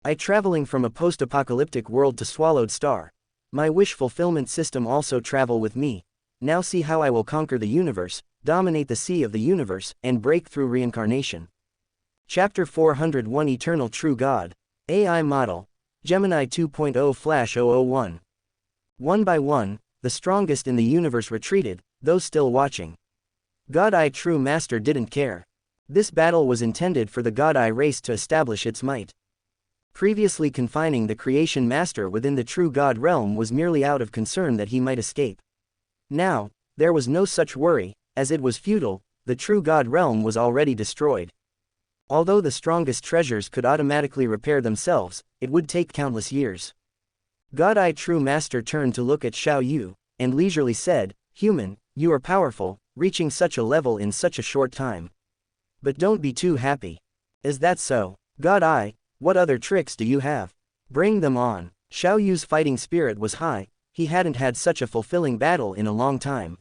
I traveling from a post-apocalyptic world to swallowed star. My wish fulfillment system also travel with me. Now see how I will conquer the universe, dominate the sea of the universe, and break through reincarnation. Chapter 401 Eternal True God. AI Model. Gemini 2.0 Flash 001. One by one, the strongest in the universe retreated, those still watching. God Eye True Master didn't care. This battle was intended for the God Eye race to establish its might. Previously confining the Creation Master within the True God realm was merely out of concern that he might escape. Now, there was no such worry, as it was futile, the True God realm was already destroyed. Although the strongest treasures could automatically repair themselves, it would take countless years. God Eye True Master turned to look at Xiao Yu, and leisurely said, "Human, you are powerful, reaching such a level in such a short time. But don't be too happy. Is that so? God Eye, what other tricks do you have? Bring them on." Xiao Yu's fighting spirit was high, he hadn't had such a fulfilling battle in a long time.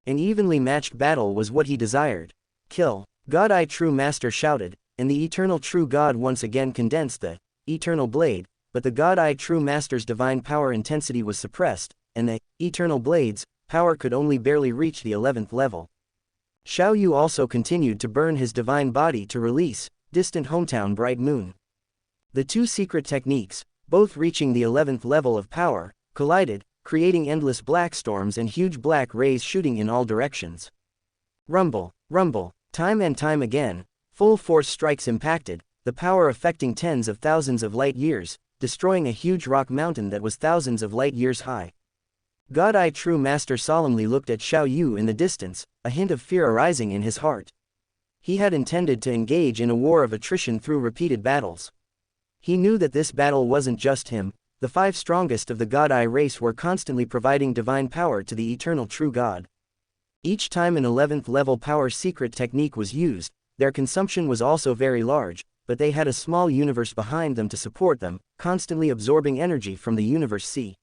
An evenly matched battle was what he desired. Kill. God Eye True Master shouted, and the Eternal True God once again condensed the Eternal Blade, but the God Eye True Master's divine power intensity was suppressed, and the Eternal Blade's power could only barely reach the 11th level. Xiao Yu also continued to burn his divine body to release Distant Hometown Bright Moon. The two secret techniques, both reaching the 11th level of power, collided, creating endless black storms and huge black rays shooting in all directions. Rumble, rumble, time and time again, full force strikes impacted, the power affecting tens of thousands of light years, destroying a huge rock mountain that was thousands of light years high. God Eye True Master solemnly looked at Xiao Yu in the distance, a hint of fear arising in his heart. He had intended to engage in a war of attrition through repeated battles. He knew that this battle wasn't just him, the five strongest of the God Eye race were constantly providing divine power to the Eternal True God. Each time an 11th level power secret technique was used, their consumption was also very large, but they had a small universe behind them to support them, constantly absorbing energy from the universe sea.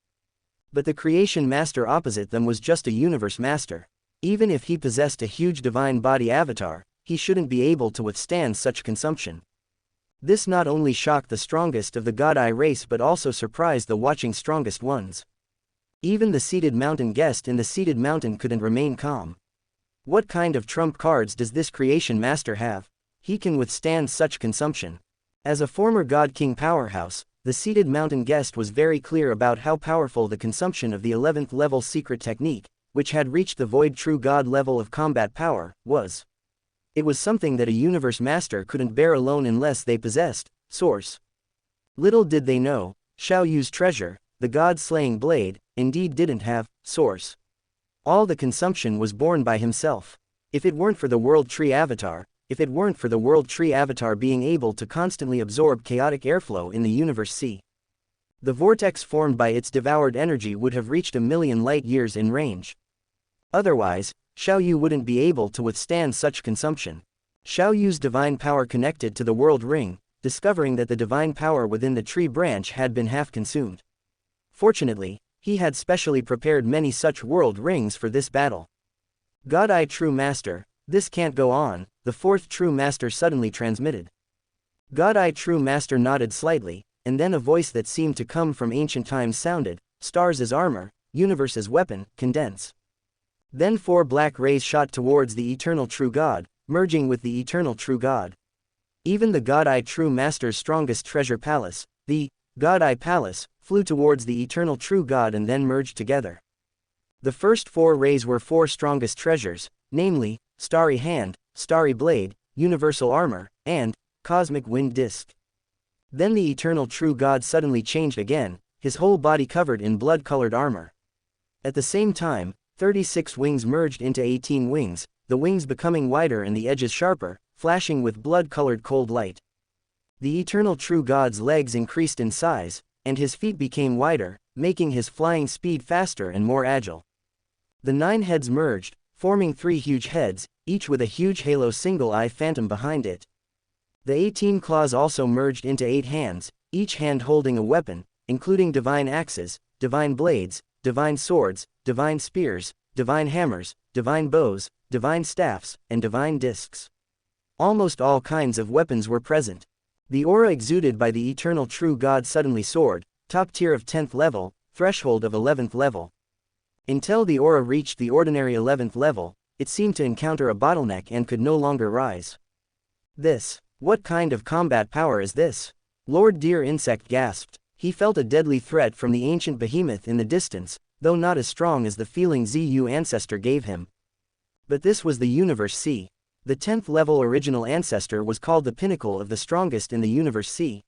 But the Creation Master opposite them was just a universe master. Even if he possessed a huge divine body avatar, he shouldn't be able to withstand such consumption. This not only shocked the strongest of the God Eye race but also surprised the watching strongest ones. Even the seated mountain guest in the seated mountain couldn't remain calm. What kind of trump cards does this Creation Master have? He can withstand such consumption. As a former God King powerhouse, the seated mountain guest was very clear about how powerful the consumption of the 11th level secret technique, which had reached the Void True God level of combat power, was. It was something that a universe master couldn't bear alone unless they possessed Source. Little did they know, Xiao Yu's treasure, the God-slaying blade, indeed didn't have Source. All the consumption was borne by himself. If it weren't for the World Tree Avatar, being able to constantly absorb chaotic airflow in the universe sea, the vortex formed by its devoured energy would have reached 1,000,000 light years in range. Otherwise, Xiao Yu wouldn't be able to withstand such consumption. Xiao Yu's divine power connected to the world ring, discovering that the divine power within the tree branch had been half consumed. Fortunately, he had specially prepared many such world rings for this battle. God Eye True Master, this can't go on, the fourth True Master suddenly transmitted. God Eye True Master nodded slightly, and then a voice that seemed to come from ancient times sounded, "Stars as armor, universe as weapon, condense." Then 4 black rays shot towards the Eternal True God, merging with the Eternal True God. Even the God Eye True Master's strongest treasure palace, the God Eye Palace, flew towards the Eternal True God and then merged together. The first 4 rays were 4 strongest treasures, namely, Starry Hand, Starry Blade, Universal Armor, and Cosmic Wind Disc. Then the Eternal True God suddenly changed again, his whole body covered in blood-colored armor. At the same time, 36 wings merged into 18 wings, the wings becoming wider and the edges sharper, flashing with blood-colored cold light. The Eternal True God's legs increased in size, and his feet became wider, making his flying speed faster and more agile. The 9 heads merged, forming 3 huge heads, each with a huge halo single-eye phantom behind it. The 18 claws also merged into 8 hands, each hand holding a weapon, including divine axes, divine blades, divine swords, divine spears, divine hammers, divine bows, divine staffs, and divine discs. Almost all kinds of weapons were present. The aura exuded by the eternal true God suddenly soared, top tier of 10th level, threshold of 11th level. Until the aura reached the ordinary 11th level, it seemed to encounter a bottleneck and could no longer rise. What kind of combat power is this? Lord Deer Insect gasped. He felt a deadly threat from the ancient behemoth in the distance, though not as strong as the feeling Zu ancestor gave him. But this was the Universe C. The 10th level original ancestor was called the pinnacle of the strongest in the Universe C.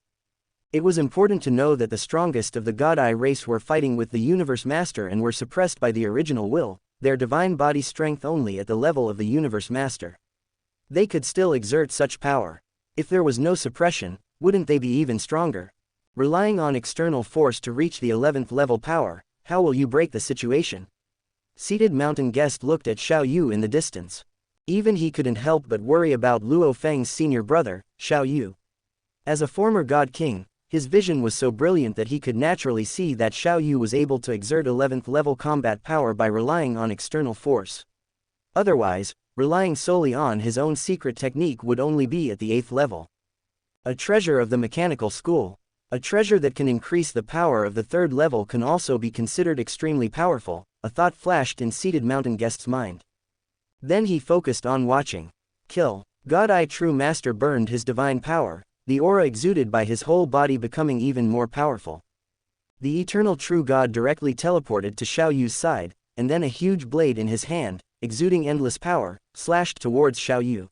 It was important to know that the strongest of the God-Eye race were fighting with the Universe Master and were suppressed by the original will, their divine body strength only at the level of the Universe Master. They could still exert such power. If there was no suppression, wouldn't they be even stronger? Relying on external force to reach the 11th level power, how will you break the situation? Seated mountain guest looked at Xiao Yu in the distance. Even he couldn't help but worry about Luo Feng's senior brother, Xiao Yu. As a former God King, his vision was so brilliant that he could naturally see that Xiao Yu was able to exert 11th level combat power by relying on external force. Otherwise, relying solely on his own secret technique would only be at the 8th level. A treasure of the mechanical school. A treasure that can increase the power of the 3rd level can also be considered extremely powerful, a thought flashed in seated mountain guest's mind. Then he focused on watching. Kill. God-Eye True Master burned his divine power, the aura exuded by his whole body becoming even more powerful. The eternal true God directly teleported to Xiao Yu's side, and then a huge blade in his hand, exuding endless power, slashed towards Xiao Yu.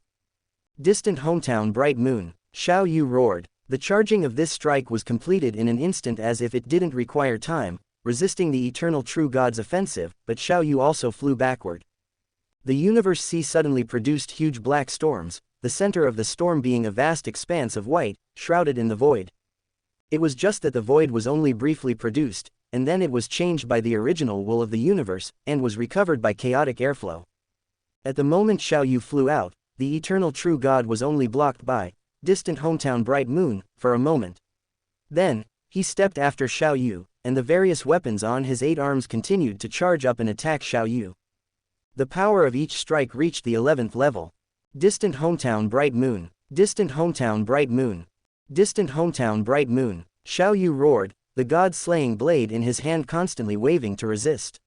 Distant hometown bright moon, Xiao Yu roared. The charging of this strike was completed in an instant as if it didn't require time, resisting the eternal true God's offensive, but Xiao Yu also flew backward. The Universe C suddenly produced huge black storms, the center of the storm being a vast expanse of white, shrouded in the void. It was just that the void was only briefly produced, and then it was changed by the original will of the universe, and was recovered by chaotic airflow. At the moment Xiao Yu flew out, the eternal true God was only blocked by distant hometown bright moon, for a moment. Then, he stepped after Xiao Yu, and the various weapons on his 8 arms continued to charge up and attack Xiao Yu. The power of each strike reached the 11th level. Distant hometown bright moon. Distant hometown bright moon. Distant hometown bright moon. Xiao Yu roared, the god-slaying blade in his hand constantly waving to resist.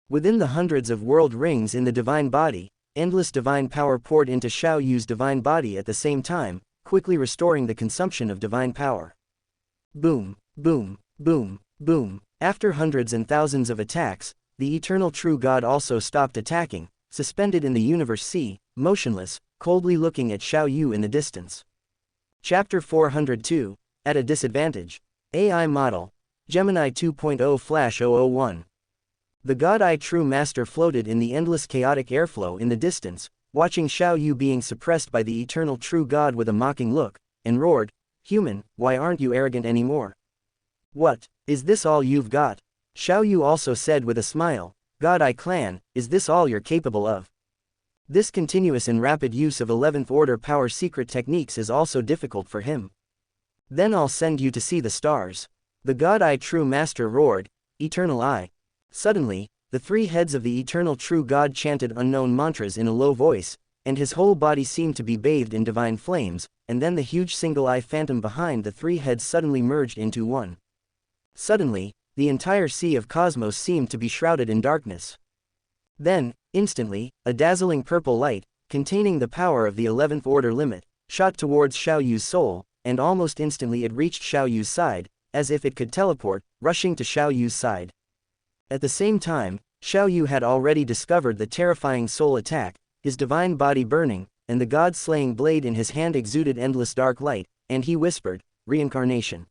Within the hundreds of world rings in the divine body, endless divine power poured into Xiao Yu's divine body at the same time, quickly restoring the consumption of divine power. Boom, boom, boom, boom. After hundreds and thousands of attacks, the eternal true God also stopped attacking, suspended in the Universe C, motionless, coldly looking at Xiao Yu in the distance. Chapter 402, At a Disadvantage. AI Model. Gemini 2.0 Flash 001. The God-Eye True Master floated in the endless chaotic airflow in the distance, watching Xiao Yu being suppressed by the eternal true God with a mocking look, and roared, "Human, why aren't you arrogant anymore? What, is this all you've got?" Xiao Yu also said with a smile, "God-Eye Clan, is this all you're capable of?" This continuous and rapid use of 11th order power secret techniques is also difficult for him. "Then I'll send you to see the stars." The God-Eye True Master roared, "Eternal Eye." Suddenly, the 3 heads of the eternal true God chanted unknown mantras in a low voice, and his whole body seemed to be bathed in divine flames, and then the huge single-eye phantom behind the 3 heads suddenly merged into one. Suddenly, the entire sea of cosmos seemed to be shrouded in darkness. Then, instantly, a dazzling purple light, containing the power of the 11th order limit, shot towards Xiao Yu's soul, and almost instantly it reached Xiao Yu's side, as if it could teleport, rushing to Xiao Yu's side. At the same time, Xiao Yu had already discovered the terrifying soul attack, his divine body burning, and the god-slaying blade in his hand exuded endless dark light, and he whispered, "Reincarnation."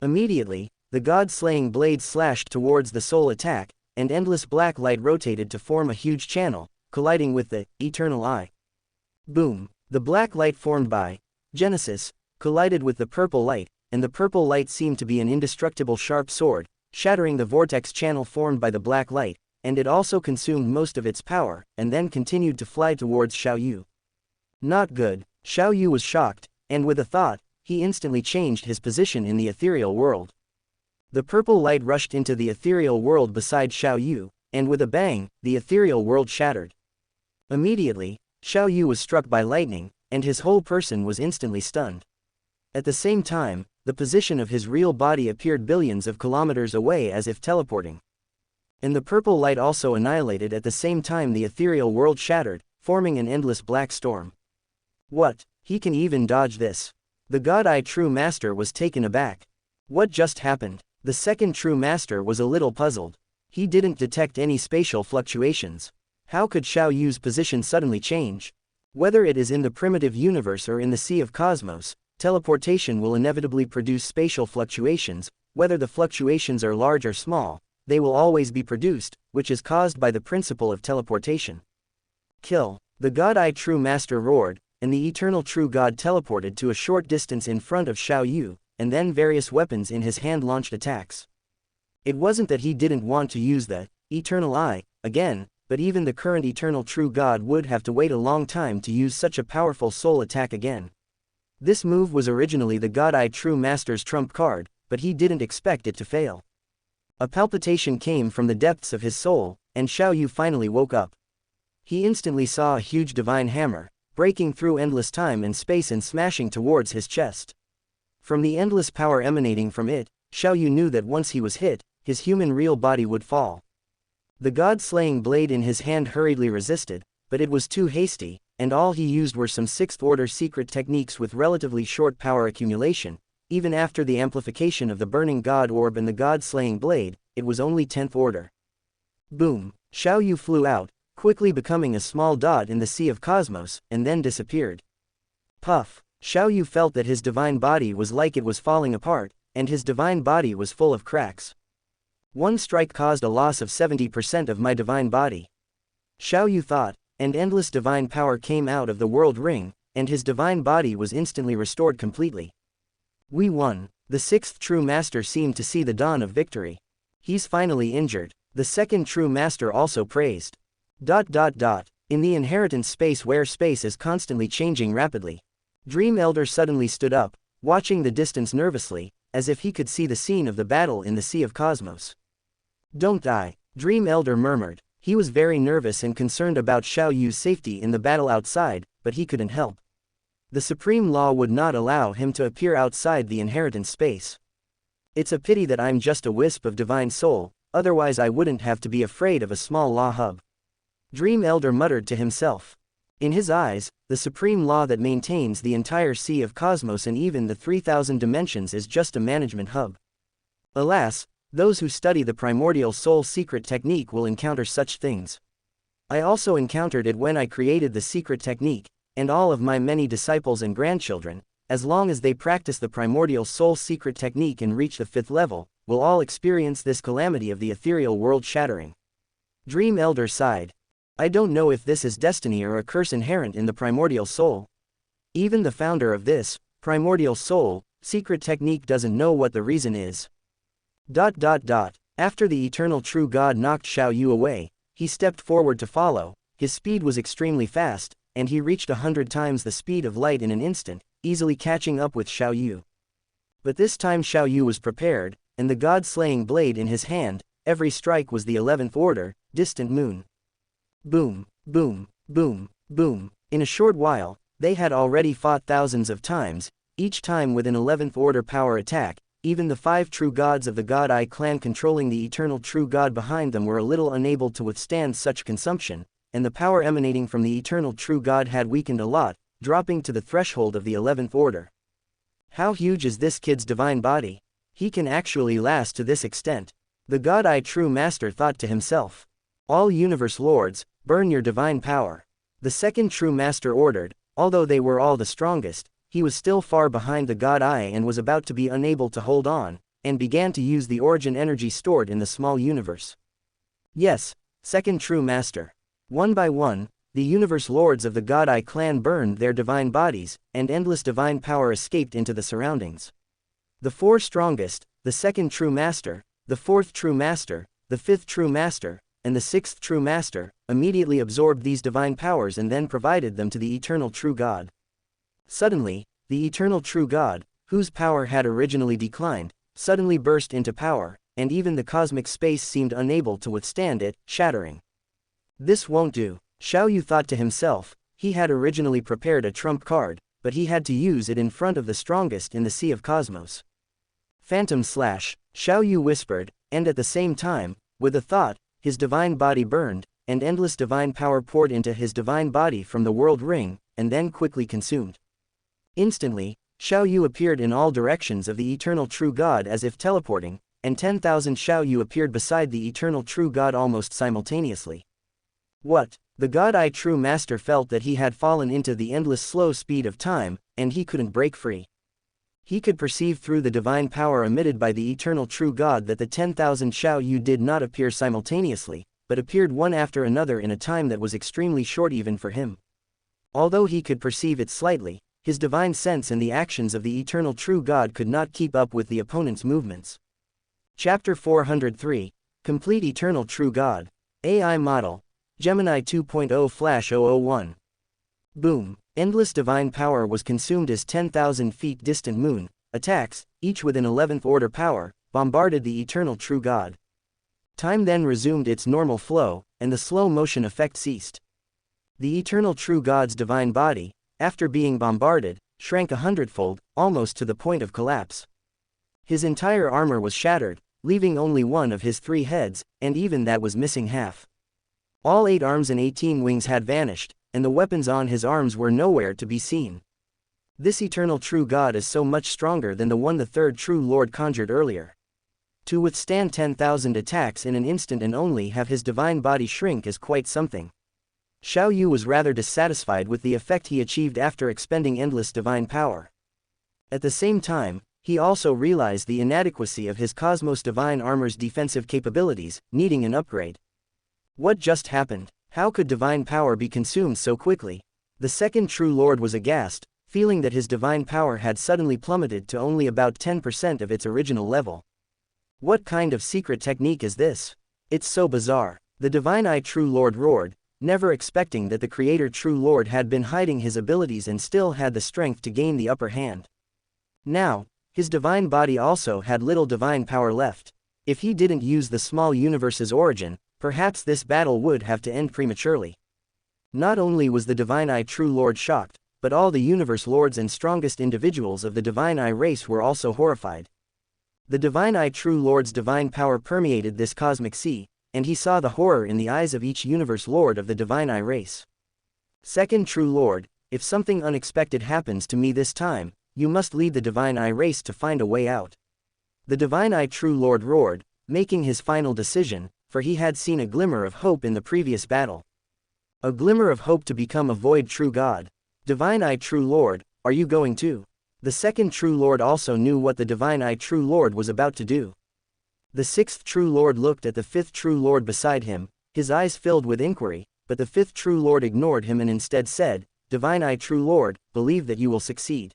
Immediately, the god-slaying blade slashed towards the soul attack, and endless black light rotated to form a huge channel, colliding with the eternal eye. Boom! The black light formed by Genesis collided with the purple light, and the purple light seemed to be an indestructible sharp sword, shattering the vortex channel formed by the black light, and it also consumed most of its power, and then continued to fly towards Xiao Yu. Not good. Xiao Yu was shocked, and with a thought, he instantly changed his position in the ethereal world. The purple light rushed into the ethereal world beside Xiao Yu, and with a bang, the ethereal world shattered. Immediately, Xiao Yu was struck by lightning, and his whole person was instantly stunned. At the same time, the position of his real body appeared billions of kilometers away as if teleporting. And the purple light also annihilated at the same time the ethereal world shattered, forming an endless black storm. What? He can even dodge this? The God-Eye True Master was taken aback. What just happened? The second True Master was a little puzzled. He didn't detect any spatial fluctuations. How could Xiao Yu's position suddenly change? Whether it is in the primitive universe or in the Sea of Cosmos, teleportation will inevitably produce spatial fluctuations. Whether the fluctuations are large or small, they will always be produced, which is caused by the principle of teleportation. Kill. The God-Eye True Master roared, and the eternal true God teleported to a short distance in front of Xiao Yu, and then various weapons in his hand launched attacks. It wasn't that he didn't want to use the eternal eye again, but even the current eternal true God would have to wait a long time to use such a powerful soul attack again. This move was originally the God-Eye True Master's trump card, but he didn't expect it to fail. A palpitation came from the depths of his soul, and Xiao Yu finally woke up. He instantly saw a huge divine hammer, breaking through endless time and space and smashing towards his chest. From the endless power emanating from it, Xiao Yu knew that once he was hit, his human real body would fall. The god-slaying blade in his hand hurriedly resisted, but it was too hasty, and all he used were some sixth-order secret techniques with relatively short power accumulation. Even after the amplification of the burning god orb and the god-slaying blade, it was only 10th order. Boom! Xiao Yu flew out, quickly becoming a small dot in the Sea of Cosmos, and then disappeared. Puff! Xiao Yu felt that his divine body was like it was falling apart, and his divine body was full of cracks. One strike caused a loss of 70% of my divine body. Xiao Yu thought, and endless divine power came out of the world ring, and his divine body was instantly restored completely. We won. The sixth true master seemed to see the dawn of victory. He's finally injured. The second true master also praised. In the inheritance space where space is constantly changing rapidly. Dream Elder suddenly stood up, watching the distance nervously, as if he could see the scene of the battle in the Sea of Cosmos. Don't die, Dream Elder murmured. He was very nervous and concerned about Xiao Yu's safety in the battle outside, but he couldn't help. The Supreme Law would not allow him to appear outside the inheritance space. It's a pity that I'm just a wisp of divine soul, otherwise I wouldn't have to be afraid of a small law hub. Dream Elder muttered to himself. In his eyes, the Supreme Law that maintains the entire Sea of Cosmos and even the 3,000 dimensions is just a management hub. Alas, those who study the primordial soul secret technique will encounter such things. I also encountered it when I created the secret technique, and all of my many disciples and grandchildren, as long as they practice the primordial soul secret technique and reach the 5th level, will all experience this calamity of the ethereal world shattering. Dream Elder sighed. I don't know if this is destiny or a curse inherent in the primordial soul. Even the founder of this primordial soul secret technique doesn't know what the reason is. After the eternal true God knocked Xiao Yu away, he stepped forward to follow. His speed was extremely fast, and he reached 100 times the speed of light in an instant, easily catching up with Xiao Yu. But this time Xiao Yu was prepared, and the god-slaying blade in his hand, every strike was the 11th order, distant moon. Boom, boom, boom, boom. In a short while, they had already fought thousands of times, each time with an 11th order power attack. Even the 5 true gods of the God-Eye clan controlling the eternal true God behind them were a little unable to withstand such consumption, and the power emanating from the eternal true God had weakened a lot, dropping to the threshold of the 11th order. How huge is this kid's divine body? He can actually last to this extent. The God-Eye True Master thought to himself. All universe lords, burn your divine power. The second True Master ordered. Although they were all the strongest, he was still far behind the God-Eye and was about to be unable to hold on, and began to use the origin energy stored in the small universe. Yes, second True Master. One by one, the universe lords of the God-Eye clan burned their divine bodies, and endless divine power escaped into the surroundings. The 4 strongest, the second True Master, the 4th True Master, the 5th True Master, and the 6th True Master, immediately absorbed these divine powers and then provided them to the eternal true God. Suddenly, the eternal true God, whose power had originally declined, suddenly burst into power, and even the cosmic space seemed unable to withstand it, shattering. This won't do, Xiao Yu thought to himself. He had originally prepared a trump card, but he had to use it in front of the strongest in the Sea of Cosmos. Phantom slash, Xiao Yu whispered, and at the same time, with a thought, his divine body burned, and endless divine power poured into his divine body from the world ring, and then quickly consumed. Instantly, Xiao Yu appeared in all directions of the eternal true God as if teleporting, and 10,000 Xiao Yu appeared beside the eternal true God almost simultaneously. What? The God-I True Master felt that he had fallen into the endless slow speed of time, and he couldn't break free. He could perceive through the divine power emitted by the eternal true God that the 10,000 Xiao Yu did not appear simultaneously, but appeared one after another in a time that was extremely short even for him. Although he could perceive it slightly, his divine sense and the actions of the eternal true God could not keep up with the opponent's movements. Chapter 403, Complete Eternal True God. AI Model. Gemini 2.0/001. Boom. Endless divine power was consumed as 10,000 feet distant moon attacks, each with an 11th order power, bombarded the eternal true God. Time then resumed its normal flow, and the slow motion effect ceased. The eternal true God's divine body, after being bombarded, shrank 100-fold, almost to the point of collapse. His entire armor was shattered, leaving only one of his 3 heads, and even that was missing half. All 8 arms and 18 wings had vanished, and the weapons on his arms were nowhere to be seen. This eternal true God is so much stronger than the one the third true Lord conjured earlier. To withstand 10,000 attacks in an instant and only have his divine body shrink is quite something. Xiao Yu was rather dissatisfied with the effect he achieved after expending endless divine power. At the same time, he also realized the inadequacy of his Cosmos Divine Armor's defensive capabilities, needing an upgrade. What just happened? How could divine power be consumed so quickly? The second true Lord was aghast, feeling that his divine power had suddenly plummeted to only about 10% of its original level. What kind of secret technique is this? It's so bizarre. The divine I True Lord roared, never expecting that the Creator True Lord had been hiding his abilities and still had the strength to gain the upper hand. Now, his divine body also had little divine power left. If he didn't use the small universe's origin, perhaps this battle would have to end prematurely. Not only was the Divine I True Lord shocked, but all the universe lords and strongest individuals of the Divine I race were also horrified. The Divine I True Lord's divine power permeated this cosmic sea, and he saw the horror in the eyes of each universe lord of the Divine I race. Second True Lord, if something unexpected happens to me this time, you must lead the Divine I race to find a way out. The Divine I True Lord roared, making his final decision, for he had seen a glimmer of hope in the previous battle. A glimmer of hope to become a void true God. Divine I True Lord, are you going to? The second true Lord also knew what the Divine I True Lord was about to do. The sixth true Lord looked at the fifth true Lord beside him, his eyes filled with inquiry, but the fifth true Lord ignored him and instead said, Divine I True Lord, believe that you will succeed.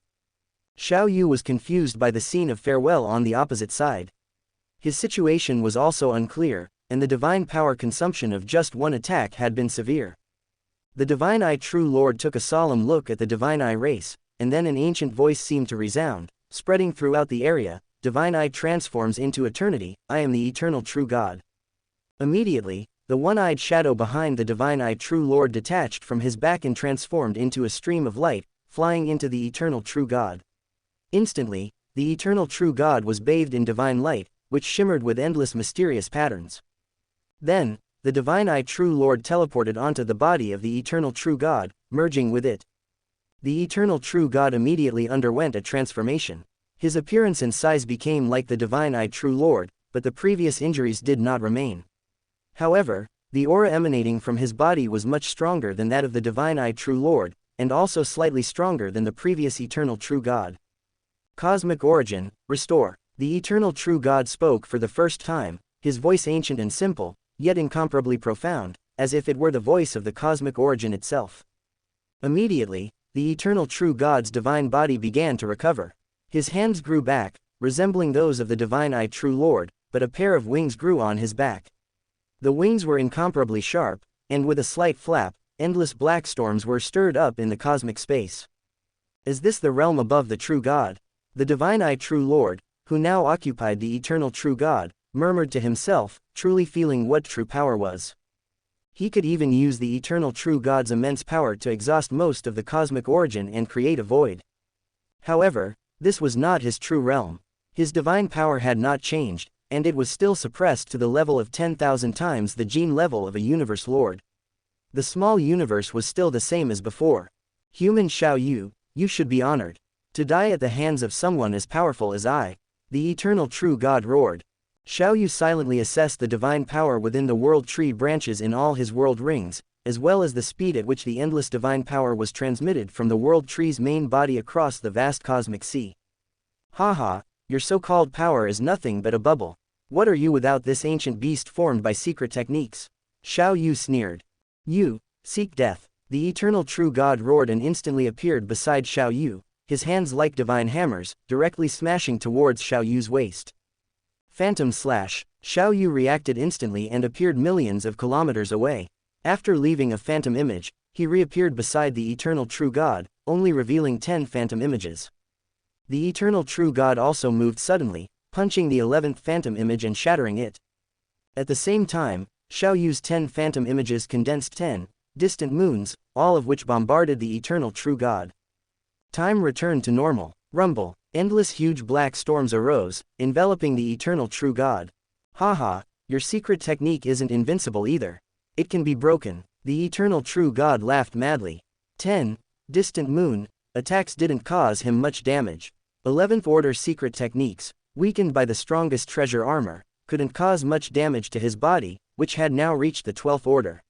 Xiao Yu was confused by the scene of farewell on the opposite side. His situation was also unclear, and the divine power consumption of just one attack had been severe. The Divine I True Lord took a solemn look at the Divine I race, and then an ancient voice seemed to resound, spreading throughout the area, Divine I transforms into eternity, I am the eternal true God. Immediately, the one-eyed shadow behind the Divine I True Lord detached from his back and transformed into a stream of light, flying into the eternal true God. Instantly, the eternal true God was bathed in divine light, which shimmered with endless mysterious patterns. Then, the Divine I True Lord teleported onto the body of the eternal true God, merging with it. The eternal true God immediately underwent a transformation. His appearance and size became like the Divine I True Lord, but the previous injuries did not remain. However, the aura emanating from his body was much stronger than that of the Divine I True Lord, and also slightly stronger than the previous eternal true God. Cosmic origin, restore. The eternal true God spoke for the first time, his voice ancient and simple, yet incomparably profound, as if it were the voice of the cosmic origin itself. Immediately, the eternal true God's divine body began to recover. His hands grew back, resembling those of the Divine I True Lord, but a pair of wings grew on his back. The wings were incomparably sharp, and with a slight flap, endless black storms were stirred up in the cosmic space. Is this the realm above the true God? The Divine I True Lord, who now occupied the eternal true God, murmured to himself, truly feeling what true power was. He could even use the eternal true God's immense power to exhaust most of the cosmic origin and create a void. However, this was not his true realm. His divine power had not changed, and it was still suppressed to the level of 10,000 times the gene level of a universe lord. The small universe was still the same as before. Human Xiao, you should be honored. To die at the hands of someone as powerful as I, the eternal true God roared. Xiao silently assessed the divine power within the world tree branches in all his world rings, as well as the speed at which the endless divine power was transmitted from the world tree's main body across the vast cosmic sea. Haha, your so-called power is nothing but a bubble. What are you without this ancient beast formed by secret techniques? Xiao sneered. You, seek death. The eternal true God roared and instantly appeared beside Xiao, his hands like divine hammers, directly smashing towards Xiaoyu's waist. Phantom slash. Xiao reacted instantly and appeared millions of kilometers away. After leaving a phantom image, he reappeared beside the eternal true God, only revealing 10 phantom images. The eternal true God also moved suddenly, punching the 11th phantom image and shattering it. At the same time, Xiaoyu's 10 phantom images condensed 10 distant moons, all of which bombarded the eternal true God. Time returned to normal. Rumble. Endless huge black storms arose, enveloping the eternal true God. Haha, your secret technique isn't invincible either. It can be broken. The eternal true God laughed madly. 10 distant moon attacks didn't cause him much damage. 11th order secret techniques, weakened by the strongest treasure armor, couldn't cause much damage to his body, which had now reached the 12th order.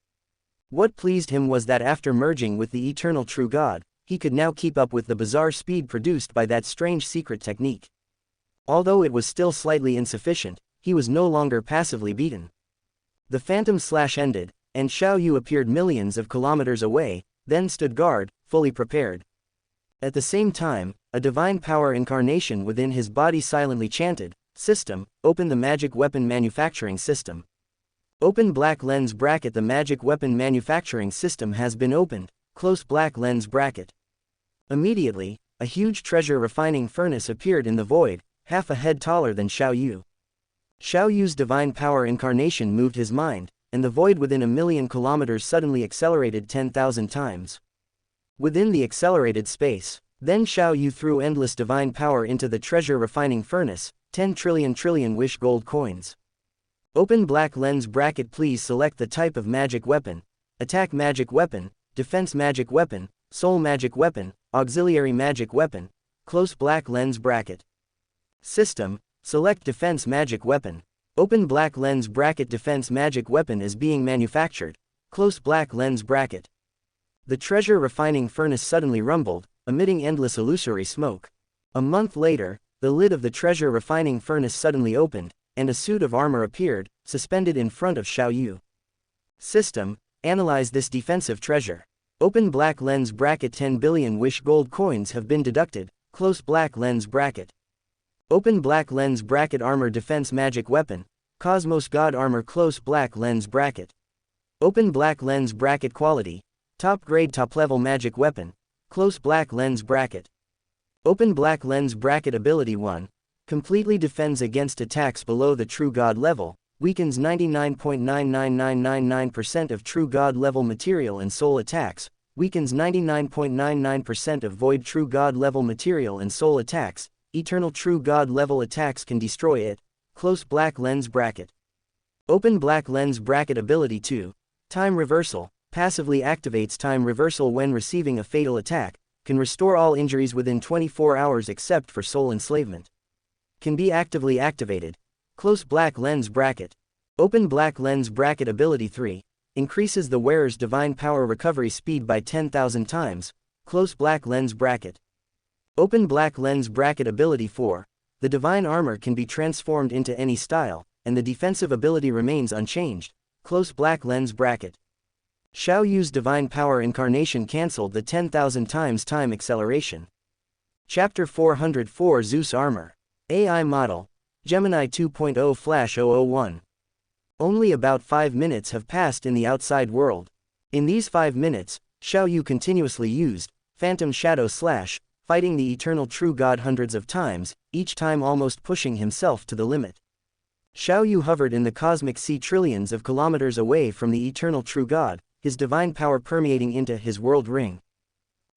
What pleased him was that after merging with the eternal true God, he could now keep up with the bizarre speed produced by that strange secret technique. Although it was still slightly insufficient, he was no longer passively beaten. The phantom slash ended, and Xiao appeared millions of kilometers away, then stood guard, fully prepared. At the same time, a divine power incarnation within his body silently chanted, "System, open the magic weapon manufacturing system." Open black lens bracket. The magic weapon manufacturing system has been opened, close black lens bracket. Immediately, a huge treasure refining furnace appeared in the void, half a head taller than Xiao. Xiaoyu's divine power incarnation moved his mind, and the void within 1,000,000 kilometers suddenly accelerated 10,000 times. Within the accelerated space, then Xiao threw endless divine power into the treasure refining furnace, 10 trillion wish gold coins. Open black lens bracket. Please select the type of magic weapon: attack magic weapon, defense magic weapon, soul magic weapon, auxiliary magic weapon, close black lens bracket. System, select defense magic weapon. Open black lens bracket. Defense magic weapon is being manufactured, close black lens bracket. The treasure refining furnace suddenly rumbled, emitting endless illusory smoke. A month later, the lid of the treasure refining furnace suddenly opened, and a suit of armor appeared, suspended in front of Xiao. System, analyze this defensive treasure. Open black lens bracket. 10 billion wish gold coins have been deducted, close black lens bracket. Open black lens bracket. Armor defense magic weapon, Cosmos God armor, close black lens bracket. Open black lens bracket. Quality, top grade top level magic weapon, close black lens bracket. Open black lens bracket. Ability 1, completely defends against attacks below the true God level, weakens 99.99999% of true God level material and soul attacks, weakens 99.99% of void true God level material and soul attacks, eternal true God level attacks can destroy it, close black lens bracket. Open black lens bracket. Ability 2, time reversal, passively activates time reversal when receiving a fatal attack, can restore all injuries within 24 hours except for soul enslavement. Can be actively activated, close black lens bracket. Open black lens bracket. Ability 3, increases the wearer's divine power recovery speed by 10,000 times, close black lens bracket. Open black lens bracket. Ability 4, the divine armor can be transformed into any style, and the defensive ability remains unchanged, close black lens bracket. Xiaoyu's divine power incarnation cancelled the 10,000 times time acceleration. Chapter 404 Zeus Armor. AI Model, Gemini 2.0 Flash 001. Only about 5 minutes have passed in the outside world. In these 5 minutes, Xiaoyu continuously used Phantom Shadow Slash, fighting the eternal true God hundreds of times, each time almost pushing himself to the limit. Xiao Yu hovered in the cosmic sea trillions of kilometers away from the eternal true God, his divine power permeating into his world ring.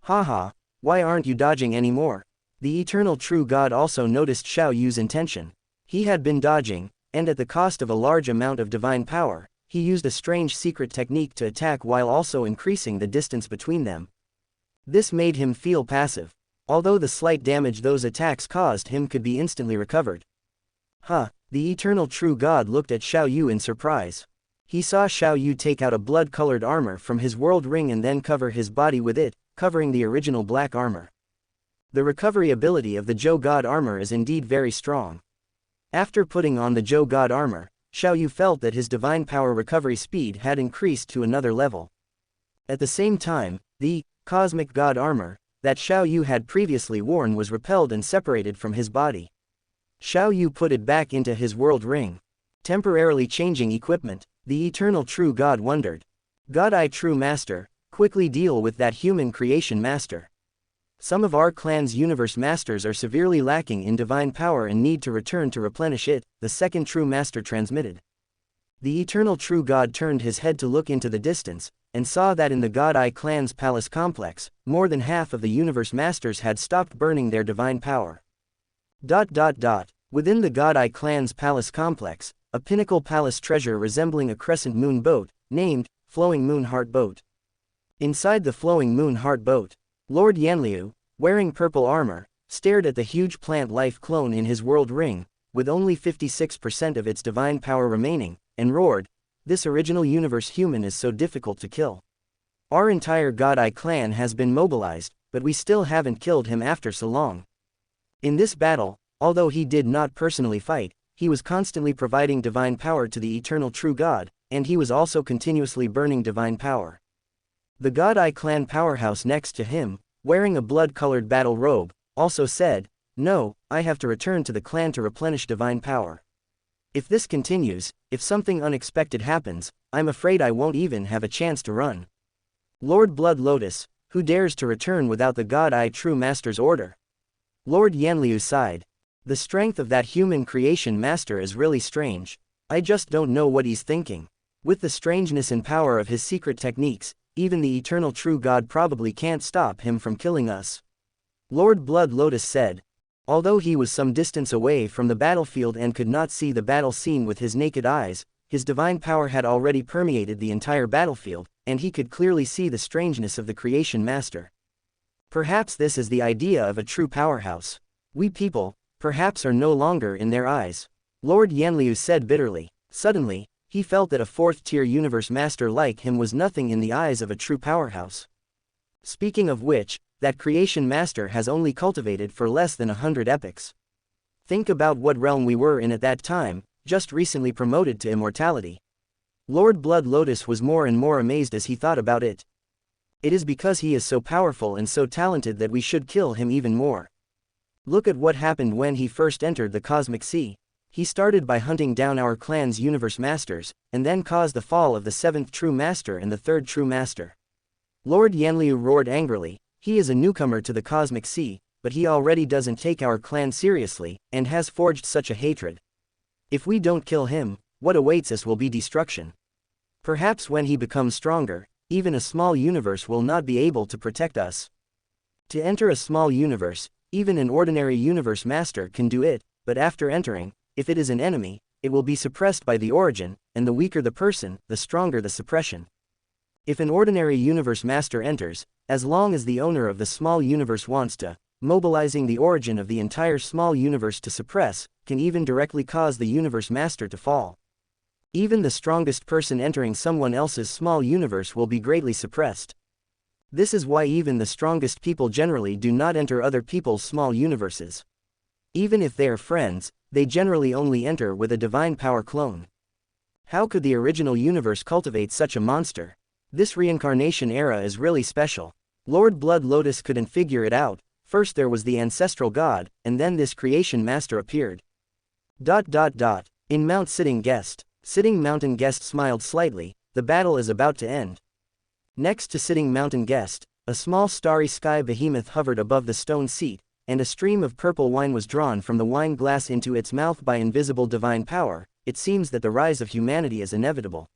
Haha, why aren't you dodging anymore? The eternal true God also noticed Xiao Yu's intention. He had been dodging, and at the cost of a large amount of divine power, he used a strange secret technique to attack while also increasing the distance between them. This made him feel passive, although the slight damage those attacks caused him could be instantly recovered. The eternal true God looked at Xiao Yu in surprise. He saw Xiao Yu take out a blood-colored armor from his world ring and then cover his body with it, covering the original black armor. The recovery ability of the Zhou God armor is indeed very strong. After putting on the Zhou God armor, Xiao Yu felt that his divine power recovery speed had increased to another level. At the same time, the cosmic God armor that Xiao Yu had previously worn was repelled and separated from his body. Xiao Yu put it back into his world ring. Temporarily changing equipment, the eternal true God wondered. God I True Master, quickly deal with that human creation master. Some of our clan's universe masters are severely lacking in divine power and need to return to replenish it, the second true master transmitted. The eternal true God turned his head to look into the distance, and saw that in the God Eye clan's palace complex, more than half of the universe masters had stopped burning their divine power. Within the God Eye clan's palace complex, a pinnacle palace treasure resembling a crescent moon boat, named Flowing Moon Heart Boat. Inside the Flowing Moon Heart Boat, Lord Yanliu, wearing purple armor, stared at the huge plant life clone in his world ring, with only 56% of its divine power remaining, and roared, "This original universe human is so difficult to kill. Our entire God Eye clan has been mobilized, but we still haven't killed him after so long." In this battle, although he did not personally fight, he was constantly providing divine power to the eternal true God, and he was also continuously burning divine power. The God Eye clan powerhouse next to him, wearing a blood-colored battle robe, also said, "No, I have to return to the clan to replenish divine power. If this continues, if something unexpected happens, I'm afraid I won't even have a chance to run. Lord Blood Lotus, who dares to return without the God Eye True Master's order?" Lord Yanliu sighed. The strength of that human creation master is really strange. I just don't know what he's thinking. With the strangeness and power of his secret techniques, even the eternal true God probably can't stop him from killing us. Lord Blood Lotus said. Although he was some distance away from the battlefield and could not see the battle scene with his naked eyes, his divine power had already permeated the entire battlefield, and he could clearly see the strangeness of the creation master. Perhaps this is the idea of a true powerhouse. We people, perhaps, are no longer in their eyes. Lord Yanliu said bitterly. Suddenly, he felt that a fourth-tier universe master like him was nothing in the eyes of a true powerhouse. Speaking of which, that creation master has only cultivated for less than 100 epochs. Think about what realm we were in at that time, just recently promoted to immortality. Lord Blood Lotus was more and more amazed as he thought about it. It is because he is so powerful and so talented that we should kill him even more. Look at what happened when he first entered the cosmic sea. He started by hunting down our clan's universe masters, and then caused the fall of the 7th true master and the 3rd true master. Lord Yanliu roared angrily. He is a newcomer to the cosmic sea, but he already doesn't take our clan seriously, and has forged such a hatred. If we don't kill him, what awaits us will be destruction. Perhaps when he becomes stronger, even a small universe will not be able to protect us. To enter a small universe, even an ordinary universe master can do it, but after entering, if it is an enemy, it will be suppressed by the origin, and the weaker the person, the stronger the suppression. If an ordinary universe master enters, as long as the owner of the small universe wants to, mobilizing the origin of the entire small universe to suppress, can even directly cause the universe master to fall. Even the strongest person entering someone else's small universe will be greatly suppressed. This is why even the strongest people generally do not enter other people's small universes. Even if they are friends, they generally only enter with a divine power clone. How could the original universe cultivate such a monster? This reincarnation era is really special. Lord Blood Lotus couldn't figure it out. First there was the ancestral god, and then this creation master appeared. In Mount Sitting Guest. Sitting Mountain Guest smiled slightly. The battle is about to end. Next to Sitting Mountain Guest, a small starry sky behemoth hovered above the stone seat, and a stream of purple wine was drawn from the wine glass into its mouth by invisible divine power. It seems that the rise of humanity is inevitable.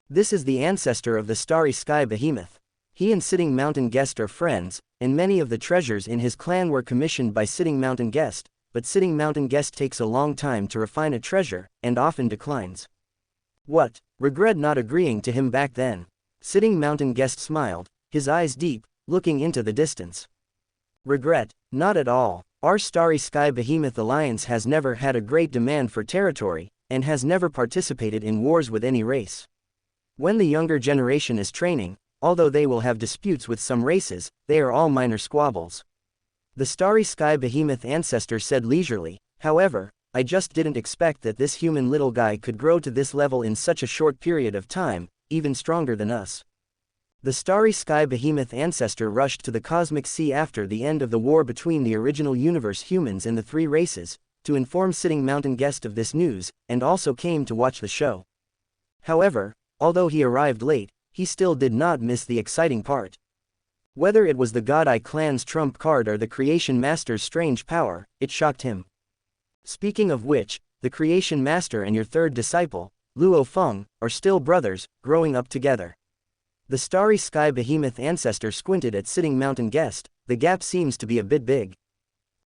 This is the ancestor of the starry sky behemoth. He and Sitting Mountain Guest are friends, and many of the treasures in his clan were commissioned by Sitting Mountain Guest, but Sitting Mountain Guest takes a long time to refine a treasure, and often declines. What? Regret not agreeing to him back then. Sitting Mountain Guest smiled, his eyes deep, looking into the distance. Regret? Not at all. Our Starry Sky Behemoth Alliance has never had a great demand for territory, and has never participated in wars with any race. When the younger generation is training, although they will have disputes with some races, they are all minor squabbles. The Starry Sky Behemoth ancestor said leisurely, however, I just didn't expect that this human little guy could grow to this level in such a short period of time, even stronger than us. The Starry Sky Behemoth ancestor rushed to the cosmic sea after the end of the war between the original universe humans and the three races, to inform Sitting Mountain Guest of this news, and also came to watch the show. However, although he arrived late, he still did not miss the exciting part. Whether it was the God Eye clan's trump card or the Creation Master's strange power, it shocked him. Speaking of which, the Creation Master and your third disciple, Luo Feng, are still brothers, growing up together. The Starry Sky Behemoth ancestor squinted at Sitting Mountain Guest. The gap seems to be a bit big.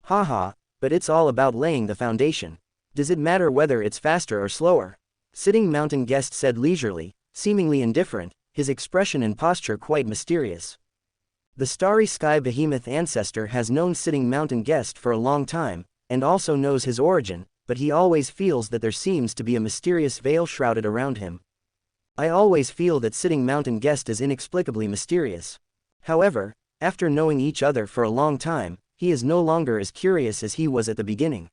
Haha, but it's all about laying the foundation. Does it matter whether it's faster or slower? Sitting Mountain Guest said leisurely, seemingly indifferent, his expression and posture quite mysterious. The Starry Sky Behemoth ancestor has known Sitting Mountain Guest for a long time, and also knows his origin, but he always feels that there seems to be a mysterious veil shrouded around him. I always feel that Sitting Mountain Guest is inexplicably mysterious. However, after knowing each other for a long time, he is no longer as curious as he was at the beginning.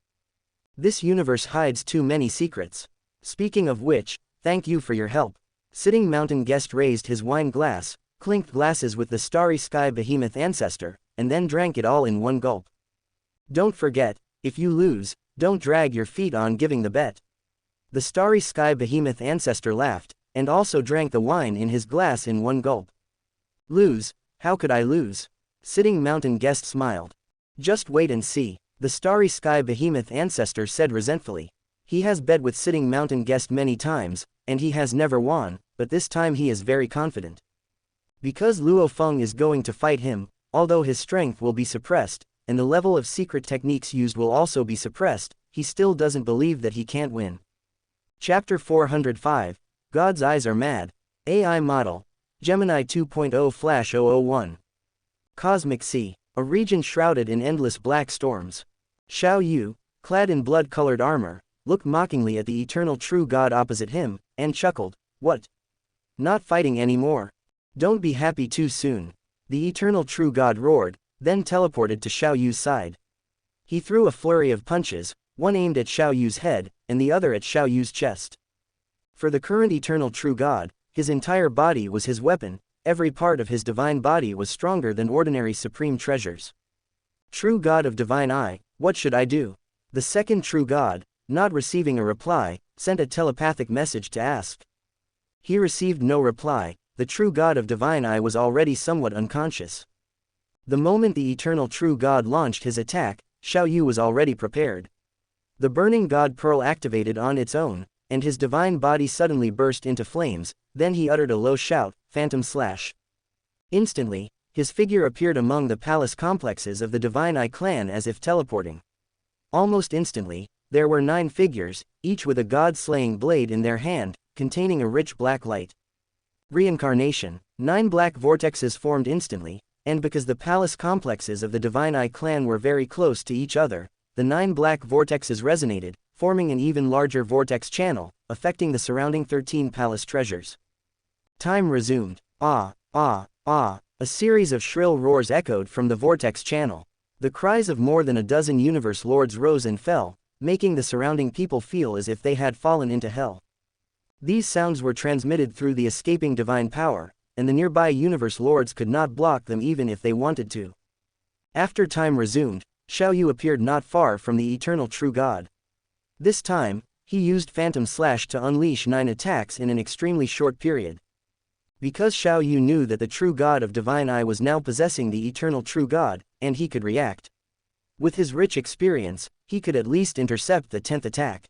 This universe hides too many secrets. Speaking of which, thank you for your help. Sitting Mountain Guest raised his wine glass, clinked glasses with the Starry Sky Behemoth ancestor, and then drank it all in one gulp. Don't forget, if you lose, don't drag your feet on giving the bet. The Starry Sky Behemoth ancestor laughed, and also drank the wine in his glass in one gulp. Lose? How could I lose? Sitting Mountain Guest smiled. Just wait and see, the Starry Sky Behemoth ancestor said resentfully. He has bet with Sitting Mountain Guest many times, and he has never won, but this time he is very confident. Because Luo Feng is going to fight him, although his strength will be suppressed, and the level of secret techniques used will also be suppressed, he still doesn't believe that he can't win. Chapter 405, God's Eyes Are Mad. AI Model. Gemini 2.0 Flash 001. Cosmic Sea. A region shrouded in endless black storms. Xiao Yu, clad in blood-colored armor, looked mockingly at the eternal true God opposite him, and chuckled. What? Not fighting anymore? Don't be happy too soon. The eternal true God roared, then teleported to Xiao Yu's side. He threw a flurry of punches, one aimed at Xiao Yu's head, and the other at Xiao Yu's chest. For the current eternal true God, his entire body was his weapon, every part of his divine body was stronger than ordinary supreme treasures. True God of divine eye, what should I do? The second true God, not receiving a reply, sent a telepathic message to ask. He received no reply. The true God of divine eye was already somewhat unconscious. The moment the eternal true God launched his attack, Xiao Yu was already prepared. The burning God pearl activated on its own, and his divine body suddenly burst into flames. Then he uttered a low shout, Phantom Slash. Instantly, his figure appeared among the palace complexes of the Divine Eye clan as if teleporting. Almost instantly, there were 9 figures, each with a god-slaying blade in their hand, containing a rich black light. Reincarnation. 9 black vortexes formed instantly, and because the palace complexes of the Divine Eye clan were very close to each other, the 9 black vortexes resonated, forming an even larger vortex channel, affecting the surrounding 13 palace treasures. Time resumed. Ah, ah, ah, a series of shrill roars echoed from the vortex channel. The cries of more than a dozen universe lords rose and fell, making the surrounding people feel as if they had fallen into hell. These sounds were transmitted through the escaping divine power, and the nearby universe lords could not block them even if they wanted to. After time resumed, Xiao Yu appeared not far from the eternal true God. This time, he used Phantom Slash to unleash 9 attacks in an extremely short period. Because Xiao Yu knew that the true God of Divine Eye was now possessing the eternal true God, and he could react. With his rich experience, he could at least intercept the 10th attack.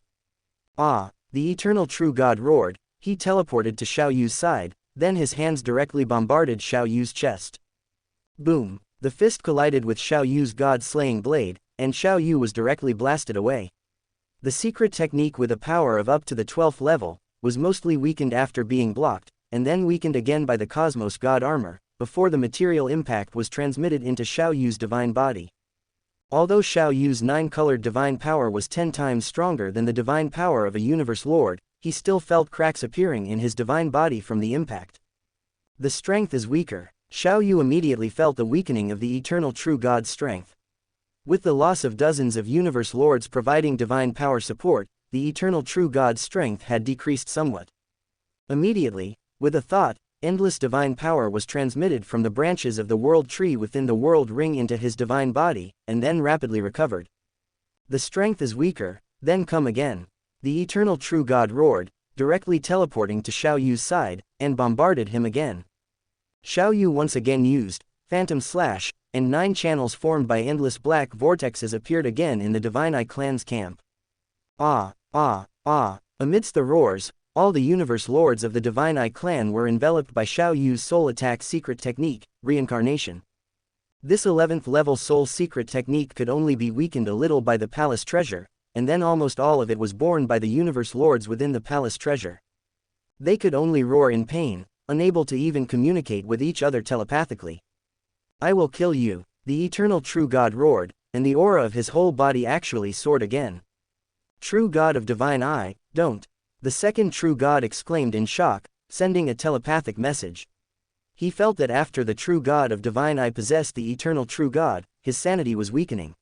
Ah! The eternal true god roared. He teleported to Xiao Yu's side, then his hands directly bombarded Xiao Yu's chest. Boom! The fist collided with Xiao Yu's god-slaying blade, and Xiao Yu was directly blasted away. The secret technique with a power of up to the 12th level, was mostly weakened after being blocked, and then weakened again by the Cosmos God armor, before the material impact was transmitted into Xiao Yu's divine body. Although Xiao Yu's 9-colored divine power was 10 times stronger than the divine power of a universe lord, he still felt cracks appearing in his divine body from the impact. The strength is weaker. Xiao Yu immediately felt the weakening of the eternal true god's strength. With the loss of dozens of universe lords providing divine power support, the eternal true god's strength had decreased somewhat. Immediately, with a thought, endless divine power was transmitted from the branches of the world tree within the world ring into his divine body, and then rapidly recovered. The strength is weaker, then come again. The eternal true god roared, directly teleporting to Xiao Yu's side, and bombarded him again. Xiao Yu once again used Phantom Slash, and 9 channels formed by endless black vortexes appeared again in the Divine Eye clan's camp. Ah, ah, ah! Amidst the roars, all the universe lords of the Divine Eye clan were enveloped by Xiao Yu's soul attack secret technique, Reincarnation. This 11th level soul secret technique could only be weakened a little by the palace treasure, and then almost all of it was borne by the universe lords within the palace treasure. They could only roar in pain, unable to even communicate with each other telepathically. I will kill you, the eternal true god roared, and the aura of his whole body actually soared again. True god of Divine Eye, don't! The second true god exclaimed in shock, sending a telepathic message. He felt that after the true god of Divine Eye possessed the eternal true god, his sanity was weakening.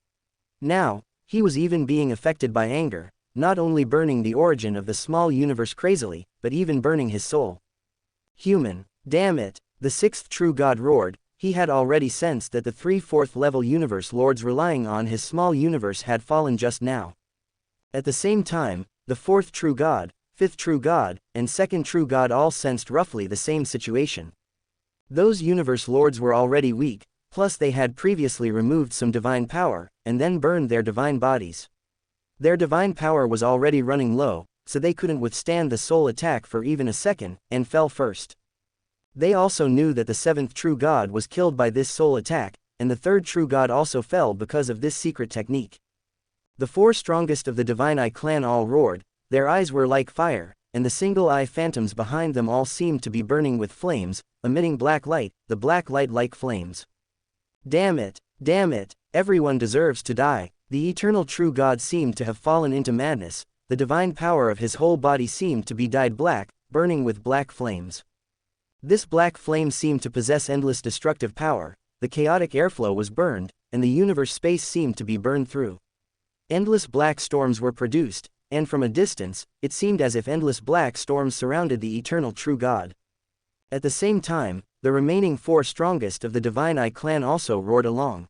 Now, he was even being affected by anger, not only burning the origin of the small universe crazily, but even burning his soul. Human, damn it! The sixth true god roared. He had already sensed that the 3 4th-level universe lords relying on his small universe had fallen just now. At the same time, the 4th true god, 5th true god, and 2nd true god all sensed roughly the same situation. Those universe lords were already weak, plus they had previously removed some divine power, and then burned their divine bodies. Their divine power was already running low, so they couldn't withstand the soul attack for even a second, and fell first. They also knew that the 7th true god was killed by this soul attack, and the 3rd true god also fell because of this secret technique. The 4 strongest of the Divine Eye clan all roared. Their eyes were like fire, and the single-eye phantoms behind them all seemed to be burning with flames, emitting black light, the black light like flames. Damn it! Damn it! Everyone deserves to die. The eternal true god seemed to have fallen into madness. The divine power of his whole body seemed to be dyed black, burning with black flames. This black flame seemed to possess endless destructive power. The chaotic airflow was burned, and the universe space seemed to be burned through. Endless black storms were produced, and from a distance, it seemed as if endless black storms surrounded the eternal true god. At the same time, the remaining 4 strongest of the Divine Eye clan also roared along.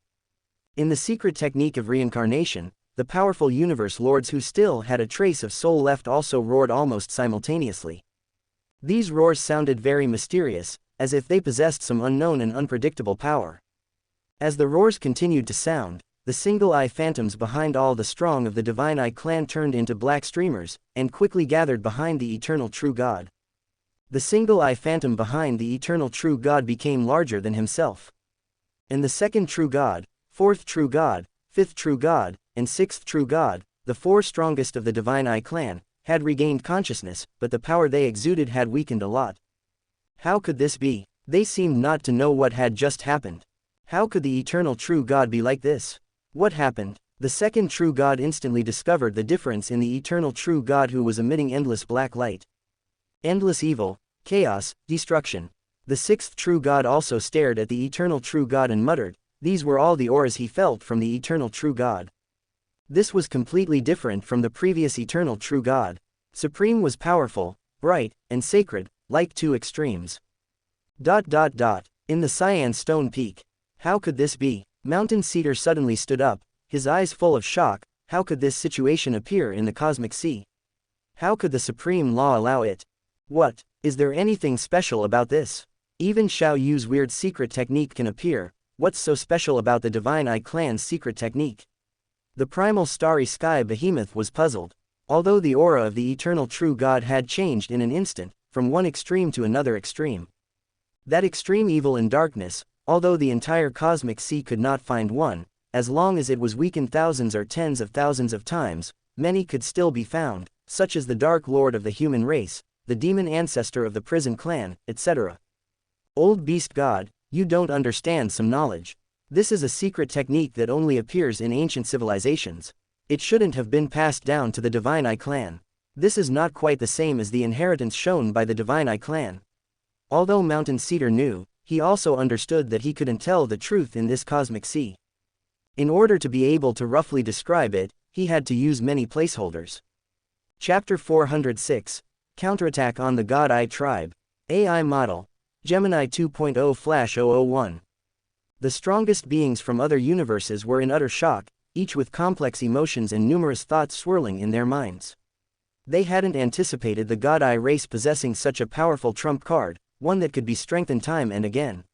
In the secret technique of reincarnation, the powerful universe lords who still had a trace of soul left also roared almost simultaneously. These roars sounded very mysterious, as if they possessed some unknown and unpredictable power. As the roars continued to sound, the single-eye phantoms behind all the strong of the Divine Eye clan turned into black streamers, and quickly gathered behind the eternal true god. The single-eye phantom behind the eternal true god became larger than himself. And the 2nd true god, 4th true god, 5th true god, and 6th true god, the 4 strongest of the Divine Eye clan, had regained consciousness, but the power they exuded had weakened a lot. How could this be? They seemed not to know what had just happened. How could the eternal true god be like this? What happened? The 2nd true god instantly discovered the difference in the eternal true god who was emitting endless black light. Endless evil, chaos, destruction. The 6th true god also stared at the eternal true god and muttered. These were all the auras he felt from the eternal true god. This was completely different from the previous eternal true god. Supreme was powerful, bright, and sacred, like 2 extremes. In the cyan stone peak. How could this be? Mountain Cedar suddenly stood up, his eyes full of shock. How could this situation appear in the cosmic sea? How could the supreme law allow it? What? Is there anything special about this? Even Xiao Yu's weird secret technique can appear. What's so special about the Divine Eye clan's secret technique? The primal starry sky behemoth was puzzled. Although the aura of the eternal true God had changed in an instant, from one extreme to another extreme. That extreme evil and darkness, although the entire cosmic sea could not find one, as long as it was weakened thousands or tens of thousands of times, many could still be found, such as the Dark Lord of the human race, the demon ancestor of the prison clan, etc. Old beast god, you don't understand some knowledge. This is a secret technique that only appears in ancient civilizations. It shouldn't have been passed down to the Divine Eye clan. This is not quite the same as the inheritance shown by the Divine Eye clan. Although Mountain Cedar knew, he also understood that he couldn't tell the truth in this cosmic sea. In order to be able to roughly describe it, he had to use many placeholders. Chapter 406, Counterattack on the God Eye Tribe. AI Model. Gemini 2.0/001. The strongest beings from other universes were in utter shock, each with complex emotions and numerous thoughts swirling in their minds. They hadn't anticipated the God Eye race possessing such a powerful trump card, one that could be strengthened time and again.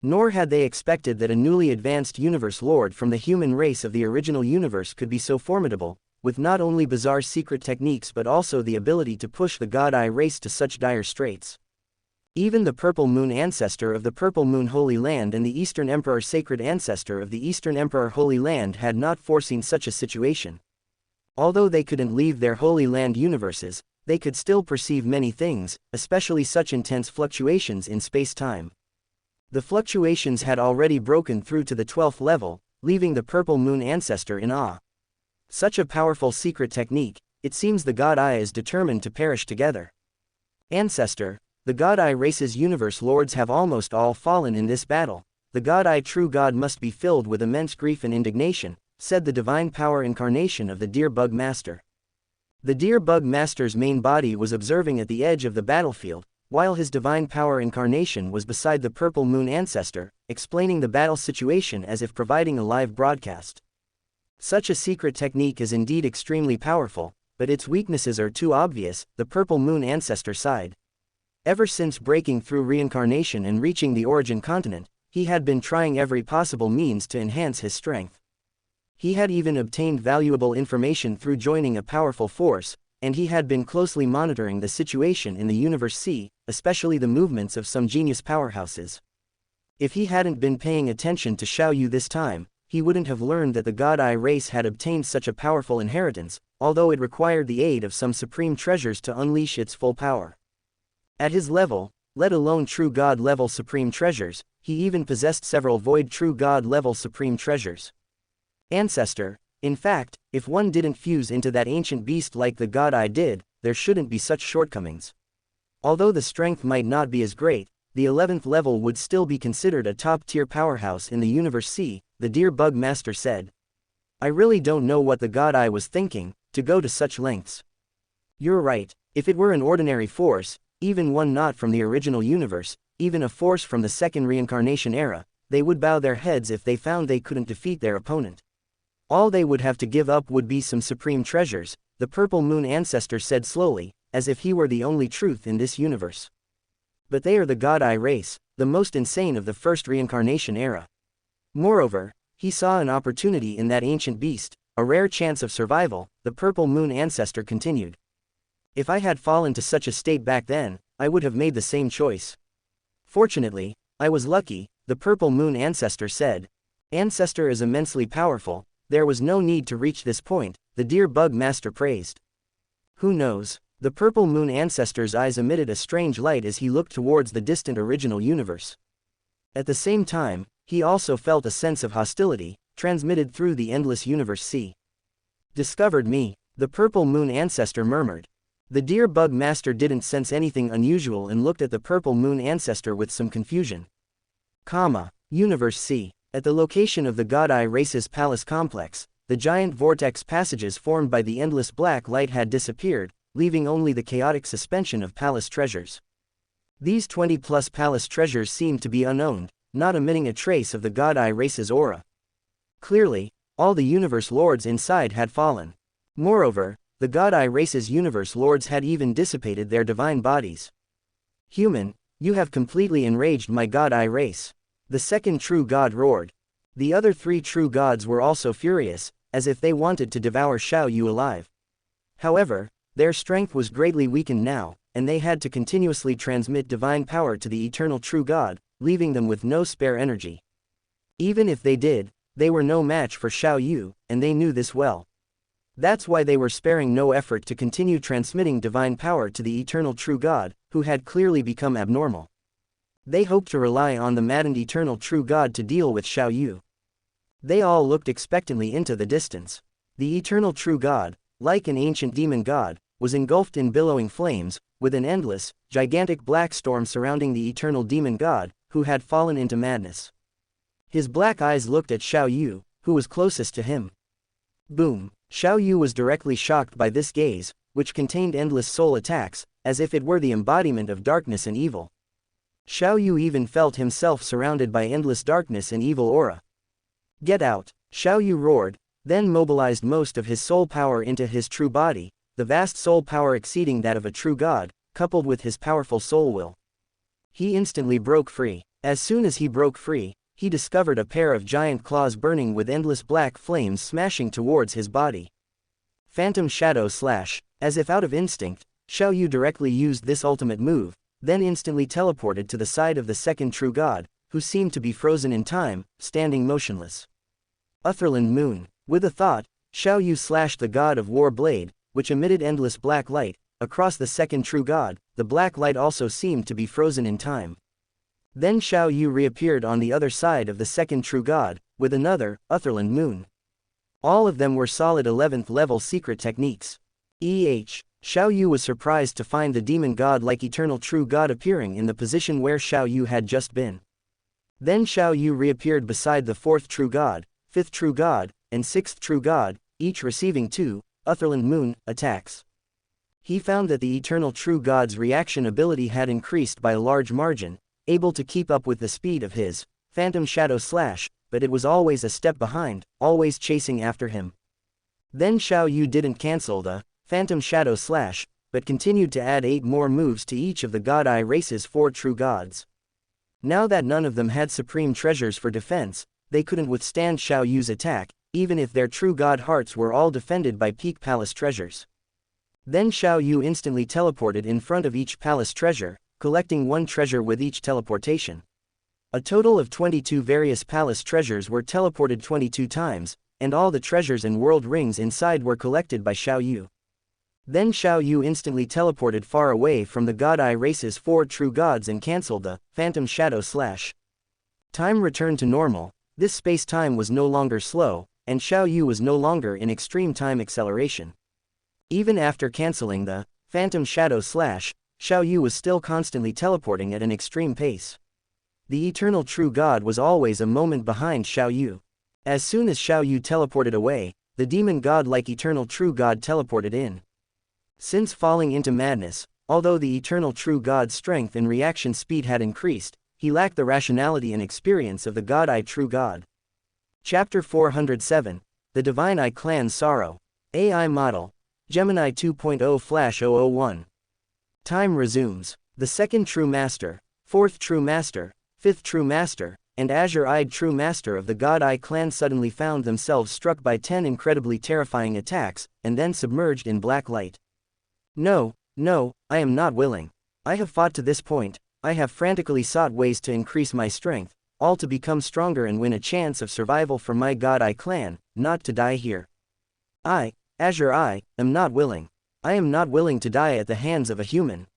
Nor had they expected that a newly advanced universe lord from the human race of the original universe could be so formidable, with not only bizarre secret techniques but also the ability to push the God Eye race to such dire straits. Even the Purple Moon ancestor of the Purple Moon Holy Land and the Eastern Emperor Sacred Ancestor of the Eastern Emperor Holy Land had not foreseen such a situation. Although they couldn't leave their Holy Land universes, they could still perceive many things, especially such intense fluctuations in space-time. The fluctuations had already broken through to the 12th level, leaving the Purple Moon ancestor in awe. Such a powerful secret technique, it seems the God Eye is determined to perish together. Ancestor, the God Eye race's universe lords have almost all fallen in this battle. The God Eye true God must be filled with immense grief and indignation, said the divine power incarnation of the Deer Bug Master. The Deer Bug Master's main body was observing at the edge of the battlefield, while his divine power incarnation was beside the Purple Moon ancestor, explaining the battle situation as if providing a live broadcast. Such a secret technique is indeed extremely powerful, but its weaknesses are too obvious, the Purple Moon ancestor sighed. Ever since breaking through reincarnation and reaching the origin continent, he had been trying every possible means to enhance his strength. He had even obtained valuable information through joining a powerful force, and he had been closely monitoring the situation in the Universe Sea, especially the movements of some genius powerhouses. If he hadn't been paying attention to Xiaoyu this time, he wouldn't have learned that the God Eye race had obtained such a powerful inheritance, although it required the aid of some supreme treasures to unleash its full power. At his level, let alone true God level supreme treasures, he even possessed several void true God level supreme treasures. Ancestor, in fact, if one didn't fuse into that ancient beast like the God Eye did, there shouldn't be such shortcomings. Although the strength might not be as great, the 11th level would still be considered a top-tier powerhouse in the Universe Sea, the Deer Bug Master said. I really don't know what the God Eye was thinking, to go to such lengths. You're right, if it were an ordinary force, even one not from the original universe, even a force from the second reincarnation era, they would bow their heads if they found they couldn't defeat their opponent. All they would have to give up would be some supreme treasures, the Purple Moon ancestor said slowly, as if he were the only truth in this universe. But they are the God Eye race, the most insane of the first reincarnation era. Moreover, he saw an opportunity in that ancient beast, a rare chance of survival, the Purple Moon ancestor continued. If I had fallen to such a state back then, I would have made the same choice. Fortunately, I was lucky, the Purple Moon ancestor said. Ancestor is immensely powerful, there was no need to reach this point, the Deer Bug Master praised. Who knows? The Purple Moon ancestor's eyes emitted a strange light as he looked towards the distant original universe. At the same time, he also felt a sense of hostility, transmitted through the endless Universe Sea. Discovered me, the Purple Moon ancestor murmured. The Deer Bug Master didn't sense anything unusual and looked at the Purple Moon ancestor with some confusion. Universe Sea. At the location of the God Eye race's palace complex, the giant vortex passages formed by the endless black light had disappeared, leaving only the chaotic suspension of palace treasures. These 20-plus palace treasures seemed to be unowned, not emitting a trace of the God Eye race's aura. Clearly, all the universe lords inside had fallen. Moreover, the God Eye race's universe lords had even dissipated their divine bodies. Human, you have completely enraged my God Eye race. The second true god roared. The other three true gods were also furious, as if they wanted to devour Xiao Yu alive. However, their strength was greatly weakened now, and they had to continuously transmit divine power to the eternal true God, leaving them with no spare energy. Even if they did, they were no match for Xiao Yu, and they knew this well. That's why they were sparing no effort to continue transmitting divine power to the eternal true God, who had clearly become abnormal. They hoped to rely on the maddened eternal true God to deal with Xiao Yu. They all looked expectantly into the distance. The eternal true God, like an ancient demon god, was engulfed in billowing flames, with an endless, gigantic black storm surrounding the eternal demon god, who had fallen into madness. His black eyes looked at Xiao Yu, who was closest to him. Boom! Xiao Yu was directly shocked by this gaze, which contained endless soul attacks, as if it were the embodiment of darkness and evil. Xiao Yu even felt himself surrounded by endless darkness and evil aura. Get out! Xiao Yu roared, then mobilized most of his soul power into his true body, the vast soul power exceeding that of a true god, coupled with his powerful soul will. He instantly broke free. As soon as he broke free, he discovered a pair of giant claws burning with endless black flames smashing towards his body. Phantom Shadow Slash. As if out of instinct, Xiao Yu directly used this ultimate move, then instantly teleported to the side of the second true god, who seemed to be frozen in time, standing motionless. Utherland Moon. With a thought, Xiao Yu slashed the god of war blade, which emitted endless black light, across the second true god. The black light also seemed to be frozen in time. Then Xiao Yu reappeared on the other side of the second true god, with another, Utherland Moon. All of them were solid 11th level secret techniques. Xiao Yu was surprised to find the demon god like eternal true god appearing in the position where Xiao Yu had just been. Then Xiao Yu reappeared beside the 4th true god, 5th true god, and 6th true god, each receiving 2, Utherland Moon, attacks. He found that the eternal true god's reaction ability had increased by a large margin, able to keep up with the speed of his Phantom Shadow Slash, but it was always a step behind, always chasing after him. Then Xiao Yu didn't cancel the Phantom Shadow Slash, but continued to add 8 more moves to each of the God Eye race's 4 true gods. Now that none of them had supreme treasures for defense, they couldn't withstand Xiao Yu's attack, even if their true god hearts were all defended by peak palace treasures. Then Xiao Yu instantly teleported in front of each palace treasure, collecting 1 treasure with each teleportation. A total of 22 various palace treasures were teleported 22 times, and all the treasures and world rings inside were collected by Xiao Yu. Then Xiao Yu instantly teleported far away from the God Eye race's 4 true gods and cancelled the Phantom Shadow Slash. Time returned to normal. This space-time was no longer slow, and Xiao Yu was no longer in extreme time acceleration. Even after cancelling the Phantom Shadow Slash, Xiao Yu was still constantly teleporting at an extreme pace. The eternal true god was always a moment behind Xiao Yu. As soon as Xiao Yu teleported away, the demon god-like eternal true god teleported in. Since falling into madness, although the eternal true god's strength and reaction speed had increased, he lacked the rationality and experience of the God Eye true god. Chapter 407. The Divine Eye Clan's Sorrow. AI Model. Gemini 2.0/001. Time resumes. The second true master, 4th true master, 5th true master, and azure-eyed true master of the God Eye clan suddenly found themselves struck by 10 incredibly terrifying attacks, and then submerged in black light. No, I am not willing. I have fought to this point, I have frantically sought ways to increase my strength, all to become stronger and win a chance of survival for my God Eye clan, not to die here. I, Azure Eye, am not willing. I am not willing to die at the hands of a human.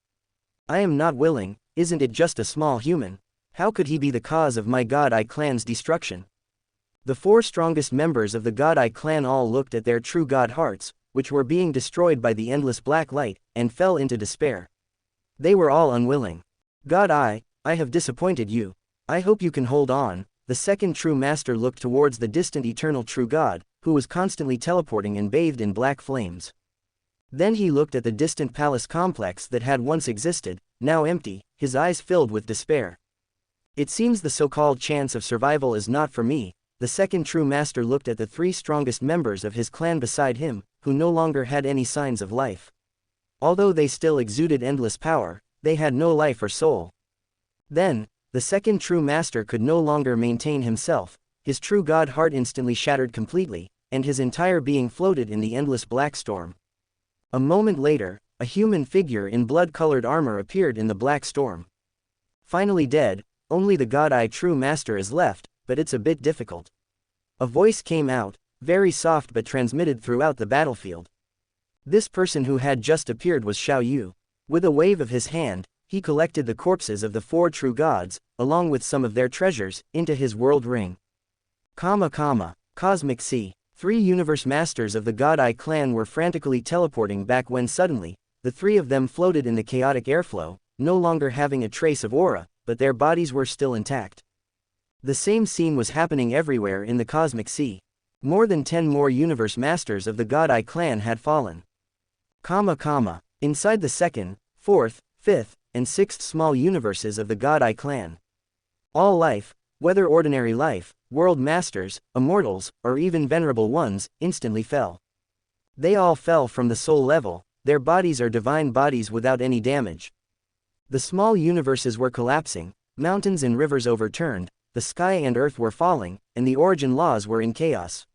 I am not willing. Isn't it just a small human? How could he be the cause of my God Eye clan's destruction? The 4 strongest members of the God Eye clan all looked at their true god hearts, which were being destroyed by the endless black light, and fell into despair. They were all unwilling. God Eye, I have disappointed you. I hope you can hold on. The second true master looked towards the distant eternal true god, who was constantly teleporting and bathed in black flames. Then he looked at the distant palace complex that had once existed, now empty, his eyes filled with despair. It seems the so-called chance of survival is not for me. The second true master looked at the 3 strongest members of his clan beside him, who no longer had any signs of life. Although they still exuded endless power, they had no life or soul. Then, the second true master could no longer maintain himself, his true god heart instantly shattered completely, and his entire being floated in the endless black storm. A moment later, a human figure in blood-colored armor appeared in the black storm. Finally dead, only the God-Eye True Master is left, but it's a bit difficult. A voice came out, very soft but transmitted throughout the battlefield. This person who had just appeared was Xiao Yu. With a wave of his hand, he collected the corpses of the 4 true gods, along with some of their treasures, into his world ring. Cosmic Sea. 3 universe masters of the God-Eye clan were frantically teleporting back when suddenly, the 3 of them floated in the chaotic airflow, no longer having a trace of aura, but their bodies were still intact. The same scene was happening everywhere in the Cosmic Sea. More than 10 more universe masters of the God-Eye clan had fallen. Inside the 2nd, 4th, 5th, and 6th small universes of the God-Eye clan. All life, whether ordinary life, world masters, immortals, or even venerable ones, instantly fell. They all fell from the soul level, their bodies are divine bodies without any damage. The small universes were collapsing, mountains and rivers overturned, the sky and earth were falling, and the origin laws were in chaos.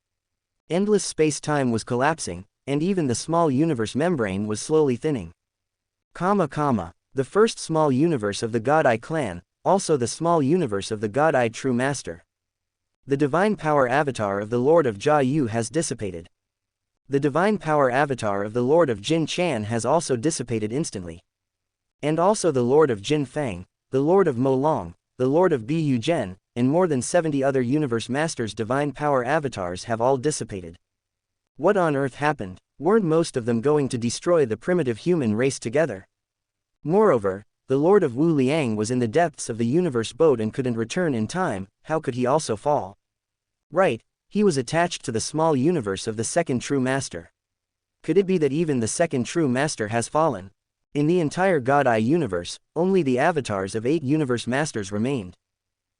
Endless space-time was collapsing, and even the small universe membrane was slowly thinning. The first small universe of the God-Eye clan, also the small universe of the God-Eye True Master. The divine power avatar of the Lord of Jia Yu has dissipated. The divine power avatar of the Lord of Jin Chan has also dissipated instantly. And also the Lord of Jin Fang, the Lord of Mo Long, the Lord of Bu Zhen, and more than 70 other universe masters' divine power avatars have all dissipated. What on earth happened? Weren't most of them going to destroy the primitive human race together? Moreover, the Lord of Wu Liang was in the depths of the universe boat and couldn't return in time, how could he also fall? Right, he was attached to the small universe of the 2nd True Master. Could it be that even the 2nd True Master has fallen? In the entire God-Eye universe, only the avatars of 8 universe masters remained.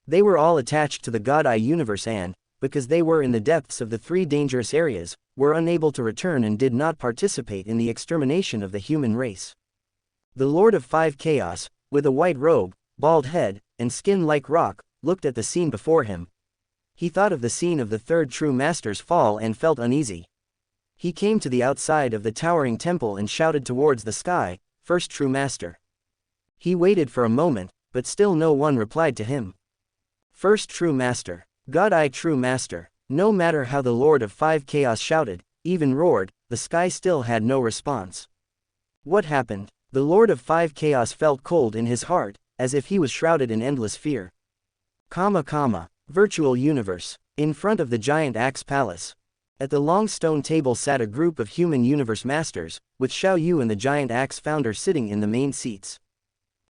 They were all attached to the God-Eye universe and, because they were in the depths of the 3 dangerous areas, were unable to return and did not participate in the extermination of the human race. The Lord of 5 Chaos, with a white robe, bald head, and skin like rock, looked at the scene before him. He thought of the scene of the 3rd True Master's fall and felt uneasy. He came to the outside of the towering temple and shouted towards the sky, "First True Master." He waited for a moment, but still no one replied to him. First True Master. God-Eye True Master. No matter how the Lord of 5 Chaos shouted, even roared, the sky still had no response. What happened? The Lord of 5 Chaos felt cold in his heart, as if he was shrouded in endless fear. Virtual universe. In front of the giant axe palace. At the long stone table sat a group of human universe masters, with Xiao Yu and the giant axe founder sitting in the main seats.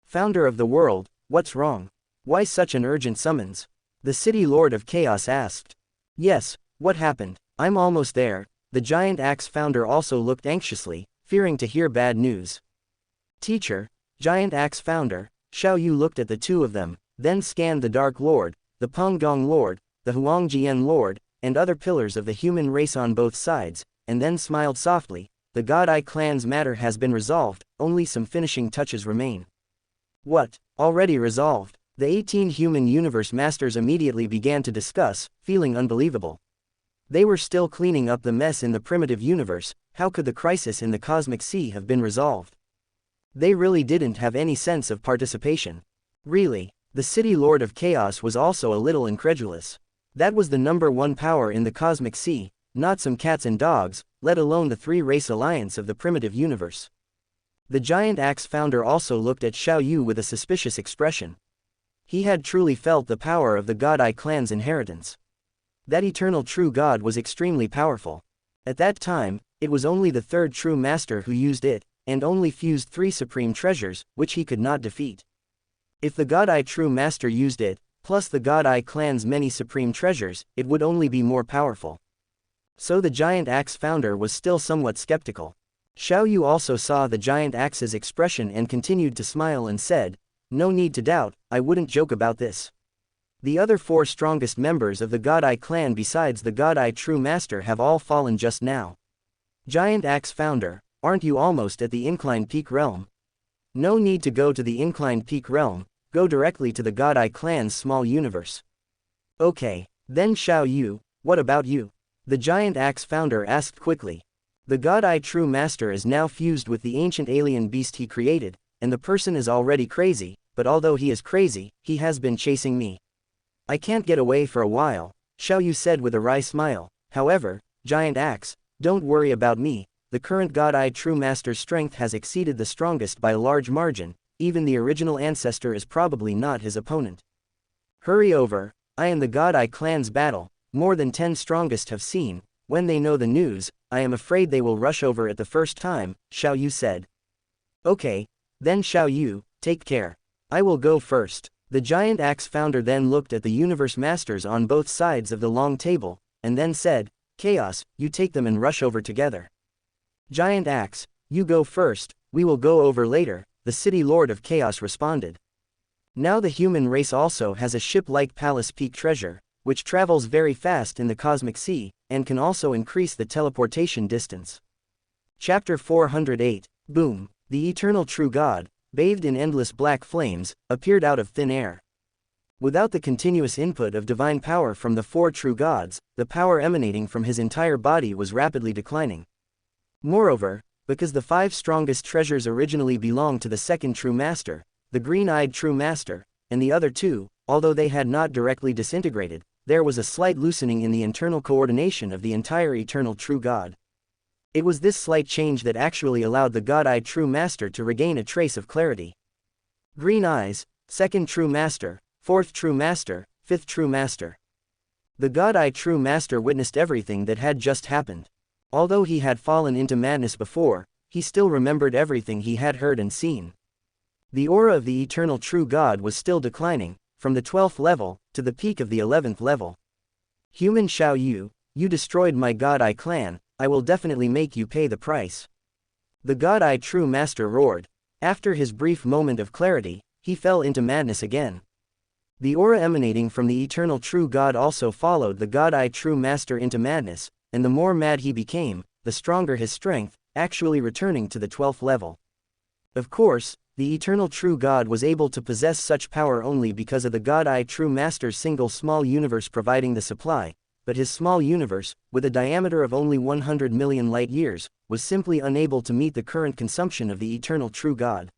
Founder of the world, what's wrong? Why such an urgent summons? The city lord of chaos asked. Yes, what happened? I'm almost there. The giant axe founder also looked anxiously, fearing to hear bad news. Teacher, giant axe founder, Xiao Yu looked at the 2 of them, then scanned the Dark Lord, the Penggong Lord, the Huangjian Lord, and other pillars of the human race on both sides, and then smiled softly. The God-Eye clan's matter has been resolved, only some finishing touches remain. What? Already resolved? The 18 human universe masters immediately began to discuss, feeling unbelievable. They were still cleaning up the mess in the primitive universe. How could the crisis in the Cosmic Sea have been resolved? They really didn't have any sense of participation. Really, the city lord of chaos was also a little incredulous. That was the number 1 power in the Cosmic Sea, not some cats and dogs, let alone the 3-race alliance of the primitive universe. The giant axe founder also looked at Xiao Yu with a suspicious expression. He had truly felt the power of the God-Eye clan's inheritance. That eternal true God was extremely powerful. At that time, it was only the 3rd True Master who used it, and only fused 3 supreme treasures, which he could not defeat. If the God-Eye True Master used it, plus the God-Eye clan's many supreme treasures, it would only be more powerful. So the giant axe founder was still somewhat skeptical. Xiao Yu also saw the giant axe's expression and continued to smile and said, "No need to doubt, I wouldn't joke about this. The other 4 strongest members of the God-Eye clan besides the God-Eye True Master have all fallen just now. Giant axe founder, aren't you almost at the Inclined Peak realm? No need to go to the Inclined Peak realm, go directly to the God-Eye clan's small universe." Okay, then Xiao Yu, what about you? The giant axe founder asked quickly. The God-Eye True Master is now fused with the ancient alien beast he created, and the person is already crazy, but although he is crazy, he has been chasing me. I can't get away for a while, Xiao Yu said with a wry smile. However, Giant Axe, don't worry about me, the current God-Eye True Master's strength has exceeded the strongest by a large margin, even the original ancestor is probably not his opponent. Hurry over, I and the God-Eye clan's battle, more than 10 strongest have seen, when they know the news, I am afraid they will rush over at the first time, Xiao Yu said. Okay, then Xiao Yu, take care. I will go first. The Giant Axe founder then looked at the universe masters on both sides of the long table, and then said, Chaos, you take them and rush over together. Giant Axe, you go first, we will go over later, the city lord of Chaos responded. Now the human race also has a ship like Palace Peak Treasure, which travels very fast in the cosmic sea, and can also increase the teleportation distance. Chapter 408, Boom, the eternal true God, bathed in endless black flames, appeared out of thin air. Without the continuous input of divine power from the 4 true gods, the power emanating from his entire body was rapidly declining. Moreover, because the 5 strongest treasures originally belonged to the second true master, the green-eyed true master, and the other 2, although they had not directly disintegrated, there was a slight loosening in the internal coordination of the entire eternal true God. It was this slight change that actually allowed the God-Eye True Master to regain a trace of clarity. Green eyes, second true master, fourth true master, fifth true master. The God-Eye True Master witnessed everything that had just happened. Although he had fallen into madness before, he still remembered everything he had heard and seen. The aura of the eternal true God was still declining, from the 12th level, to the peak of the 11th level. Human Xiao Yu, you destroyed my God-Eye clan, I will definitely make you pay the price. The God-Eye True Master roared. After his brief moment of clarity, he fell into madness again. The aura emanating from the eternal true God also followed the God-Eye True Master into madness, and the more mad he became, the stronger his strength, actually returning to the 12th level. Of course, the eternal true God was able to possess such power only because of the God-Eye True Master's single small universe providing the supply, but his small universe, with a diameter of only 100 million light-years, was simply unable to meet the current consumption of the eternal true God.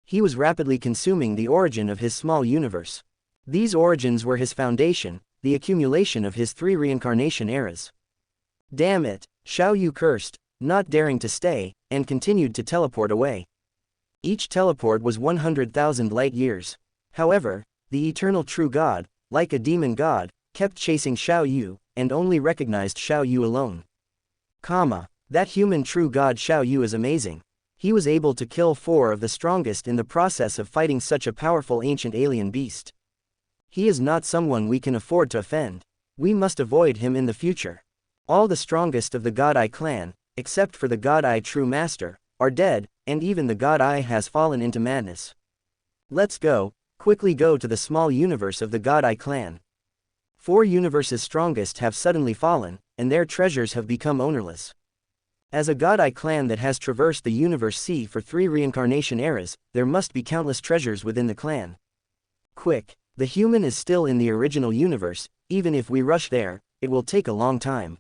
He was rapidly consuming the origin of his small universe. These origins were his foundation, the accumulation of his 3 reincarnation eras. Damn it, Xiao Yu cursed, not daring to stay, and continued to teleport away. Each teleport was 100,000 light-years. However, the eternal true God, like a demon god, kept chasing Xiao Yu, and only recognized Xiao Yu alone. That human true god Xiao Yu is amazing. He was able to kill 4 of the strongest in the process of fighting such a powerful ancient alien beast. He is not someone we can afford to offend. We must avoid him in the future. All the strongest of the God-Eye clan, except for the God-Eye True Master, are dead, and even the God-Eye has fallen into madness. Let's quickly go to the small universe of the God-Eye clan. 4 universes strongest have suddenly fallen, and their treasures have become ownerless. As a God-Eye clan that has traversed the universe sea for 3 reincarnation eras, there must be countless treasures within the clan. Quick, the human is still in the original universe, even if we rush there, it will take a long time.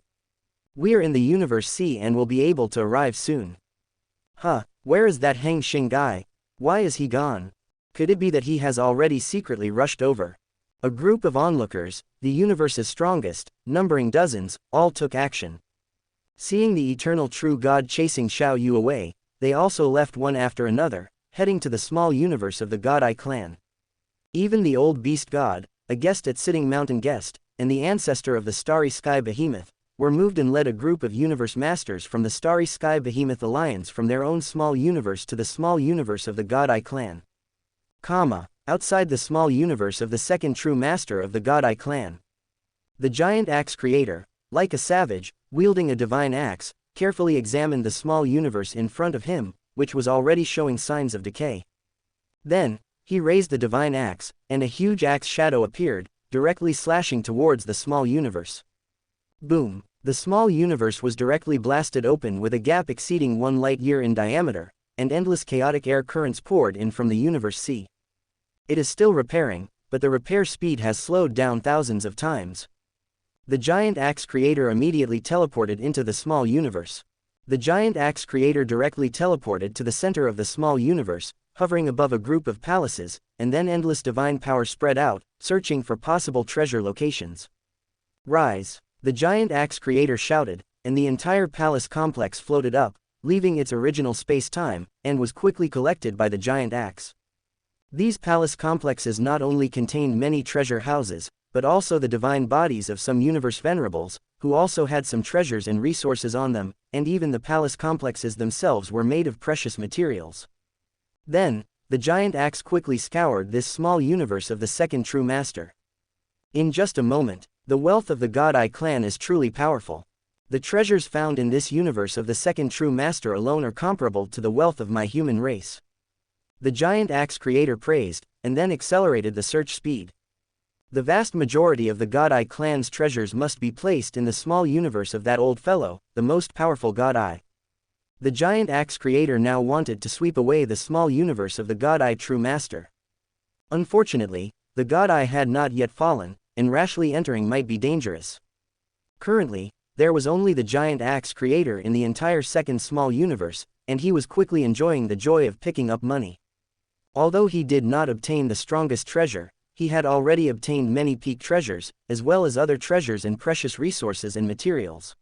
We are in the universe sea and will be able to arrive soon. Where is that Heng Xing guy? Why is he gone? Could it be that he has already secretly rushed over? A group of onlookers, the universe's strongest, numbering dozens, all took action. Seeing the eternal true God chasing Xiao Yu away, they also left one after another, heading to the small universe of the God-Eye clan. Even the old beast god, a guest at Sitting Mountain guest, and the ancestor of the Starry Sky Behemoth, were moved and led a group of universe masters from the Starry Sky Behemoth Alliance from their own small universe to the small universe of the God-Eye clan. Outside the small universe of the second true master of the God-Eye clan. The giant axe creator, like a savage, wielding a divine axe, carefully examined the small universe in front of him, which was already showing signs of decay. Then, he raised the divine axe, and a huge axe shadow appeared, directly slashing towards the small universe. Boom! The small universe was directly blasted open with a gap exceeding 1 light-year in diameter, and endless chaotic air currents poured in from the universe sea. It is still repairing, but the repair speed has slowed down thousands of times. The giant axe creator immediately teleported into the small universe. The giant axe creator directly teleported to the center of the small universe, hovering above a group of palaces, and then endless divine power spread out, searching for possible treasure locations. Rise! The giant axe creator shouted, and the entire palace complex floated up, leaving its original space-time, and was quickly collected by the giant axe. These palace complexes not only contained many treasure houses, but also the divine bodies of some universe venerables, who also had some treasures and resources on them, and even the palace complexes themselves were made of precious materials. Then, the giant axe quickly scoured this small universe of the second true master. In just a moment, the wealth of the God Eye clan is truly powerful. The treasures found in this universe of the second true master alone are comparable to the wealth of my human race. The giant axe creator praised, and then accelerated the search speed. The vast majority of the God Eye clan's treasures must be placed in the small universe of that old fellow, the most powerful God Eye. The giant axe creator now wanted to sweep away the small universe of the God Eye true master. Unfortunately, the God Eye had not yet fallen, and rashly entering might be dangerous. Currently, there was only the giant axe creator in the entire second small universe, and he was quickly enjoying the joy of picking up money. Although he did not obtain the strongest treasure, he had already obtained many peak treasures, as well as other treasures and precious resources and materials.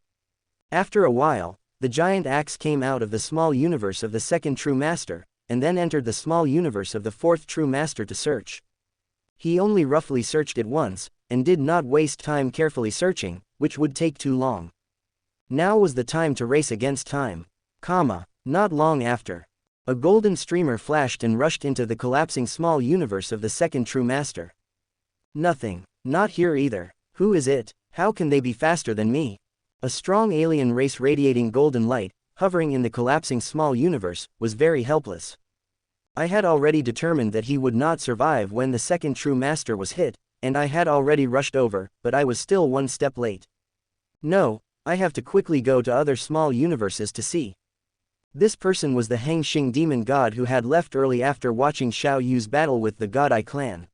After a while, the giant axe came out of the small universe of the second true master, and then entered the small universe of the fourth true master to search. He only roughly searched it once, and did not waste time carefully searching, which would take too long. Now was the time to race against time. Not long after, a golden streamer flashed and rushed into the collapsing small universe of the second true master. Nothing. Not here either. Who is it? How can they be faster than me? A strong alien race radiating golden light, hovering in the collapsing small universe, was very helpless. I had already determined that he would not survive when the second true master was hit, and I had already rushed over, but I was still one step late. No, I have to quickly go to other small universes to see. This person was the Hang Xing demon god who had left early after watching Xiao Yu's battle with the God Eye clan.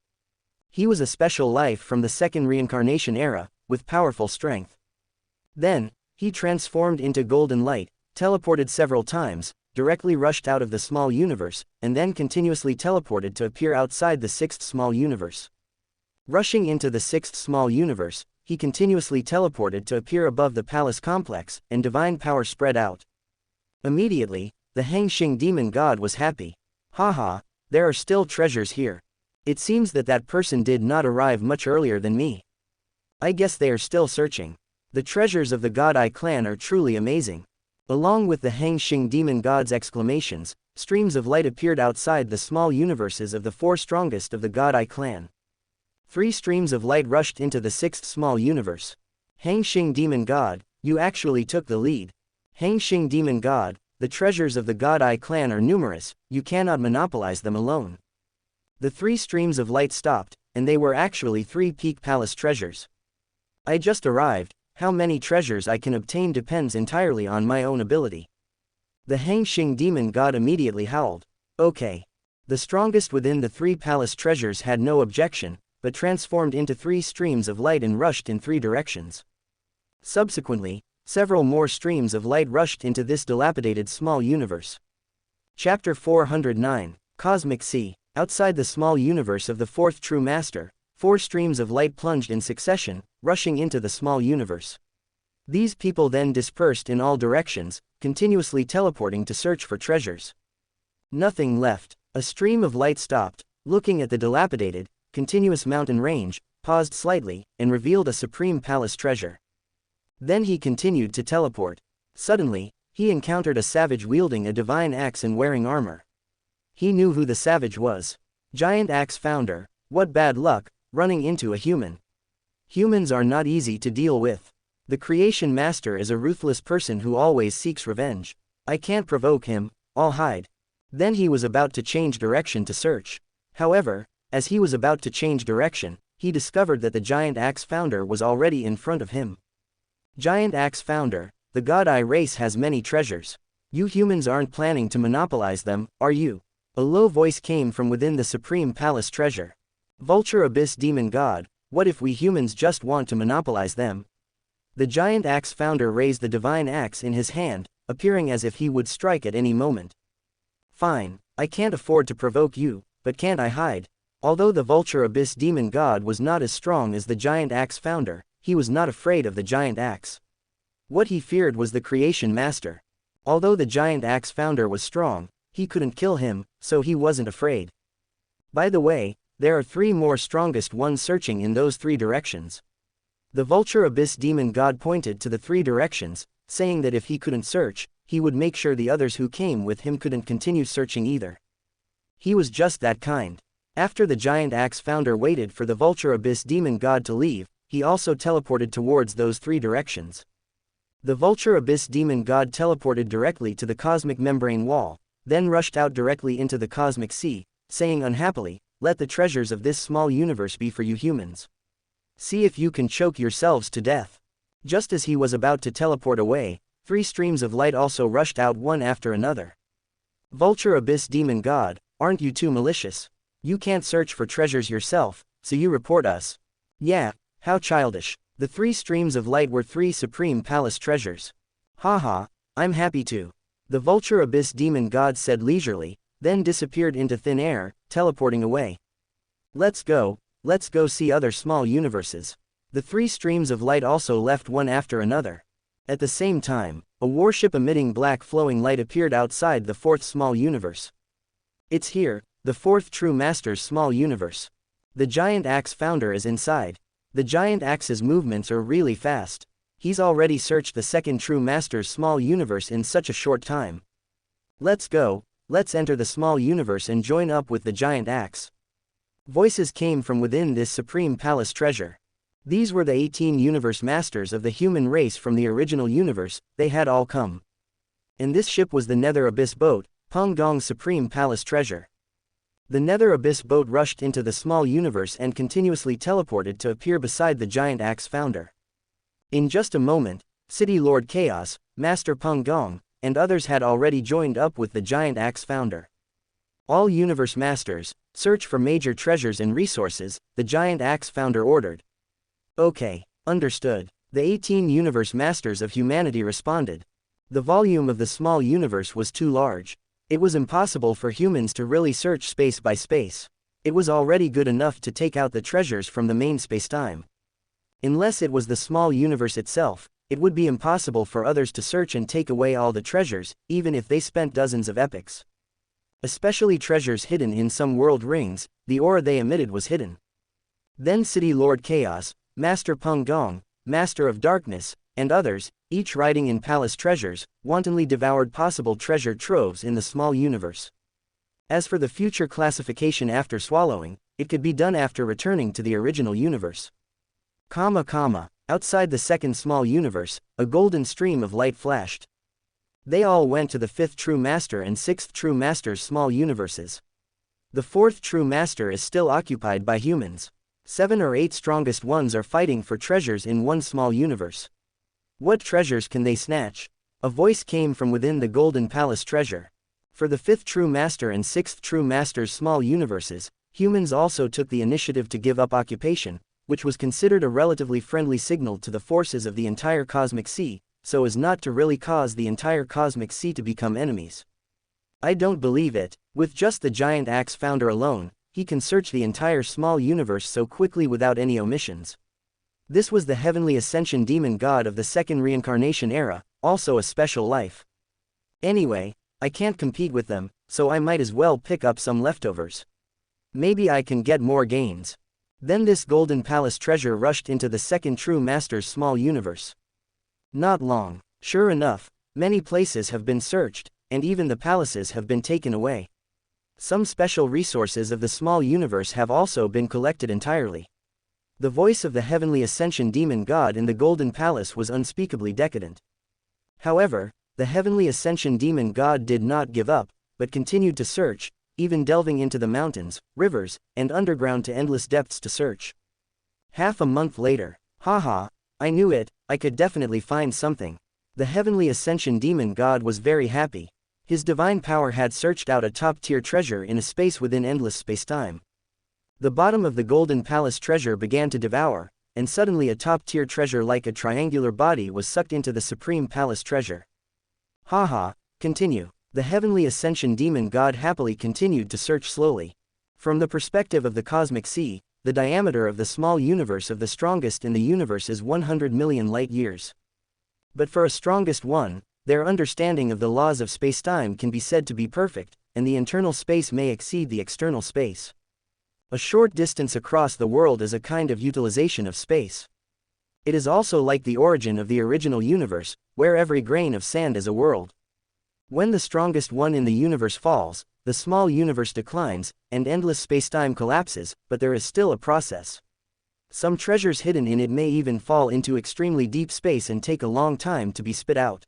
He was a special life from the second reincarnation era, with powerful strength. Then, he transformed into golden light, teleported several times, directly rushed out of the small universe, and then continuously teleported to appear outside the sixth small universe. Rushing into the sixth small universe, he continuously teleported to appear above the palace complex, and divine power spread out. Immediately, the Hang Xing demon god was happy. Haha, there are still treasures here. It seems that that person did not arrive much earlier than me. I guess they are still searching. The treasures of the God Eye clan are truly amazing. Along with the Hang Xing demon god's exclamations, streams of light appeared outside the small universes of the four strongest of the God Eye clan. 3 streams of light rushed into the sixth small universe. Hang Xing demon god, you actually took the lead. Hang Xing demon god, the treasures of the God Eye clan are numerous, you cannot monopolize them alone. The 3 streams of light stopped, and they were actually 3 peak palace treasures. I just arrived, how many treasures I can obtain depends entirely on my own ability. The Hang Xing demon god immediately howled. Okay. The strongest within the 3 palace treasures had no objection, but transformed into 3 streams of light and rushed in 3 directions. Subsequently, several more streams of light rushed into this dilapidated small universe. Chapter 409, Cosmic Sea. Outside the small universe of the fourth true master, 4 streams of light plunged in succession, rushing into the small universe. These people then dispersed in all directions, continuously teleporting to search for treasures. Nothing left. A stream of light stopped, looking at the dilapidated, continuous mountain range, paused slightly, and revealed a supreme palace treasure. Then he continued to teleport. Suddenly, he encountered a savage wielding a divine axe and wearing armor. He knew who the savage was. Giant axe founder, what bad luck, running into a human. Humans are not easy to deal with. The creation master is a ruthless person who always seeks revenge. I can't provoke him, I'll hide. Then he was about to change direction to search. However, as he was about to change direction, he discovered that the giant axe founder was already in front of him. Giant axe founder, the God Eye race has many treasures. You humans aren't planning to monopolize them, are you? A low voice came from within the supreme palace treasure. Vulture Abyss demon god, what if we humans just want to monopolize them? The giant axe founder raised the divine axe in his hand, appearing as if he would strike at any moment. Fine, I can't afford to provoke you, but can't I hide? Although the vulture abyss demon god was not as strong as the giant axe founder, he was not afraid of the giant axe. What he feared was the creation master. Although the giant axe founder was strong, he couldn't kill him, so he wasn't afraid. By the way, there are 3 more strongest ones searching in those 3 directions. The vulture abyss demon god pointed to the 3 directions, saying that if he couldn't search, he would make sure the others who came with him couldn't continue searching either. He was just that kind. After the giant axe founder waited for the vulture abyss demon god to leave, he also teleported towards those 3 directions. The vulture abyss demon god teleported directly to the cosmic membrane wall, then rushed out directly into the cosmic sea, saying unhappily, "Let the treasures of this small universe be for you humans. See if you can choke yourselves to death." Just as he was about to teleport away, 3 streams of light also rushed out one after another. Vulture abyss demon god, aren't you too malicious? You can't search for treasures yourself, so you report us. Yeah, how childish. The 3 streams of light were 3 supreme palace treasures. Haha, I'm happy to. The vulture abyss demon god said leisurely, then disappeared into thin air, teleporting away. Let's go see other small universes. The 3 streams of light also left one after another. At the same time, a warship emitting black flowing light appeared outside the 4th small universe. It's here, the 4th true master's small universe. The giant axe founder is inside. The giant axe's movements are really fast. He's already searched the 2nd true master's small universe in such a short time. Let's go, let's enter the small universe and join up with the giant axe. Voices came from within this supreme palace treasure. These were the 18 universe masters of the human race from the original universe. They had all come. And this ship was the Nether Abyss boat, Peng Gong's supreme palace treasure. The Nether Abyss boat rushed into the small universe and continuously teleported to appear beside the giant axe founder. In just a moment, City Lord Chaos, Master Peng Gong, and others had already joined up with the giant axe founder. All universe masters, search for major treasures and resources, the giant axe founder ordered. Okay, understood. The 18 universe masters of humanity responded. The volume of the small universe was too large. It was impossible for humans to really search space by space. It was already good enough to take out the treasures from the main spacetime. Unless it was the small universe itself, it would be impossible for others to search and take away all the treasures, even if they spent dozens of epochs. Especially treasures hidden in some world rings, the aura they emitted was hidden. Then City Lord Chaos, Master Peng Gong, Master of Darkness, and others, each riding in palace treasures, wantonly devoured possible treasure troves in the small universe. As for the future classification after swallowing, it could be done after returning to the original universe. Outside the 2nd small universe, a golden stream of light flashed. They all went to the 5th true master and 6th true master's small universes. The 4th true master is still occupied by humans. 7 or 8 strongest ones are fighting for treasures in one small universe. What treasures can they snatch? A voice came from within the Golden Palace treasure. For the 5th true master and 6th true master's small universes, humans also took the initiative to give up occupation, which was considered a relatively friendly signal to the forces of the entire cosmic sea, so as not to really cause the entire cosmic sea to become enemies. I don't believe it. With just the giant axe founder alone, he can search the entire small universe so quickly without any omissions. This was the heavenly ascension demon god of the 2nd reincarnation era, also a special life. Anyway, I can't compete with them, so I might as well pick up some leftovers. Maybe I can get more gains. Then this Golden Palace treasure rushed into the 2nd true master's small universe. Not long. Sure enough, many places have been searched, and even the palaces have been taken away. Some special resources of the small universe have also been collected entirely. The voice of the heavenly ascension demon god in the Golden Palace was unspeakably decadent. However, the heavenly ascension demon god did not give up, but continued to search, even delving into the mountains, rivers, and underground to endless depths to search. Half a month later, haha, I knew it, I could definitely find something. The heavenly ascension demon god was very happy. His divine power had searched out a top-tier treasure in a space within endless spacetime. The bottom of the Golden Palace treasure began to devour, and suddenly a top-tier treasure like a triangular body was sucked into the Supreme Palace treasure. Haha, continue. The heavenly ascension demon god happily continued to search slowly. From the perspective of the cosmic sea, the diameter of the small universe of the strongest in the universe is 100 million light-years. But for a strongest one, their understanding of the laws of spacetime can be said to be perfect, and the internal space may exceed the external space. A short distance across the world is a kind of utilization of space. It is also like the origin of the original universe, where every grain of sand is a world. When the strongest one in the universe falls, the small universe declines, and endless spacetime collapses, but there is still a process. Some treasures hidden in it may even fall into extremely deep space and take a long time to be spit out.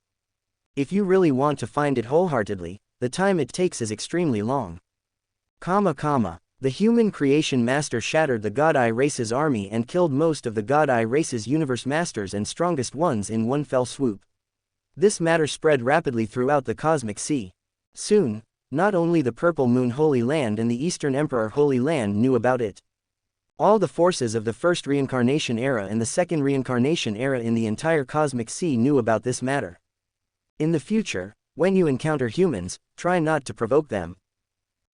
If you really want to find it wholeheartedly, the time it takes is extremely long. The human creation master shattered the God Eye race's army and killed most of the God Eye race's universe masters and strongest ones in one fell swoop. This matter spread rapidly throughout the cosmic sea. Soon, not only the Purple Moon Holy Land and the Eastern Emperor Holy Land knew about it. All the forces of the first Reincarnation era and the second Reincarnation era in the entire cosmic sea knew about this matter. In the future, when you encounter humans, try not to provoke them.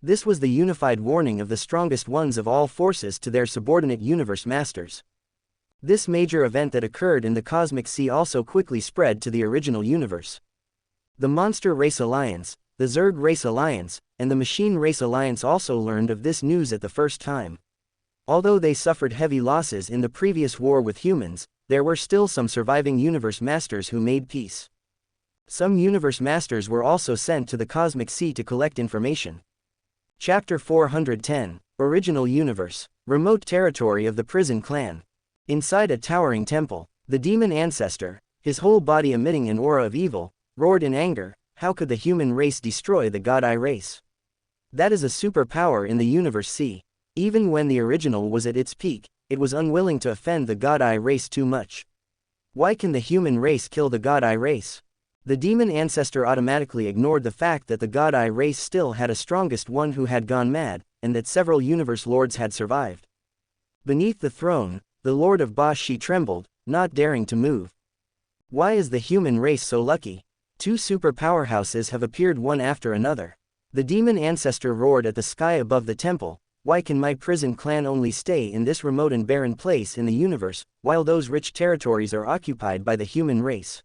This was the unified warning of the strongest ones of all forces to their subordinate universe masters. This major event that occurred in the cosmic sea also quickly spread to the original universe. The Monster Race Alliance, the Zerg Race Alliance, and the Machine Race Alliance also learned of this news at the first time. Although they suffered heavy losses in the previous war with humans, there were still some surviving universe masters who made peace. Some universe masters were also sent to the cosmic sea to collect information. Chapter 410, Original Universe, Remote Territory of the Prison Clan. Inside a towering temple, the demon ancestor, his whole body emitting an aura of evil, roared in anger, "How could the human race destroy the God Eye race? That is a superpower in the universe sea. Even when the original was at its peak, it was unwilling to offend the God Eye race too much. Why can the human race kill the God Eye race?" The demon ancestor automatically ignored the fact that the God Eye race still had a strongest one who had gone mad, and that several universe lords had survived. Beneath the throne, the Lord of Ba Shi trembled, not daring to move. Why is the human race so lucky? Two super powerhouses have appeared one after another. The demon ancestor roared at the sky above the temple, "Why can my prison clan only stay in this remote and barren place in the universe, while those rich territories are occupied by the human race?"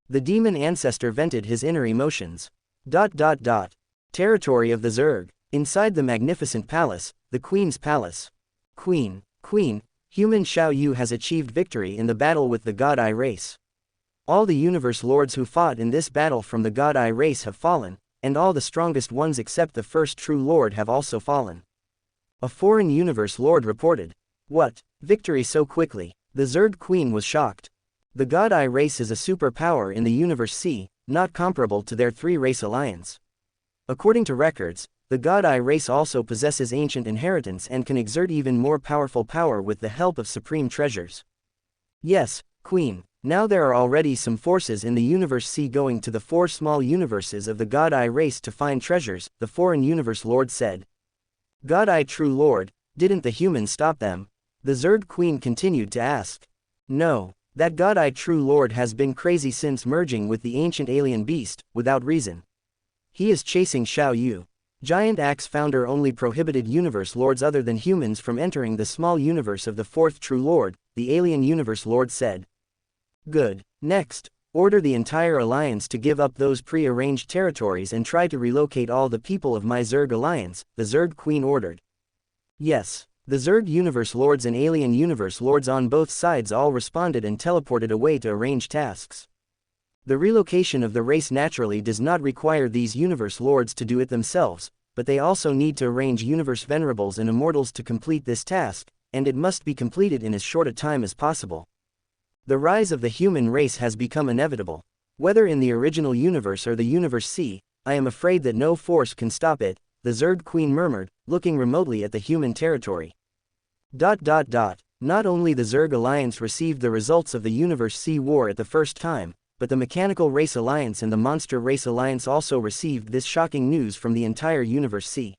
The demon ancestor vented his inner emotions. Territory of the Zerg. Inside the magnificent palace, the Queen's palace. Queen, human Xiao Yu has achieved victory in the battle with the God Eye race. All the universe lords who fought in this battle from the God Eye race have fallen, and all the strongest ones except the first true lord have also fallen. A foreign universe lord reported. What? Victory so quickly? The Zerg Queen was shocked. The God Eye race is a superpower in the universe sea, not comparable to their three-race alliance. According to records, the God Eye race also possesses ancient inheritance and can exert even more powerful power with the help of supreme treasures. Yes, Queen, now there are already some forces in the universe sea going to the four small universes of the God Eye race to find treasures, the foreign universe lord said. God Eye true lord, didn't the humans stop them? The Zerg Queen continued to ask. No. That God Eye true lord has been crazy since merging with the ancient alien beast, without reason. He is chasing Xiao Yu. Giant Axe founder only prohibited universe lords other than humans from entering the small universe of the fourth true lord, the alien universe lord said. Good. Next, order the entire alliance to give up those pre-arranged territories and try to relocate all the people of my Zerg alliance, the Zerg Queen ordered. Yes. The Zerg universe lords and alien universe lords on both sides all responded and teleported away to arrange tasks. The relocation of the race naturally does not require these universe lords to do it themselves, but they also need to arrange universe venerables and immortals to complete this task, and it must be completed in as short a time as possible. The rise of the human race has become inevitable. Whether in the original universe or the universe sea, I am afraid that no force can stop it, the Zerg Queen murmured, looking remotely at the human territory. Not only the Zerg Alliance received the results of the Universe Sea War at the first time, but the Mechanical Race Alliance and the Monster Race Alliance also received this shocking news from the entire Universe Sea.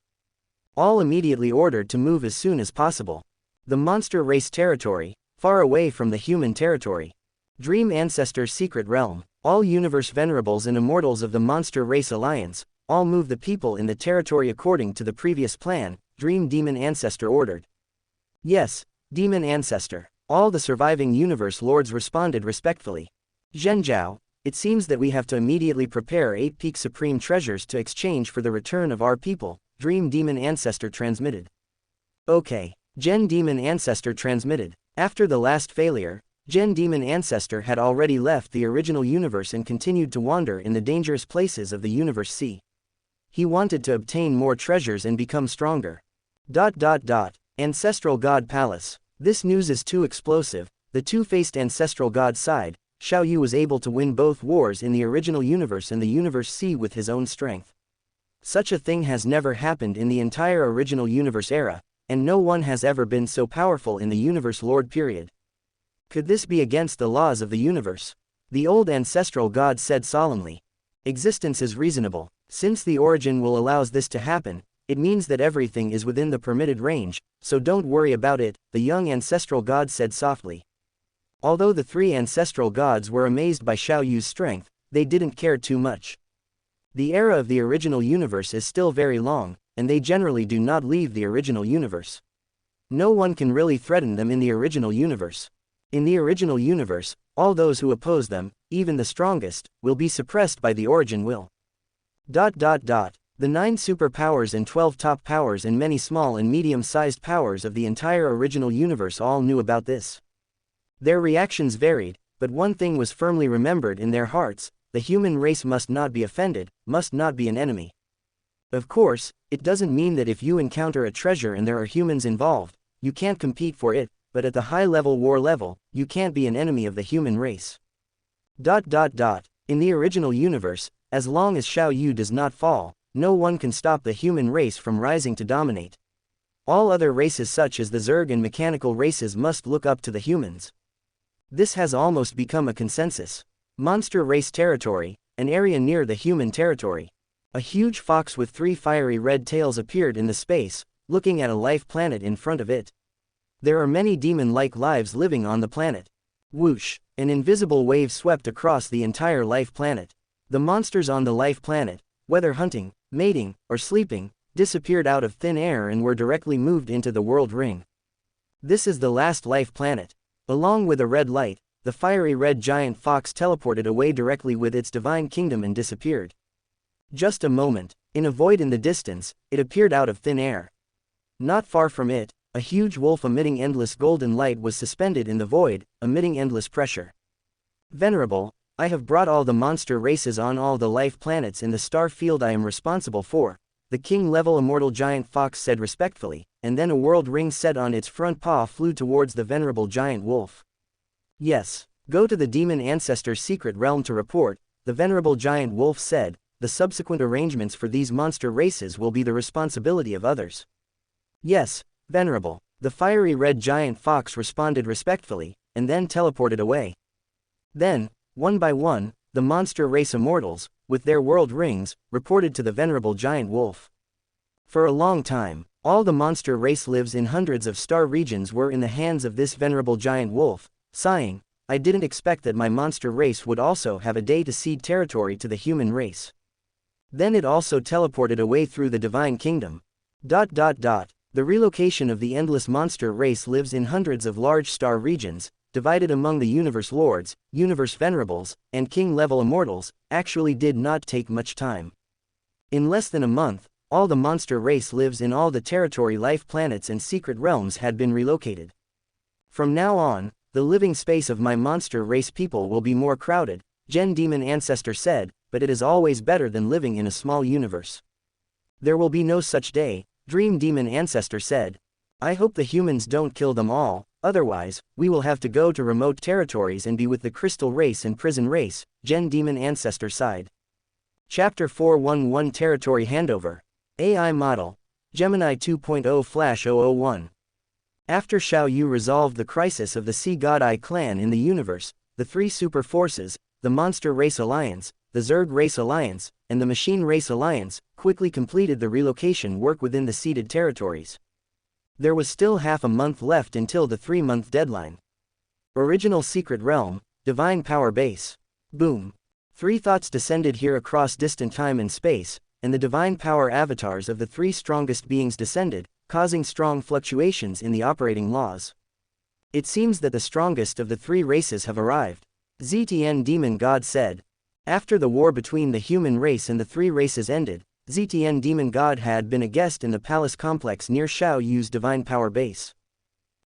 All immediately ordered to move as soon as possible. The Monster Race territory, far away from the human territory. Dream Ancestor Secret Realm. All universe venerables and immortals of the Monster Race Alliance, all move the people in the territory according to the previous plan, Dream Demon Ancestor ordered. Yes, Demon Ancestor. All the surviving universe lords responded respectfully. Zhenjiao, it seems that we have to immediately prepare 8 peak supreme treasures to exchange for the return of our people, Dream Demon Ancestor transmitted. Okay. Gen Demon Ancestor transmitted. After the last failure, Gen Demon Ancestor had already left the original universe and continued to wander in the dangerous places of the universe sea. He wanted to obtain more treasures and become stronger. Ancestral God Palace. This news is too explosive. The two-faced ancestral god sighed. Xiao Yu was able to win both wars in the original universe and the universe sea with his own strength. Such a thing has never happened in the entire original universe era, and no one has ever been so powerful in the universe lord period. Could this be against the laws of the universe? The old ancestral god said solemnly. Existence is reasonable. Since the origin will allows this to happen, it means that everything is within the permitted range, so don't worry about it, the young ancestral god said softly. Although the 3 ancestral gods were amazed by Xiao Yu's strength, they didn't care too much. The era of the original universe is still very long, and they generally do not leave the original universe. No one can really threaten them in the original universe. In the original universe, all those who oppose them, even the strongest, will be suppressed by the origin will. The 9 superpowers and 12 top powers and many small and medium-sized powers of the entire original universe all knew about this. Their reactions varied, but one thing was firmly remembered in their hearts: the human race must not be offended, must not be an enemy. Of course, it doesn't mean that if you encounter a treasure and there are humans involved, you can't compete for it, but at the high-level war level, you can't be an enemy of the human race. In the original universe, as long as Xiao Yu does not fall, no one can stop the human race from rising to dominate. All other races such as the Zerg and mechanical races must look up to the humans. This has almost become a consensus. Monster race territory, an area near the human territory. A huge fox with 3 fiery red tails appeared in the space, looking at a life planet in front of it. There are many demon-like lives living on the planet. Whoosh! An invisible wave swept across the entire life planet. The monsters on the life planet, whether hunting, mating, or sleeping, disappeared out of thin air and were directly moved into the world ring. This is the last life planet. Along with a red light, the fiery red giant fox teleported away directly with its divine kingdom and disappeared. Just a moment, in a void in the distance, it appeared out of thin air. Not far from it, a huge wolf emitting endless golden light was suspended in the void, emitting endless pressure. Venerable, I have brought all the monster races on all the life planets in the star field I am responsible for, the king-level immortal giant fox said respectfully, and then a world ring set on its front paw flew towards the venerable giant wolf. Yes, go to the demon ancestor's secret realm to report, the venerable giant wolf said. The subsequent arrangements for these monster races will be the responsibility of others. Yes, Venerable, the fiery red giant fox responded respectfully, and then teleported away. Then, one by one, the monster race immortals, with their world rings, reported to the venerable giant wolf. For a long time, all the monster race lives in hundreds of star regions were in the hands of this venerable giant wolf, sighing, I didn't expect that my monster race would also have a day to cede territory to the human race. Then it also teleported away through the divine kingdom. The relocation of the endless monster race lives in hundreds of large star regions, divided among the universe lords, universe venerables, and king-level immortals, actually did not take much time. In less than a month, all the monster race lives in all the territory life planets and secret realms had been relocated. From now on, the living space of my monster race people will be more crowded, Gen Demon Ancestor said, but it is always better than living in a small universe. There will be no such day, Dream Demon Ancestor said. I hope the humans don't kill them all, otherwise, we will have to go to remote territories and be with the Crystal Race and Prison Race, Gen Demon Ancestor sighed. Chapter 411 Territory Handover. AI Model. Gemini 2.0 Flash 001. After Xiao Yu resolved the crisis of the Sea God Eye clan in the universe, the 3 super forces, the Monster Race Alliance, the Zerg Race Alliance, and the Machine Race Alliance, quickly completed the relocation work within the ceded territories. There was still half a month left until the 3-month deadline. Original Secret Realm, Divine Power Base. Boom. 3 thoughts descended here across distant time and space, and the divine power avatars of the 3 strongest beings descended, causing strong fluctuations in the operating laws. It seems that the strongest of the 3 races have arrived. ZTN Demon God said. After the war between the human race and the 3 races ended, ZTN Demon God had been a guest in the palace complex near Xiao Yu's divine power base.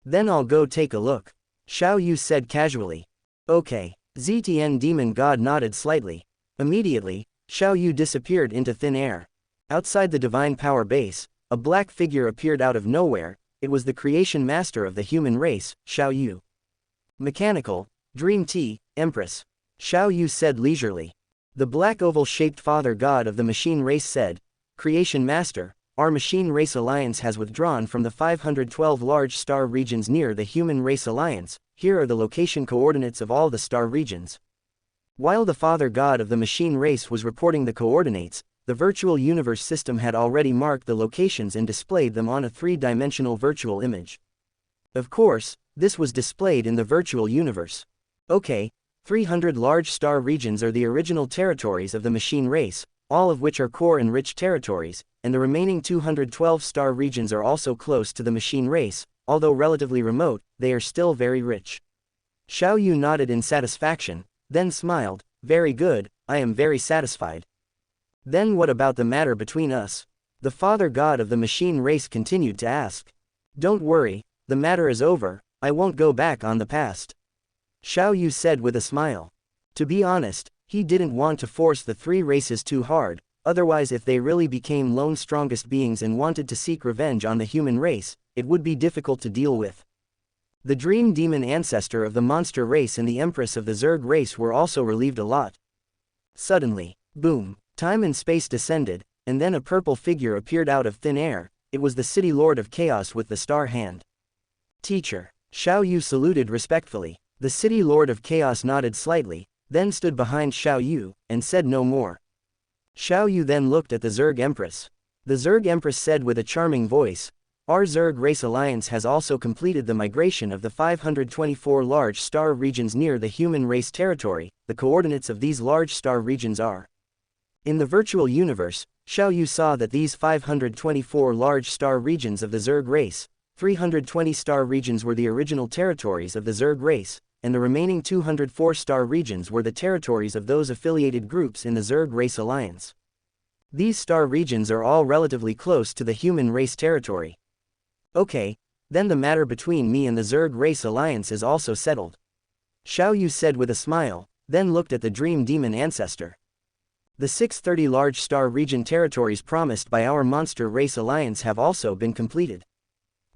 Then I'll go take a look, Xiao Yu said casually. Okay. ZTN Demon God nodded slightly. Immediately, Xiao Yu disappeared into thin air. Outside the divine power base, a black figure appeared out of nowhere. It was the creation master of the human race, Xiao Yu. Mechanical, Dream Tea, Empress. Xiao Yu said leisurely. The black oval-shaped father god of the machine race said, Creation Master, our machine race alliance has withdrawn from the 512 large star regions near the human race alliance. Here are the location coordinates of all the star regions. While the father god of the machine race was reporting the coordinates, the virtual universe system had already marked the locations and displayed them on a 3-dimensional virtual image. Of course, this was displayed in the virtual universe. Okay. 300 large star regions are the original territories of the machine race, all of which are core and rich territories, and the remaining 212 star regions are also close to the machine race. Although relatively remote, they are still very rich. Xiao Yu nodded in satisfaction, then smiled. Very good, I am very satisfied. Then what about the matter between us? The father god of the machine race continued to ask. Don't worry, the matter is over, I won't go back on the past. Xiao Yu said with a smile. To be honest, he didn't want to force the 3 races too hard, otherwise if they really became lone strongest beings and wanted to seek revenge on the human race, it would be difficult to deal with. The dream demon ancestor of the monster race and the empress of the Zerg race were also relieved a lot. Suddenly, boom, time and space descended, and then a purple figure appeared out of thin air. It was the city lord of chaos with the star hand. Teacher. Xiao Yu saluted respectfully. The city lord of chaos nodded slightly, then stood behind Xiao Yu, and said no more. Xiao Yu then looked at the Zerg Empress. The Zerg Empress said with a charming voice, Our Zerg Race Alliance has also completed the migration of the 524 large star regions near the human race territory. The coordinates of these large star regions are. In the virtual universe, Xiao Yu saw that these 524 large star regions of the Zerg race, 320 star regions were the original territories of the Zerg race, and the remaining 204 star regions were the territories of those affiliated groups in the Zerg Race Alliance. These star regions are all relatively close to the human race territory. Okay, then the matter between me and the Zerg Race Alliance is also settled. Xiao Yu said with a smile, then looked at the Dream Demon Ancestor. The 630 large star region territories promised by our Monster Race Alliance have also been completed.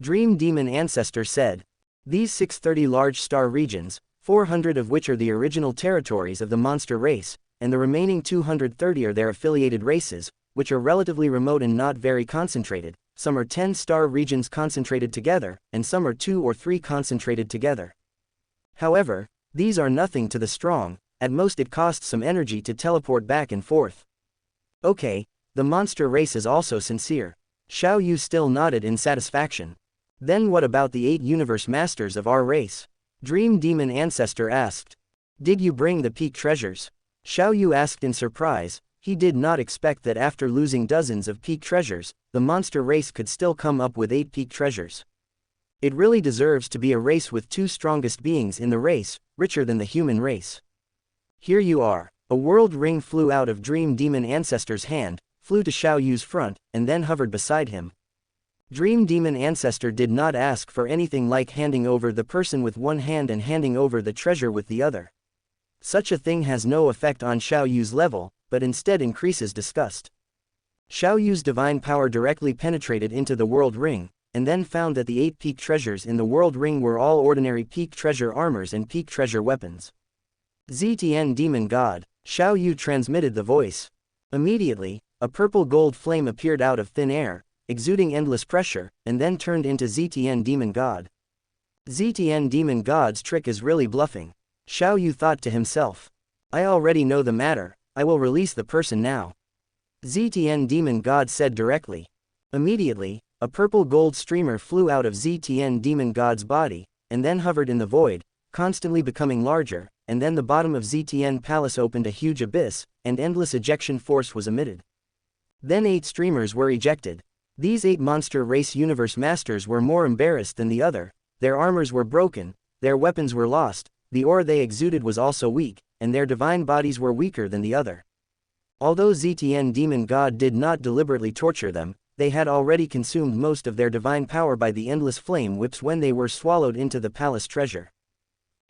Dream Demon Ancestor said. These 630 large star regions, 400 of which are the original territories of the monster race, and the remaining 230 are their affiliated races, which are relatively remote and not very concentrated. Some are 10-star regions concentrated together, and some are 2 or 3 concentrated together. However, these are nothing to the strong, at most it costs some energy to teleport back and forth. Okay, the monster race is also sincere. Xiao Yu still nodded in satisfaction. Then what about the 8 universe masters of our race? Dream Demon Ancestor asked. Did you bring the peak treasures? Xiao Yu asked in surprise. He did not expect that after losing dozens of peak treasures, the monster race could still come up with 8 peak treasures. It really deserves to be a race with 2 strongest beings in the race, richer than the human race. Here you are. A world ring flew out of Dream Demon Ancestor's hand, flew to Xiao Yu's front, and then hovered beside him. Dream Demon Ancestor did not ask for anything like handing over the person with one hand and handing over the treasure with the other. Such a thing has no effect on Xiao Yu's level, but instead increases disgust. Xiao Yu's divine power directly penetrated into the world ring, and then found that the 8 peak treasures in the world ring were all ordinary peak treasure armors and peak treasure weapons. ZTN Demon God, Xiao Yu transmitted the voice. Immediately, a purple gold flame appeared out of thin air, exuding endless pressure, and then turned into ZTN Demon God. ZTN Demon God's trick is really bluffing. Xiao Yu thought to himself. I already know the matter, I will release the person now. ZTN Demon God said directly. Immediately, a purple gold streamer flew out of ZTN Demon God's body, and then hovered in the void. constantly becoming larger, and then the bottom of ZTN Palace opened a huge abyss, and endless ejection force was emitted. Then 8 streamers were ejected. These 8 monster race universe masters were more embarrassed than the other. Their armors were broken, their weapons were lost, the aura they exuded was also weak, and their divine bodies were weaker than the other. Although ZTN Demon God did not deliberately torture them, they had already consumed most of their divine power by the endless flame whips when they were swallowed into the palace treasure.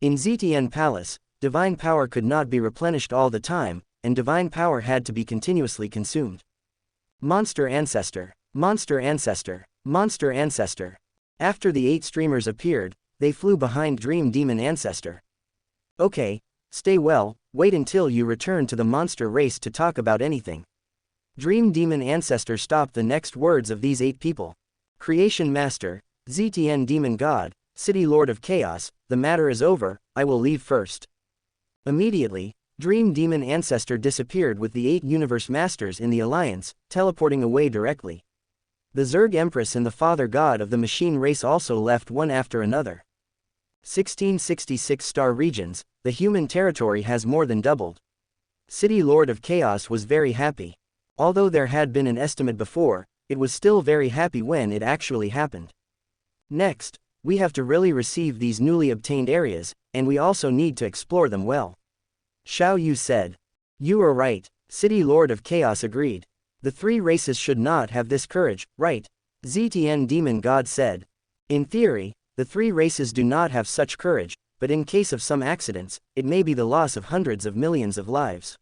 In ZTN Palace, divine power could not be replenished all the time, and divine power had to be continuously consumed. Monster Ancestor, Monster Ancestor, Monster Ancestor. After the 8 streamers appeared, they flew behind Dream Demon Ancestor. Okay, stay well, wait until you return to the monster race to talk about anything. Dream Demon Ancestor stopped the next words of these 8 people. Creation Master, ZTN Demon God, City Lord of Chaos, the matter is over, I will leave first. Immediately, Dream Demon Ancestor disappeared with the 8 Universe Masters in the Alliance, teleporting away directly. The Zerg Empress and the Father God of the Machine Race also left one after another. 1666 star regions, the human territory has more than doubled. City Lord of Chaos was very happy. Although there had been an estimate before, it was still very happy when it actually happened. Next, we have to really receive these newly obtained areas, and we also need to explore them well. Xiao Yu said. You are right, City Lord of Chaos agreed. The 3 races should not have this courage, right? ZTN Demon God said. In theory, the 3 races do not have such courage, but in case of some accidents, it may be the loss of hundreds of millions of lives.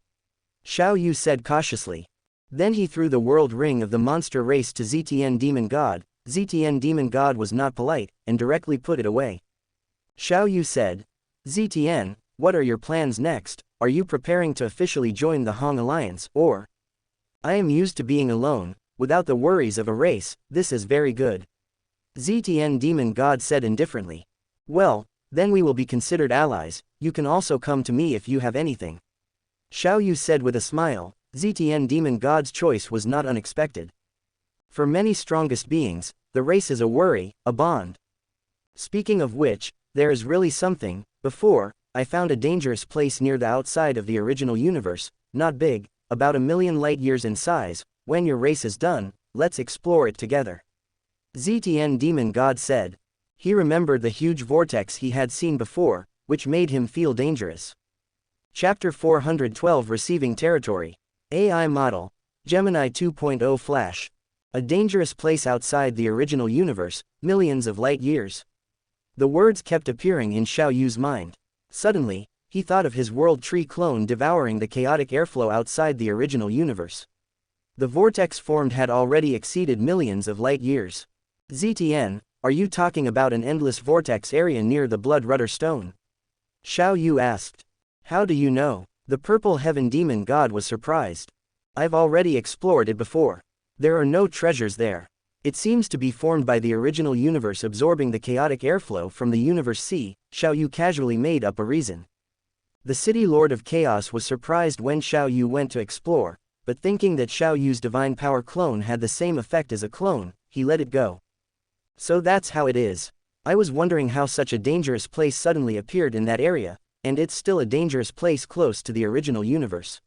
Xiao Yu said cautiously. Then he threw the world ring of the monster race to ZTN Demon God. ZTN Demon God was not polite, and directly put it away. Xiao Yu said. ZTN, what are your plans next? Are you preparing to officially join the Hong Alliance, or? I am used to being alone, without the worries of a race, this is very good. ZTN Demon God said indifferently. Well, then we will be considered allies, you can also come to me if you have anything. Xiao Yu said with a smile. ZTN Demon God's choice was not unexpected. For many strongest beings, the race is a worry, a bond. Speaking of which, there is really something. Before, I found a dangerous place near the outside of the original universe, not big, about 1,000,000 light-years in size. When your race is done, let's explore it together. ZTN Demon God said. He remembered the huge vortex he had seen before, which made him feel dangerous. Chapter 412 Receiving Territory. AI Model, Gemini 2.0 Flash. A dangerous place outside the original universe, millions of light-years. The words kept appearing in Xiao Yu's mind. Suddenly, he thought of his World Tree clone devouring the chaotic airflow outside the original universe. The vortex formed had already exceeded millions of light-years. ZTN, are you talking about an endless vortex area near the Blood Rudder Stone? Xiao Yu asked. How do you know? The Purple Heaven Demon God was surprised. I've already explored it before. There are no treasures there. It seems to be formed by the original universe absorbing the chaotic airflow from the universe C. Xiao Yu casually made up a reason. The City Lord of Chaos was surprised when Xiao Yu went to explore, but thinking that Xiao Yu's divine power clone had the same effect as a clone, he let it go. So that's how it is. I was wondering how such a dangerous place suddenly appeared in that area, and it's still a dangerous place close to the original universe.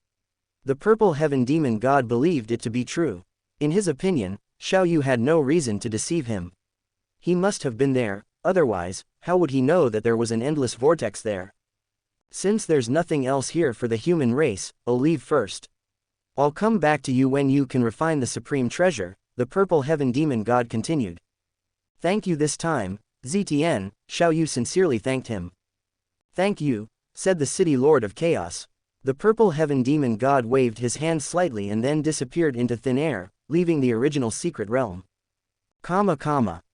The Purple Heaven Demon God believed it to be true. In his opinion, Xiao Yu had no reason to deceive him. He must have been there, otherwise, how would he know that there was an endless vortex there? Since there's nothing else here for the human race, I'll leave first. I'll come back to you when you can refine the supreme treasure, the Purple Heaven Demon God continued. Thank you this time, ZTN, Xiao Yu sincerely thanked him. Thank you, said the City Lord of Chaos. The Purple Heaven Demon God waved his hand slightly and then disappeared into thin air, leaving the original secret realm.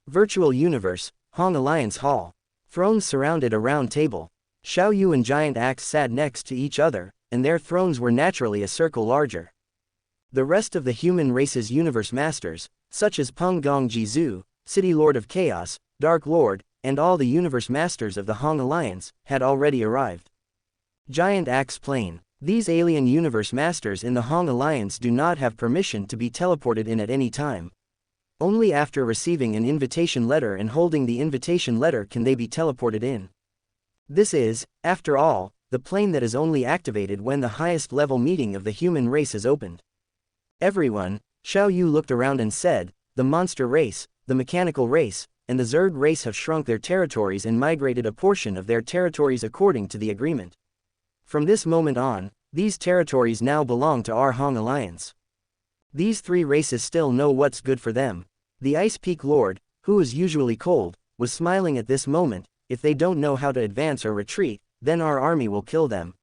Virtual Universe, Hong Alliance Hall. Thrones surrounded a round table. Xiao Yu and Giant Axe sat next to each other, and their thrones were naturally a circle larger. The rest of the human race's universe masters, such as Peng Gong Jizu, City Lord of Chaos, Dark Lord, and all the universe masters of the Hong Alliance, had already arrived. Giant Axe Plane. These alien universe masters in the Hong Alliance do not have permission to be teleported in at any time. Only after receiving an invitation letter and holding the invitation letter can they be teleported in. This is, after all, the plane that is only activated when the highest level meeting of the human race is opened. Everyone, Xiao Yu looked around and said, the monster race, the mechanical race, and the Zerg race have shrunk their territories and migrated a portion of their territories according to the agreement. From this moment on, these territories now belong to our Hong Alliance. These three races still know what's good for them. The Ice Peak Lord, who is usually cold, was smiling at this moment. If they don't know how to advance or retreat, then our army will kill them.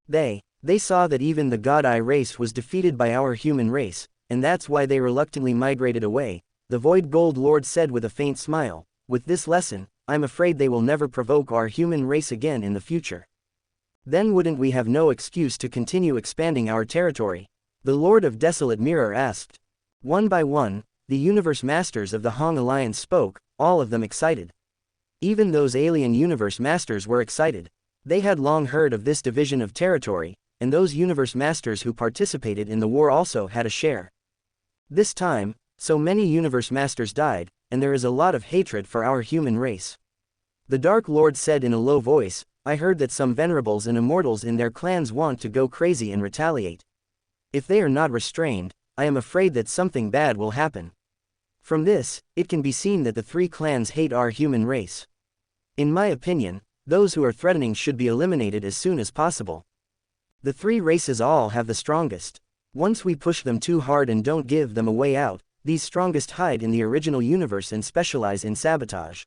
They saw that even the God Eye race was defeated by our human race, and that's why they reluctantly migrated away, the Void Gold Lord said with a faint smile. With this lesson, I'm afraid they will never provoke our human race again in the future. Then wouldn't we have no excuse to continue expanding our territory? The Lord of Desolate Mirror asked. One by one, the Universe Masters of the Hong Alliance spoke, all of them excited. Even those alien Universe Masters were excited. They had long heard of this division of territory, and those Universe Masters who participated in the war also had a share. This time, so many Universe Masters died, and there is a lot of hatred for our human race. The Dark Lord said in a low voice, I heard that some venerables and immortals in their clans want to go crazy and retaliate. If they are not restrained, I am afraid that something bad will happen. From this, it can be seen that the three clans hate our human race. In my opinion, those who are threatening should be eliminated as soon as possible. The three races all have the strongest. Once we push them too hard and don't give them a way out, these strongest hide in the original universe and specialize in sabotage.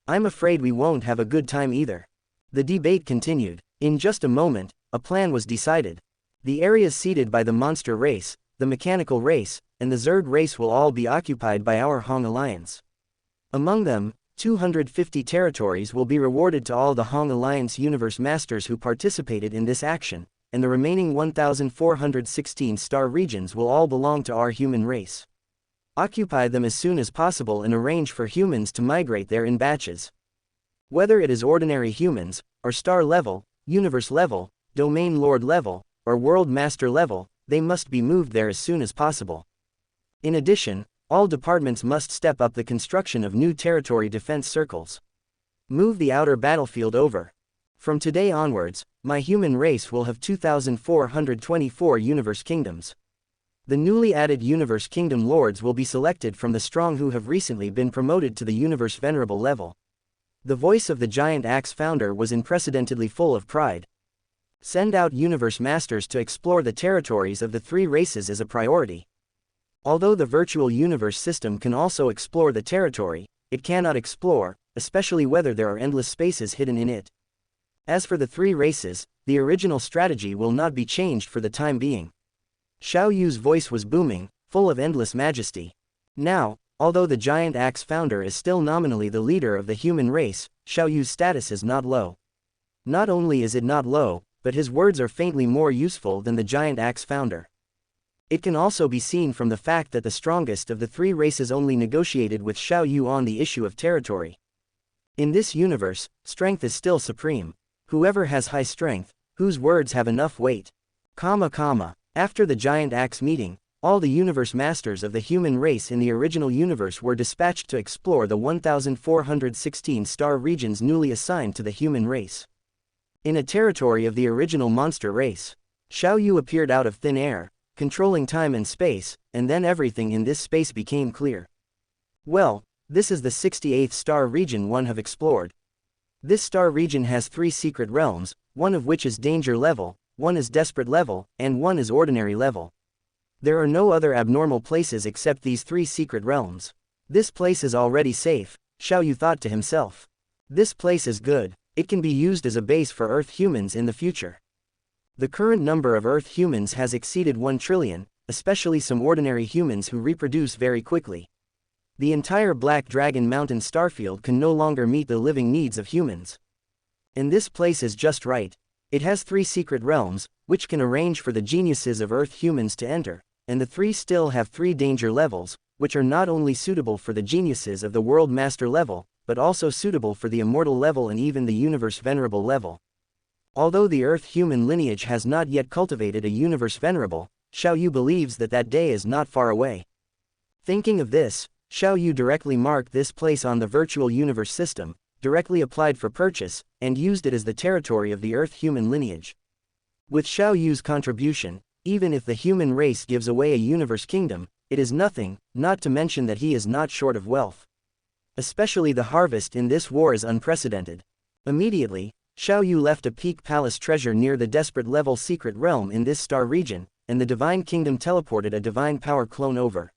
I'm afraid we won't have a good time either. The debate continued. In just a moment, a plan was decided. The areas ceded by the monster race, the mechanical race, and the Zerg race will all be occupied by our Hong Alliance. Among them, 250 territories will be rewarded to all the Hong Alliance Universe Masters who participated in this action, and the remaining 1,416 star regions will all belong to our human race. Occupy them as soon as possible and arrange for humans to migrate there in batches. Whether it is ordinary humans, or star level, universe level, domain lord level, or world master level, they must be moved there as soon as possible. In addition, all departments must step up the construction of new territory defense circles. Move the outer battlefield over. From today onwards, my human race will have 2,424 universe kingdoms. The newly added Universe Kingdom Lords will be selected from the strong who have recently been promoted to the Universe Venerable level. The voice of the Giant Axe founder was unprecedentedly full of pride. Send out Universe Masters to explore the territories of the three races as a priority. Although the virtual universe system can also explore the territory, it cannot explore, especially whether there are endless spaces hidden in it. As for the three races, the original strategy will not be changed for the time being. Xiao Yu's voice was booming, full of endless majesty. Now, although the Giant Axe founder is still nominally the leader of the human race, Xiao Yu's status is not low. Not only is it not low, but his words are faintly more useful than the Giant Axe founder. It can also be seen from the fact that the strongest of the three races only negotiated with Xiao Yu on the issue of territory. In this universe, strength is still supreme. Whoever has high strength, whose words have enough weight. After the Giant Axe meeting, all the Universe Masters of the human race in the original universe were dispatched to explore the 1,416 star regions newly assigned to the human race. In a territory of the original monster race, Xiao Yu appeared out of thin air, controlling time and space, and then everything in this space became clear. Well, this is the 68th star region one have explored. This star region has 3 secret realms, one of which is danger level, one is desperate level, and one is ordinary level. There are no other abnormal places except these 3 secret realms. This place is already safe, Xiao Yu thought to himself. This place is good, it can be used as a base for Earth humans in the future. The current number of Earth humans has exceeded 1 trillion, especially some ordinary humans who reproduce very quickly. The entire Black Dragon Mountain starfield can no longer meet the living needs of humans. And this place is just right. It has 3 secret realms, which can arrange for the geniuses of Earth humans to enter, and the 3 still have 3 danger levels, which are not only suitable for the geniuses of the World Master level, but also suitable for the Immortal level and even the Universe Venerable level. Although the Earth human lineage has not yet cultivated a Universe Venerable, Xiao Yu believes that that day is not far away. Thinking of this, Xiao Yu directly marked this place on the virtual universe system, directly applied for purchase, and used it as the territory of the Earth-human lineage. With Xiao Yu's contribution, even if the human race gives away a universe kingdom, it is nothing, not to mention that he is not short of wealth. Especially the harvest in this war is unprecedented. Immediately, Xiao Yu left a peak palace treasure near the desperate level secret realm in this star region, and the Divine Kingdom teleported a divine power clone over.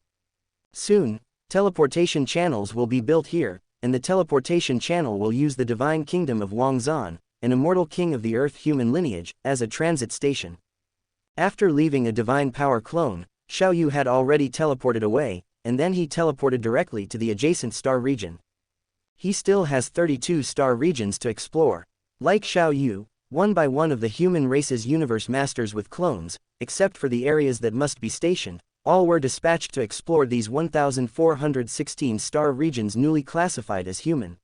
Soon, teleportation channels will be built here, and the teleportation channel will use the Divine Kingdom of Wangzan, an immortal king of the Earth-human lineage, as a transit station. After leaving a divine power clone, Xiao Yu had already teleported away, and then he teleported directly to the adjacent star region. He still has 32 star regions to explore. Like Xiao Yu, one by one of the human race's universe masters with clones, except for the areas that must be stationed, all were dispatched to explore these 1,416 star regions newly classified as human.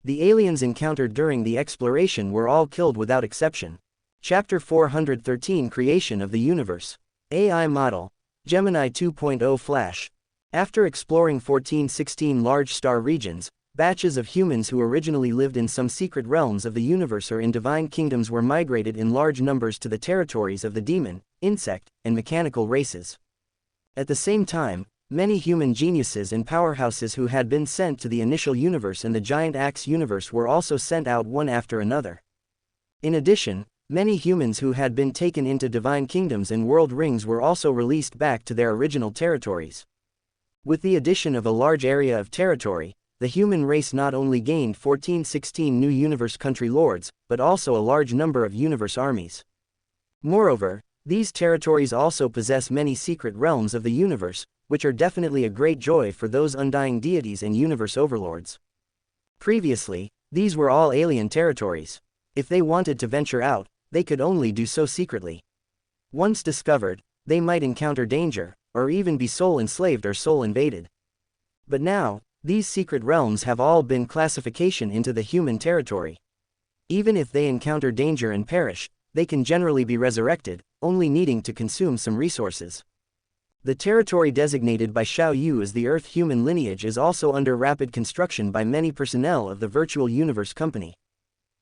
The aliens encountered during the exploration were all killed without exception. Chapter 413 Creation of the Universe. AI Model, Gemini 2.0 Flash. After exploring 1416 large star regions, batches of humans who originally lived in some secret realms of the universe or in divine kingdoms were migrated in large numbers to the territories of the demon, insect, and mechanical races. At the same time, many human geniuses and powerhouses who had been sent to the initial universe and the giant axe universe were also sent out one after another. In addition, many humans who had been taken into divine kingdoms and world rings were also released back to their original territories. With the addition of a large area of territory, the human race not only gained 1416 new universe country lords, but also a large number of universe armies. Moreover, these territories also possess many secret realms of the universe, which are definitely a great joy for those undying deities and universe overlords. Previously, these were all alien territories. If they wanted to venture out, they could only do so secretly. Once discovered, they might encounter danger, or even be soul enslaved or soul invaded. But now, these secret realms have all been classification into the human territory. Even if they encounter danger and perish, they can generally be resurrected, only needing to consume some resources. The territory designated by Xiao Yu as the Earth-human lineage is also under rapid construction by many personnel of the Virtual Universe Company.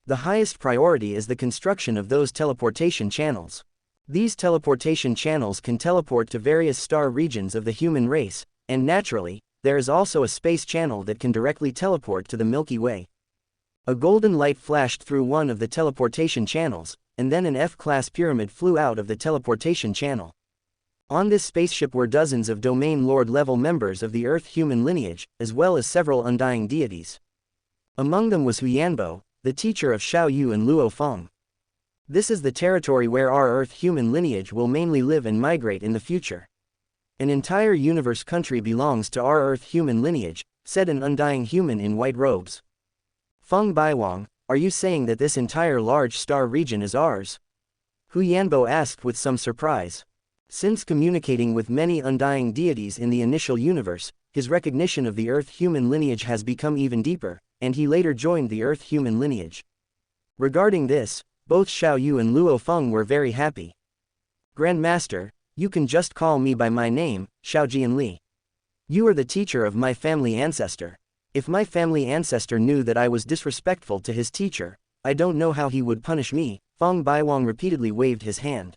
The highest priority is the construction of those teleportation channels. These teleportation channels can teleport to various star regions of the human race, and naturally, there is also a space channel that can directly teleport to the Milky Way. A golden light flashed through one of the teleportation channels, and then an F-class pyramid flew out of the teleportation channel. On this spaceship were dozens of Domain Lord-level members of the Earth-human lineage, as well as several undying deities. Among them was Hu Yanbo, the teacher of Xiao Yu and Luo Feng. This is the territory where our Earth-human lineage will mainly live and migrate in the future. An entire universe country belongs to our Earth-human lineage, said an undying human in white robes. Feng Baiwang, are you saying that this entire large star region is ours? Hu Yanbo asked with some surprise. Since communicating with many undying deities in the initial universe, his recognition of the Earth-human lineage has become even deeper, and he later joined the Earth-human lineage. Regarding this, both Xiao Yu and Luo Feng were very happy. Grandmaster, you can just call me by my name, Xiao Jianli. You are the teacher of my family ancestor. If my family ancestor knew that I was disrespectful to his teacher, I don't know how he would punish me. Feng Baiwang repeatedly waved his hand.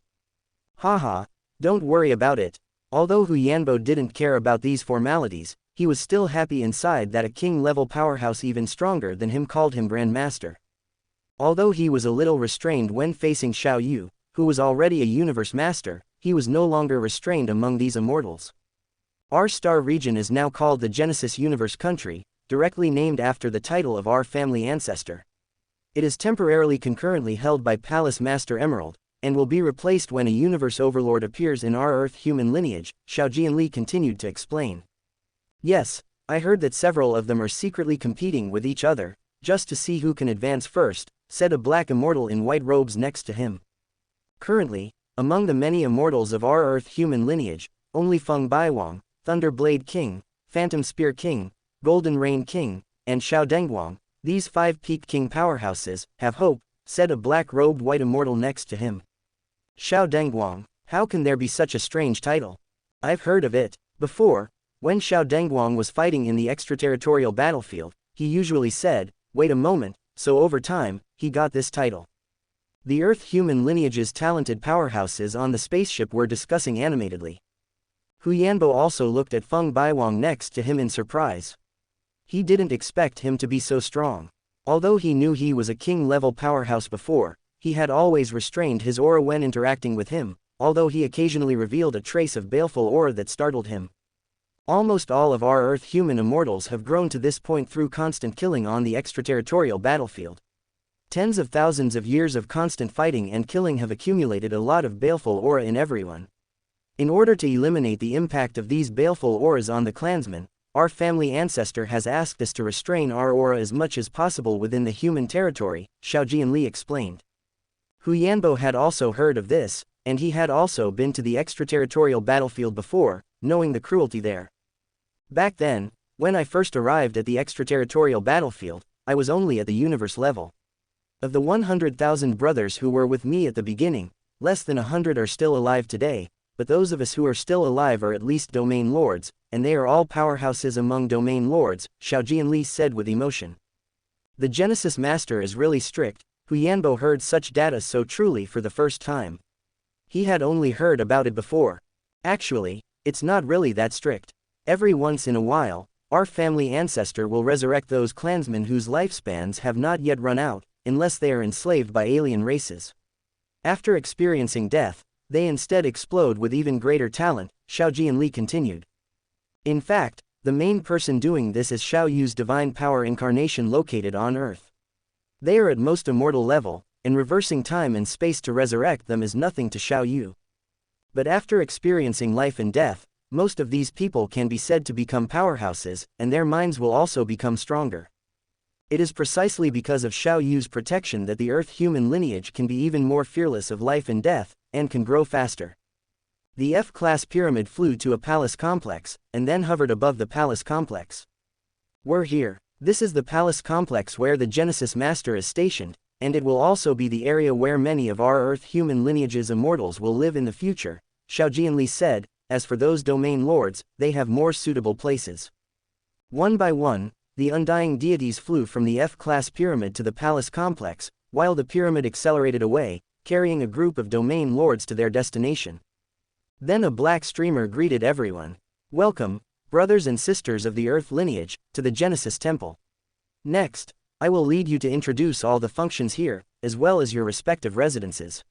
Haha, don't worry about it. Although Hu Yanbo didn't care about these formalities, he was still happy inside that a king-level powerhouse even stronger than him called him Grandmaster. Although he was a little restrained when facing Xiao Yu, who was already a universe master, he was no longer restrained among these immortals. Our star region is now called the Genesis Universe Country, directly named after the title of our family ancestor. It is temporarily concurrently held by Palace Master Emerald, and will be replaced when a universe overlord appears in our Earth-human lineage, Xiao Jianli continued to explain. Yes, I heard that several of them are secretly competing with each other, just to see who can advance first, said a black immortal in white robes next to him. Currently, among the many immortals of our Earth-human lineage, only Feng Baiwang, Thunderblade King, Phantom Spear King, Golden Rain King, and Xiao Dengguang, these 5 peak king powerhouses, have hope, said a black-robed white immortal next to him. Xiao Dengguang, how can there be such a strange title? I've heard of it before. When Xiao Dengguang was fighting in the extraterritorial battlefield, he usually said, wait a moment, so over time, he got this title. The Earth human lineage's talented powerhouses on the spaceship were discussing animatedly. Hu Yanbo also looked at Feng Baiwang next to him in surprise. He didn't expect him to be so strong. Although he knew he was a king-level powerhouse before, he had always restrained his aura when interacting with him, although he occasionally revealed a trace of baleful aura that startled him. Almost all of our Earth human immortals have grown to this point through constant killing on the extraterritorial battlefield. Tens of thousands of years of constant fighting and killing have accumulated a lot of baleful aura in everyone. In order to eliminate the impact of these baleful auras on the clansmen, our family ancestor has asked us to restrain our aura as much as possible within the human territory, Xiao Jianli explained. Hu Yanbo had also heard of this, and he had also been to the extraterritorial battlefield before, knowing the cruelty there. Back then, when I first arrived at the extraterritorial battlefield, I was only at the universe level. Of the 100,000 brothers who were with me at the beginning, less than 100 are still alive today, but those of us who are still alive are at least domain lords, and they are all powerhouses among domain lords, Xiao Jianli said with emotion. The Genesis Master is really strict. Hu Yanbo heard such data so truly for the first time. He had only heard about it before. Actually, it's not really that strict. Every once in a while, our family ancestor will resurrect those clansmen whose lifespans have not yet run out, unless they are enslaved by alien races. After experiencing death, they instead explode with even greater talent, Xiao Jianli continued. In fact, the main person doing this is Xiao Yu's divine power incarnation located on Earth. They are at most immortal level, and reversing time and space to resurrect them is nothing to Xiao Yu. But after experiencing life and death, most of these people can be said to become powerhouses, and their minds will also become stronger. It is precisely because of Xiao Yu's protection that the Earth human lineage can be even more fearless of life and death, and can grow faster. The F-class pyramid flew to a palace complex, and then hovered above the palace complex. We're here. This is the palace complex where the Genesis Master is stationed, and it will also be the area where many of our Earth human lineage's immortals will live in the future, Xiao Jianli said. As for those domain lords, they have more suitable places. One by one, the undying deities flew from the F-class pyramid to the palace complex, while the pyramid accelerated away, carrying a group of domain lords to their destination. Then a black streamer greeted everyone. Welcome, brothers and sisters of the Earth lineage, to the Genesis Temple. Next, I will lead you to introduce all the functions here, as well as your respective residences.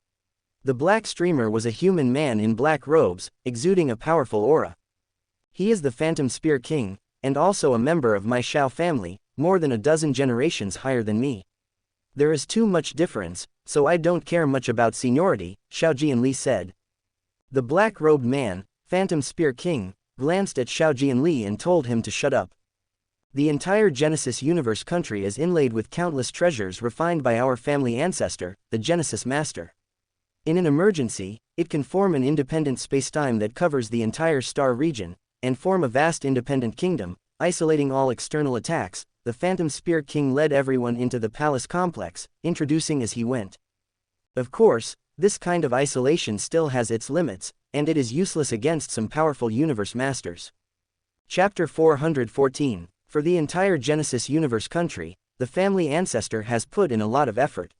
The black streamer was a human man in black robes, exuding a powerful aura. He is the Phantom Spear King, and also a member of my Xiao family, more than a dozen generations higher than me. There is too much difference, so I don't care much about seniority, Xiao Jianli said. The black-robed man, Phantom Spear King, glanced at Xiao Jianli and told him to shut up. The entire Genesis universe country is inlaid with countless treasures refined by our family ancestor, the Genesis Master. In an emergency, it can form an independent spacetime that covers the entire star region, and form a vast independent kingdom, isolating all external attacks. The Phantom Spear King led everyone into the palace complex, introducing as he went. Of course, this kind of isolation still has its limits, and it is useless against some powerful universe masters. Chapter 414. For the entire Genesis universe country, the family ancestor has put in a lot of effort.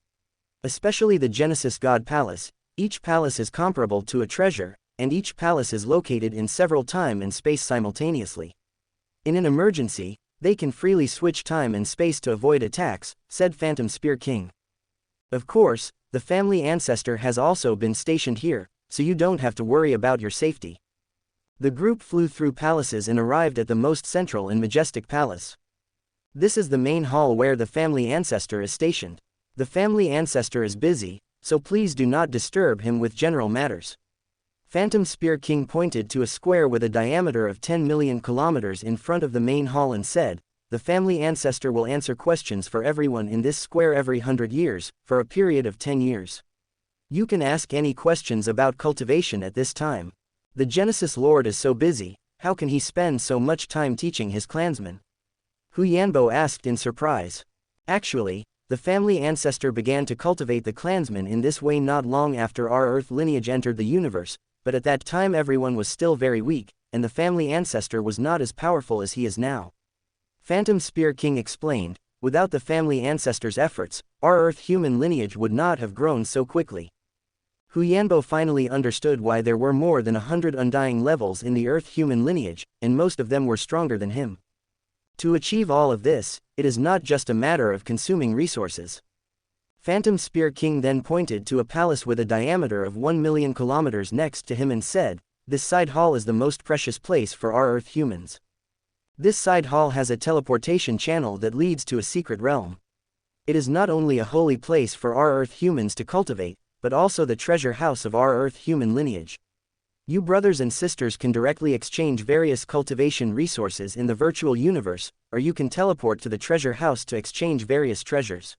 Especially the Genesis God Palace. Each palace is comparable to a treasure, and each palace is located in several time and space simultaneously. In an emergency, they can freely switch time and space to avoid attacks, said Phantom Spear King. Of course, the family ancestor has also been stationed here, so you don't have to worry about your safety. The group flew through palaces and arrived at the most central and majestic palace. This is the main hall where the family ancestor is stationed. The family ancestor is busy, so please do not disturb him with general matters. Phantom Spear King pointed to a square with a diameter of 10 million kilometers in front of the main hall and said, the family ancestor will answer questions for everyone in this square every 100 years, for a period of 10 years. You can ask any questions about cultivation at this time. The Genesis Lord is so busy, how can he spend so much time teaching his clansmen? Hu Yanbo asked in surprise. Actually, the family ancestor began to cultivate the clansmen in this way not long after our Earth lineage entered the universe, but at that time everyone was still very weak, and the family ancestor was not as powerful as he is now. Phantom Spear King explained, without the family ancestors' efforts, our Earth human lineage would not have grown so quickly. Hu Yanbo finally understood why there were more than 100 undying levels in the Earth human lineage, and most of them were stronger than him. To achieve all of this, it is not just a matter of consuming resources. Phantom Spear King then pointed to a palace with a diameter of 1 million kilometers next to him and said, "This side hall is the most precious place for our Earth humans. This side hall has a teleportation channel that leads to a secret realm. It is not only a holy place for our Earth humans to cultivate, but also the treasure house of our Earth human lineage. You brothers and sisters can directly exchange various cultivation resources in the virtual universe, or you can teleport to the treasure house to exchange various treasures.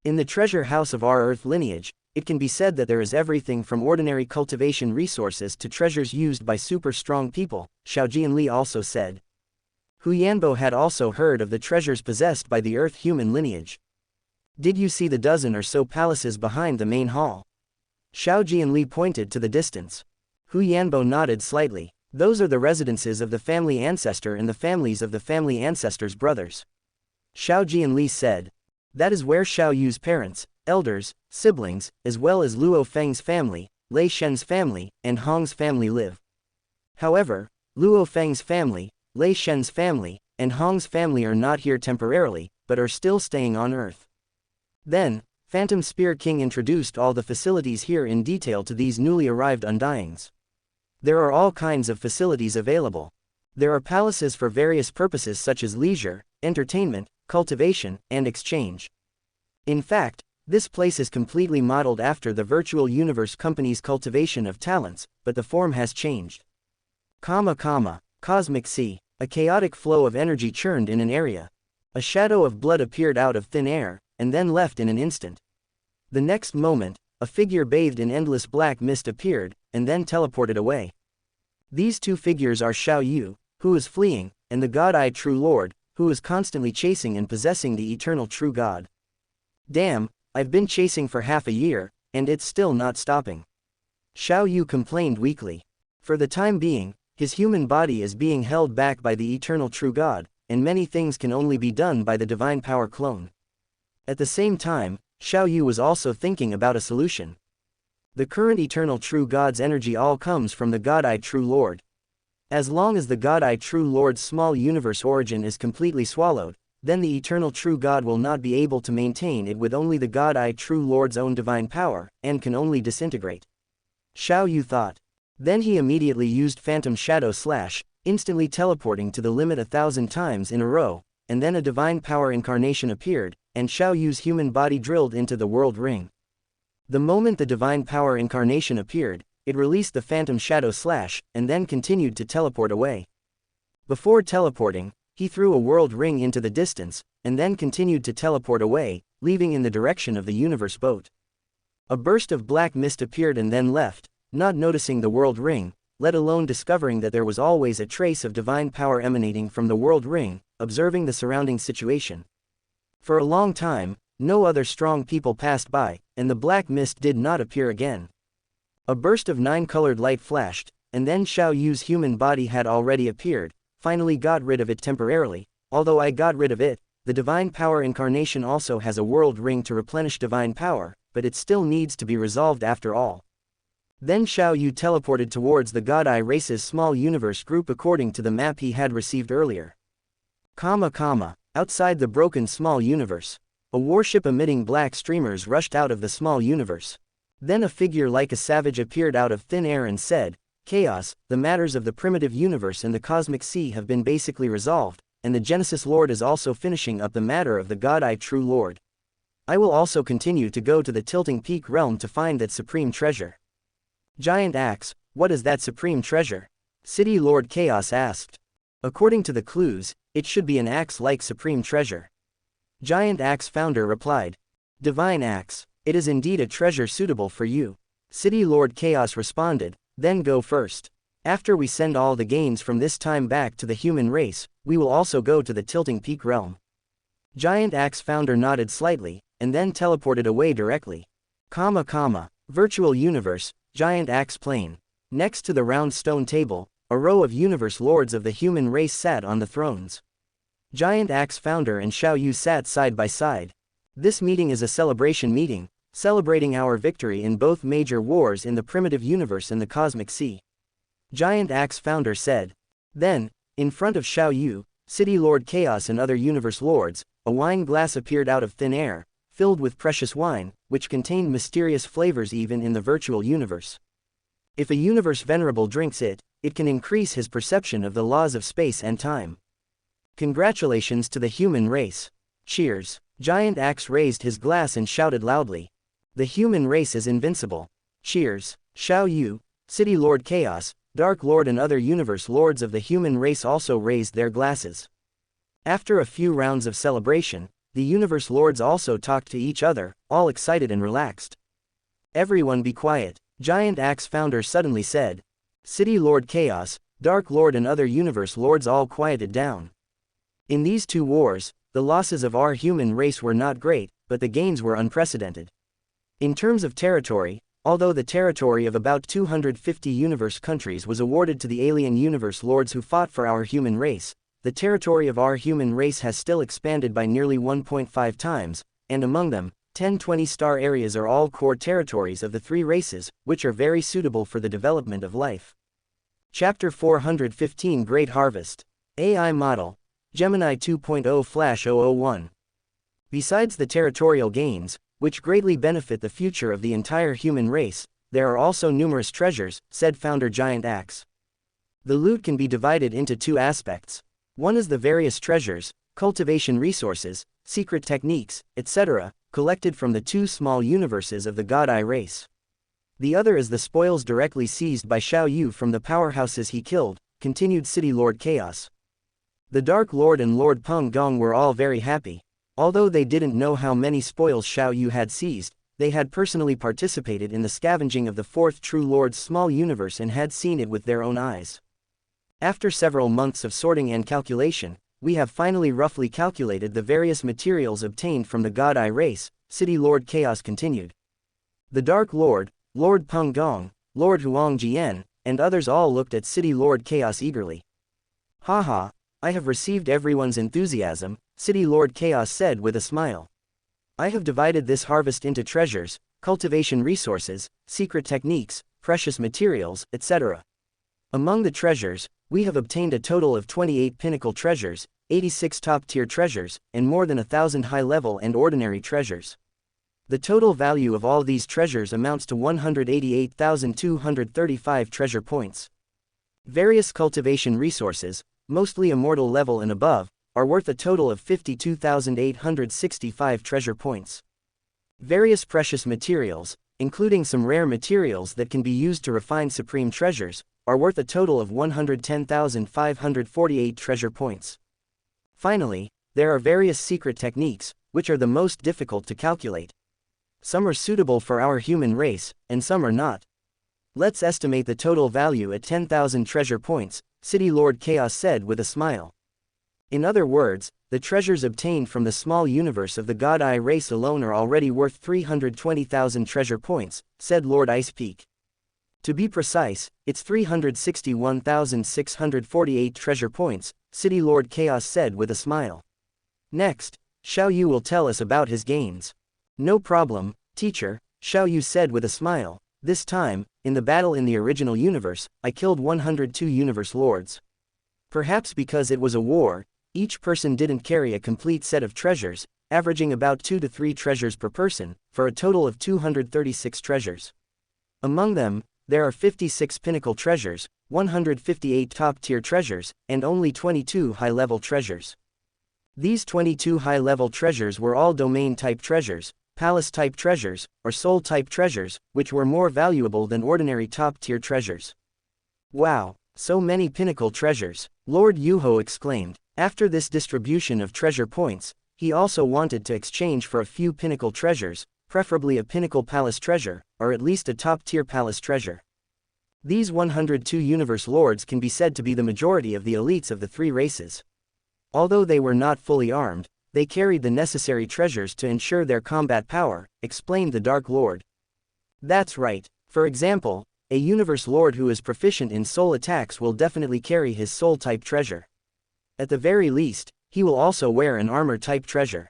In the treasure house of our Earth lineage, it can be said that there is everything from ordinary cultivation resources to treasures used by super strong people," Xiao Jianli also said. Hu Yanbo had also heard of the treasures possessed by the Earth human lineage. "Did you see the dozen or so palaces behind the main hall?" Xiao Jianli pointed to the distance. Hu Yanbo nodded slightly. "Those are the residences of the family ancestor and the families of the family ancestor's brothers." Xiao Jianli said. "That is where Xiao Yu's parents, elders, siblings, as well as Luo Feng's family, Lei Shen's family, and Hong's family live. However, Luo Feng's family, Lei Shen's family, and Hong's family are not here temporarily, but are still staying on Earth." Then, Phantom Spear King introduced all the facilities here in detail to these newly arrived Undyings. There are all kinds of facilities available. There are palaces for various purposes such as leisure, entertainment, cultivation, and exchange. In fact, this place is completely modeled after the virtual universe company's cultivation of talents, but the form has changed. Cosmic sea. A chaotic flow of energy churned in an area. A shadow of blood appeared out of thin air, and then left in an instant. The next moment, a figure bathed in endless black mist appeared, and then teleported away. These two figures are Xiao Yu, who is fleeing, and the God-Eye True Lord, who is constantly chasing and possessing the eternal true God. "Damn, I've been chasing for half a year, and it's still not stopping." Xiao Yu complained weakly. For the time being, his human body is being held back by the eternal true God, and many things can only be done by the divine power clone. At the same time, Xiao Yu was also thinking about a solution. The current eternal true God's energy all comes from the God-Eye True Lord. As long as the God-Eye True Lord's small universe origin is completely swallowed, then the eternal true God will not be able to maintain it with only the God-Eye True Lord's own divine power, and can only disintegrate. Xiao Yu thought. Then he immediately used Phantom Shadow Slash, instantly teleporting to the limit 1,000 times in a row, and then a divine power incarnation appeared, and Xiao Yu's human body drilled into the world ring. The moment the divine power incarnation appeared, it released the Phantom Shadow Slash, and then continued to teleport away. Before teleporting, he threw a world ring into the distance, and then continued to teleport away, leaving in the direction of the universe boat. A burst of black mist appeared and then left, not noticing the world ring, let alone discovering that there was always a trace of divine power emanating from the world ring, observing the surrounding situation. For a long time, no other strong people passed by, and the black mist did not appear again. A burst of 9-colored light flashed, and then Xiao Yu's human body had already appeared, finally got rid of it temporarily. "Although I got rid of it, the divine power incarnation also has a world ring to replenish divine power, but it still needs to be resolved after all." Then Xiao Yu teleported towards the God-Eye race's small universe group according to the map he had received earlier. Outside the broken small universe, a warship emitting black streamers rushed out of the small universe. Then a figure like a savage appeared out of thin air and said, "Chaos, the matters of the primitive universe and the cosmic sea have been basically resolved, and the Genesis Lord is also finishing up the matter of the God-Eye True Lord. I will also continue to go to the Tilting Peak realm to find that supreme treasure." "Giant Axe, what is that supreme treasure?" City Lord Chaos asked. "According to the clues, it should be an axe-like supreme treasure." Giant Axe founder replied. "Divine Axe, it is indeed a treasure suitable for you." City Lord Chaos responded, "Then go first. After we send all the gains from this time back to the human race, we will also go to the Tilting Peak realm." Giant Axe founder nodded slightly, and then teleported away directly. Virtual universe, Giant Axe plane. Next to the round stone table, a row of universe lords of the human race sat on the thrones. Giant Axe founder and Xiao Yu sat side by side. This meeting is a celebration meeting, celebrating our victory in both major wars in the primitive universe and the cosmic sea. Giant Axe founder said. Then, in front of Xiao Yu, City Lord Chaos and other universe lords, a wine glass appeared out of thin air, filled with precious wine, which contained mysterious flavors even in the virtual universe. If a universe venerable drinks it, it can increase his perception of the laws of space and time. Congratulations to the human race. Cheers. Giant Axe raised his glass and shouted loudly. The human race is invincible. Cheers. Xiao Yu, City Lord Chaos, Dark Lord and other universe lords of the human race also raised their glasses. After a few rounds of celebration, the universe lords also talked to each other, all excited and relaxed. Everyone be quiet, Giant Axe founder suddenly said. City Lord Chaos, Dark Lord and other universe lords all quieted down. In these two wars, the losses of our human race were not great, but the gains were unprecedented. In terms of territory, although the territory of about 250 universe countries was awarded to the alien universe lords who fought for our human race, the territory of our human race has still expanded by nearly 1.5 times, and among them, 10-20 star areas are all core territories of the three races, which are very suitable for the development of life. Chapter 415 Great Harvest. AI Model. Gemini 2.0 Flash 001. Besides the territorial gains, which greatly benefit the future of the entire human race, there are also numerous treasures, said founder Giant Axe. The loot can be divided into two aspects. One is the various treasures, cultivation resources, secret techniques, etc., collected from the two small universes of the God Eye race. The other is the spoils directly seized by Xiao Yu from the powerhouses he killed, continued City Lord Chaos. The Dark Lord and Lord Peng Gong were all very happy. Although they didn't know how many spoils Xiao Yu had seized, they had personally participated in the scavenging of the fourth true Lord's small universe and had seen it with their own eyes. After several months of sorting and calculation, we have finally roughly calculated the various materials obtained from the God Eye race, City Lord Chaos continued. The Dark Lord, Lord Peng Gong, Lord Huang Jian, and others all looked at City Lord Chaos eagerly. Haha, I have received everyone's enthusiasm, City Lord Chaos said with a smile. I have divided this harvest into treasures, cultivation resources, secret techniques, precious materials, etc. Among the treasures, we have obtained a total of 28 pinnacle treasures, 86 top-tier treasures, and more than 1,000 high-level and ordinary treasures. The total value of all these treasures amounts to 188,235 treasure points. Various cultivation resources, mostly immortal level and above, are worth a total of 52,865 treasure points. Various precious materials, including some rare materials that can be used to refine supreme treasures, are worth a total of 110,548 treasure points. Finally, there are various secret techniques, which are the most difficult to calculate. Some are suitable for our human race, and some are not. Let's estimate the total value at 10,000 treasure points, City Lord Chaos said with a smile. In other words, the treasures obtained from the small universe of the God Eye race alone are already worth 320,000 treasure points, said Lord Ice Peak. To be precise, it's 361,648 treasure points, City Lord Chaos said with a smile. Next, Xiao Yu will tell us about his gains. No problem, teacher, Xiao Yu said with a smile. This time, in the battle in the original universe, I killed 102 universe lords. Perhaps because it was a war, each person didn't carry a complete set of treasures, averaging about 2 to 3 treasures per person, for a total of 236 treasures. Among them, there are 56 pinnacle treasures, 158 top-tier treasures, and only 22 high-level treasures. These 22 high-level treasures were all domain-type treasures, palace-type treasures, or soul-type treasures, which were more valuable than ordinary top-tier treasures. Wow, so many pinnacle treasures, Lord Yuho exclaimed. After this distribution of treasure points, he also wanted to exchange for a few pinnacle treasures, preferably a pinnacle palace treasure, or at least a top-tier palace treasure. These 102 universe lords can be said to be the majority of the elites of the three races. Although they were not fully armed, they carried the necessary treasures to ensure their combat power, explained the Dark Lord. That's right. For example, a universe lord who is proficient in soul attacks will definitely carry his soul-type treasure. At the very least, he will also wear an armor-type treasure.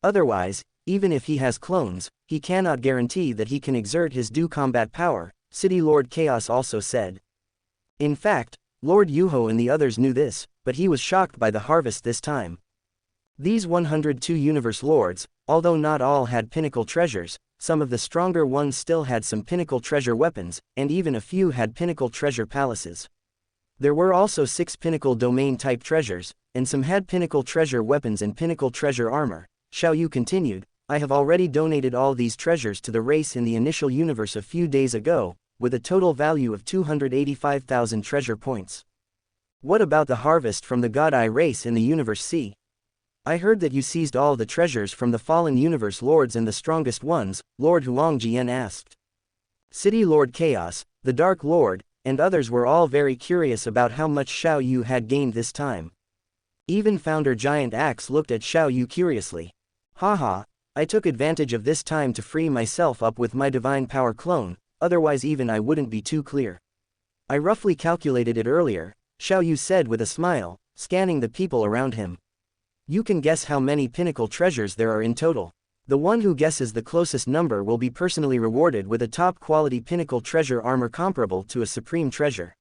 Otherwise, even if he has clones, he cannot guarantee that he can exert his due combat power, City Lord Chaos also said. In fact, Lord Yuho and the others knew this, but he was shocked by the harvest this time. These 102 Universe Lords, although not all had pinnacle treasures, some of the stronger ones still had some pinnacle treasure weapons, and even a few had pinnacle treasure palaces. There were also 6 pinnacle domain-type treasures, and some had pinnacle treasure weapons and pinnacle treasure armor. Xiao Yu continued, I have already donated all these treasures to the race in the initial universe a few days ago, with a total value of 285,000 treasure points. What about the harvest from the God Eye race in the Universe C? I heard that you seized all the treasures from the fallen Universe Lords and the strongest ones, Lord Huangjian asked. City Lord Chaos, the Dark Lord, and others were all very curious about how much Xiao Yu had gained this time. Even Founder Giant Axe looked at Xiao Yu curiously. Haha, I took advantage of this time to free myself up with my divine power clone, otherwise even I wouldn't be too clear. I roughly calculated it earlier, Xiao Yu said with a smile, scanning the people around him. You can guess how many pinnacle treasures there are in total. The one who guesses the closest number will be personally rewarded with a top-quality pinnacle treasure armor comparable to a supreme treasure.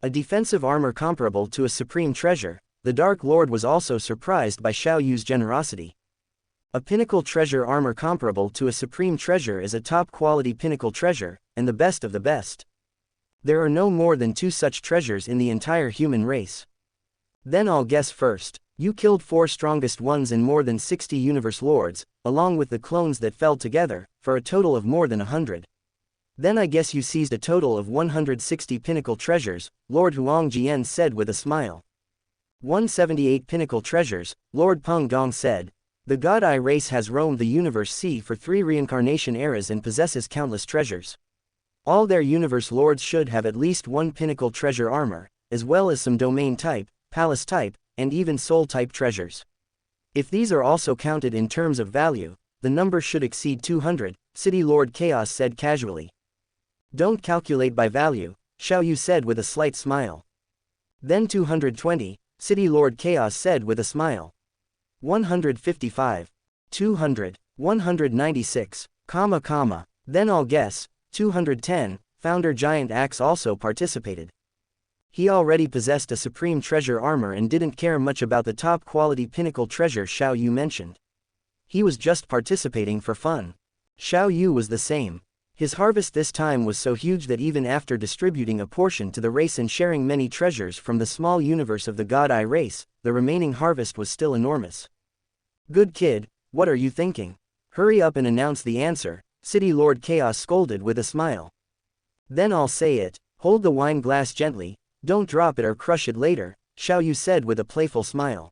A defensive armor comparable to a supreme treasure. The Dark Lord was also surprised by Xiao Yu's generosity. A pinnacle treasure armor comparable to a supreme treasure is a top-quality pinnacle treasure, and the best of the best. There are no more than 2 such treasures in the entire human race. Then I'll guess first. You killed 4 strongest ones and more than 60 Universe Lords, along with the clones that fell together, for a total of more than 100. Then I guess you seized a total of 160 pinnacle treasures, Lord Huangjian said with a smile. 178 pinnacle treasures, Lord Peng Gong said. The God Eye race has roamed the Universe Sea for 3 reincarnation eras and possesses countless treasures. All their Universe Lords should have at least 1 pinnacle treasure armor, as well as some domain type, palace type, and even soul type treasures. If these are also counted in terms of value, the number should exceed 200, City Lord Chaos said casually. Don't calculate by value, Xiao Yu said with a slight smile. Then 220, City Lord Chaos said with a smile. 155. 200. 196. Then I'll guess, 210, Founder Giant Axe also participated. He already possessed a supreme treasure armor and didn't care much about the top-quality pinnacle treasure Xiao Yu mentioned. He was just participating for fun. Xiao Yu was the same. His harvest this time was so huge that even after distributing a portion to the race and sharing many treasures from the small universe of the God Eye race, the remaining harvest was still enormous. Good kid, what are you thinking? Hurry up and announce the answer, City Lord Chaos scolded with a smile. Then I'll say it, hold the wine glass gently, don't drop it or crush it later, Xiao Yu said with a playful smile.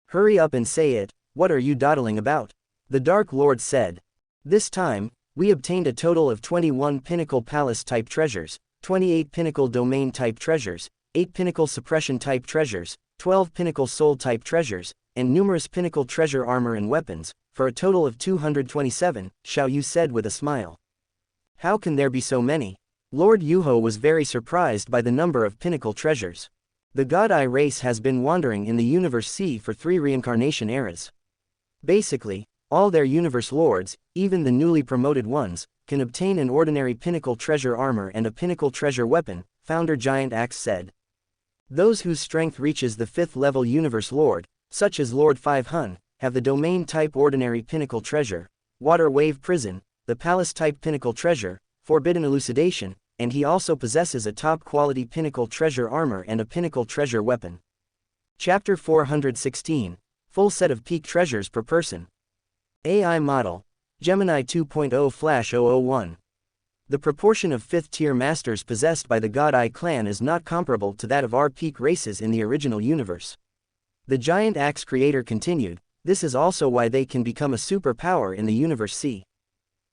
Hurry up and say it, what are you dawdling about? The Dark Lord said. This time, we obtained a total of 21 pinnacle palace type treasures, 28 pinnacle domain type treasures, 8 pinnacle suppression type treasures, 12 pinnacle soul type treasures, and numerous pinnacle treasure armor and weapons, for a total of 227, Xiao Yu said with a smile. How can there be so many? Lord Yuho was very surprised by the number of pinnacle treasures. The God Eye race has been wandering in the Universe Sea for 3 reincarnation eras. Basically, all their Universe Lords, even the newly promoted ones, can obtain an ordinary pinnacle treasure armor and a pinnacle treasure weapon, Founder Giant Axe said. Those whose strength reaches the 5th level Universe Lord, such as Lord 5 Hun, have the domain type ordinary pinnacle treasure, Water Wave Prison, the palace type pinnacle treasure, Forbidden Elucidation, and he also possesses a top quality pinnacle treasure armor and a pinnacle treasure weapon. Chapter 416. Full set of peak treasures per person. AI Model. Gemini 2.0/001. The proportion of 5th tier masters possessed by the God Eye clan is not comparable to that of our peak races in the original universe. The Giant Axe creator continued, this is also why they can become a superpower in the Universe C.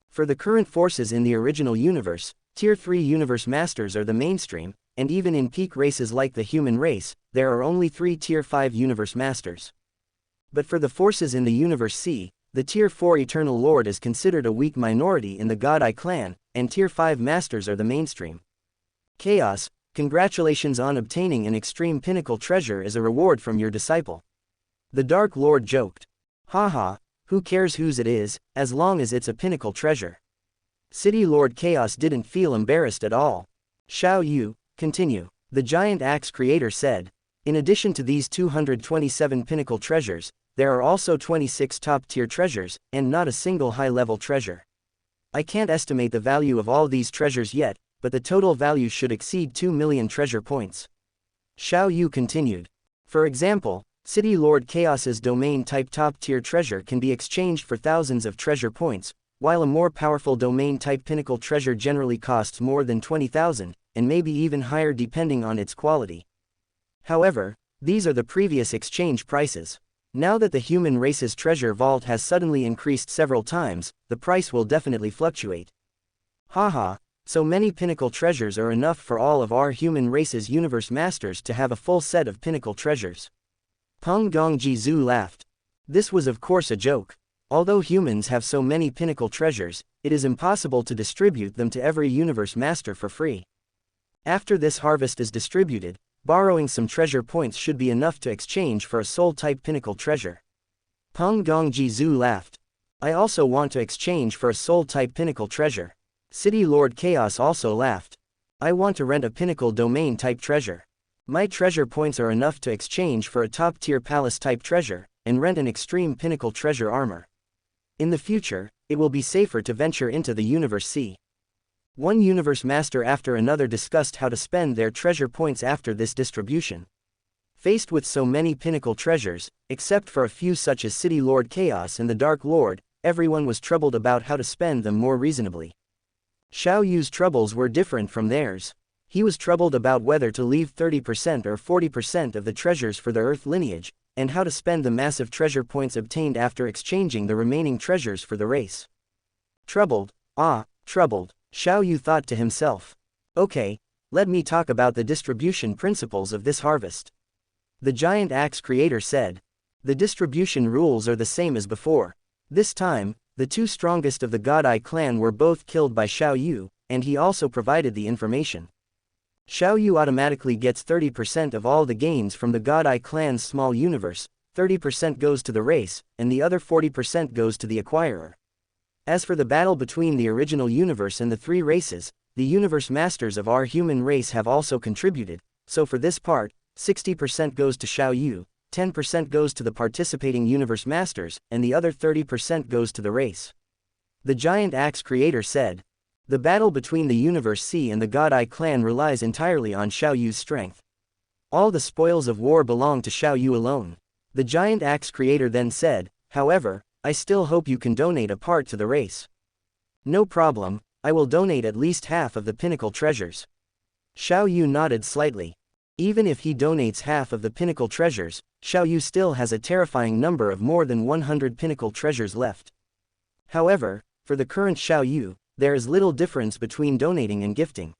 For the current forces in the original universe, Tier 3 Universe Masters are the mainstream, and even in peak races like the human race, there are only 3 Tier 5 Universe Masters. But for the forces in the Universe C, the Tier 4 Eternal Lord is considered a weak minority in the God Eye clan, and Tier 5 Masters are the mainstream. Chaos, congratulations on obtaining an extreme pinnacle treasure as a reward from your disciple. The Dark Lord joked. Haha, who cares whose it is, as long as it's a pinnacle treasure. City Lord Chaos didn't feel embarrassed at all. Xiao Yu, continue. The giant axe creator said. In addition to these 227 pinnacle treasures, there are also 26 top-tier treasures, and not a single high-level treasure. I can't estimate the value of all these treasures yet, but the total value should exceed 2 million treasure points. Xiao Yu continued. For example, City Lord Chaos's domain-type top-tier treasure can be exchanged for thousands of treasure points, while a more powerful domain-type pinnacle treasure generally costs more than 20,000, and maybe even higher depending on its quality. However, these are the previous exchange prices. Now that the human race's treasure vault has suddenly increased several times, the price will definitely fluctuate. Haha, so many pinnacle treasures are enough for all of our human race's universe masters to have a full set of pinnacle treasures. Peng Gongji Zhu laughed. This was of course a joke. Although humans have so many pinnacle treasures, it is impossible to distribute them to every universe master for free. After this harvest is distributed, borrowing some treasure points should be enough to exchange for a soul-type pinnacle treasure. Peng Gongji Zhu laughed. I also want to exchange for a soul-type pinnacle treasure. City Lord Chaos also laughed. I want to rent a pinnacle domain-type treasure. My treasure points are enough to exchange for a top-tier palace-type treasure, and rent an extreme pinnacle treasure armor. In the future, it will be safer to venture into the Universe Sea. One universe master after another discussed how to spend their treasure points after this distribution. Faced with so many pinnacle treasures, except for a few such as City Lord Chaos and the Dark Lord, everyone was troubled about how to spend them more reasonably. Xiao Yu's troubles were different from theirs. He was troubled about whether to leave 30% or 40% of the treasures for the Earth lineage, and how to spend the massive treasure points obtained after exchanging the remaining treasures for the race. Troubled, troubled, Xiao Yu thought to himself. Okay, let me talk about the distribution principles of this harvest. The giant axe creator said. The distribution rules are the same as before. This time, the two strongest of the God-Eye clan were both killed by Xiao Yu, and he also provided the information. Xiao Yu automatically gets 30% of all the gains from the God-Eye clan's small universe, 30% goes to the race, and the other 40% goes to the acquirer. As for the battle between the original universe and the three races, the universe masters of our human race have also contributed, so for this part, 60% goes to Xiao Yu, 10% goes to the participating universe masters, and the other 30% goes to the race. The giant axe creator said. The battle between the Universe Sea and the God-Eye clan relies entirely on Xiao Yu's strength. All the spoils of war belong to Xiao Yu alone. The giant axe creator then said, however, I still hope you can donate a part to the race. No problem, I will donate at least half of the pinnacle treasures. Xiao Yu nodded slightly. Even if he donates half of the pinnacle treasures, Xiao Yu still has a terrifying number of more than 100 pinnacle treasures left. However, for the current Xiao Yu, there is little difference between donating and gifting.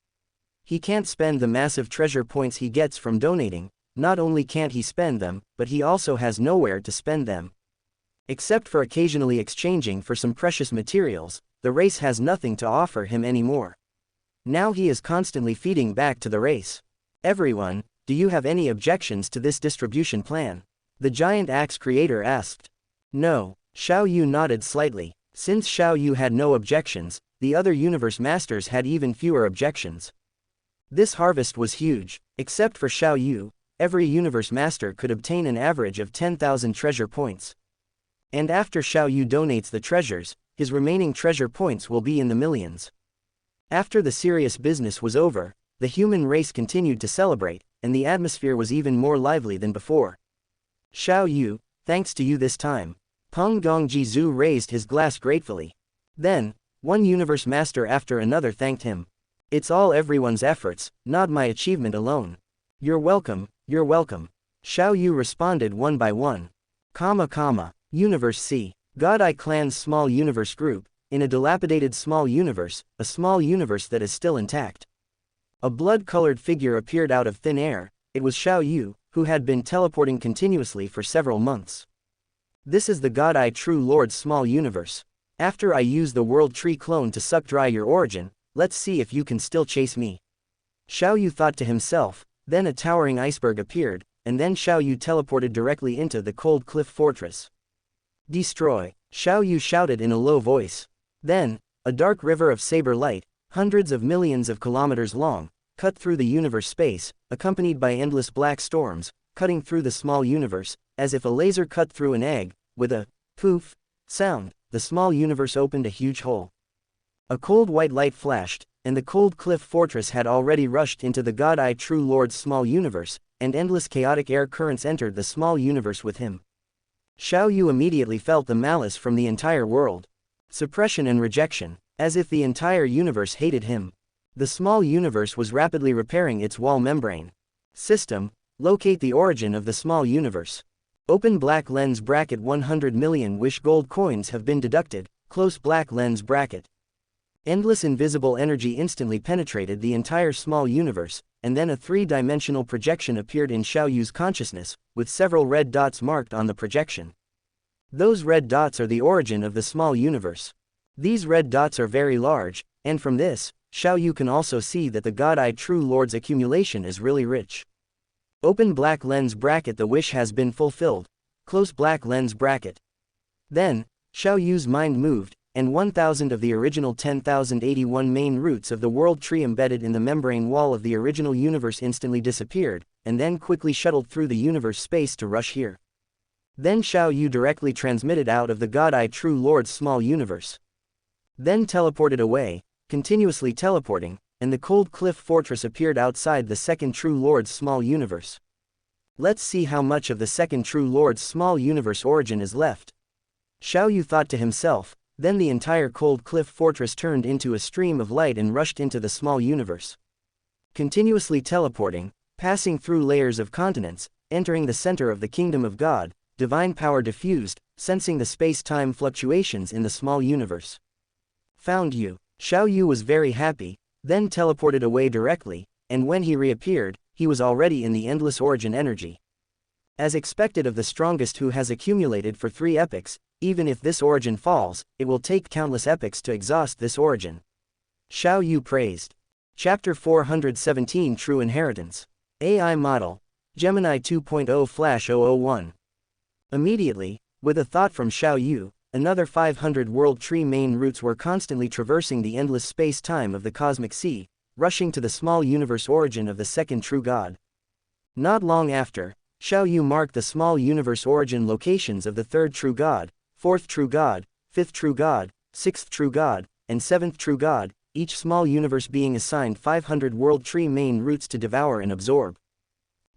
He can't spend the massive treasure points he gets from donating. Not only can't he spend them, but he also has nowhere to spend them. Except for occasionally exchanging for some precious materials, the race has nothing to offer him anymore. Now he is constantly feeding back to the race. Everyone, do you have any objections to this distribution plan? The giant axe creator asked. No, Xiao Yu nodded slightly. Since Xiao Yu had no objections, the other universe masters had even fewer objections. This harvest was huge. Except for Xiao Yu, every universe master could obtain an average of 10,000 treasure points. And after Xiao Yu donates the treasures, his remaining treasure points will be in the millions. After the serious business was over, the human race continued to celebrate, and the atmosphere was even more lively than before. Xiao Yu, thanks to you this time. Peng Gongji Zhu raised his glass gratefully. Then, one universe master after another thanked him. It's all everyone's efforts, not my achievement alone. You're welcome, you're welcome. Xiao Yu responded one by one. Universe C. God-Eye clan's small universe group, in a dilapidated small universe, a small universe that is still intact. A blood-colored figure appeared out of thin air. It was Xiao Yu, who had been teleporting continuously for several months. This is the God-Eye True Lord's small universe. After I use the World Tree clone to suck dry your origin, let's see if you can still chase me. Xiao Yu thought to himself. Then a towering iceberg appeared, and then Xiao Yu teleported directly into the cold cliff fortress. Destroy, Xiao Yu shouted in a low voice. Then, a dark river of saber light, hundreds of millions of kilometers long, cut through the universe space, accompanied by endless black storms, cutting through the small universe, as if a laser cut through an egg. With a poof sound, the small universe opened a huge hole. A cold white light flashed, and the cold cliff fortress had already rushed into the God-Eye True Lord's small universe, and endless chaotic air currents entered the small universe with him. Xiao Yu immediately felt the malice from the entire world. Suppression and rejection, as if the entire universe hated him. The small universe was rapidly repairing its wall membrane. System, locate the origin of the small universe. Open black lens bracket 100 million wish gold coins have been deducted, close black lens bracket. Endless invisible energy instantly penetrated the entire small universe, and then a three-dimensional projection appeared in Xiao Yu's consciousness, with several red dots marked on the projection. Those red dots are the origin of the small universe. These red dots are very large, and from this, Xiao Yu can also see that the God-Eye True Lord's accumulation is really rich. Open black lens bracket. The wish has been fulfilled. Close black lens bracket. Then, Xiao Yu's mind moved, and 1,000 of the original 10,081 main roots of the world tree embedded in the membrane wall of the original universe instantly disappeared, and then quickly shuttled through the universe space to rush here. Then Xiao Yu directly transmitted out of the God-Eye True Lord's small universe. Then teleported away, continuously teleporting, and the cold cliff fortress appeared outside the second True Lord's small universe. Let's see how much of the second True Lord's small universe origin is left. Xiao Yu thought to himself. Then the entire cold cliff fortress turned into a stream of light and rushed into the small universe. Continuously teleporting, passing through layers of continents, entering the center of the kingdom of God, divine power diffused, sensing the space-time fluctuations in the small universe. Found you. Xiao Yu was very happy, then teleported away directly, and when he reappeared, he was already in the endless origin energy. As expected of the strongest who has accumulated for 3 epochs, even if this origin falls, it will take countless epochs to exhaust this origin. Xiao Yu praised. Chapter 417 True Inheritance. AI Model. Gemini 2.0 Flash 001. Immediately, with a thought from Xiao Yu, another 500 world tree main roots were constantly traversing the endless space-time of the cosmic sea, rushing to the small universe origin of the second true God. Not long after, Xiao Yu marked the small universe origin locations of the third true God, fourth true God, fifth true God, sixth true God, and seventh true God, each small universe being assigned 500 world tree main roots to devour and absorb.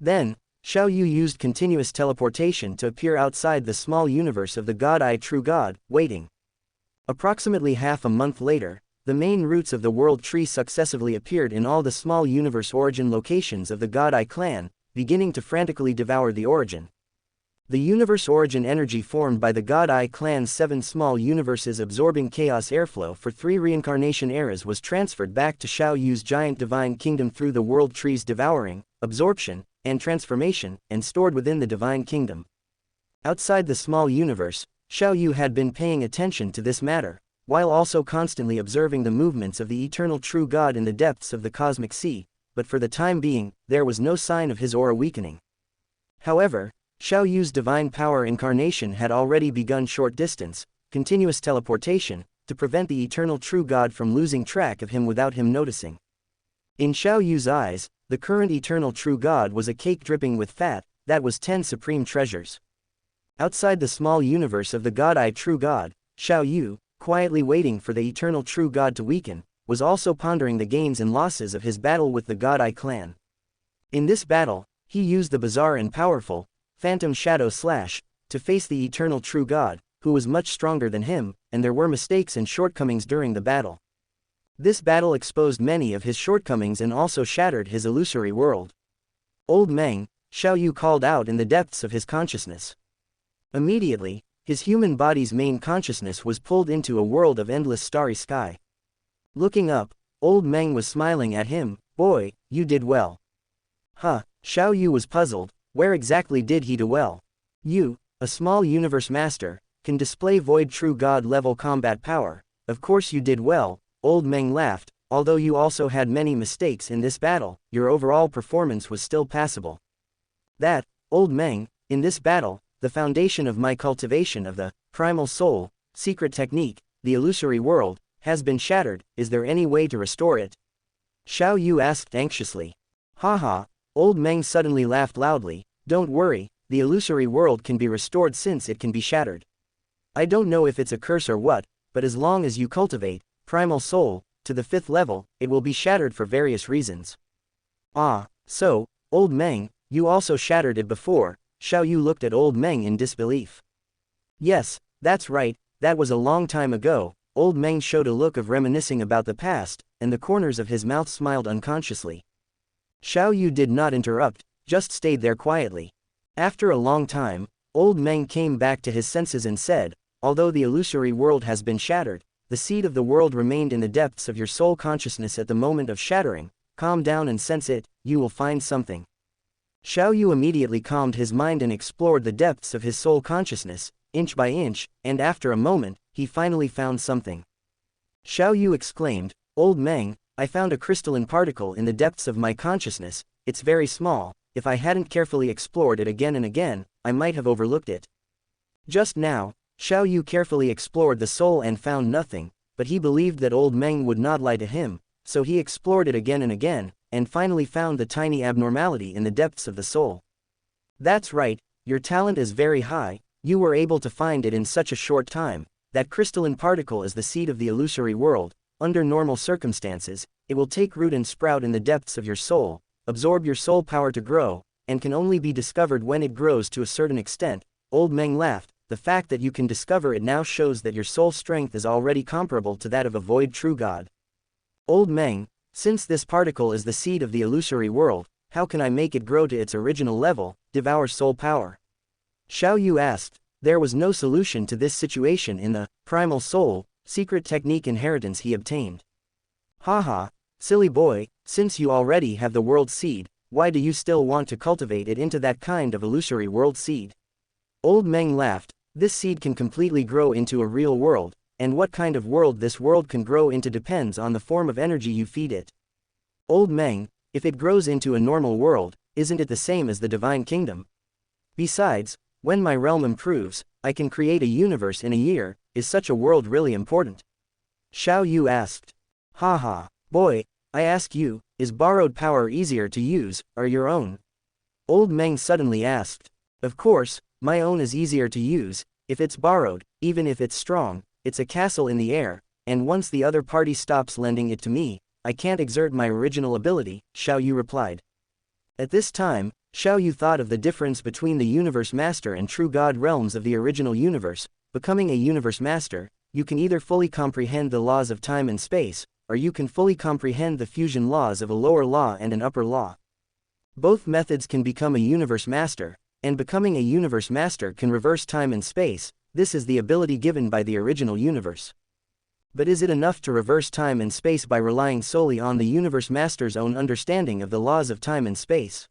Then, Xiao Yu used continuous teleportation to appear outside the small universe of the God-Eye True God, waiting. Approximately half a month later, the main roots of the world tree successively appeared in all the small universe origin locations of the God-Eye clan, beginning to frantically devour the origin. The universe origin energy formed by the God-Eye clan's 7 small universes absorbing chaos airflow for 3 reincarnation eras was transferred back to Xiao Yu's giant divine kingdom through the world tree's devouring, absorption, and transformation, and stored within the divine kingdom. Outside the small universe, Xiao Yu had been paying attention to this matter, while also constantly observing the movements of the eternal true God in the depths of the cosmic sea, but for the time being, there was no sign of his aura weakening. However, Xiao Yu's divine power incarnation had already begun short distance, continuous teleportation, to prevent the eternal true God from losing track of him without him noticing. In Xiao Yu's eyes, the current eternal true God was a cake dripping with fat, that was 10 supreme treasures. Outside the small universe of the God-Eye True God, Xiao Yu, quietly waiting for the eternal true God to weaken, was also pondering the gains and losses of his battle with the God-Eye clan. In this battle, he used the bizarre and powerful Phantom Shadow Slash to face the eternal true God, who was much stronger than him, and there were mistakes and shortcomings during the battle. This battle exposed many of his shortcomings and also shattered his illusory world. Old Meng, Xiao Yu called out in the depths of his consciousness. Immediately, his human body's main consciousness was pulled into a world of endless starry sky. Looking up, Old Meng was smiling at him. "Boy, you did well." Huh, Xiao Yu was puzzled. Where exactly did he do well? You, a small universe master, can display void true God level combat power. Of course you did well, Old Meng laughed. Although you also had many mistakes in this battle, your overall performance was still passable. That, Old Meng, in this battle, the foundation of my cultivation of the primal soul, secret technique, the illusory world, has been shattered. Is there any way to restore it? Xiao Yu asked anxiously. Haha, Old Meng suddenly laughed loudly. Don't worry, the illusory world can be restored since it can be shattered. I don't know if it's a curse or what, but as long as you cultivate primal soul to the 5th level, it will be shattered for various reasons. Ah, so, Old Meng, you also shattered it before. Xiao Yu looked at Old Meng in disbelief. Yes, that's right, that was a long time ago. Old Meng showed a look of reminiscing about the past, and the corners of his mouth smiled unconsciously. Xiao Yu did not interrupt, just stayed there quietly. After a long time, Old Meng came back to his senses and said, although the illusory world has been shattered, the seed of the world remained in the depths of your soul consciousness at the moment of shattering. Calm down and sense it, you will find something. Xiao Yu immediately calmed his mind and explored the depths of his soul consciousness, inch by inch, and after a moment, he finally found something. Xiao Yu exclaimed, Old Meng, I found a crystalline particle in the depths of my consciousness. It's very small. If I hadn't carefully explored it again and again, I might have overlooked it. Just now, Xiao Yu carefully explored the soul and found nothing, but he believed that Old Meng would not lie to him, so he explored it again and again, and finally found the tiny abnormality in the depths of the soul. That's right, your talent is very high, you were able to find it in such a short time. That crystalline particle is the seed of the illusory world. Under normal circumstances, it will take root and sprout in the depths of your soul, absorb your soul power to grow, and can only be discovered when it grows to a certain extent. Old Meng laughed. The fact that you can discover it now shows that your soul strength is already comparable to that of a void true god. Old Meng, since this particle is the seed of the illusory world, how can I make it grow to its original level, devour soul power? Xiao Yu asked. There was no solution to this situation in the primal soul, secret technique inheritance he obtained. Haha, silly boy, since you already have the world seed, why do you still want to cultivate it into that kind of illusory world seed? Old Meng laughed. This seed can completely grow into a real world, and what kind of world this world can grow into depends on the form of energy you feed it. Old Meng, if it grows into a normal world, isn't it the same as the divine kingdom? Besides, when my realm improves, I can create a universe in a year. Is such a world really important? Xiao Yu asked. Haha, boy, I ask you, is borrowed power easier to use, or your own? Old Meng suddenly asked. Of course, my own is easier to use. If it's borrowed, even if it's strong, it's a castle in the air, and once the other party stops lending it to me, I can't exert my original ability, Xiao Yu replied. At this time, Xiao Yu thought of the difference between the Universe Master and True God realms of the original universe. Becoming a Universe Master, you can either fully comprehend the laws of time and space, or you can fully comprehend the fusion laws of a lower law and an upper law. Both methods can become a Universe Master, and becoming a Universe Master can reverse time and space. This is the ability given by the original universe. But is it enough to reverse time and space by relying solely on the Universe Master's own understanding of the laws of time and space?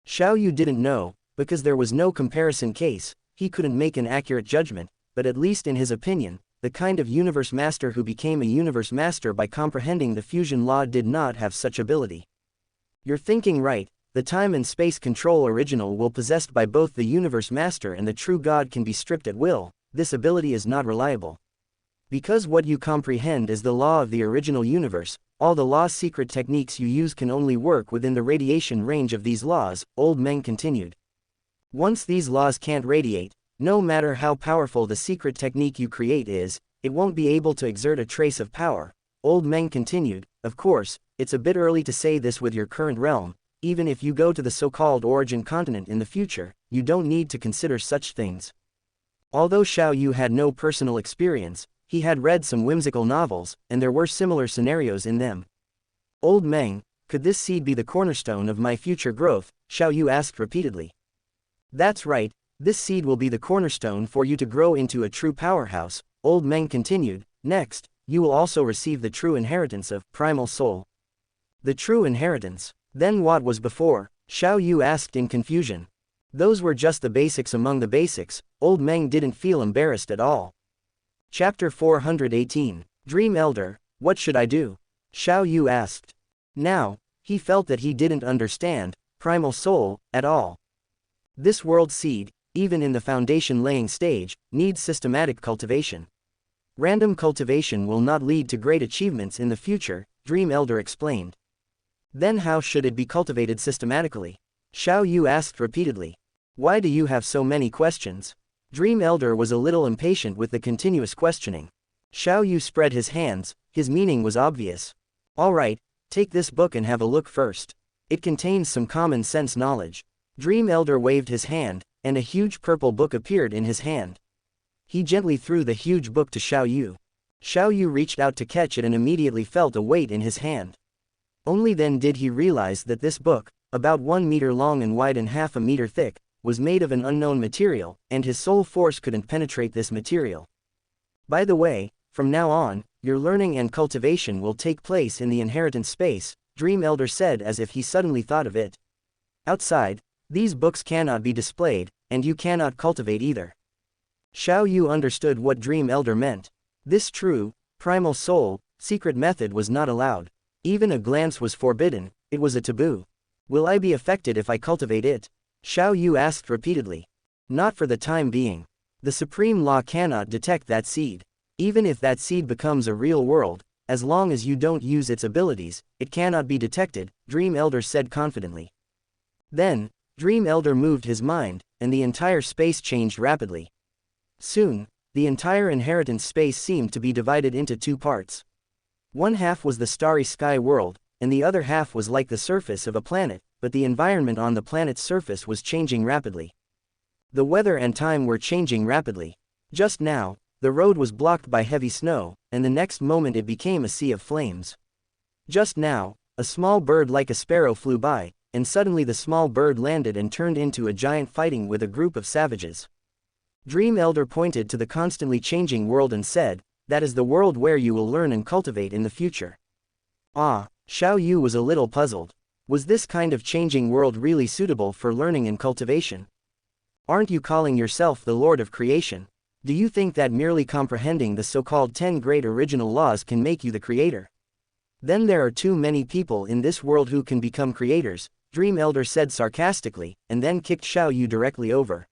Xiao Yu didn't know, because there was no comparison case. He couldn't make an accurate judgment, but at least in his opinion, the kind of Universe Master who became a Universe Master by comprehending the fusion law did not have such ability. You're thinking right, the time and space control original will possessed by both the Universe Master and the True God can be stripped at will. This ability is not reliable. Because what you comprehend is the law of the original universe, all the law's secret techniques you use can only work within the radiation range of these laws, Old Meng continued. Once these laws can't radiate, no matter how powerful the secret technique you create is, it won't be able to exert a trace of power. Old Meng continued, of course, it's a bit early to say this with your current realm. Even if you go to the so-called origin continent in the future, you don't need to consider such things. Although Xiao Yu had no personal experience, he had read some whimsical novels, and there were similar scenarios in them. Old Meng, could this seed be the cornerstone of my future growth? Xiao Yu asked repeatedly. That's right, this seed will be the cornerstone for you to grow into a true powerhouse, Old Meng continued. Next, you will also receive the true inheritance of primal soul. The true inheritance? Then what was before? Xiao Yu asked in confusion. Those were just the basics among the basics. Old Meng didn't feel embarrassed at all. Chapter 418. Dream Elder, what should I do? Xiao Yu asked. Now, he felt that he didn't understand primal soul at all. This world seed, even in the foundation-laying stage, needs systematic cultivation. Random cultivation will not lead to great achievements in the future, Dream Elder explained. Then how should it be cultivated systematically? Xiao Yu asked repeatedly. Why do you have so many questions? Dream Elder was a little impatient with the continuous questioning. Xiao Yu spread his hands, his meaning was obvious. Alright, take this book and have a look first. It contains some common sense knowledge. Dream Elder waved his hand, and a huge purple book appeared in his hand. He gently threw the huge book to Xiao Yu. Xiao Yu reached out to catch it and immediately felt a weight in his hand. Only then did he realize that this book, about 1 meter long and wide and half a meter thick, was made of an unknown material, and his soul force couldn't penetrate this material. By the way, from now on, your learning and cultivation will take place in the inheritance space, Dream Elder said as if he suddenly thought of it. Outside, these books cannot be displayed, and you cannot cultivate either. Xiao Yu understood what Dream Elder meant. This true, primal soul, secret method was not allowed. Even a glance was forbidden, it was a taboo. Will I be affected if I cultivate it? Xiao Yu asked repeatedly. Not for the time being. The supreme law cannot detect that seed. Even if that seed becomes a real world, as long as you don't use its abilities, it cannot be detected, Dream Elder said confidently. Then, Dream Elder moved his mind, and the entire space changed rapidly. Soon, the entire inheritance space seemed to be divided into two parts. One half was the starry sky world, and the other half was like the surface of a planet, but the environment on the planet's surface was changing rapidly. The weather and time were changing rapidly. Just now, the road was blocked by heavy snow, and the next moment it became a sea of flames. Just now, a small bird like a sparrow flew by, and suddenly the small bird landed and turned into a giant fighting with a group of savages. Dream Elder pointed to the constantly changing world and said, that is the world where you will learn and cultivate in the future. Ah, Xiao Yu was a little puzzled. Was this kind of changing world really suitable for learning and cultivation? Aren't you calling yourself the Lord of Creation? Do you think that merely comprehending the so-called 10 great original laws can make you the creator? Then there are too many people in this world who can become creators, Dream Elder said sarcastically, and then kicked Xiao Yu directly over.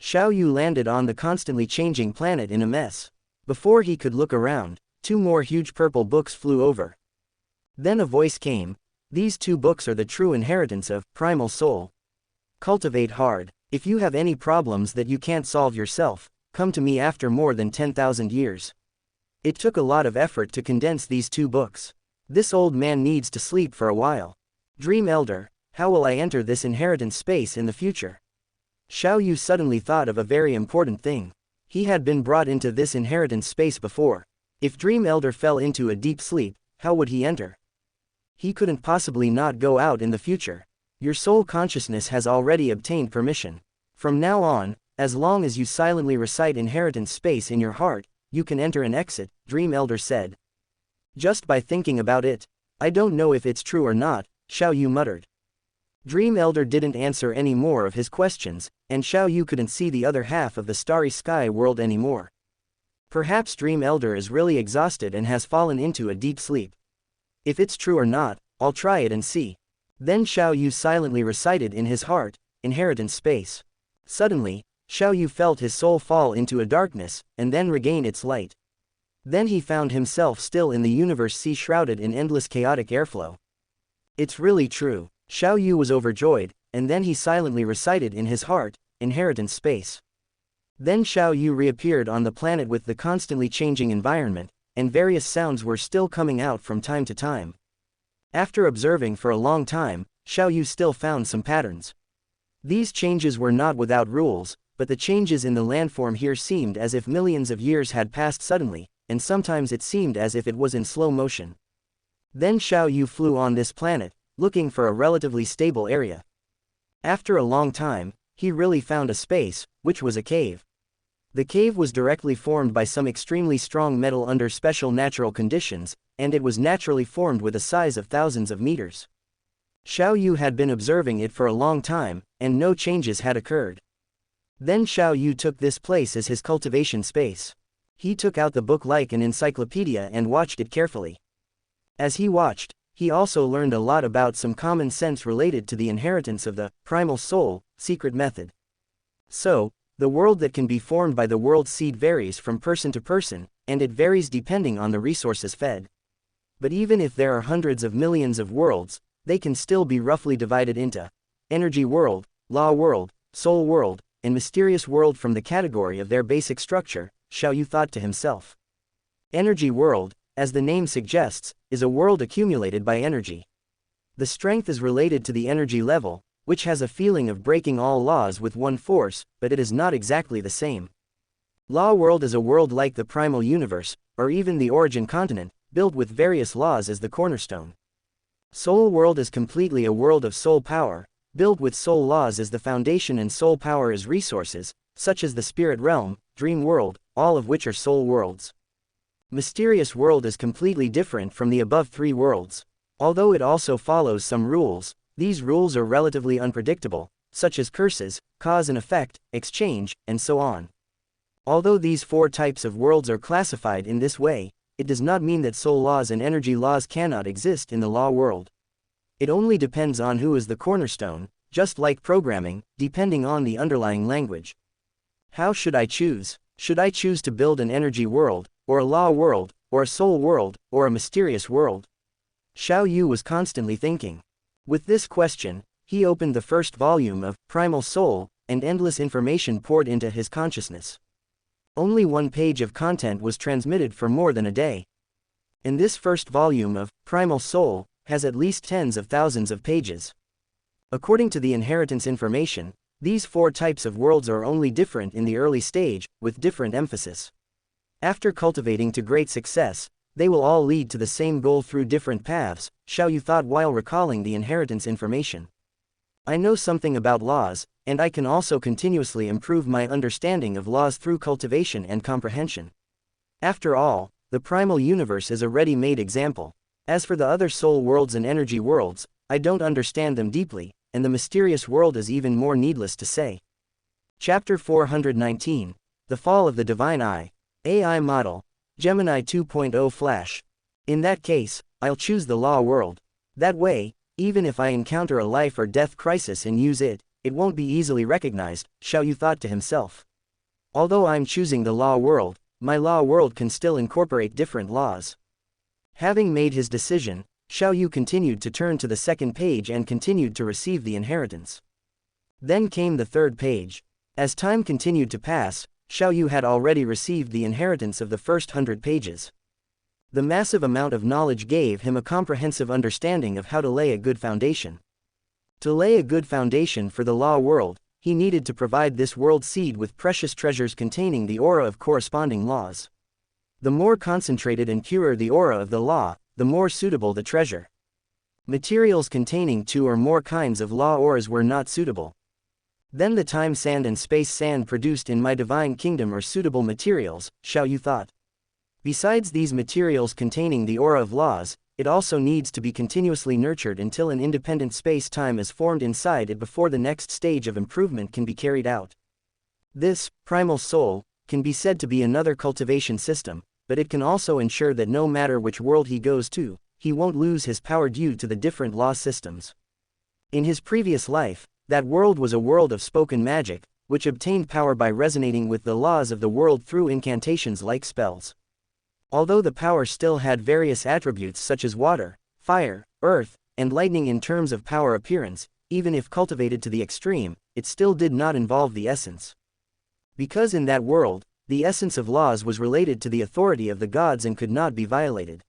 Xiao Yu landed on the constantly changing planet in a mess. Before he could look around, 2 more huge purple books flew over. Then a voice came. These 2 books are the true inheritance of primal soul. Cultivate hard. If you have any problems that you can't solve yourself, come to me after more than 10,000 years. It took a lot of effort to condense these 2 books. This old man needs to sleep for a while. Dream Elder, how will I enter this inheritance space in the future? Xiao Yu suddenly thought of a very important thing. He had been brought into this inheritance space before. If Dream Elder fell into a deep sleep, how would he enter? He couldn't possibly not go out in the future. Your soul consciousness has already obtained permission. From now on, as long as you silently recite inheritance space in your heart, you can enter and exit, Dream Elder said. Just by thinking about it, I don't know if it's true or not, Xiao Yu muttered. Dream Elder didn't answer any more of his questions, and Xiao Yu couldn't see the other half of the starry sky world anymore. Perhaps Dream Elder is really exhausted and has fallen into a deep sleep. If it's true or not, I'll try it and see. Then Xiao Yu silently recited in his heart, inheritance space. Suddenly, Xiao Yu felt his soul fall into a darkness, and then regain its light. Then he found himself still in the universe sea shrouded in endless chaotic airflow. It's really true. Xiao Yu was overjoyed, and then he silently recited in his heart, inheritance space. Then Xiao Yu reappeared on the planet with the constantly changing environment, and various sounds were still coming out from time to time. After observing for a long time, Xiao Yu still found some patterns. These changes were not without rules, but the changes in the landform here seemed as if millions of years had passed suddenly, and sometimes it seemed as if it was in slow motion. Then Xiao Yu flew on this planet, looking for a relatively stable area. After a long time, he really found a space, which was a cave. The cave was directly formed by some extremely strong metal under special natural conditions, and it was naturally formed with a size of thousands of meters. Xiao Yu had been observing it for a long time, and no changes had occurred. Then Xiao Yu took this place as his cultivation space. He took out the book like an encyclopedia and watched it carefully. As he watched, he also learned a lot about some common sense related to the inheritance of the primal soul secret method. So, the world that can be formed by the world seed varies from person to person, and it varies depending on the resources fed. But even if there are hundreds of millions of worlds, they can still be roughly divided into energy world, law world, soul world, and mysterious world from the category of their basic structure, Xiao Yu thought to himself. Energy world, as the name suggests, is a world accumulated by energy. The strength is related to the energy level, which has a feeling of breaking all laws with one force, but it is not exactly the same. Law world is a world like the primal universe, or even the origin continent, built with various laws as the cornerstone. Soul world is completely a world of soul power, built with soul laws as the foundation and soul power as resources, such as the spirit realm, dream world, all of which are soul worlds. Mysterious world is completely different from the above three worlds. Although it also follows some rules, these rules are relatively unpredictable, such as curses, cause and effect, exchange, and so on. Although these four types of worlds are classified in this way, it does not mean that soul laws and energy laws cannot exist in the law world. It only depends on who is the cornerstone, just like programming, depending on the underlying language. How should I choose? Should I choose to build an energy world, or a law world, or a soul world, or a mysterious world? Xiao Yu was constantly thinking. With this question, he opened the first volume of Primal Soul, and endless information poured into his consciousness. Only one page of content was transmitted for more than a day. And this first volume of Primal Soul has at least tens of thousands of pages. According to the inheritance information, these four types of worlds are only different in the early stage, with different emphasis. After cultivating to great success, they will all lead to the same goal through different paths, Xiao Yu thought while recalling the inheritance information. I know something about laws, and I can also continuously improve my understanding of laws through cultivation and comprehension. After all, the primal universe is a ready-made example. As for the other soul worlds and energy worlds, I don't understand them deeply, and the mysterious world is even more needless to say. Chapter 419, The Fall of the Divine Eye, AI Model, Gemini 2.0 Flash. In that case, I'll choose the law world. That way, even if I encounter a life or death crisis and use it, it won't be easily recognized, Xiao Yu thought to himself. Although I'm choosing the law world, my law world can still incorporate different laws. Having made his decision, Xiao Yu continued to turn to the second page and continued to receive the inheritance. Then came the third page. As time continued to pass, Xiao Yu had already received the inheritance of the first 100 pages. The massive amount of knowledge gave him a comprehensive understanding of how to lay a good foundation. To lay a good foundation for the law world, he needed to provide this world seed with precious treasures containing the aura of corresponding laws. The more concentrated and purer the aura of the law, the more suitable the treasure. Materials containing two or more kinds of law auras were not suitable. Then the time sand and space sand produced in my divine kingdom are suitable materials, Xiao Yu thought. Besides these materials containing the aura of laws, it also needs to be continuously nurtured until an independent space-time is formed inside it before the next stage of improvement can be carried out. This, primal soul, can be said to be another cultivation system, but it can also ensure that no matter which world he goes to, he won't lose his power due to the different law systems. In his previous life, that world was a world of spoken magic, which obtained power by resonating with the laws of the world through incantations like spells. Although the power still had various attributes such as water, fire, earth, and lightning in terms of power appearance, even if cultivated to the extreme, it still did not involve the essence. Because in that world, the essence of laws was related to the authority of the gods and could not be violated.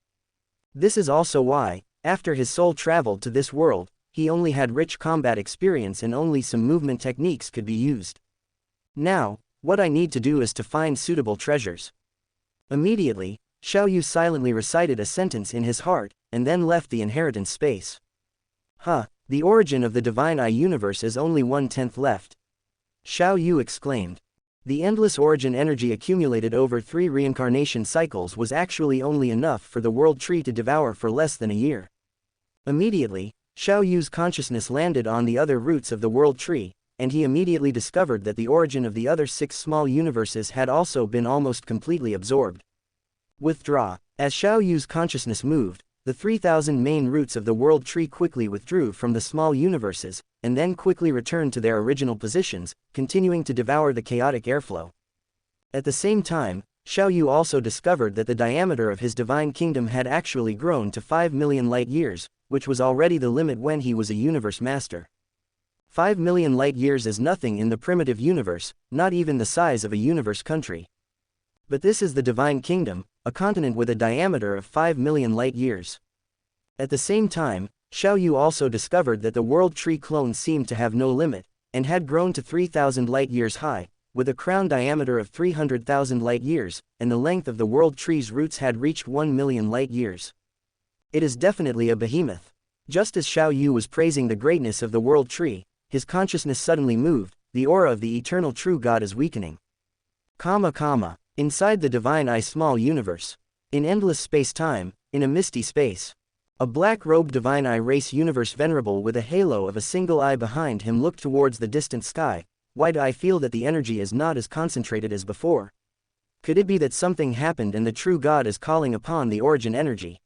This is also why, after his soul traveled to this world, he only had rich combat experience and only some movement techniques could be used. Now, what I need to do is to find suitable treasures. Immediately, Xiao Yu silently recited a sentence in his heart, and then left the inheritance space. The origin of the Divine Eye universe is only 1/10 left. Xiao Yu exclaimed. The endless origin energy accumulated over 3 reincarnation cycles was actually only enough for the world tree to devour for less than a year. Immediately, Xiao Yu's consciousness landed on the other roots of the world tree, and he immediately discovered that the origin of the other 6 small universes had also been almost completely absorbed. Withdraw. As Xiao Yu's consciousness moved, The 3,000 main roots of the world tree quickly withdrew from the small universes, and then quickly returned to their original positions, continuing to devour the chaotic airflow. At the same time, Xiao Yu also discovered that the diameter of his divine kingdom had actually grown to 5 million light-years, which was already the limit when he was a universe master. 5 million light-years is nothing in the primitive universe, not even the size of a universe country. But this is the divine kingdom, a continent with a diameter of 5 million light-years. At the same time, Xiao Yu also discovered that the world tree clones seemed to have no limit, and had grown to 3,000 light-years high, with a crown diameter of 300,000 light-years, and the length of the world tree's roots had reached 1 million light-years. It is definitely a behemoth. Just as Xiao Yu was praising the greatness of the world tree, his consciousness suddenly moved, the aura of the eternal true God is weakening. Inside the divine eye small universe. In endless space-time, in a misty space. A black-robed divine eye race universe venerable with a halo of a single eye behind him looked towards the distant sky. Why do I feel that the energy is not as concentrated as before? Could it be that something happened and the true God is calling upon the origin energy?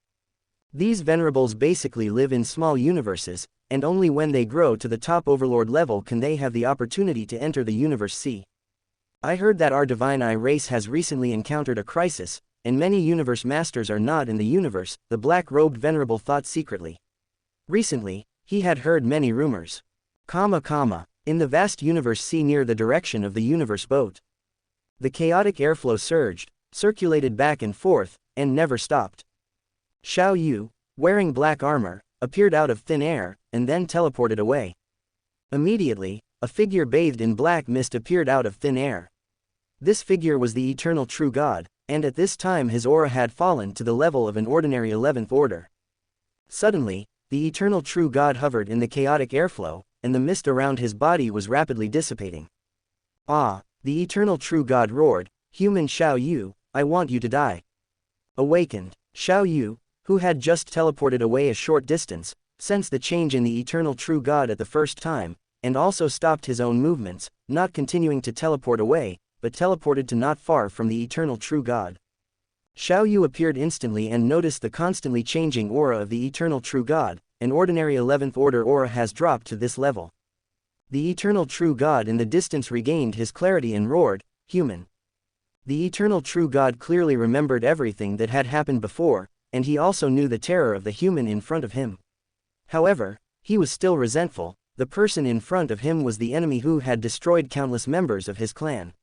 These venerables basically live in small universes, and only when they grow to the top overlord level can they have the opportunity to enter the universe C. I heard that our divine eye race has recently encountered a crisis, and many universe masters are not in the universe, the black-robed venerable thought secretly. Recently, he had heard many rumors. In the vast universe C near the direction of the universe boat. The chaotic airflow surged, circulated back and forth, and never stopped. Xiao Yu, wearing black armor, appeared out of thin air, and then teleported away. Immediately, a figure bathed in black mist appeared out of thin air. This figure was the eternal true God, and at this time his aura had fallen to the level of an ordinary 11th order. Suddenly, the eternal true God hovered in the chaotic airflow, and the mist around his body was rapidly dissipating. Ah, the eternal true God roared, "Human Xiao Yu, I want you to die." Awakened, Xiao Yu, who had just teleported away a short distance, sensed the change in the eternal true God at the first time, and also stopped his own movements, not continuing to teleport away, but teleported to not far from the eternal true God. Xiao Yu appeared instantly and noticed the constantly changing aura of the eternal true God. An ordinary 11th order aura has dropped to this level. The eternal true God in the distance regained his clarity and roared, "Human." The eternal true God clearly remembered everything that had happened before, and he also knew the terror of the human in front of him. However, he was still resentful. The person in front of him was the enemy who had destroyed countless members of his clan.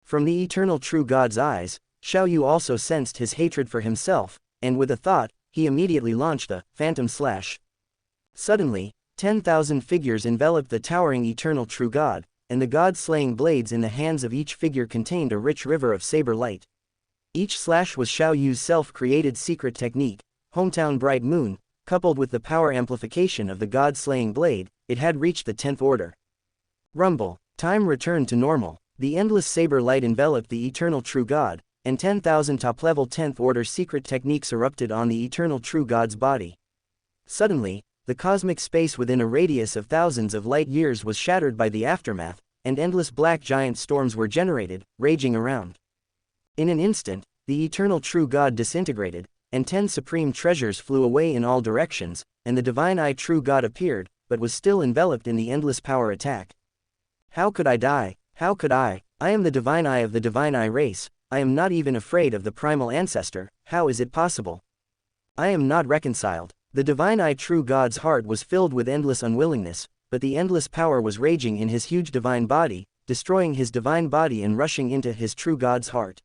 From the eternal true God's eyes, Xiao Yu also sensed his hatred for himself, and with a thought, he immediately launched a phantom slash. Suddenly, 10,000 figures enveloped the towering eternal true God, and the God-slaying blades in the hands of each figure contained a rich river of saber light. Each slash was Xiao Yu's self-created secret technique, Hometown Bright Moon, coupled with the power amplification of the God-slaying blade. It had reached the 10th order. Rumble. Time returned to normal. The endless saber light enveloped the eternal true God, and 10,000 top-level 10th order secret techniques erupted on the eternal true God's body. Suddenly, the cosmic space within a radius of thousands of light-years was shattered by the aftermath, and endless black giant storms were generated, raging around. In an instant, the eternal true God disintegrated, and 10 supreme treasures flew away in all directions, and the divine eye true God appeared, but was still enveloped in the endless power attack. How could I die? How could I? I am the divine eye of the divine eye race. I am not even afraid of the primal ancestor. How is it possible? I am not reconciled. The divine eye true God's heart was filled with endless unwillingness, but the endless power was raging in his huge divine body, destroying his divine body and rushing into his true God's heart.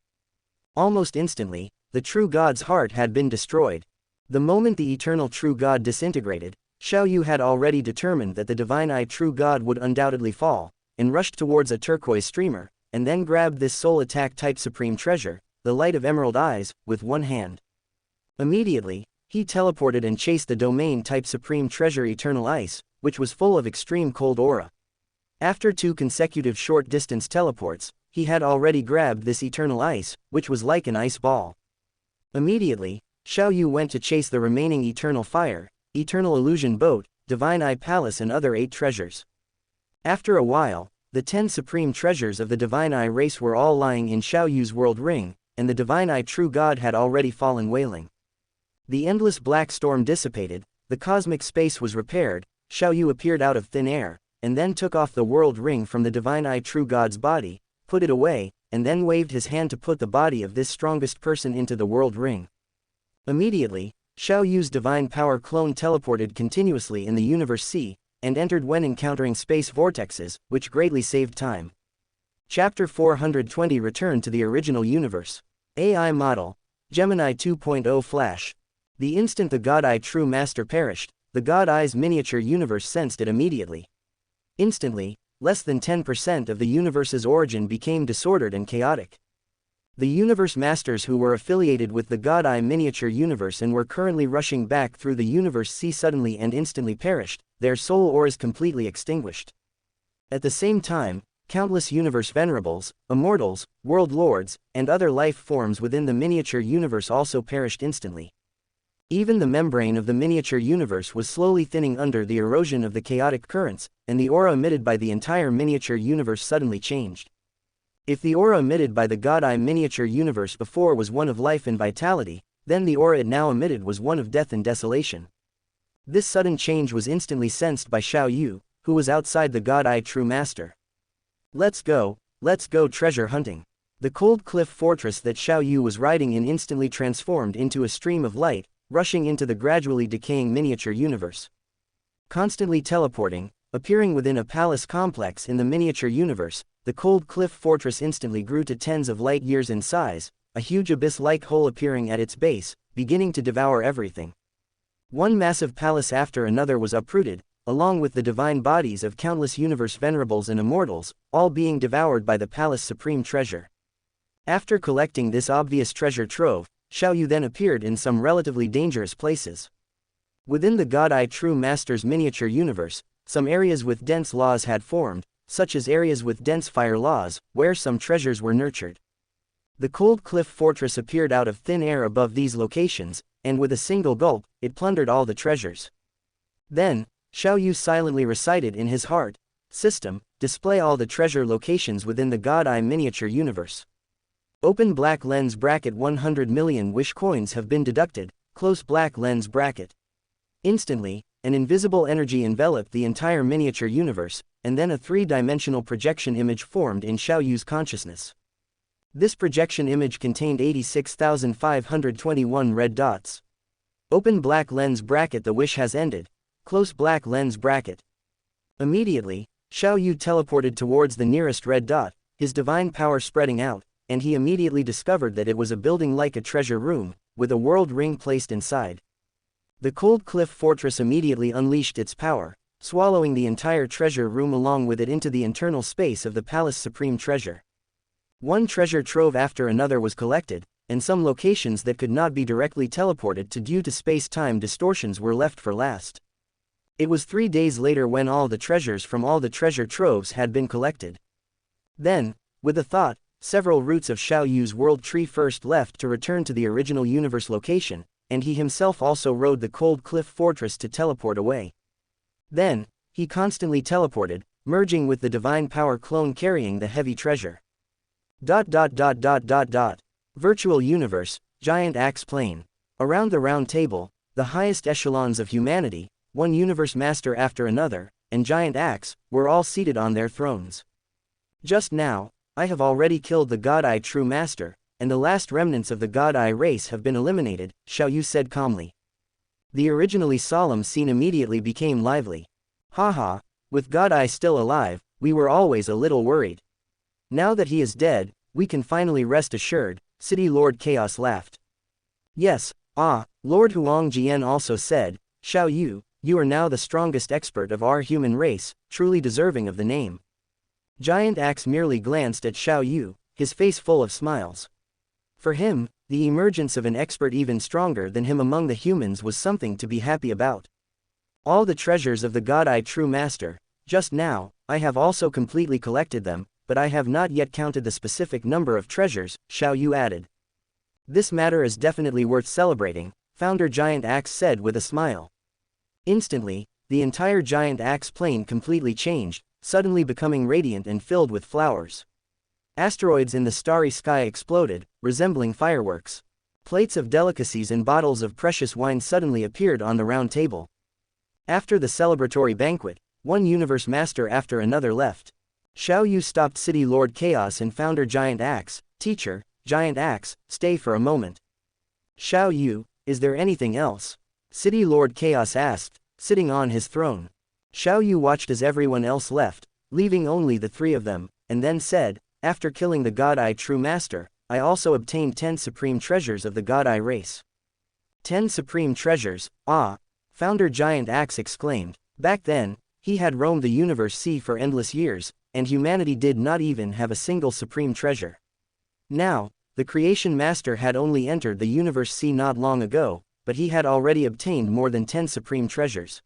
Almost instantly, the true God's heart had been destroyed. The moment the eternal true God disintegrated, Xiao Yu had already determined that the divine eye true God would undoubtedly fall, and rushed towards a turquoise streamer, and then grabbed this soul attack type supreme treasure, the light of emerald eyes, with one hand. Immediately, he teleported and chased the domain type supreme treasure eternal ice, which was full of extreme cold aura. After 2 consecutive short distance teleports, he had already grabbed this eternal ice, which was like an ice ball. Immediately, Xiao Yu went to chase the remaining eternal fire, eternal illusion boat, divine eye palace and other 8 treasures. After a while, the 10 supreme treasures of the divine eye race were all lying in Xiao Yu's world ring, and the divine eye true God had already fallen wailing. The endless black storm dissipated, the cosmic space was repaired, Xiaoyu appeared out of thin air, and then took off the world ring from the divine eye true god's body, put it away, and then waved his hand to put the body of this strongest person into the world ring. Immediately, Xiaoyu's divine power clone teleported continuously in the universe sea, and entered when encountering space vortexes, which greatly saved time. Chapter 420 Return to the original universe. AI Model. Gemini 2.0 Flash. The instant the God Eye True Master perished, the God Eye's miniature universe sensed it immediately. Instantly, less than 10% of the universe's origin became disordered and chaotic. The universe masters who were affiliated with the God Eye miniature universe and were currently rushing back through the universe sea suddenly and instantly perished, their soul auras completely extinguished. At the same time, countless universe venerables, immortals, world lords, and other life forms within the miniature universe also perished instantly. Even the membrane of the miniature universe was slowly thinning under the erosion of the chaotic currents, and the aura emitted by the entire miniature universe suddenly changed. If the aura emitted by the God Eye miniature universe before was one of life and vitality, then the aura it now emitted was one of death and desolation. This sudden change was instantly sensed by Xiaoyu, who was outside the God Eye True Master. Let's go treasure hunting. The cold cliff fortress that Xiaoyu was riding in instantly transformed into a stream of light, rushing into the gradually decaying miniature universe. Constantly teleporting, appearing within a palace complex in the miniature universe, the cold cliff fortress instantly grew to tens of light years in size, a huge abyss-like hole appearing at its base, beginning to devour everything. One massive palace after another was uprooted, along with the divine bodies of countless universe venerables and immortals, all being devoured by the palace supreme treasure. After collecting this obvious treasure trove, Xiaoyu then appeared in some relatively dangerous places. Within the God Eye True Master's miniature universe, some areas with dense laws had formed, such as areas with dense fire laws, where some treasures were nurtured. The cold cliff fortress appeared out of thin air above these locations, and with a single gulp, it plundered all the treasures. Then, Xiaoyu silently recited in his heart, "System, display all the treasure locations within the God Eye miniature universe." Open black lens bracket 100 million wish coins have been deducted, close black lens bracket. Instantly, an invisible energy enveloped the entire miniature universe, and then a three-dimensional projection image formed in Xiaoyu's consciousness. This projection image contained 86,521 red dots. Open black lens bracket The wish has ended, close black lens bracket. Immediately, Xiaoyu teleported towards the nearest red dot, his divine power spreading out, and he immediately discovered that it was a building like a treasure room, with a world ring placed inside. The cold cliff fortress immediately unleashed its power, swallowing the entire treasure room along with it into the internal space of the palace supreme treasure. One treasure trove after another was collected, and some locations that could not be directly teleported to due to space-time distortions were left for last. It was 3 days later when all the treasures from all the treasure troves had been collected. Then, with a thought, several roots of Xiaoyu's world tree first left to return to the original universe location, and he himself also rode the cold cliff fortress to teleport away. Then, he constantly teleported, merging with the divine power clone carrying the heavy treasure. Virtual universe, giant axe plane. Around the round table, the highest echelons of humanity, one universe master after another, and giant axe, were all seated on their thrones. Just now, I have already killed the God Eye True Master, and the last remnants of the God Eye race have been eliminated, Xiaoyu said calmly. The originally solemn scene immediately became lively. Haha, with God Eye still alive, we were always a little worried. Now that he is dead, we can finally rest assured, City Lord Chaos laughed. Yes, Lord Huangjian also said, Xiaoyu, you are now the strongest expert of our human race, truly deserving of the name. Giant Axe merely glanced at Xiaoyu, his face full of smiles. For him, the emergence of an expert even stronger than him among the humans was something to be happy about. All the treasures of the God Eye True Master, just now, I have also completely collected them, but I have not yet counted the specific number of treasures, Xiaoyu added. This matter is definitely worth celebrating, Founder Giant Axe said with a smile. Instantly, the entire Giant Axe plane completely changed, suddenly becoming radiant and filled with flowers. Asteroids in the starry sky exploded, resembling fireworks. Plates of delicacies and bottles of precious wine suddenly appeared on the round table. After the celebratory banquet, one universe master after another left. Xiao Yu stopped City Lord Chaos and founder Giant Axe. Teacher, Giant Axe, stay for a moment. Xiao Yu, is there anything else? City Lord Chaos asked, sitting on his throne. Xiao Yu watched as everyone else left, leaving only the three of them, and then said, after killing the God Eye True Master, I also obtained 10 supreme treasures of the God Eye race. 10 supreme treasures, ah! Founder Giant Axe exclaimed. Back then, he had roamed the universe sea for endless years, and humanity did not even have a single supreme treasure. Now, the creation master had only entered the universe sea not long ago, but he had already obtained more than 10 supreme treasures.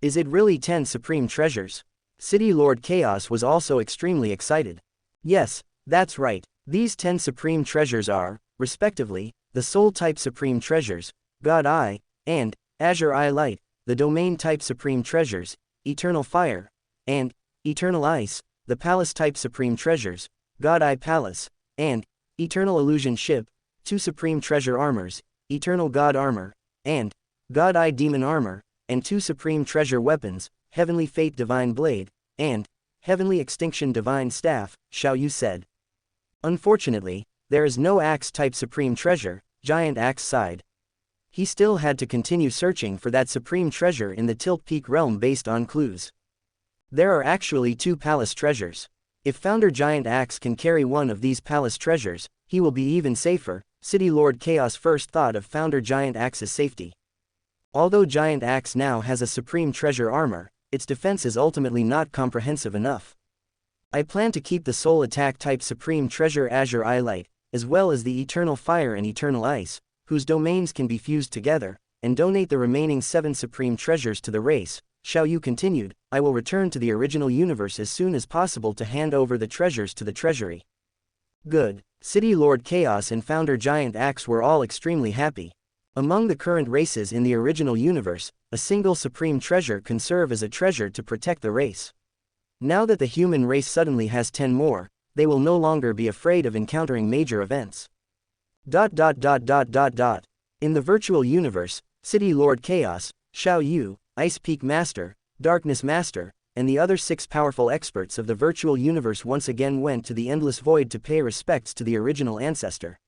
Is it really 10 supreme treasures? City Lord Chaos was also extremely excited. Yes, that's right. These 10 supreme treasures are, respectively, the Soul Type Supreme Treasures, God Eye, and Azure Eye Light, the Domain Type Supreme Treasures, Eternal Fire, and Eternal Ice, the Palace Type Supreme Treasures, God Eye Palace, and Eternal Illusion Ship, 2 Supreme Treasure Armors, Eternal God Armor, and God Eye Demon Armor, and 2 Supreme Treasure Weapons, Heavenly Fate Divine Blade, and Heavenly Extinction Divine Staff, Xiao Yu said. Unfortunately, there is no Axe-type Supreme Treasure, Giant Axe sighed. He still had to continue searching for that supreme treasure in the Tilt Peak realm based on clues. There are actually 2 palace treasures. If Founder Giant Axe can carry one of these palace treasures, he will be even safer. City Lord Chaos first thought of Founder Giant Axe's safety. Although Giant Axe now has a supreme treasure armor, its defense is ultimately not comprehensive enough. I plan to keep the Soul Attack type Supreme Treasure Azure Eye Light, as well as the Eternal Fire and Eternal Ice, whose domains can be fused together, and donate the remaining 7 Supreme Treasures to the race. Xiao Yu continued, I will return to the original universe as soon as possible to hand over the treasures to the treasury. Good. City Lord Chaos and Founder Giant Axe were all extremely happy. Among the current races in the original universe, a single supreme treasure can serve as a treasure to protect the race. Now that the human race suddenly has 10 more, they will no longer be afraid of encountering major events. In the virtual universe, City Lord Chaos, Xiao Yu, Ice Peak Master, Darkness Master, and the other 6 powerful experts of the virtual universe once again went to the Endless Void to pay respects to the original ancestor.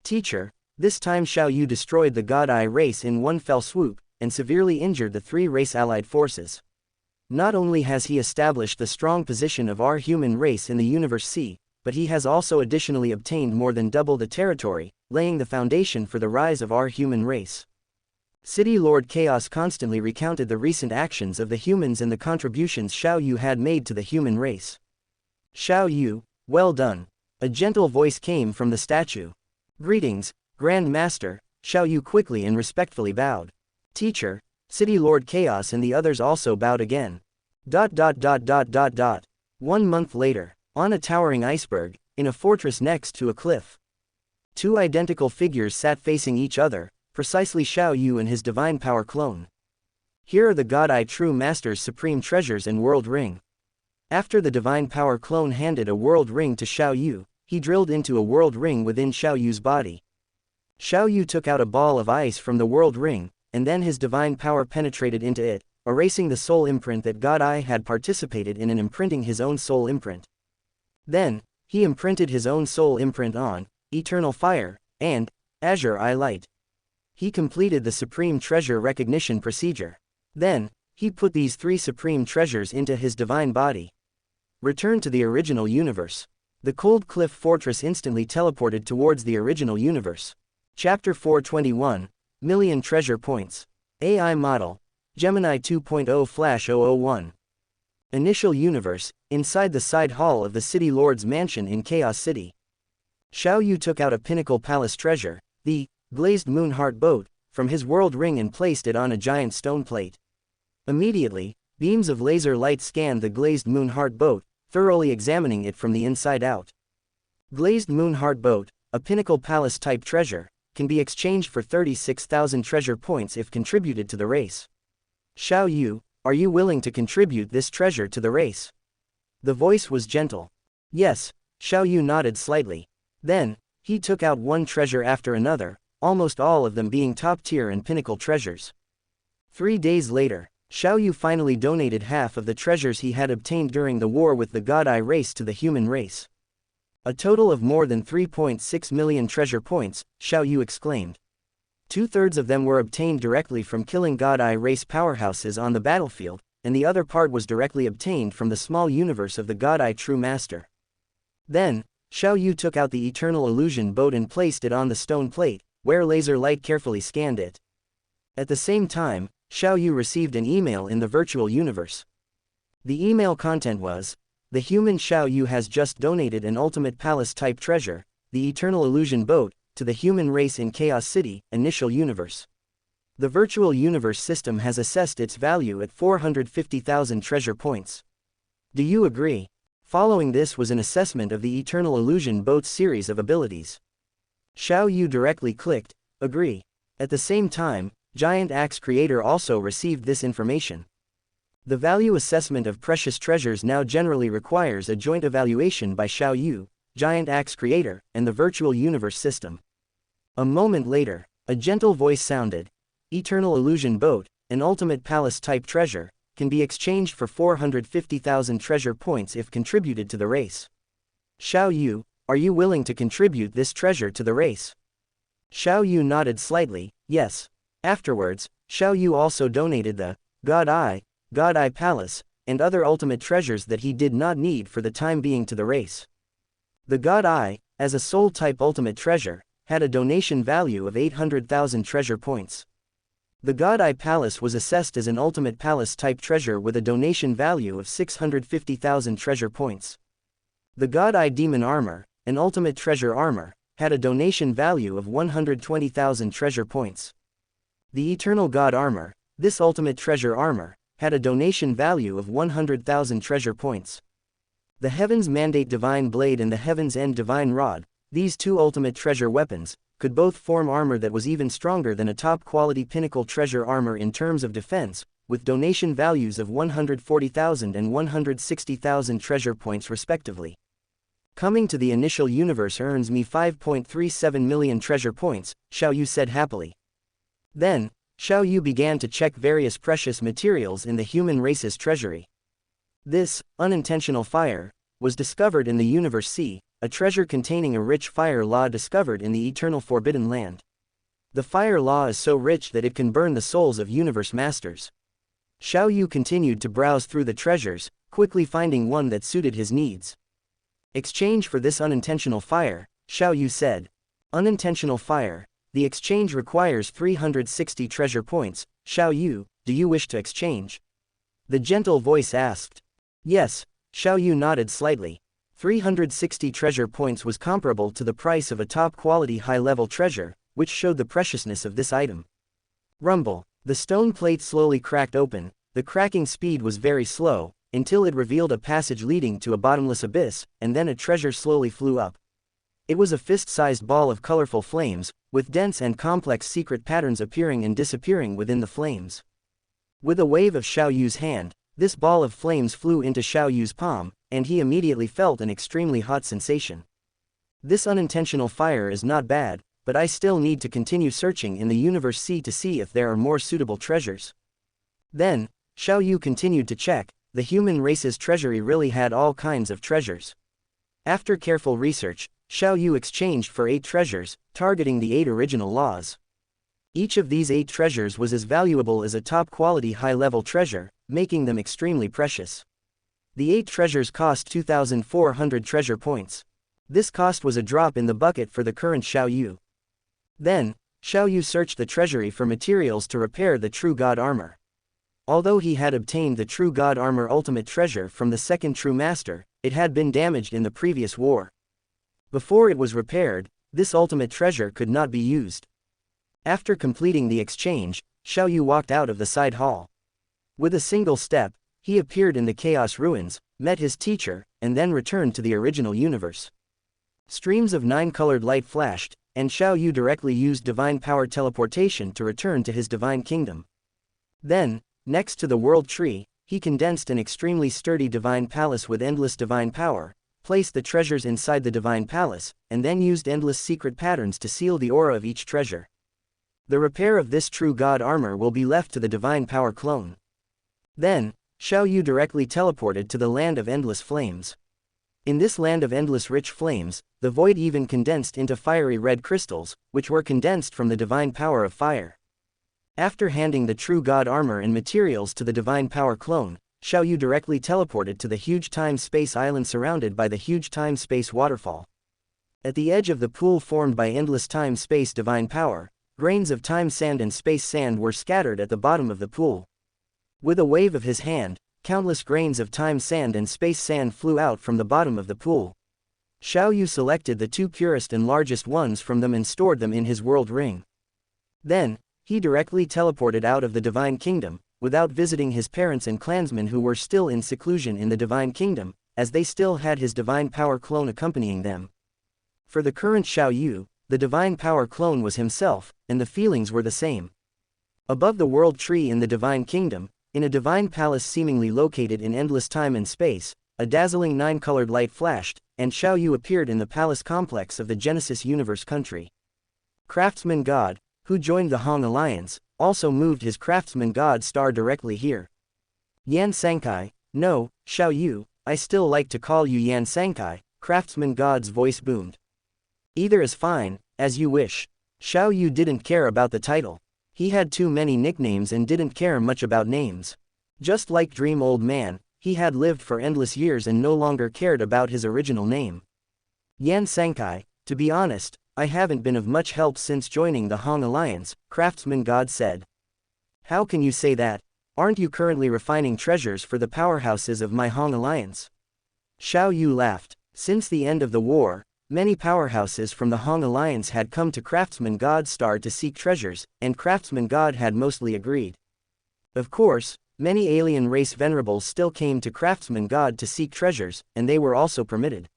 Teacher, this time Xiao Yu destroyed the God Eye race in one fell swoop, and severely injured the 3 race-allied forces. Not only has he established the strong position of our human race in the Universe C, but he has also additionally obtained more than double the territory, laying the foundation for the rise of our human race. City Lord Chaos constantly recounted the recent actions of the humans and the contributions Xiao Yu had made to the human race. Xiao Yu, well done. A gentle voice came from the statue. Greetings, Grand Master. Xiao Yu quickly and respectfully bowed. Teacher, City Lord Chaos and the others also bowed again. 1 month later, on a towering iceberg, in a fortress next to a cliff. 2 identical figures sat facing each other, precisely Xiao Yu and his divine power clone. Here are the God Eye True Master's supreme treasures and world ring. After the divine power clone handed a world ring to Xiao Yu, he drilled into a world ring within Xiao Yu's body. Xiao Yu took out a ball of ice from the world ring, and then his divine power penetrated into it, erasing the soul imprint that God Eye had participated in and imprinting his own soul imprint. Then, he imprinted his own soul imprint on Eternal Fire and Azure Eye Light. He completed the Supreme Treasure Recognition procedure. Then, he put these 3 Supreme Treasures into his divine body. Return to the original universe. The Cold Cliff Fortress instantly teleported towards the original universe. Chapter 421, Million Treasure Points. AI Model, Gemini 2.0 Flash 001. Initial Universe, inside the side hall of the City Lord's mansion in Chaos City. Xiao Yu took out a Pinnacle Palace treasure, the Glazed Moon Heart Boat, from his world ring and placed it on a giant stone plate. Immediately, beams of laser light scanned the Glazed Moon Heart Boat, thoroughly examining it from the inside out. Glazed Moon Heart Boat, a Pinnacle Palace type treasure, can be exchanged for 36,000 treasure points if contributed to the race. Xiao Yu, are you willing to contribute this treasure to the race? The voice was gentle. Yes, Xiao Yu nodded slightly. Then, He took out one treasure after another, almost all of them being top-tier and pinnacle treasures. 3 days later, Xiao Yu finally donated half of the treasures he had obtained during the war with the God Eye race to the human race. A total of more than 3.6 million treasure points, Xiao Yu exclaimed. 2/3 of them were obtained directly from killing God Eye race powerhouses on the battlefield, and the other part was directly obtained from the small universe of the God Eye True Master. Then, Xiao Yu took out the Eternal Illusion boat and placed it on the stone plate, where laser light carefully scanned it. At the same time, Xiao Yu received an email in the virtual universe. The email content was, "The human Xiao Yu has just donated an ultimate palace-type treasure, the Eternal Illusion boat, to the human race in Chaos City, initial universe. The virtual universe system has assessed its value at 450,000 treasure points. Do you agree?" Following this was an assessment of the Eternal Illusion boat's series of abilities. Xiao Yu directly clicked, "Agree." At the same time, Giant Axe Creator also received this information. The value assessment of precious treasures now generally requires a joint evaluation by Xiao Yu, Giant Axe Creator, and the virtual universe system. A moment later, a gentle voice sounded. "Eternal Illusion boat, an ultimate palace-type treasure, can be exchanged for 450,000 treasure points if contributed to the race. Xiao Yu, are you willing to contribute this treasure to the race?" Xiao Yu nodded slightly, yes. Afterwards, Xiao Yu also donated the God Eye Palace, and other ultimate treasures that he did not need for the time being to the race. The God Eye, as a soul-type ultimate treasure, had a donation value of 800,000 treasure points. The God Eye Palace was assessed as an ultimate palace-type treasure with a donation value of 650,000 treasure points. The God Eye Demon Armor, an ultimate treasure armor, had a donation value of 120,000 treasure points. The Eternal God Armor, this ultimate treasure armor, had a donation value of 100,000 treasure points. The Heaven's Mandate Divine Blade and the Heaven's End Divine Rod, these two ultimate treasure weapons, could both form armor that was even stronger than a top-quality pinnacle treasure armor in terms of defense, with donation values of 140,000 and 160,000 treasure points respectively. Coming to the initial universe earns me 5.37 million treasure points, Xiao Yu said happily. Then, Xiao Yu began to check various precious materials in the human race's treasury. This, unintentional fire, was discovered in the Universe Sea, a treasure containing a rich fire law discovered in the Eternal Forbidden Land. The fire law is so rich that it can burn the souls of universe masters. Xiao Yu continued to browse through the treasures, quickly finding one that suited his needs. "Exchange for this unintentional fire," Xiao Yu said. "Unintentional fire. The exchange requires 360 treasure points. Xiao Yu, do you wish to exchange?" The gentle voice asked. Yes, Xiao Yu nodded slightly. 360 treasure points was comparable to the price of a top-quality high-level treasure, which showed the preciousness of this item. Rumble. The stone plate slowly cracked open. The cracking speed was very slow, until it revealed a passage leading to a bottomless abyss, and then a treasure slowly flew up. It was a fist-sized ball of colorful flames, with dense and complex secret patterns appearing and disappearing within the flames. With a wave of Xiao Yu's hand, this ball of flames flew into Xiao Yu's palm, and he immediately felt an extremely hot sensation. This unintentional fire is not bad, but I still need to continue searching in the Universe Sea to see if there are more suitable treasures. Then, Xiao Yu continued to check. The human race's treasury really had all kinds of treasures. After careful research, Xiao Yu exchanged for 8 treasures, targeting the 8 original laws. Each of these 8 treasures was as valuable as a top-quality high-level treasure, making them extremely precious. The 8 treasures cost 2,400 treasure points. This cost was a drop in the bucket for the current Xiao Yu. Then, Xiao Yu searched the treasury for materials to repair the True God Armor. Although he had obtained the True God Armor Ultimate Treasure from the second True Master, it had been damaged in the previous war. Before it was repaired, this ultimate treasure could not be used. After completing the exchange, Xiao Yu walked out of the side hall. With a single step, he appeared in the Chaos Ruins, met his teacher, and then returned to the original universe. Streams of 9-colored light flashed, and Xiao Yu directly used divine power teleportation to return to his divine kingdom. Then, next to the world tree, he condensed an extremely sturdy divine palace with endless divine power, placed the treasures inside the divine palace, and then used endless secret patterns to seal the aura of each treasure. The repair of this true god armor will be left to the divine power clone. Then, Xiao Yu directly teleported to the land of endless flames. In this land of endless rich flames, the void even condensed into fiery red crystals, which were condensed from the divine power of fire. After handing the true god armor and materials to the divine power clone, Xiao Yu directly teleported to the huge time-space island surrounded by the huge time-space waterfall. At the edge of the pool formed by endless time-space divine power, grains of time sand and space sand were scattered at the bottom of the pool. With a wave of his hand, countless grains of time sand and space sand flew out from the bottom of the pool. Xiao Yu selected the two purest and largest ones from them and stored them in his world ring. Then, he directly teleported out of the divine kingdom, without visiting his parents and clansmen who were still in seclusion in the divine kingdom, as they still had his divine power clone accompanying them. For the current Xiao Yu, the divine power clone was himself, and the feelings were the same. Above the world tree in the divine kingdom, in a divine palace seemingly located in endless time and space, a dazzling nine-colored light flashed, and Xiao Yu appeared in the palace complex of the Genesis Universe country. Craftsman God, who joined the Hong Alliance, also moved his Craftsman God star directly here. Yan Sankai, no, Xiao Yu, I still like to call you Yan Sankai, Craftsman God's voice boomed. Either is fine, as you wish. Xiao Yu didn't care about the title. He had too many nicknames and didn't care much about names. Just like Dream Old Man, he had lived for endless years and no longer cared about his original name. Yan Sankai, to be honest, I haven't been of much help since joining the Hong Alliance, Craftsman God said. How can you say that? Aren't you currently refining treasures for the powerhouses of my Hong Alliance? Xiao Yu laughed. Since the end of the war, many powerhouses from the Hong Alliance had come to Craftsman God's star to seek treasures, and Craftsman God had mostly agreed. Of course, many alien race venerables still came to Craftsman God to seek treasures, and they were also permitted.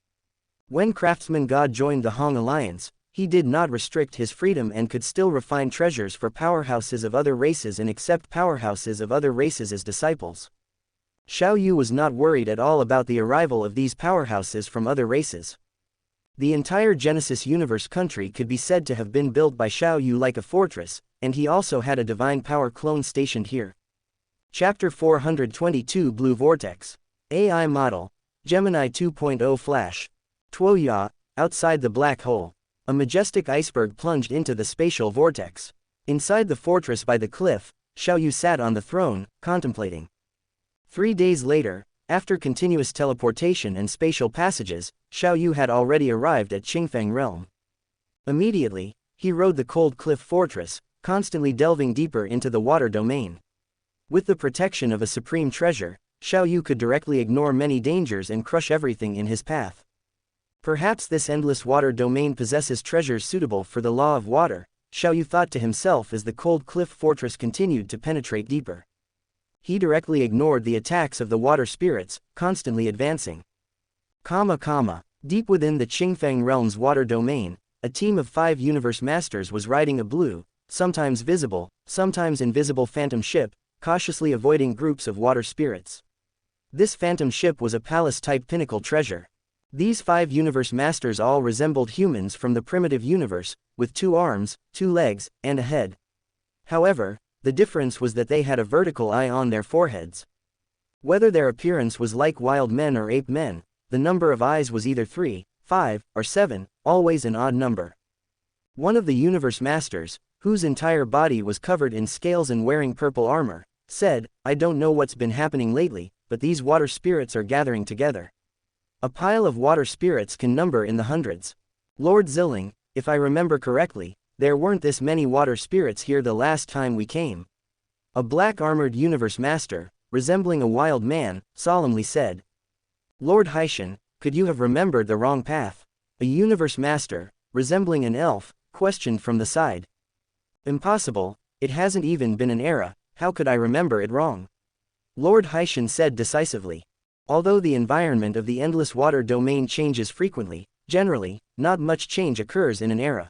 When Craftsman God joined the Hong Alliance, he did not restrict his freedom and could still refine treasures for powerhouses of other races and accept powerhouses of other races as disciples. Xiao Yu was not worried at all about the arrival of these powerhouses from other races. The entire Genesis Universe country could be said to have been built by Xiao Yu like a fortress, and he also had a divine power clone stationed here. Chapter 422 Blue Vortex. AI Model. Gemini 2.0 Flash. Tuoya, outside the black hole. A majestic iceberg plunged into the spatial vortex. Inside the fortress by the cliff, Xiao Yu sat on the throne, contemplating. 3 days later, after continuous teleportation and spatial passages, Xiao Yu had already arrived at Qingfeng realm. Immediately, he rode the cold cliff fortress, constantly delving deeper into the water domain. With the protection of a supreme treasure, Xiao Yu could directly ignore many dangers and crush everything in his path. Perhaps this endless water domain possesses treasures suitable for the law of water, Xiao Yu thought to himself as the cold cliff fortress continued to penetrate deeper. He directly ignored the attacks of the water spirits, constantly advancing. Deep within the Qingfeng realm's water domain, a team of 5 universe masters was riding a blue, sometimes visible, sometimes invisible phantom ship, cautiously avoiding groups of water spirits. This phantom ship was a palace-type pinnacle treasure. These 5 universe masters all resembled humans from the primitive universe, with 2 arms, 2 legs, and a head. However, the difference was that they had a vertical eye on their foreheads. Whether their appearance was like wild men or ape men, the number of eyes was either 3, 5, or 7, always an odd number. One of the universe masters, whose entire body was covered in scales and wearing purple armor, said, "I don't know what's been happening lately, but these water spirits are gathering together. A pile of water spirits can number in the hundreds. Lord Zilling, if I remember correctly, there weren't this many water spirits here the last time we came." A black-armored universe master, resembling a wild man, solemnly said. "Lord Haishan, could you have remembered the wrong path?" A universe master, resembling an elf, questioned from the side. "Impossible, it hasn't even been an era, how could I remember it wrong?" Lord Haishan said decisively. Although the environment of the endless water domain changes frequently, generally, not much change occurs in an era.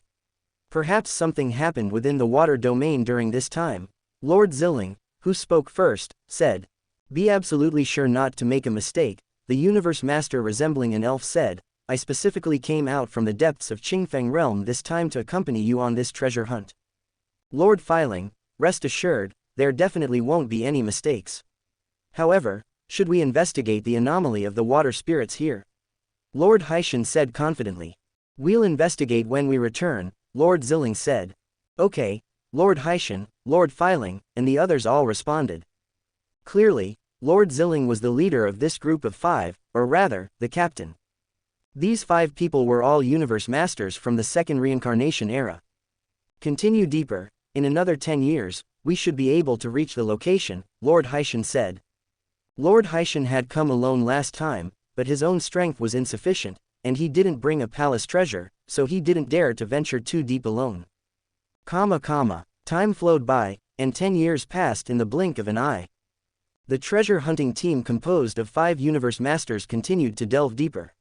Perhaps something happened within the water domain during this time. Lord Zilling, who spoke first, said. "Be absolutely sure not to make a mistake, the universe master resembling an elf said, I specifically came out from the depths of Qingfeng realm this time to accompany you on this treasure hunt. Lord Filing, rest assured, there definitely won't be any mistakes. However, should we investigate the anomaly of the water spirits here? Lord Haishan said confidently. We'll investigate when we return, Lord Zilling said. Okay, Lord Haishan, Lord Filing, and the others all responded. Clearly, Lord Zilling was the leader of this group of 5, or rather, the captain. These 5 people were all universe masters from the second reincarnation era. Continue deeper, in another 10 years, we should be able to reach the location, Lord Haishan said. Lord Haishan had come alone last time, but his own strength was insufficient, and he didn't bring a palace treasure, so he didn't dare to venture too deep alone. Time flowed by, and 10 years passed in the blink of an eye. The treasure hunting team composed of 5 universe masters continued to delve deeper.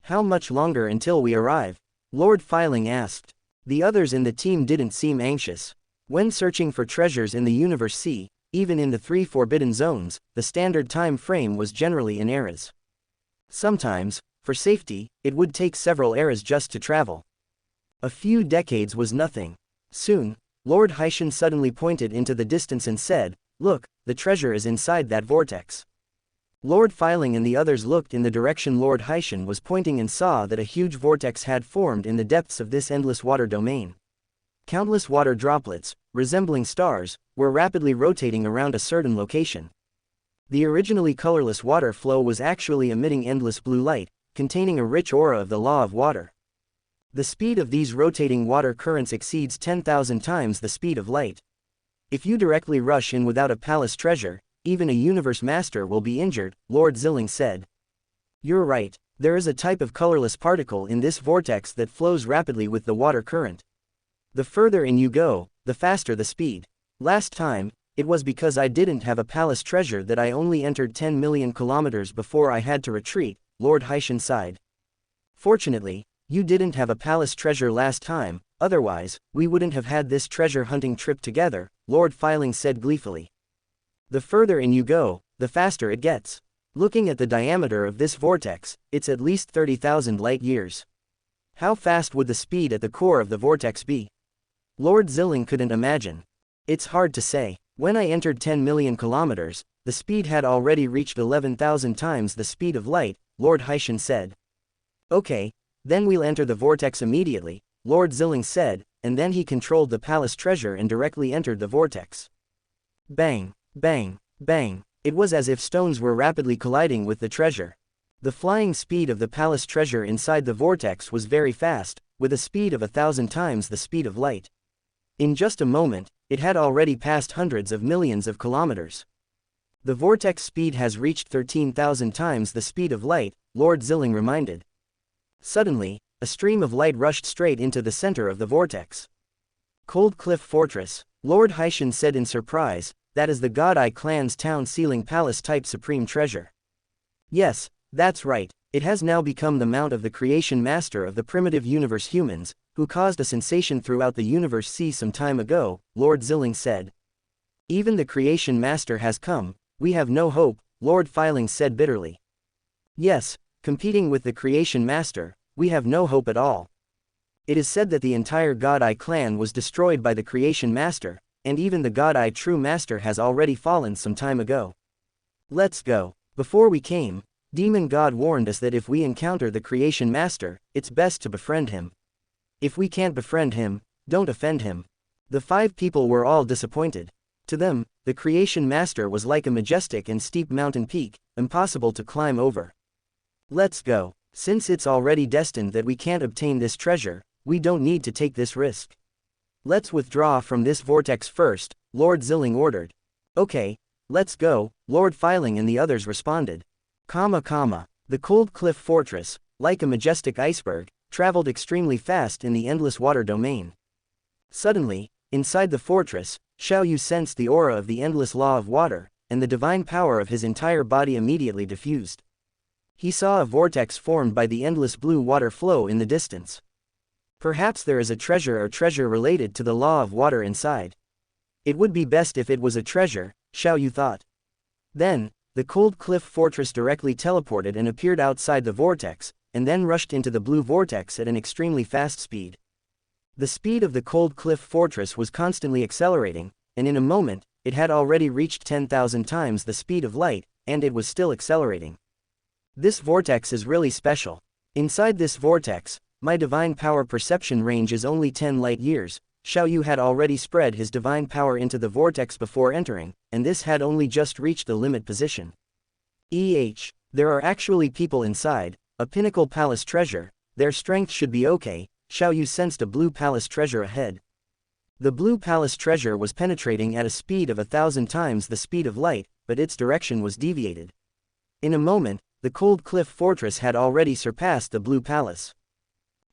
How much longer until we arrive? Lord Filing asked. The others in the team didn't seem anxious. When searching for treasures in the universe sea, even in the 3 forbidden zones, the standard time frame was generally in eras. Sometimes, for safety, it would take several eras just to travel. A few decades was nothing. Soon, Lord Haishan suddenly pointed into the distance and said, Look, the treasure is inside that vortex. Lord Filing and the others looked in the direction Lord Haishan was pointing and saw that a huge vortex had formed in the depths of this endless water domain. Countless water droplets, resembling stars, were rapidly rotating around a certain location. The originally colorless water flow was actually emitting endless blue light, containing a rich aura of the law of water. The speed of these rotating water currents exceeds 10,000 times the speed of light. If you directly rush in without a palace treasure, even a universe master will be injured, Lord Zilling said. You're right, there is a type of colorless particle in this vortex that flows rapidly with the water current. The further in you go, the faster the speed. Last time, it was because I didn't have a palace treasure that I only entered 10 million kilometers before I had to retreat, Lord Haishan sighed. Fortunately, you didn't have a palace treasure last time, otherwise, we wouldn't have had this treasure hunting trip together, Lord Filing said gleefully. The further in you go, the faster it gets. Looking at the diameter of this vortex, it's at least 30,000 light years. How fast would the speed at the core of the vortex be? Lord Zilling couldn't imagine. It's hard to say. When I entered 10 million kilometers, the speed had already reached 11,000 times the speed of light, Lord Haishan said. Okay, then we'll enter the vortex immediately, Lord Zilling said, and then he controlled the palace treasure and directly entered the vortex. Bang, bang, bang, it was as if stones were rapidly colliding with the treasure. The flying speed of the palace treasure inside the vortex was very fast, with a speed of 1,000 times the speed of light. In just a moment, it had already passed hundreds of millions of kilometers. The vortex speed has reached 13,000 times the speed of light, Lord Zilling reminded. Suddenly, a stream of light rushed straight into the center of the vortex. Cold Cliff Fortress, Lord Haishan said in surprise, that is the God Eye clan's town ceiling palace type supreme treasure. Yes, that's right, it has now become the mount of the creation master of the primitive universe humans, who caused a sensation throughout the universe sea some time ago, Lord Zilling said. Even the creation master has come, we have no hope, Lord Filing said bitterly. Yes, competing with the creation master, we have no hope at all. It is said that the entire God Eye clan was destroyed by the creation master, and even the God Eye true master has already fallen some time ago. Let's go. Before we came, Demon God warned us that if we encounter the creation master, it's best to befriend him. If we can't befriend him, don't offend him. The 5 people were all disappointed. To them, the creation master was like a majestic and steep mountain peak, impossible to climb over. Let's go. Since it's already destined that we can't obtain this treasure, we don't need to take this risk. Let's withdraw from this vortex first, Lord Zilling ordered. Okay, let's go, Lord Filing and the others responded. The Cold Cliff Fortress, like a majestic iceberg, traveled extremely fast in the endless water domain. Suddenly, inside the fortress, Xiaoyu sensed the aura of the endless law of water, and the divine power of his entire body immediately diffused. He saw a vortex formed by the endless blue water flow in the distance. Perhaps there is a treasure or treasure related to the law of water inside. It would be best if it was a treasure, Xiaoyu thought. Then, The cold cliff fortress directly teleported and appeared outside the vortex, and then rushed into the blue vortex at an extremely fast speed. The speed of the cold cliff fortress was constantly accelerating, and in a moment, it had already reached 10,000 times the speed of light, and it was still accelerating. This vortex is really special. Inside this vortex, my divine power perception range is only 10 light years. Xiaoyu had already spread his divine power into the vortex before entering, and this had only just reached the limit position. There are actually people inside, a pinnacle palace treasure, their strength should be okay. Xiaoyu sensed a blue palace treasure ahead. The blue palace treasure was penetrating at a speed of 1,000 times the speed of light, but its direction was deviated. In a moment, the cold cliff fortress had already surpassed the blue palace.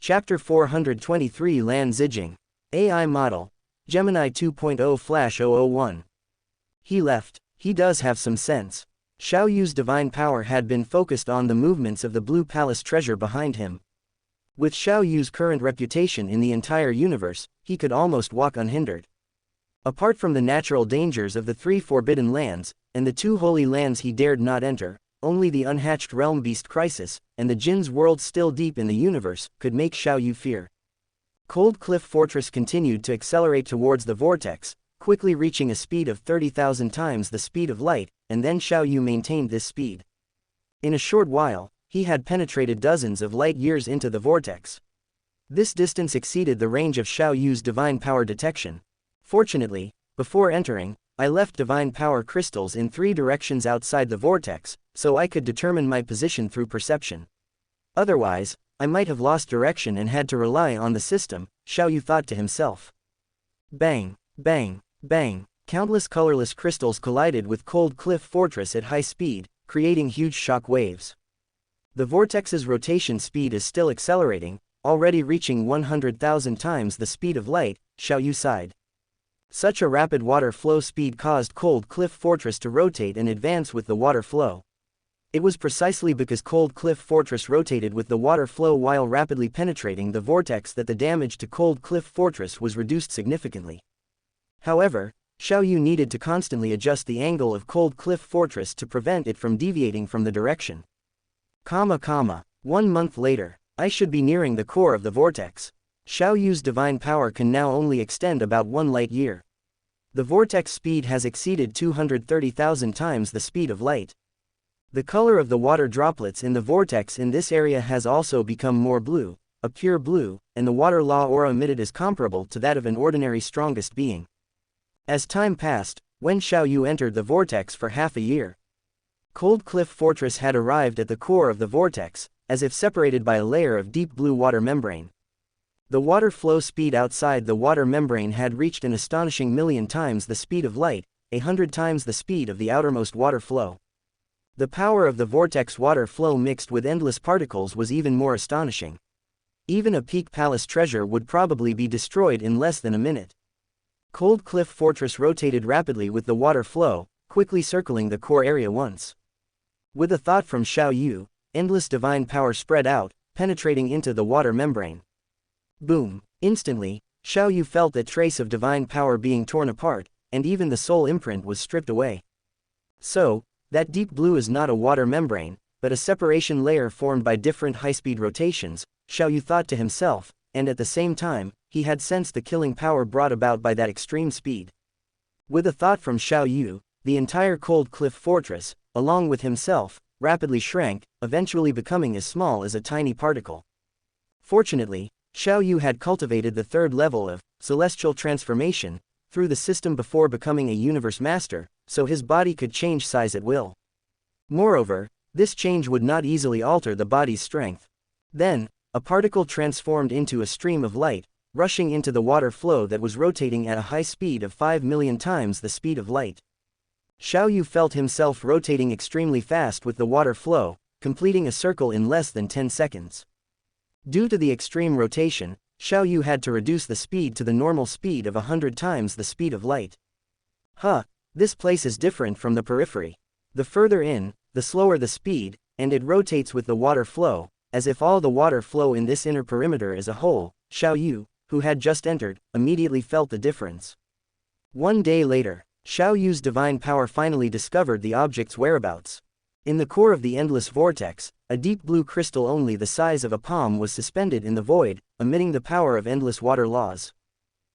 Chapter 423 Lan Zijing. AI Model. Gemini 2.0/001. He left. He does have some sense. Xiaoyu's divine power had been focused on the movements of the blue palace treasure behind him. With Xiaoyu's current reputation in the entire universe, he could almost walk unhindered. Apart from the natural dangers of the 3 forbidden lands, and the 2 holy lands he dared not enter, only the unhatched realm beast crisis, and the Jin's world still deep in the universe, could make Xiaoyu fear. Cold Cliff Fortress continued to accelerate towards the vortex, quickly reaching a speed of 30,000 times the speed of light, and then Xiaoyu maintained this speed. In a short while, he had penetrated dozens of light years into the vortex. This distance exceeded the range of Xiaoyu's divine power detection. Fortunately, before entering, I left divine power crystals in 3 directions outside the vortex, so I could determine my position through perception. Otherwise, I might have lost direction and had to rely on the system, Xiaoyu thought to himself. Bang, bang, bang, countless colorless crystals collided with Cold Cliff Fortress at high speed, creating huge shock waves. The vortex's rotation speed is still accelerating, already reaching 100,000 times the speed of light, Xiaoyu sighed. Such a rapid water flow speed caused Cold Cliff Fortress to rotate and advance with the water flow. It was precisely because Cold Cliff Fortress rotated with the water flow while rapidly penetrating the vortex that the damage to Cold Cliff Fortress was reduced significantly. However, Xiaoyu needed to constantly adjust the angle of Cold Cliff Fortress to prevent it from deviating from the direction. 1 month later, I should be nearing the core of the vortex. Xiaoyu's divine power can now only extend about 1 light year. The vortex speed has exceeded 230,000 times the speed of light. The color of the water droplets in the vortex in this area has also become more blue, a pure blue, and the water law aura emitted is comparable to that of an ordinary strongest being. As time passed, when Xiaoyu entered the vortex for half a year, Cold Cliff Fortress had arrived at the core of the vortex, as if separated by a layer of deep blue water membrane. The water flow speed outside the water membrane had reached an astonishing 1,000,000 times the speed of light, 100 times the speed of the outermost water flow. The power of the vortex water flow mixed with endless particles was even more astonishing. Even a peak palace treasure would probably be destroyed in less than a minute. Cold Cliff Fortress rotated rapidly with the water flow, quickly circling the core area once. With a thought from Xiaoyu, endless divine power spread out, penetrating into the water membrane. Boom! Instantly, Xiaoyu felt that trace of divine power being torn apart, and even the soul imprint was stripped away. So, that deep blue is not a water membrane, but a separation layer formed by different high-speed rotations, Xiaoyu thought to himself, and at the same time, he had sensed the killing power brought about by that extreme speed. With a thought from Xiaoyu, the entire Cold Cliff Fortress, along with himself, rapidly shrank, eventually becoming as small as a tiny particle. Fortunately, Xiaoyu had cultivated the 3rd level of celestial transformation through the system before becoming a universe master, so his body could change size at will. Moreover, this change would not easily alter the body's strength. Then, a particle transformed into a stream of light, rushing into the water flow that was rotating at a high speed of 5,000,000 times the speed of light. Xiaoyu felt himself rotating extremely fast with the water flow, completing a circle in less than 10 seconds. Due to the extreme rotation, Xiaoyu had to reduce the speed to the normal speed of 100 times the speed of light. This place is different from the periphery. The further in, the slower the speed, and it rotates with the water flow, as if all the water flow in this inner perimeter as a whole. Xiaoyu, who had just entered, immediately felt the difference. 1 day later, Xiao Yu's divine power finally discovered the object's whereabouts. In the core of the endless vortex, a deep blue crystal only the size of a palm was suspended in the void, emitting the power of endless water laws.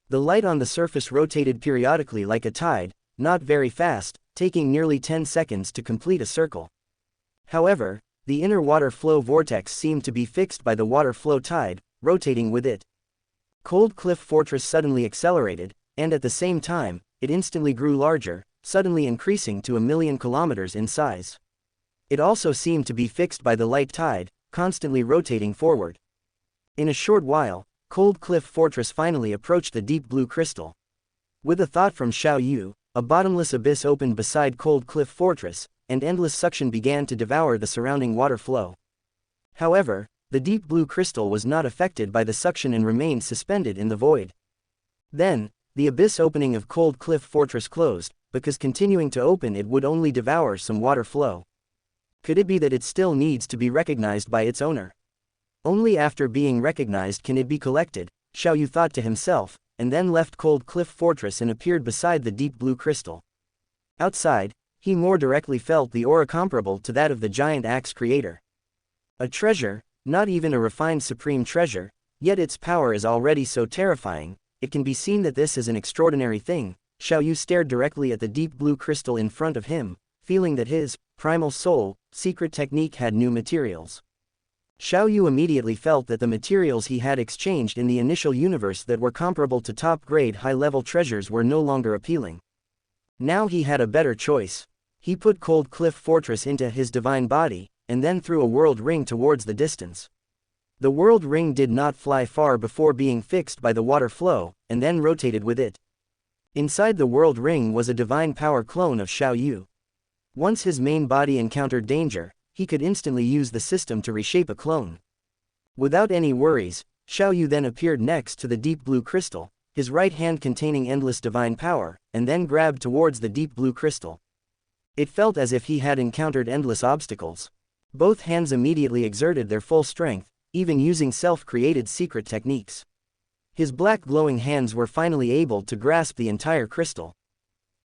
The light on the surface rotated periodically like a tide, not very fast, taking nearly 10 seconds to complete a circle. However, the inner water flow vortex seemed to be fixed by the water flow tide, rotating with it. Cold Cliff Fortress suddenly accelerated, and at the same time, it instantly grew larger, suddenly increasing to 1,000,000 kilometers in size. It also seemed to be fixed by the light tide, constantly rotating forward. In a short while, Cold Cliff Fortress finally approached the deep blue crystal. With a thought from Xiao Yu, a bottomless abyss opened beside Cold Cliff Fortress, and endless suction began to devour the surrounding water flow. However, the deep blue crystal was not affected by the suction and remained suspended in the void. Then, the abyss opening of Cold Cliff Fortress closed, because continuing to open it would only devour some water flow. Could it be that it still needs to be recognized by its owner? Only after being recognized can it be collected, Xiao Yu thought to himself, and then left Cold Cliff Fortress and appeared beside the deep blue crystal. Outside, he more directly felt the aura comparable to that of the giant axe creator. A treasure, not even a refined supreme treasure, yet its power is already so terrifying, it can be seen that this is an extraordinary thing. Xiao Yu stared directly at the deep blue crystal in front of him, feeling that his primal soul secret technique had new materials. Xiao Yu immediately felt that the materials he had exchanged in the initial universe that were comparable to top-grade high-level treasures were no longer appealing. Now he had a better choice. He put Cold Cliff Fortress into his divine body, and then threw a world ring towards the distance. The world ring did not fly far before being fixed by the water flow, and then rotated with it. Inside the world ring was a divine power clone of Xiao Yu. Once his main body encountered danger, he could instantly use the system to reshape a clone. Without any worries, Xiao Yu then appeared next to the deep blue crystal, his right hand containing endless divine power, and then grabbed towards the deep blue crystal. It felt as if he had encountered endless obstacles. Both hands immediately exerted their full strength, even using self-created secret techniques. His black glowing hands were finally able to grasp the entire crystal.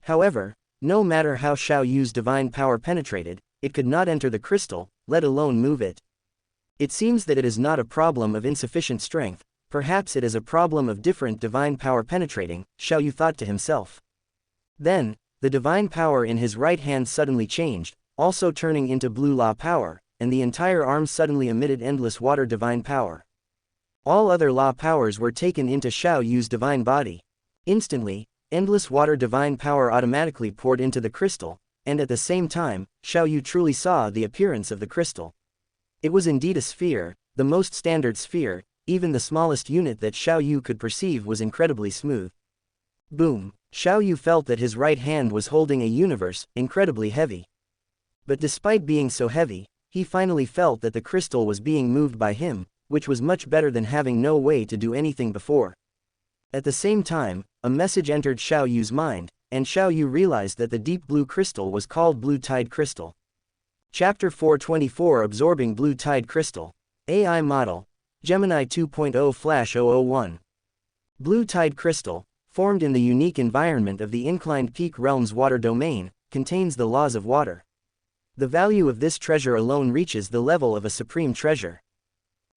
However, no matter how Xiao Yu's divine power penetrated, it could not enter the crystal, let alone move it. It seems that it is not a problem of insufficient strength, perhaps it is a problem of different divine power penetrating, Xiao Yu thought to himself. Then, the divine power in his right hand suddenly changed, also turning into blue law power, and the entire arm suddenly emitted endless water divine power. All other law powers were taken into Xiao Yu's divine body. Instantly, endless water divine power automatically poured into the crystal, and at the same time, Xiao Yu truly saw the appearance of the crystal. It was indeed a sphere, the most standard sphere, even the smallest unit that Xiao Yu could perceive was incredibly smooth. Boom! Xiao Yu felt that his right hand was holding a universe, incredibly heavy. But despite being so heavy, he finally felt that the crystal was being moved by him, which was much better than having no way to do anything before. At the same time, a message entered Xiao Yu's mind, and Xiao Yu realized that the deep blue crystal was called Blue Tide Crystal. Chapter 424 Absorbing Blue Tide Crystal. AI Model. Gemini 2.0/001. Blue Tide Crystal, formed in the unique environment of the Inclined Peak Realm's water domain, contains the laws of water. The value of this treasure alone reaches the level of a supreme treasure.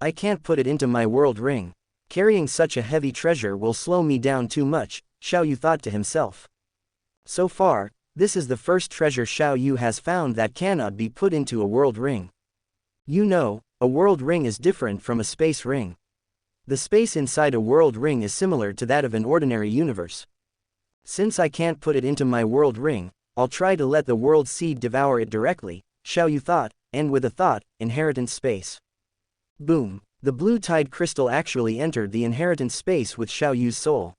I can't put it into my world ring. Carrying such a heavy treasure will slow me down too much, Xiao Yu thought to himself. So far, this is the first treasure Xiao Yu has found that cannot be put into a world ring. You know, a world ring is different from a space ring. The space inside a world ring is similar to that of an ordinary universe. Since I can't put it into my world ring, I'll try to let the world seed devour it directly, Xiao Yu thought, and with a thought, inheritance space. Boom! The blue tide crystal actually entered the inheritance space with Xiao Yu's soul.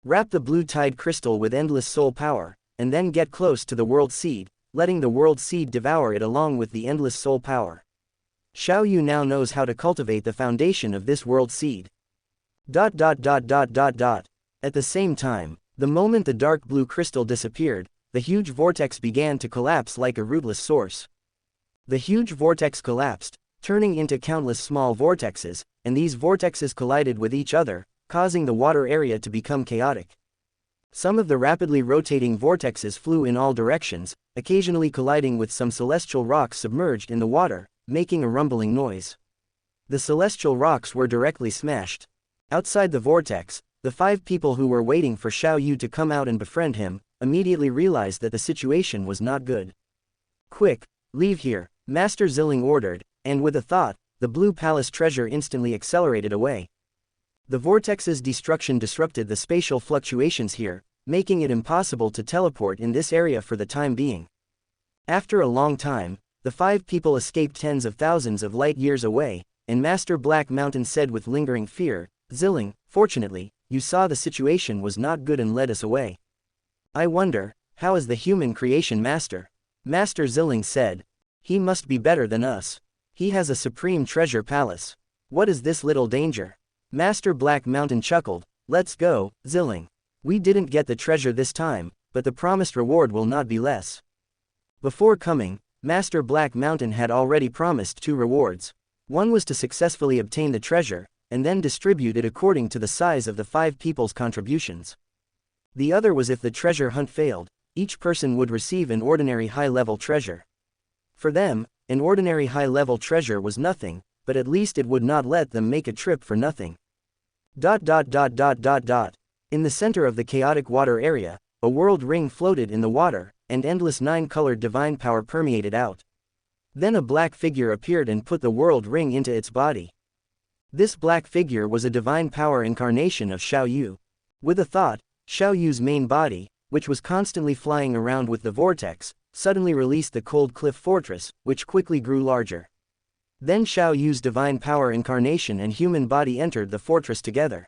Wrap the blue tide crystal with endless soul power, and then get close to the world seed, letting the world seed devour it along with the endless soul power. Xiao Yu now knows how to cultivate the foundation of this world seed. At the same time, the moment the dark blue crystal disappeared, the huge vortex began to collapse like a rootless source. The huge vortex collapsed, turning into countless small vortexes, and these vortexes collided with each other, causing the water area to become chaotic. Some of the rapidly rotating vortexes flew in all directions, occasionally colliding with some celestial rocks submerged in the water, making a rumbling noise. The celestial rocks were directly smashed. Outside the vortex, the 5 people who were waiting for Xiao Yu to come out and befriend him, immediately realized that the situation was not good. Quick, leave here, Master Zilling ordered, and with a thought, the Blue Palace treasure instantly accelerated away. The vortex's destruction disrupted the spatial fluctuations here, making it impossible to teleport in this area for the time being. After a long time, the 5 people escaped tens of thousands of light years away, and Master Black Mountain said with lingering fear, Zilling, fortunately, you saw the situation was not good and led us away. I wonder, how is the human creation master? Master Zilling said. He must be better than us. He has a supreme treasure palace. What is this little danger? Master Black Mountain chuckled. Let's go, Zilling. We didn't get the treasure this time, but the promised reward will not be less. Before coming, Master Black Mountain had already promised 2 rewards. One was to successfully obtain the treasure, and then distribute it according to the size of the 5 people's contributions. The other was if the treasure hunt failed, each person would receive an ordinary high-level treasure. For them, an ordinary high-level treasure was nothing, but at least it would not let them make a trip for nothing. In the center of the chaotic water area, a world ring floated in the water, and endless 9-colored divine power permeated out. Then a black figure appeared and put the world ring into its body. This black figure was a divine power incarnation of Xiao Yu. With a thought, Xiao Yu's main body, which was constantly flying around with the vortex, suddenly released the cold cliff fortress, which quickly grew larger. Then Xiao Yu's divine power incarnation and human body entered the fortress together.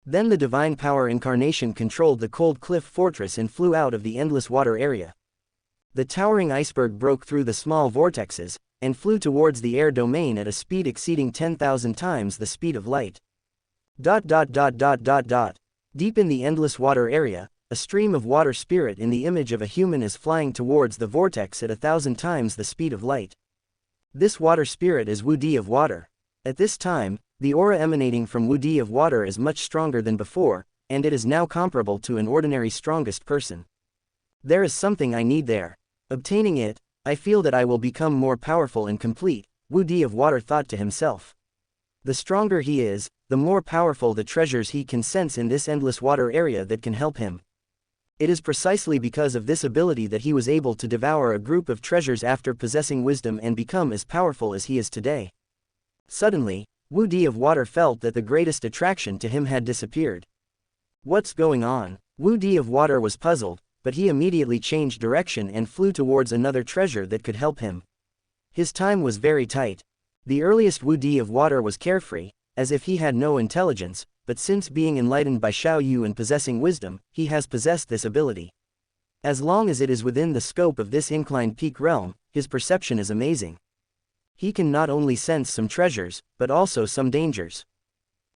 Then the divine power incarnation controlled the cold cliff fortress and flew out of the endless water area. The towering iceberg broke through the small vortexes, and flew towards the air domain at a speed exceeding 10,000 times the speed of light. Deep in the endless water area, a stream of water spirit in the image of a human is flying towards the vortex at 1,000 times the speed of light. This water spirit is Wu Di of water. At this time, the aura emanating from Wu Di of water is much stronger than before, and it is now comparable to an ordinary strongest person. There is something I need there. Obtaining it, I feel that I will become more powerful and complete, Wu Di of water thought to himself. The stronger he is, the more powerful the treasures he can sense in this endless water area that can help him. It is precisely because of this ability that he was able to devour a group of treasures after possessing wisdom and become as powerful as he is today. Suddenly, Wu Di of water felt that the greatest attraction to him had disappeared. What's going on? Wu Di of water was puzzled, but he immediately changed direction and flew towards another treasure that could help him. His time was very tight. The earliest Wu Di of water was carefree, as if he had no intelligence, but since being enlightened by Xiao Yu and possessing wisdom, he has possessed this ability. As long as it is within the scope of this inclined peak realm, his perception is amazing. He can not only sense some treasures, but also some dangers.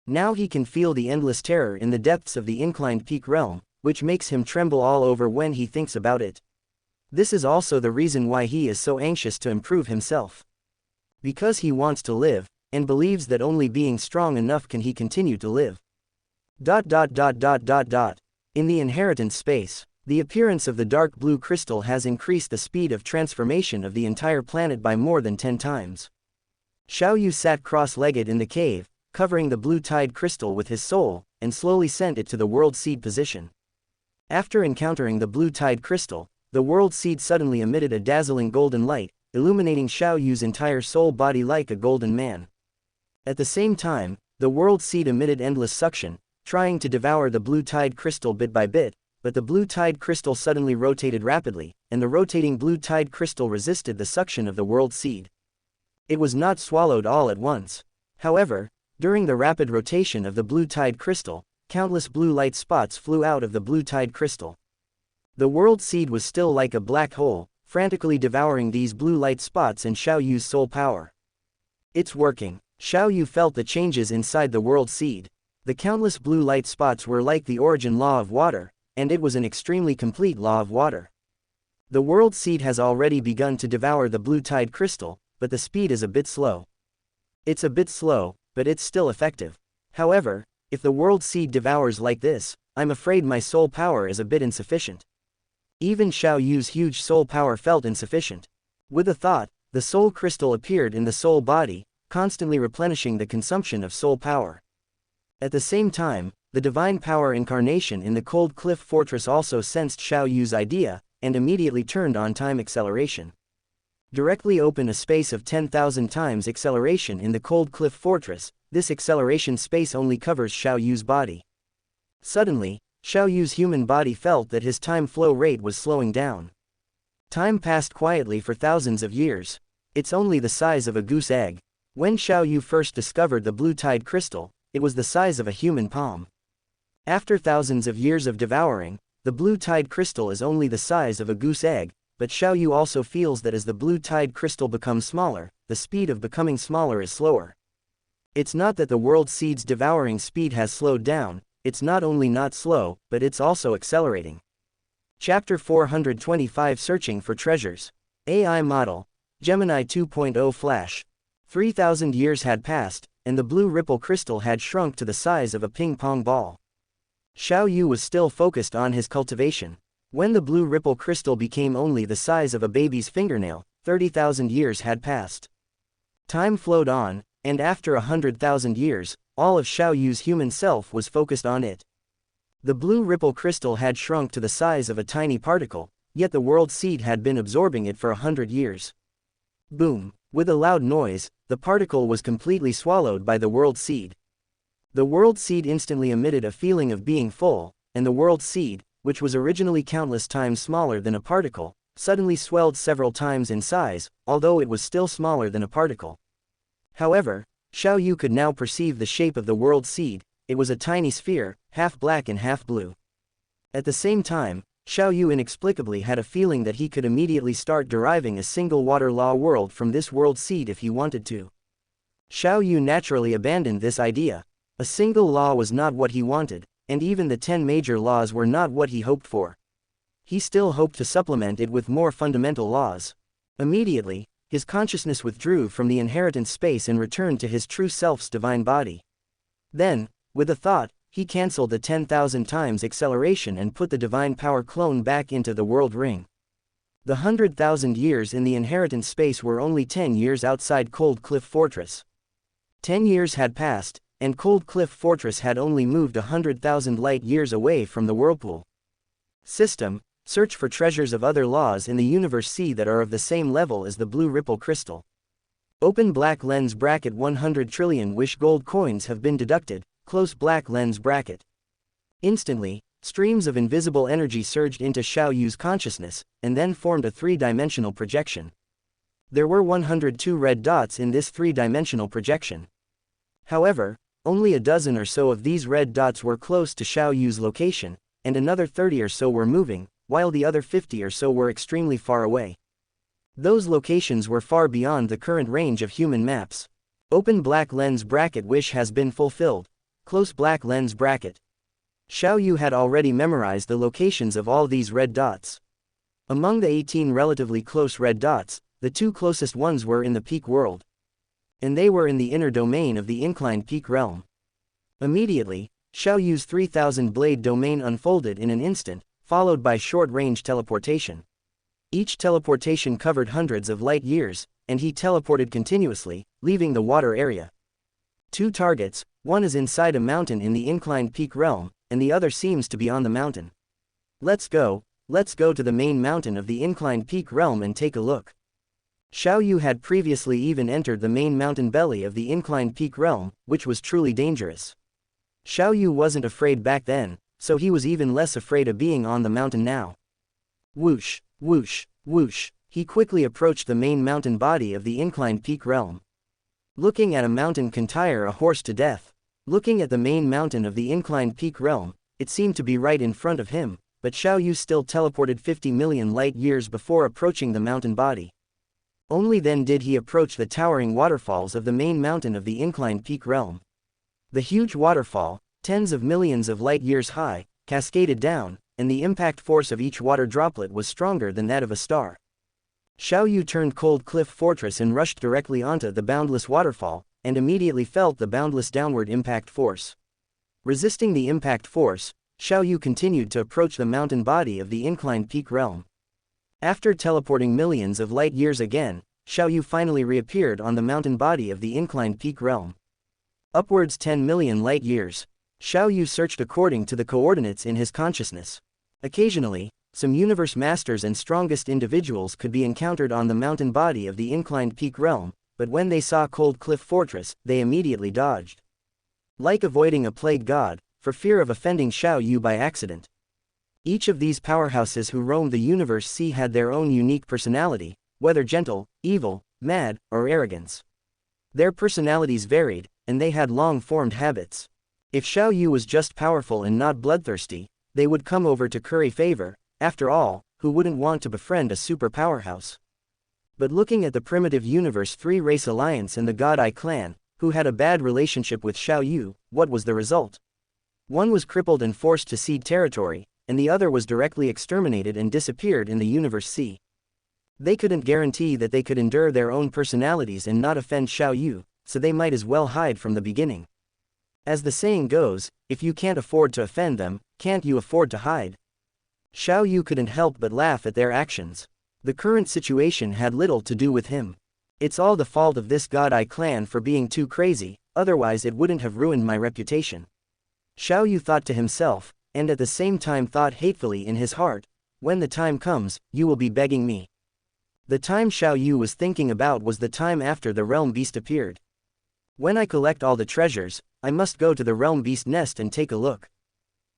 Now he can feel the endless terror in the depths of the inclined peak realm, which makes him tremble all over when he thinks about it. This is also the reason why he is so anxious to improve himself. Because he wants to live, and believes that only being strong enough can he continue to live. In the inheritance space, the appearance of the dark blue crystal has increased the speed of transformation of the entire planet by more than 10 times. Xiao Yu sat cross-legged in the cave, covering the blue tide crystal with his soul, and slowly sent it to the world seed position. After encountering the blue tide crystal, the world seed suddenly emitted a dazzling golden light, illuminating Xiao Yu's entire soul body like a golden man. At the same time, the world seed emitted endless suction, trying to devour the blue tide crystal bit by bit, but the blue tide crystal suddenly rotated rapidly, and the rotating blue tide crystal resisted the suction of the world seed. It was not swallowed all at once. However, during the rapid rotation of the blue tide crystal, countless blue light spots flew out of the blue tide crystal. The world seed was still like a black hole, frantically devouring these blue light spots and Xiao Yu's soul power. It's working. Xiao Yu felt the changes inside the world seed. The countless blue light spots were like the origin law of water, and it was an extremely complete law of water. The world seed has already begun to devour the blue tide crystal, but the speed is a bit slow. It's a bit slow, but it's still effective. However, if the world seed devours like this, I'm afraid my soul power is a bit insufficient. Even Xiao Yu's huge soul power felt insufficient. With a thought, the soul crystal appeared in the soul body, constantly replenishing the consumption of soul power. At the same time, the divine power incarnation in the cold cliff fortress also sensed Xiao Yu's idea, and immediately turned on time acceleration. Directly open a space of 10,000 times acceleration in the cold cliff fortress. This acceleration space only covers Xiao Yu's body. Suddenly, Xiao Yu's human body felt that his time flow rate was slowing down. Time passed quietly for thousands of years. It's only the size of a goose egg. When Xiao Yu first discovered the blue tide crystal, it was the size of a human palm. After thousands of years of devouring, the blue tide crystal is only the size of a goose egg, but Xiao Yu also feels that as the blue tide crystal becomes smaller, the speed of becoming smaller is slower. It's not that the world seed's devouring speed has slowed down, it's not only not slow, but it's also accelerating. Chapter 425 Searching for Treasures. AI Model. Gemini 2.0 Flash. 3,000 years had passed, and the blue ripple crystal had shrunk to the size of a ping-pong ball. Xiao Yu was still focused on his cultivation. When the blue ripple crystal became only the size of a baby's fingernail, 30,000 years had passed. Time flowed on, and after 100,000 years, all of Xiao Yu's human self was focused on it. The blue ripple crystal had shrunk to the size of a tiny particle, yet the world seed had been absorbing it for 100 years. Boom! With a loud noise, the particle was completely swallowed by the world seed. The world seed instantly emitted a feeling of being full, and the world seed, which was originally countless times smaller than a particle, suddenly swelled several times in size, although it was still smaller than a particle. However, Xiao Yu could now perceive the shape of the world seed. It was a tiny sphere, half black and half blue. At the same time, Xiao Yu inexplicably had a feeling that he could immediately start deriving a single water law world from this world seed if he wanted to. Xiao Yu naturally abandoned this idea. A single law was not what he wanted, and even the 10 major laws were not what he hoped for. He still hoped to supplement it with more fundamental laws. Immediately, his consciousness withdrew from the inheritance space and returned to his true self's divine body. Then, with a thought, he cancelled the 10,000 times acceleration and put the divine power clone back into the world ring. The 100,000 years in the inheritance space were only 10 years outside Cold Cliff Fortress. 10 years had passed, and Cold Cliff Fortress had only moved 100,000 light years away from the whirlpool. System: search for treasures of other laws in the universe C that are of the same level as the blue ripple crystal. Open black lens bracket 100 trillion wish gold coins have been deducted, close black lens bracket. Instantly, streams of invisible energy surged into Xiao Yu's consciousness, and then formed a three-dimensional projection. There were 102 red dots in this three-dimensional projection. However, only a dozen or so of these red dots were close to Xiao Yu's location, and another 30 or so were moving, while the other 50 or so were extremely far away. Those locations were far beyond the current range of human maps. Open black lens bracket wish has been fulfilled. Close black lens bracket. Xiao Yu had already memorized the locations of all these red dots. Among the 18 relatively close red dots, the two closest ones were in the peak world. And they were in the inner domain of the inclined peak realm. Immediately, Xiao Yu's 3000 blade domain unfolded in an instant, followed by short-range teleportation. Each teleportation covered hundreds of light years, and he teleported continuously, leaving the water area. Two targets, one is inside a mountain in the inclined peak realm, and the other seems to be on the mountain. Let's go to the main mountain of the inclined peak realm and take a look. Xiao Yu had previously even entered the main mountain belly of the inclined peak realm, which was truly dangerous. Xiao Yu wasn't afraid back then, so he was even less afraid of being on the mountain now. Whoosh, whoosh, whoosh, he quickly approached the main mountain body of the inclined peak realm. Looking at a mountain can tire a horse to death. Looking at the main mountain of the inclined peak realm, it seemed to be right in front of him, but Xiao Yu still teleported 50 million light years before approaching the mountain body. Only then did he approach the towering waterfalls of the main mountain of the inclined peak realm. The huge waterfall, tens of millions of light years high, cascaded down, and the impact force of each water droplet was stronger than that of a star. Xiao Yu turned Cold Cliff Fortress and rushed directly onto the boundless waterfall, and immediately felt the boundless downward impact force. Resisting the impact force, Xiao Yu continued to approach the mountain body of the inclined peak realm. After teleporting millions of light years again, Xiao Yu finally reappeared on the mountain body of the inclined peak realm. Upwards 10 million light years. Xiao Yu searched according to the coordinates in his consciousness. Occasionally, some universe masters and strongest individuals could be encountered on the mountain body of the inclined peak realm, but when they saw Cold Cliff Fortress, they immediately dodged. Like avoiding a plague god, for fear of offending Xiao Yu by accident. Each of these powerhouses who roamed the universe C had their own unique personality, whether gentle, evil, mad, or arrogance. Their personalities varied, and they had long-formed habits. If Xiao Yu was just powerful and not bloodthirsty, they would come over to curry favor. After all, who wouldn't want to befriend a super powerhouse? But looking at the primitive universe 3-race alliance and the God Eye clan, who had a bad relationship with Xiao Yu, what was the result? One was crippled and forced to cede territory, and the other was directly exterminated and disappeared in the universe C. They couldn't guarantee that they could endure their own personalities and not offend Xiao Yu, so they might as well hide from the beginning. As the saying goes, if you can't afford to offend them, can't you afford to hide? Xiao Yu couldn't help but laugh at their actions. The current situation had little to do with him. It's all the fault of this God Eye clan for being too crazy, otherwise it wouldn't have ruined my reputation. Xiao Yu thought to himself, and at the same time thought hatefully in his heart, when the time comes, you will be begging me. The time Xiao Yu was thinking about was the time after the realm beast appeared. When I collect all the treasures, I must go to the realm beast nest and take a look.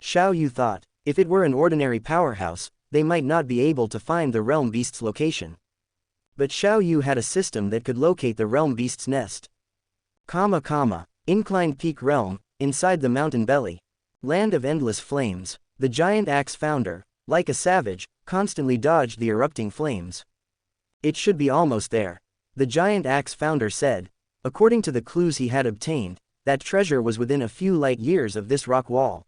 Xiao Yu thought, if it were an ordinary powerhouse, they might not be able to find the realm beast's location. But Xiao Yu had a system that could locate the realm beast's nest. Inclined peak realm, inside the mountain belly. Land of endless flames. The giant axe founder, like a savage, constantly dodged the erupting flames. It should be almost there. The giant axe founder said. According to the clues he had obtained, that treasure was within a few light years of this rock wall.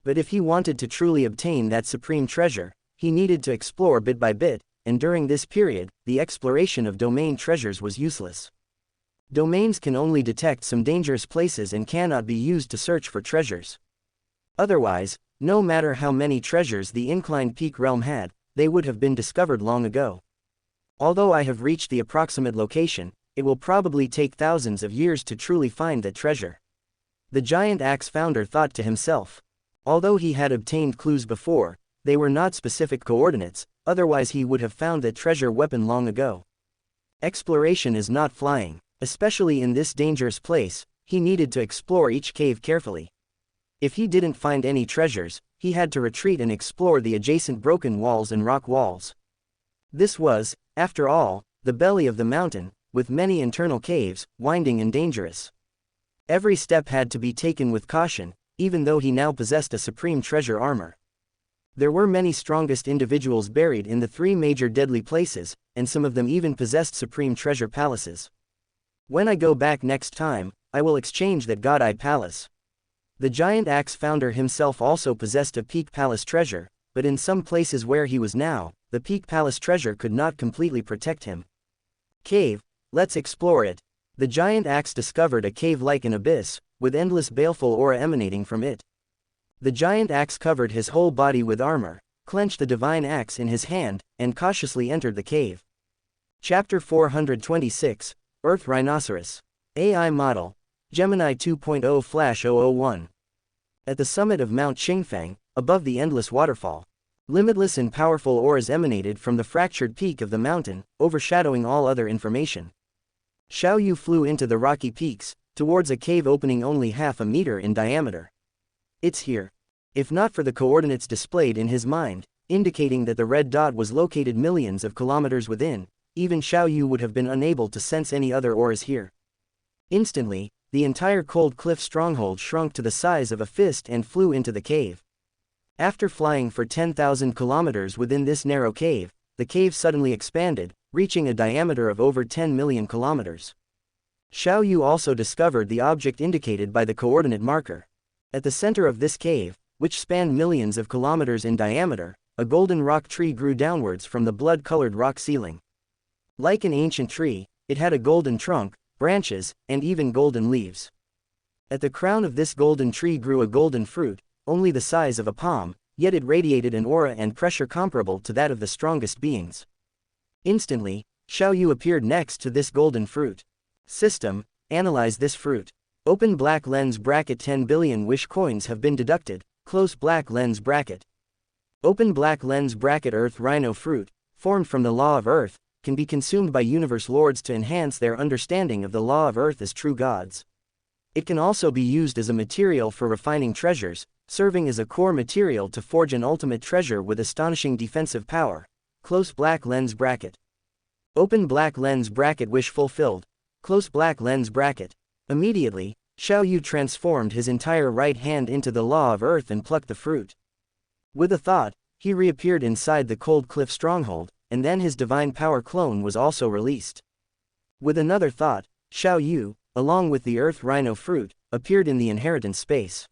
But if he wanted to truly obtain that supreme treasure, he needed to explore bit by bit, and during this period, the exploration of domain treasures was useless. Domains can only detect some dangerous places and cannot be used to search for treasures. Otherwise, no matter how many treasures the inclined peak realm had, they would have been discovered long ago. Although I have reached the approximate location, it will probably take thousands of years to truly find that treasure. The giant axe founder thought to himself. Although he had obtained clues before, they were not specific coordinates, otherwise he would have found that treasure weapon long ago. Exploration is not flying, especially in this dangerous place. He needed to explore each cave carefully. If he didn't find any treasures, he had to retreat and explore the adjacent broken walls and rock walls. This was, after all, the belly of the mountain, with many internal caves, winding and dangerous. Every step had to be taken with caution, even though he now possessed a supreme treasure armor. There were many strongest individuals buried in the 3 major deadly places, and some of them even possessed supreme treasure palaces. When I go back next time, I will exchange that God Eye palace. The giant axe founder himself also possessed a peak palace treasure, but in some places where he was now, the peak palace treasure could not completely protect him. Cave, let's explore it. The giant axe discovered a cave like an abyss, with endless baleful aura emanating from it. The giant axe covered his whole body with armor, clenched the divine axe in his hand, and cautiously entered the cave. Chapter 426, Earth Rhinoceros. AI Model, Gemini 2.0/001. At the summit of Mount Qingfang, above the endless waterfall, limitless and powerful auras emanated from the fractured peak of the mountain, overshadowing all other information. Xiao Yu flew into the rocky peaks, towards a cave opening only half a meter in diameter. It's here. If not for the coordinates displayed in his mind, indicating that the red dot was located millions of kilometers within, even Xiao Yu would have been unable to sense any other auras here. Instantly, the entire Cold Cliff stronghold shrunk to the size of a fist and flew into the cave. After flying for 10,000 kilometers within this narrow cave, the cave suddenly expanded, reaching a diameter of over 10 million kilometers. Xiao Yu also discovered the object indicated by the coordinate marker. At the center of this cave, which spanned millions of kilometers in diameter, a golden rock tree grew downwards from the blood-colored rock ceiling. Like an ancient tree, it had a golden trunk, branches, and even golden leaves. At the crown of this golden tree grew a golden fruit, only the size of a palm, yet it radiated an aura and pressure comparable to that of the strongest beings. Instantly, Xiao Yu appeared next to this golden fruit. System, analyze this fruit. Open black lens bracket 10 billion wish coins have been deducted, close black lens bracket. Open black lens bracket Earth Rhino fruit, formed from the law of Earth, can be consumed by universe lords to enhance their understanding of the law of Earth as true gods. It can also be used as a material for refining treasures, serving as a core material to forge an ultimate treasure with astonishing defensive power. Close black lens bracket. Open black lens bracket wish fulfilled. Close black lens bracket. Immediately, Xiao Yu transformed his entire right hand into the law of Earth and plucked the fruit. With a thought, he reappeared inside the cold cliff stronghold, and then his divine power clone was also released. With another thought, Xiao Yu, along with the Earth Rhino fruit, appeared in the inheritance space.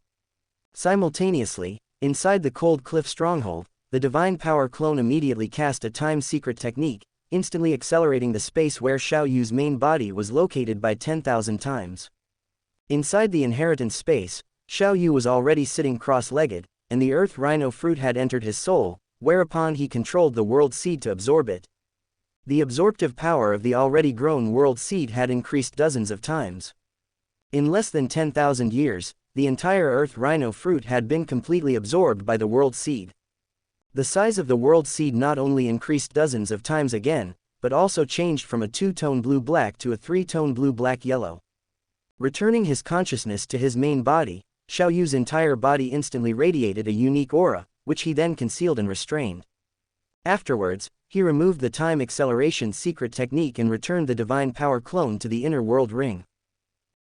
Simultaneously, inside the cold cliff stronghold, the divine power clone immediately cast a time-secret technique, instantly accelerating the space where Xiao Yu's main body was located by 10,000 times. Inside the inheritance space, Xiao Yu was already sitting cross-legged, and the Earth Rhino fruit had entered his soul, whereupon he controlled the world seed to absorb it. The absorptive power of the already grown world seed had increased dozens of times. In less than 10,000 years, the entire Earth Rhino fruit had been completely absorbed by the world seed. The size of the world seed not only increased dozens of times again, but also changed from a two-tone blue-black to a three-tone blue-black-yellow. Returning his consciousness to his main body, Xiao Yu's entire body instantly radiated a unique aura, which he then concealed and restrained. Afterwards, he removed the time acceleration secret technique and returned the divine power clone to the inner world ring.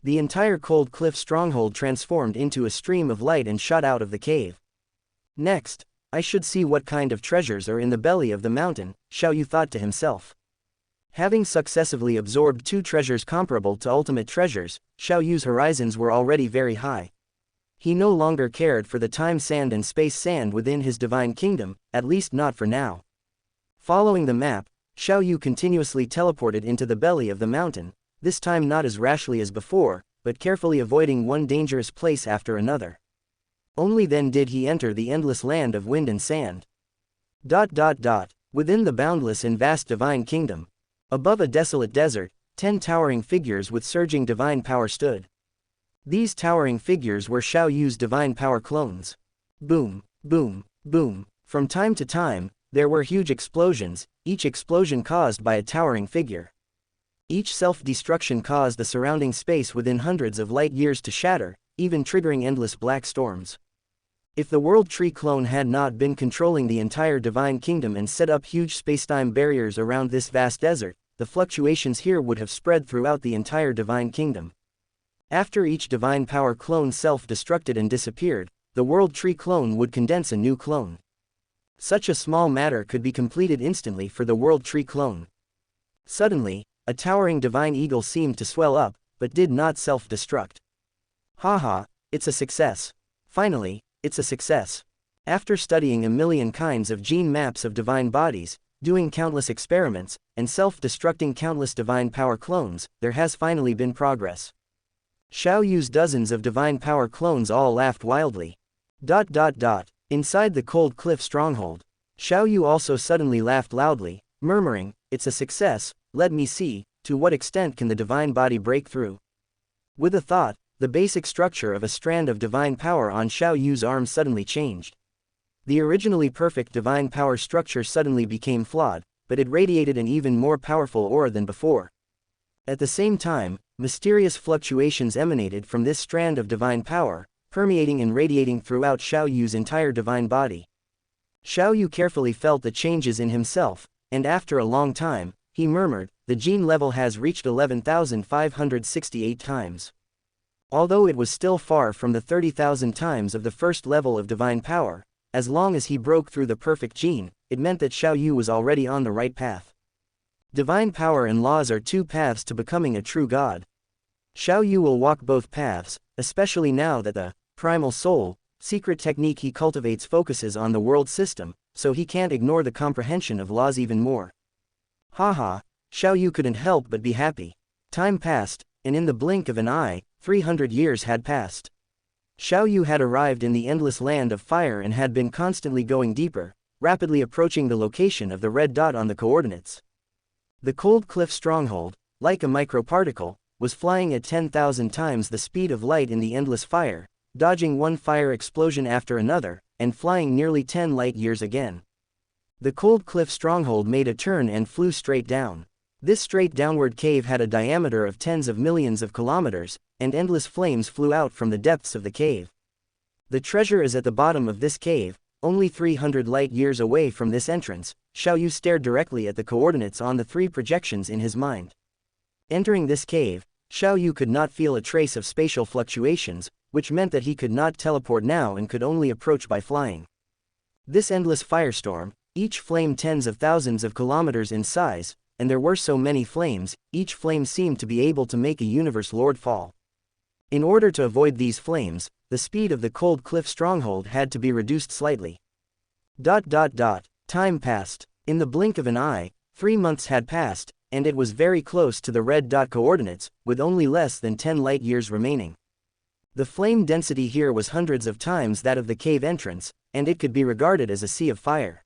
The entire cold cliff stronghold transformed into a stream of light and shot out of the cave. Next, I should see what kind of treasures are in the belly of the mountain, Xiao Yu thought to himself. Having successively absorbed two treasures comparable to ultimate treasures, Xiao Yu's horizons were already very high. He no longer cared for the time sand and space sand within his divine kingdom, at least not for now. Following the map, Xiao Yu continuously teleported into the belly of the mountain, this time not as rashly as before, but carefully avoiding one dangerous place after another. Only then did he enter the endless land of wind and sand. Within the boundless and vast divine kingdom, above a desolate desert, 10 towering figures with surging divine power stood. These towering figures were Xiao Yu's divine power clones. Boom, boom, boom. From time to time, there were huge explosions, each explosion caused by a towering figure. Each self-destruction caused the surrounding space within hundreds of light years to shatter, even triggering endless black storms. If the World Tree clone had not been controlling the entire Divine Kingdom and set up huge spacetime barriers around this vast desert, the fluctuations here would have spread throughout the entire Divine Kingdom. After each Divine Power clone self-destructed and disappeared, the World Tree clone would condense a new clone. Such a small matter could be completed instantly for the World Tree clone. Suddenly, a towering Divine Eagle seemed to swell up, but did not self-destruct. Haha, it's a success. Finally, it's a success. After studying a million kinds of gene maps of divine bodies, doing countless experiments, and self-destructing countless divine power clones, there has finally been progress. Xiao Yu's dozens of divine power clones all laughed wildly. Inside the cold cliff stronghold, Xiao Yu also suddenly laughed loudly, murmuring, "It's a success, let me see, to what extent can the divine body break through?" With a thought, the basic structure of a strand of divine power on Xiao Yu's arm suddenly changed. The originally perfect divine power structure suddenly became flawed, but it radiated an even more powerful aura than before. At the same time, mysterious fluctuations emanated from this strand of divine power, permeating and radiating throughout Xiao Yu's entire divine body. Xiao Yu carefully felt the changes in himself, and after a long time, he murmured, "The gene level has reached 11,568 times." Although it was still far from the 30,000 times of the first level of divine power, as long as he broke through the perfect gene, it meant that Xiao Yu was already on the right path. Divine power and laws are two paths to becoming a true god. Xiao Yu will walk both paths, especially now that the primal soul secret technique he cultivates focuses on the world system, so he can't ignore the comprehension of laws even more. Haha, Xiao Yu couldn't help but be happy. Time passed, and in the blink of an eye, 300 years had passed. Xiao Yu had arrived in the endless land of fire and had been constantly going deeper, rapidly approaching the location of the red dot on the coordinates. The cold cliff stronghold, like a microparticle, was flying at 10,000 times the speed of light in the endless fire, dodging one fire explosion after another, and flying nearly 10 light years again. The cold cliff stronghold made a turn and flew straight down. This straight downward cave had a diameter of tens of millions of kilometers, and endless flames flew out from the depths of the cave. The treasure is at the bottom of this cave, only 300 light years away from this entrance. Xiao Yu stared directly at the coordinates on the 3 projections in his mind. Entering this cave, Xiao Yu could not feel a trace of spatial fluctuations, which meant that he could not teleport now and could only approach by flying. This endless firestorm, each flame tens of thousands of kilometers in size, and there were so many flames, each flame seemed to be able to make a universe lord fall. In order to avoid these flames, the speed of the cold cliff stronghold had to be reduced slightly. Time passed. In the blink of an eye, 3 months had passed, and it was very close to the red dot coordinates, with only less than 10 light years remaining. The flame density here was hundreds of times that of the cave entrance, and it could be regarded as a sea of fire.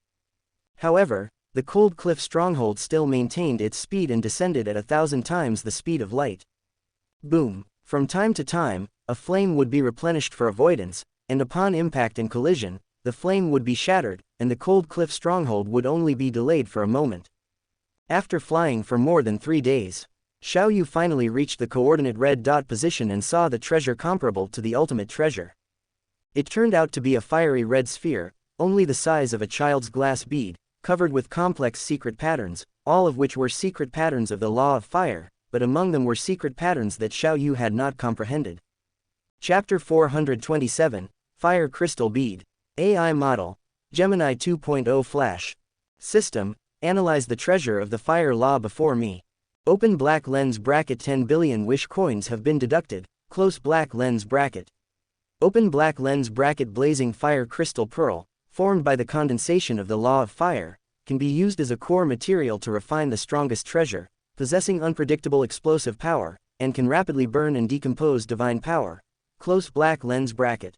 However, the cold cliff stronghold still maintained its speed and descended at 1,000 times the speed of light. Boom! From time to time, a flame would be replenished for avoidance, and upon impact and collision, the flame would be shattered, and the cold cliff stronghold would only be delayed for a moment. After flying for more than 3 days, Xiao Yu finally reached the coordinate red dot position and saw the treasure comparable to the ultimate treasure. It turned out to be a fiery red sphere, only the size of a child's glass bead, covered with complex secret patterns, all of which were secret patterns of the law of fire, but among them were secret patterns that Xiao Yu had not comprehended. Chapter 427, Fire Crystal Bead. AI Model, Gemini 2.0 Flash. System, analyze the treasure of the fire law before me. Open black lens bracket 10 billion wish coins have been deducted, close black lens bracket. Open black lens bracket blazing fire crystal pearl, formed by the condensation of the law of fire, can be used as a core material to refine the strongest treasure, possessing unpredictable explosive power, and can rapidly burn and decompose divine power. Close black lens bracket.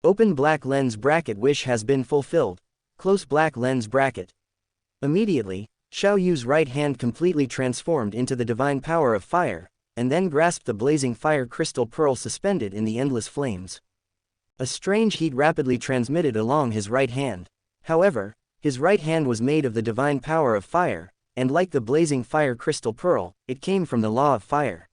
Open black lens bracket wish has been fulfilled. Close black lens bracket. Immediately, Xiao Yu's right hand completely transformed into the divine power of fire, and then grasped the blazing fire crystal pearl suspended in the endless flames. A strange heat rapidly transmitted along his right hand. However, his right hand was made of the divine power of fire, and like the blazing fire crystal pearl, it came from the law of fire.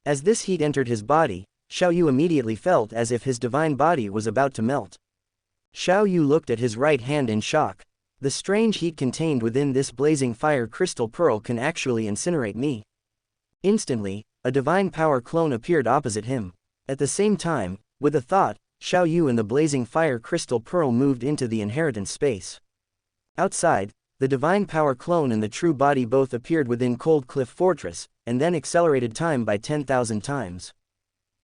As this heat entered his body, Xiao Yu immediately felt as if his divine body was about to melt. Xiao Yu looked at his right hand in shock. The strange heat contained within this blazing fire crystal pearl can actually incinerate me. Instantly, a divine power clone appeared opposite him. At the same time, with a thought, Xiao Yu and the blazing fire crystal pearl moved into the inheritance space. Outside, the divine power clone and the true body both appeared within Cold Cliff Fortress, and then accelerated time by 10,000 times.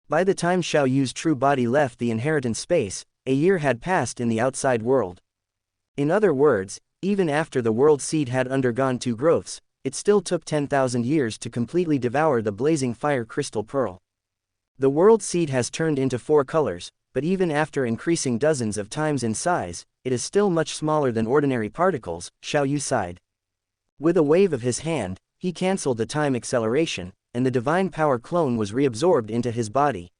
By the time Xiao Yu's true body left the inheritance space, a year had passed in the outside world. In other words, even after the world seed had undergone 2 growths, it still took 10,000 years to completely devour the blazing fire crystal pearl. The world seed has turned into 4 colors, but even after increasing dozens of times in size, it is still much smaller than ordinary particles. Xiao Yu sighed. With a wave of his hand, he cancelled the time acceleration, and the divine power clone was reabsorbed into his body.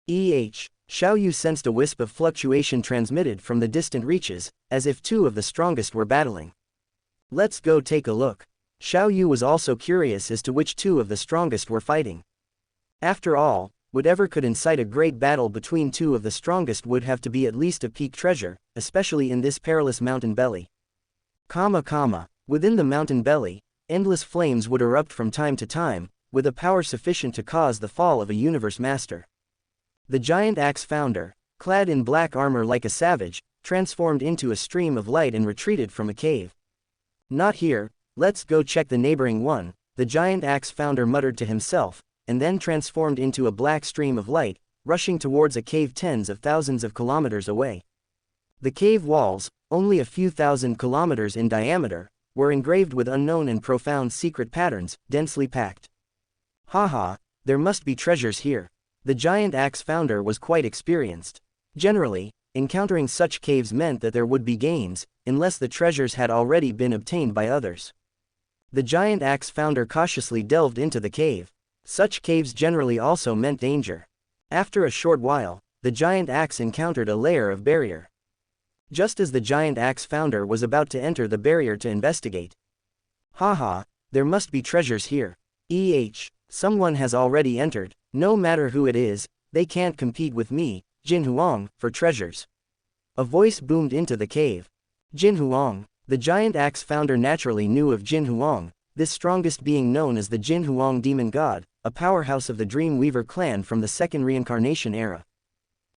Xiao Yu sensed a wisp of fluctuation transmitted from the distant reaches, as if 2 of the strongest were battling. Let's go take a look. Xiao Yu was also curious as to which 2 of the strongest were fighting. After all, whatever could incite a great battle between 2 of the strongest would have to be at least a peak treasure, especially in this perilous mountain belly. Within the mountain belly, endless flames would erupt from time to time, with a power sufficient to cause the fall of a universe master. The giant axe founder, clad in black armor like a savage, transformed into a stream of light and retreated from a cave. Not here, let's go check the neighboring one, the giant axe founder muttered to himself, and then transformed into a black stream of light, rushing towards a cave tens of thousands of kilometers away. The cave walls, only a few thousand kilometers in diameter, were engraved with unknown and profound secret patterns, densely packed. Haha, there must be treasures here. The giant axe founder was quite experienced. Generally, encountering such caves meant that there would be gains, unless the treasures had already been obtained by others. The giant axe founder cautiously delved into the cave. Such caves generally also meant danger. After a short while, the giant axe encountered a layer of barrier. Just as the giant axe founder was about to enter the barrier to investigate. Haha, there must be treasures here. Someone has already entered, no matter who it is, they can't compete with me, Jin Huang, for treasures. A voice boomed into the cave. Jin Huang. The giant axe founder naturally knew of Jin Huang, this strongest being known as the Jin Huang demon god, a powerhouse of the Dreamweaver clan from the second reincarnation era.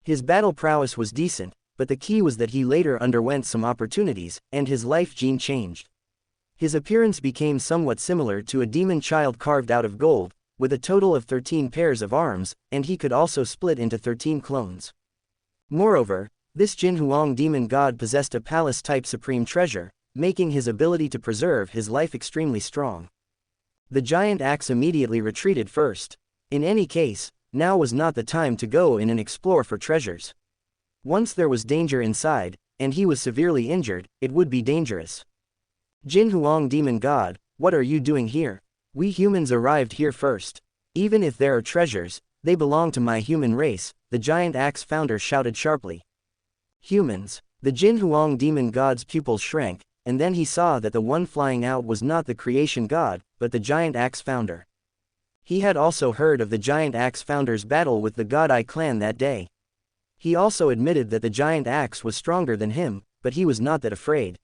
His battle prowess was decent, but the key was that he later underwent some opportunities, and his life gene changed. His appearance became somewhat similar to a demon child carved out of gold, with a total of 13 pairs of arms, and he could also split into 13 clones. Moreover, this Jin Huang demon god possessed a palace-type supreme treasure, making his ability to preserve his life extremely strong. The giant axe immediately retreated first. In any case, now was not the time to go in and explore for treasures. Once there was danger inside, and he was severely injured, it would be dangerous. Jin Huang demon god, what are you doing here? We humans arrived here first. Even if there are treasures, they belong to my human race, the giant axe founder shouted sharply. Humans. The Jin Huang demon god's pupils shrank, and then he saw that the one flying out was not the creation god, but the giant axe founder. He had also heard of the giant axe founder's battle with the God Eye clan that day. He also admitted that the giant axe was stronger than him, but he was not that afraid.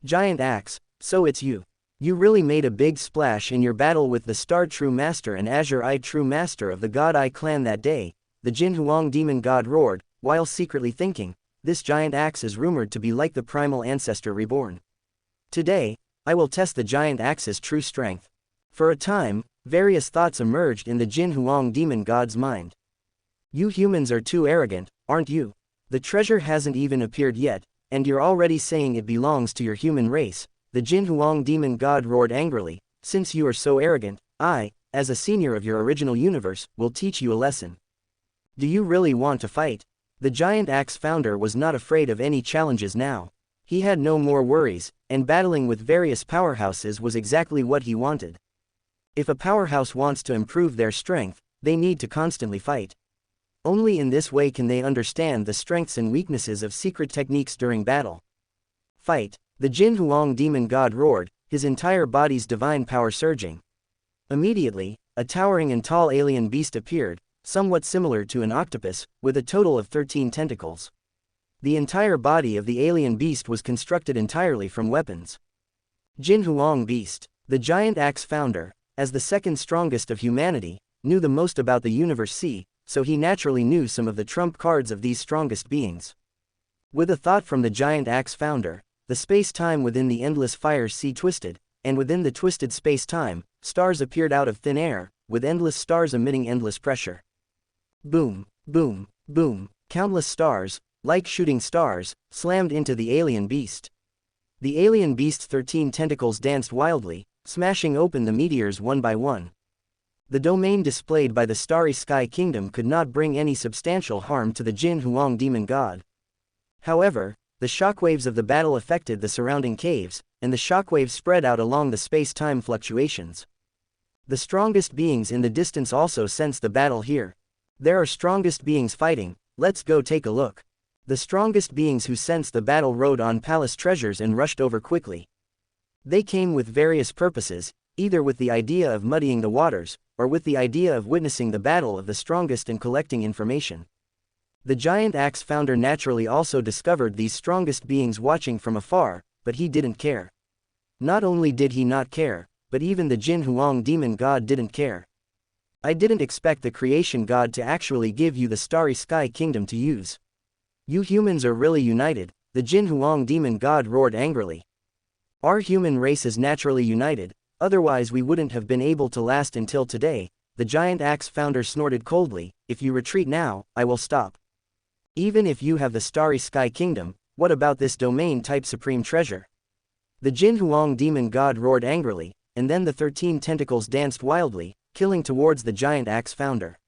Giant axe, so it's you. You really made a big splash in your battle with the Star True Master and Azure-Eyed True Master of the God Eye clan that day, the Jin Huang demon god roared, while secretly thinking, this giant axe is rumored to be like the primal ancestor reborn. Today, I will test the giant axe's true strength. For a time, various thoughts emerged in the Jin Huang demon god's mind. You humans are too arrogant, aren't you? The treasure hasn't even appeared yet, and you're already saying it belongs to your human race, the Jin Huang demon god roared angrily. Since you are so arrogant, I, as a senior of your original universe, will teach you a lesson. Do you really want to fight? The giant axe founder was not afraid of any challenges now. He had no more worries, and battling with various powerhouses was exactly what he wanted. If a powerhouse wants to improve their strength, they need to constantly fight. Only in this way can they understand the strengths and weaknesses of secret techniques during battle. Fight! The Jin Huang demon god roared, his entire body's divine power surging. Immediately, a towering and tall alien beast appeared, somewhat similar to an octopus, with a total of 13 tentacles. The entire body of the alien beast was constructed entirely from weapons. Jin Huang beast, the giant axe founder, as the second strongest of humanity, knew the most about the universe C, so he naturally knew some of the trump cards of these strongest beings. With a thought from the giant axe founder, the space-time within the endless fire sea twisted, and within the twisted space-time, stars appeared out of thin air, with endless stars emitting endless pressure. Boom, boom, boom, countless stars, like shooting stars, slammed into the alien beast. The alien beast's 13 tentacles danced wildly, smashing open the meteors one by one. The domain displayed by the Starry Sky Kingdom could not bring any substantial harm to the Jin Huang demon god. However, the shockwaves of the battle affected the surrounding caves, and the shockwaves spread out along the space-time fluctuations. The strongest beings in the distance also sensed the battle here. There are strongest beings fighting, let's go take a look. The strongest beings who sensed the battle rode on palace treasures and rushed over quickly. They came with various purposes, either with the idea of muddying the waters, or with the idea of witnessing the battle of the strongest and collecting information. The giant axe founder naturally also discovered these strongest beings watching from afar, but he didn't care. Not only did he not care, but even the Jin Huang demon god didn't care. I didn't expect the creation god to actually give you the Starry Sky Kingdom to use. You humans are really united, the Jin Huang demon god roared angrily. Our human race is naturally united, otherwise we wouldn't have been able to last until today, the giant axe founder snorted coldly. If you retreat now, I will stop. Even if you have the Starry Sky Kingdom, what about this domain-type supreme treasure? The Jin Huang demon god roared angrily, and then the 13 tentacles danced wildly, killing towards the giant axe founder.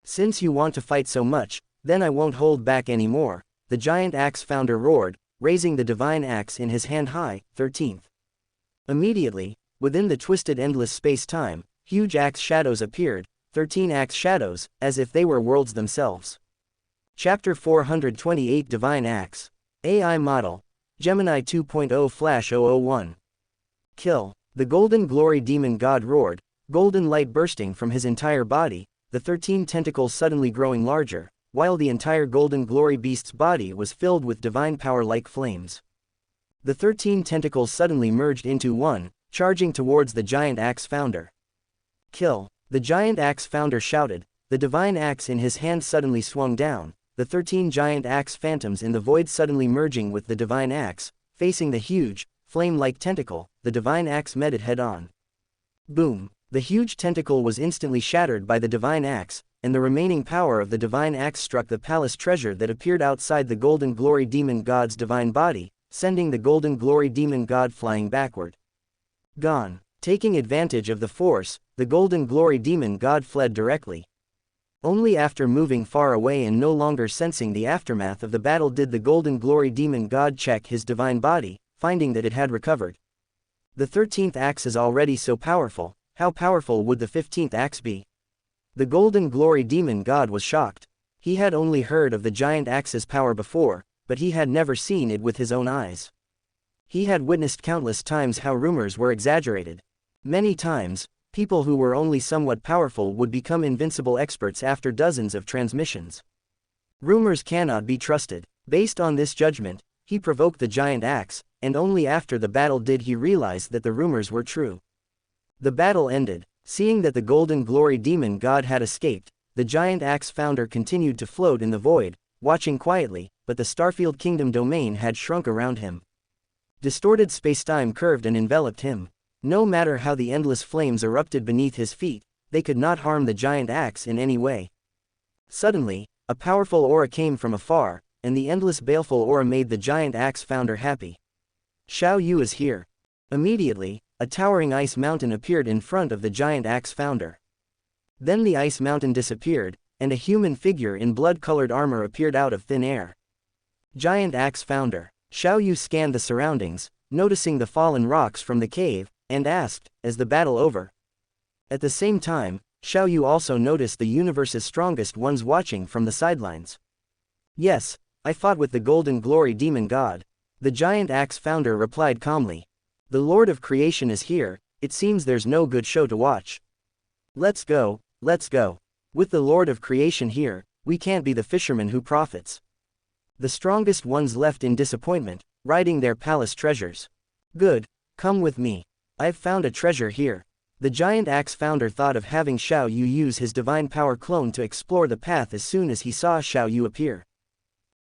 Since you want to fight so much, then I won't hold back anymore, the giant axe founder roared, raising the divine axe in his hand high. 13th. Immediately, within the twisted endless space-time, huge axe shadows appeared, 13 axe shadows, as if they were worlds themselves. Chapter 428 Divine Axe. AI Model. Gemini 2.0 Flash 001. Kill. The Golden Glory Demon God roared, golden light bursting from his entire body, the 13 tentacles suddenly growing larger, while the entire Golden Glory Beast's body was filled with divine power like flames. The 13 tentacles suddenly merged into one, charging towards the giant axe founder. Kill. The giant axe founder shouted, the divine axe in his hand suddenly swung down, the 13 giant axe phantoms in the void suddenly merging with the divine axe, facing the huge, flame-like tentacle, the divine axe met it head-on. Boom! The huge tentacle was instantly shattered by the divine axe, and the remaining power of the divine axe struck the palace treasure that appeared outside the Golden Glory Demon God's divine body, sending the Golden Glory Demon God flying backward. Gone. Taking advantage of the force, the Golden Glory Demon God fled directly. Only after moving far away and no longer sensing the aftermath of the battle did the Golden Glory Demon God check his divine body, finding that it had recovered. The 13th axe is already so powerful, how powerful would the 15th axe be? The Golden Glory Demon God was shocked. He had only heard of the giant axe's power before, but he had never seen it with his own eyes. He had witnessed countless times how rumors were exaggerated. Many times, people who were only somewhat powerful would become invincible experts after dozens of transmissions. Rumors cannot be trusted. Based on this judgment, he provoked the giant axe, and only after the battle did he realize that the rumors were true. The battle ended. Seeing that the Golden Glory Demon God had escaped, the giant axe founder continued to float in the void, watching quietly, but the Starfield Kingdom domain had shrunk around him. Distorted spacetime curved and enveloped him. No matter how the endless flames erupted beneath his feet, they could not harm the giant axe in any way. Suddenly, a powerful aura came from afar, and the endless baleful aura made the giant axe founder happy. Xiao Yu is here. Immediately, a towering ice mountain appeared in front of the giant axe founder. Then the ice mountain disappeared, and a human figure in blood-colored armor appeared out of thin air. Giant axe founder. Xiao Yu scanned the surroundings, noticing the fallen rocks from the cave, and asked, "Is the battle over?" At the same time, Xiao Yu also noticed the universe's strongest ones watching from the sidelines. "Yes, I fought with the Golden Glory Demon God," the giant axe founder replied calmly. "The Lord of Creation is here, it seems there's no good show to watch. Let's go, let's go. With the Lord of Creation here, we can't be the fisherman who profits." The strongest ones left in disappointment, riding their palace treasures. "Good, come with me. I've found a treasure here." The giant axe founder thought of having Xiao Yu use his divine power clone to explore the path as soon as he saw Xiao Yu appear.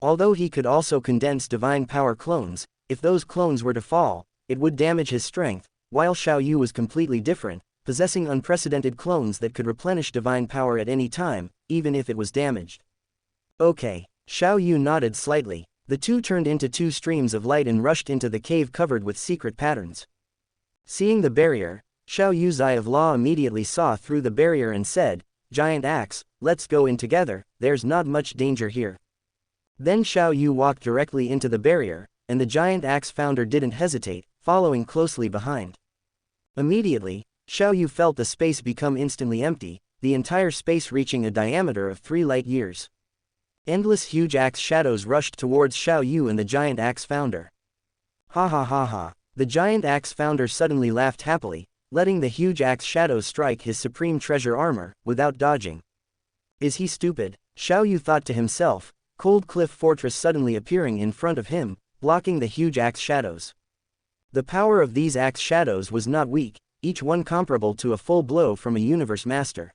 Although he could also condense divine power clones, if those clones were to fall, it would damage his strength, while Xiao Yu was completely different, possessing unprecedented clones that could replenish divine power at any time, even if it was damaged. "Okay." Xiao Yu nodded slightly. The two turned into two streams of light and rushed into the cave covered with secret patterns. Seeing the barrier, Xiao Yu's eye of law immediately saw through the barrier and said, "Giant axe, let's go in together, there's not much danger here." Then Xiao Yu walked directly into the barrier, and the giant axe founder didn't hesitate, following closely behind. Immediately, Xiao Yu felt the space become instantly empty, the entire space reaching a diameter of 3 light years. Endless huge axe shadows rushed towards Xiao Yu and the giant axe founder. "Ha ha ha ha." The giant axe founder suddenly laughed happily, letting the huge axe shadows strike his supreme treasure armor, without dodging. Is he stupid? Xiao Yu thought to himself, Cold Cliff Fortress suddenly appearing in front of him, blocking the huge axe shadows. The power of these axe shadows was not weak, each one comparable to a full blow from a universe master.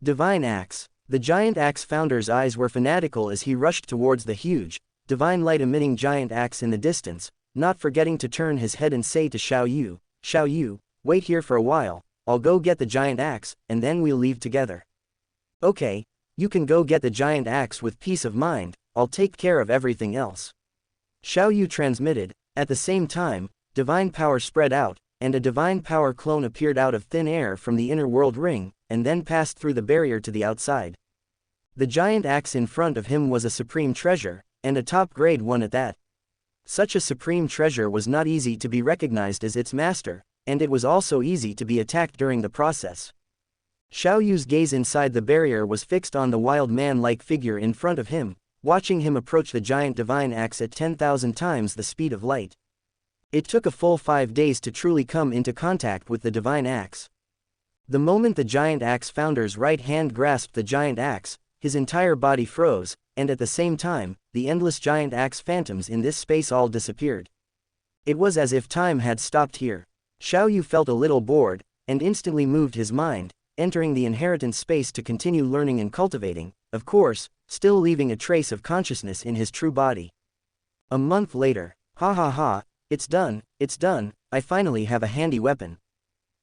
Divine axe. The giant axe founder's eyes were fanatical as he rushed towards the huge, divine light-emitting giant axe in the distance, not forgetting to turn his head and say to Xiao Yu, wait here for a while, I'll go get the giant axe, and then we'll leave together. Okay, you can go get the giant axe with peace of mind, I'll take care of everything else. Xiao Yu transmitted. At the same time, divine power spread out, and a divine power clone appeared out of thin air from the inner world ring, and then passed through the barrier to the outside. The giant axe in front of him was a supreme treasure, and a top-grade one at that. Such a supreme treasure was not easy to be recognized as its master, and it was also easy to be attacked during the process. Xiao Yu's gaze inside the barrier was fixed on the wild man-like figure in front of him, watching him approach the giant divine axe at 10,000 times the speed of light. It took a full 5 days to truly come into contact with the divine axe. The moment the giant axe founder's right hand grasped the giant axe, his entire body froze, and at the same time, the endless giant axe phantoms in this space all disappeared. It was as if time had stopped here. Xiao Yu felt a little bored, and instantly moved his mind, entering the inheritance space to continue learning and cultivating, of course, still leaving a trace of consciousness in his true body. A month later, ha ha ha, it's done, I finally have a handy weapon.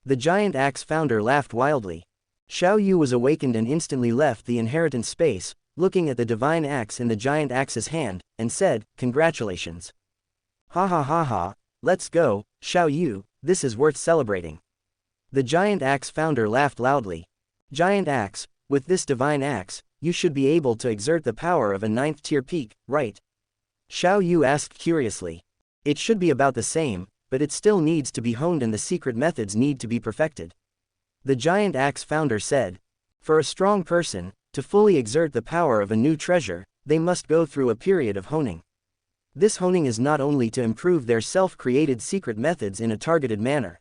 The giant axe founder laughed wildly. Xiao Yu was awakened and instantly left the inheritance space, looking at the divine axe in the giant axe's hand, and said, "Congratulations. Ha ha ha ha, let's go, Xiao Yu, this is worth celebrating." The giant axe founder laughed loudly. Giant axe, with this divine axe, you should be able to exert the power of a 9th tier peak, right? Xiao Yu asked curiously. It should be about the same, but it still needs to be honed and the secret methods need to be perfected. The giant axe founder said. For a strong person, to fully exert the power of a new treasure, they must go through a period of honing. This honing is not only to improve their self-created secret methods in a targeted manner.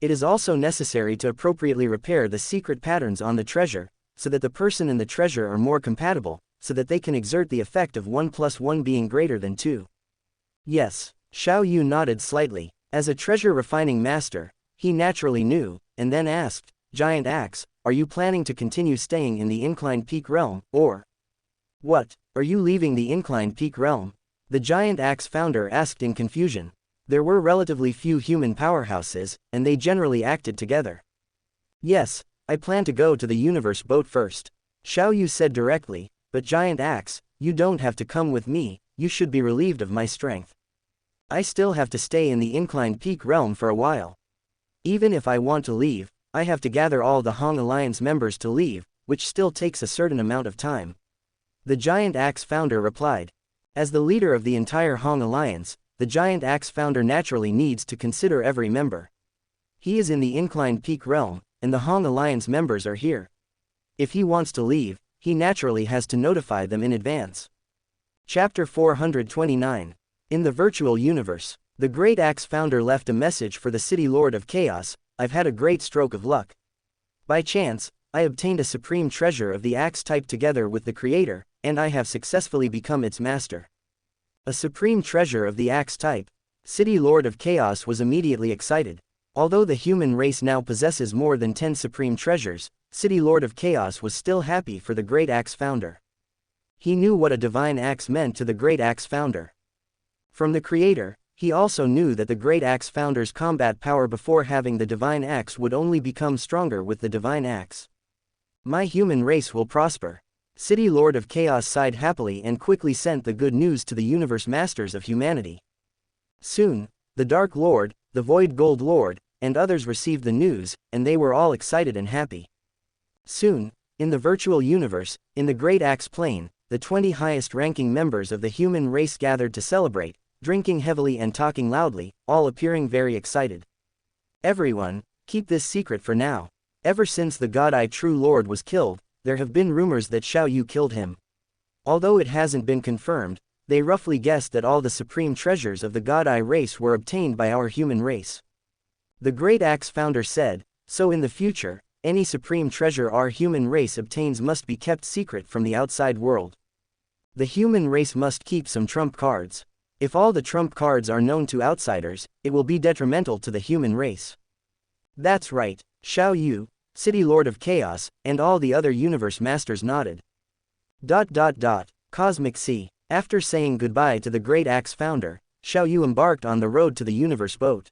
It is also necessary to appropriately repair the secret patterns on the treasure, so that the person and the treasure are more compatible, so that they can exert the effect of 1 + 1 being greater than 2. Yes, Xiao Yu nodded slightly. As a treasure refining master, he naturally knew, and then asked, Giant Axe, are you planning to continue staying in the Inclined Peak realm, or what? Are you leaving the Inclined Peak realm? The Giant Axe founder asked in confusion. There were relatively few human powerhouses, and they generally acted together. Yes, I plan to go to the universe boat first. Xiao Yu said directly, but Giant Axe, you don't have to come with me, you should be relieved of my strength. I still have to stay in the Inclined Peak realm for a while. Even if I want to leave, I have to gather all the Hong Alliance members to leave, which still takes a certain amount of time. The Giant Axe founder replied. As the leader of the entire Hong Alliance, the Giant Axe founder naturally needs to consider every member. He is in the Inclined Peak realm, and the Hong Alliance members are here. If he wants to leave, he naturally has to notify them in advance. Chapter 429. In the virtual universe, the Great Axe founder left a message for the City Lord of Chaos. I've had a great stroke of luck. By chance, I obtained a supreme treasure of the axe type together with the creator, and I have successfully become its master. A supreme treasure of the axe type. City Lord of Chaos was immediately excited. Although the human race now possesses more than 10 supreme treasures, City Lord of Chaos was still happy for the Great Axe founder. He knew what a divine axe meant to the Great Axe founder. From the creator, he also knew that the Great Axe founder's combat power before having the divine axe would only become stronger with the divine axe. My human race will prosper. City Lord of Chaos sighed happily and quickly sent the good news to the universe masters of humanity. Soon, the Dark Lord, the Void Gold Lord, and others received the news, and they were all excited and happy. Soon, in the virtual universe, in the Great Axe Plane, the 20 highest-ranking members of the human race gathered to celebrate, drinking heavily and talking loudly, all appearing very excited. Everyone, keep this secret for now. Ever since the God-Eye True Lord was killed, there have been rumors that Xiao Yu killed him. Although it hasn't been confirmed, they roughly guessed that all the supreme treasures of the God-Eye race were obtained by our human race. The Great Axe founder said, so in the future, any supreme treasure our human race obtains must be kept secret from the outside world. The human race must keep some trump cards. If all the trump cards are known to outsiders, it will be detrimental to the human race. That's right, Xiao Yu, City Lord of Chaos, and all the other universe masters nodded. Cosmic Sea. After saying goodbye to the Great Axe founder, Xiao Yu embarked on the road to the universe boat.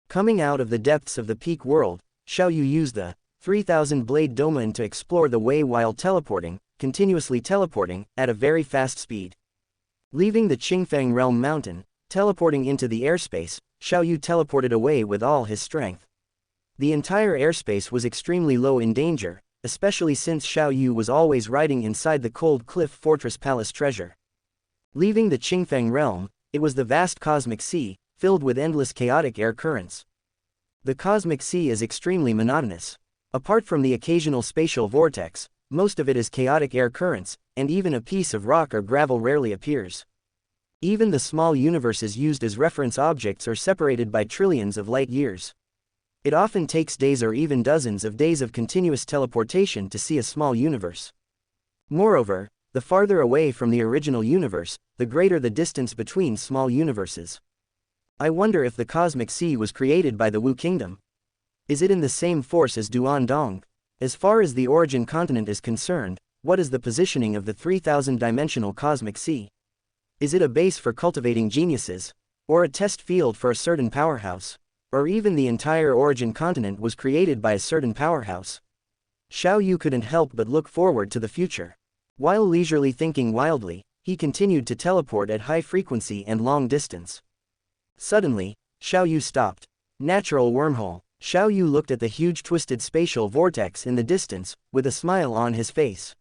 Coming out of the depths of the peak world, Xiao Yu used the 3000 blade domain to explore the way while teleporting, continuously teleporting, at a very fast speed. Leaving the Qingfeng Realm Mountain, teleporting into the airspace, Xiao Yu teleported away with all his strength. The entire airspace was extremely low in danger, especially since Xiao Yu was always riding inside the cold cliff fortress palace treasure. Leaving the Qingfeng realm, it was the vast cosmic sea, filled with endless chaotic air currents. The cosmic sea is extremely monotonous. Apart from the occasional spatial vortex, most of it is chaotic air currents, and even a piece of rock or gravel rarely appears. Even the small universes used as reference objects are separated by trillions of light years. It often takes days or even dozens of days of continuous teleportation to see a small universe. Moreover, the farther away from the original universe, the greater the distance between small universes. I wonder if the cosmic sea was created by the Wu Kingdom. Is it in the same force as Duandong? As far as the origin continent is concerned, what is the positioning of the 3,000-dimensional cosmic sea? Is it a base for cultivating geniuses? Or a test field for a certain powerhouse? Or even the entire origin continent was created by a certain powerhouse? Xiao Yu couldn't help but look forward to the future. While leisurely thinking wildly, he continued to teleport at high frequency and long distance. Suddenly, Xiao Yu stopped. Natural wormhole. Xiao Yu looked at the huge twisted spatial vortex in the distance, with a smile on his face.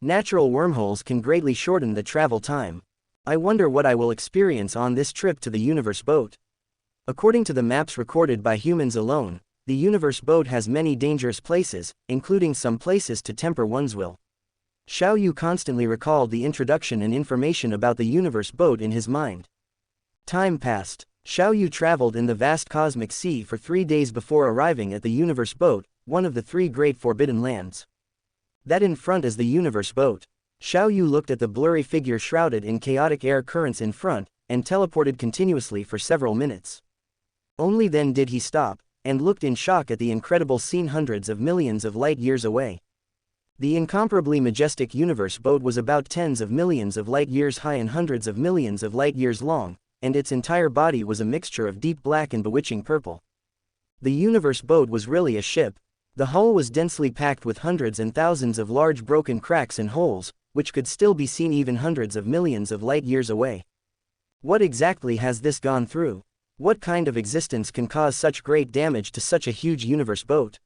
Natural wormholes can greatly shorten the travel time. I wonder what I will experience on this trip to the universe boat. According to the maps recorded by humans alone, the universe boat has many dangerous places, including some places to temper one's will. Xiao Yu constantly recalled the introduction and information about the universe boat in his mind. Time passed. Xiao Yu traveled in the vast cosmic sea for 3 days before arriving at the universe boat, one of the 3 great forbidden lands. That in front is the universe boat. Xiao Yu looked at the blurry figure shrouded in chaotic air currents in front, and teleported continuously for several minutes. Only then did he stop, and looked in shock at the incredible scene hundreds of millions of light years away. The incomparably majestic universe boat was about tens of millions of light years high and hundreds of millions of light years long, and its entire body was a mixture of deep black and bewitching purple. The universe boat was really a ship. The hull was densely packed with hundreds and thousands of large broken cracks and holes, which could still be seen even hundreds of millions of light years away. What exactly has this gone through? What kind of existence can cause such great damage to such a huge universe boat?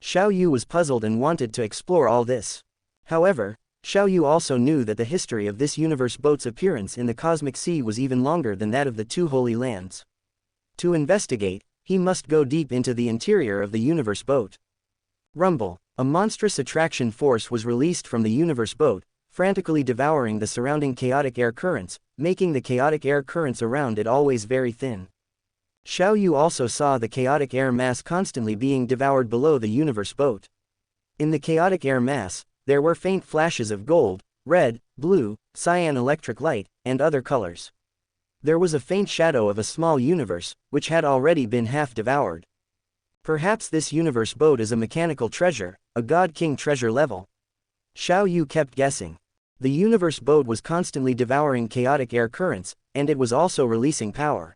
Xiao Yu was puzzled and wanted to explore all this. However, Xiao Yu also knew that the history of this universe boat's appearance in the cosmic sea was even longer than that of the 2 holy lands. To investigate, he must go deep into the interior of the universe boat. Rumble. A monstrous attraction force was released from the universe boat, frantically devouring the surrounding chaotic air currents, making the chaotic air currents around it always very thin. Xiao Yu also saw the chaotic air mass constantly being devoured below the universe boat. In the chaotic air mass, there were faint flashes of gold, red, blue, cyan electric light, and other colors. There was a faint shadow of a small universe, which had already been half devoured. Perhaps this universe boat is a mechanical treasure, a God King treasure level. Xiao Yu kept guessing. The universe boat was constantly devouring chaotic air currents, and it was also releasing power.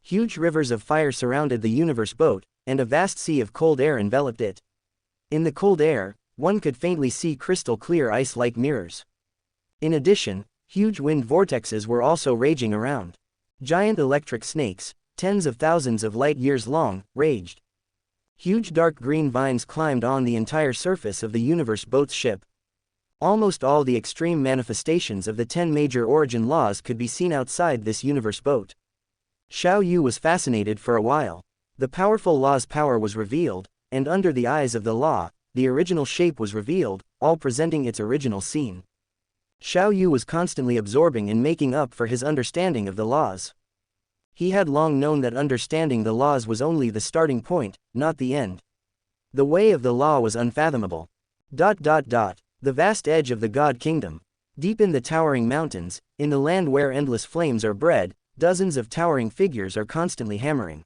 Huge rivers of fire surrounded the universe boat, and a vast sea of cold air enveloped it. In the cold air, one could faintly see crystal clear ice-like mirrors. In addition, huge wind vortexes were also raging around. Giant electric snakes, tens of thousands of light years long, raged. Huge dark green vines climbed on the entire surface of the universe boat's ship. Almost all the extreme manifestations of the 10 major origin laws could be seen outside this universe boat. Xiao Yu was fascinated for a while. The powerful law's power was revealed, and under the eyes of the law, the original shape was revealed, all presenting its original scene. Xiao Yu was constantly absorbing and making up for his understanding of the laws. He had long known that understanding the laws was only the starting point, not the end. The way of the law was unfathomable. The vast edge of the God Kingdom. Deep in the towering mountains, in the land where endless flames are bred, dozens of towering figures are constantly hammering.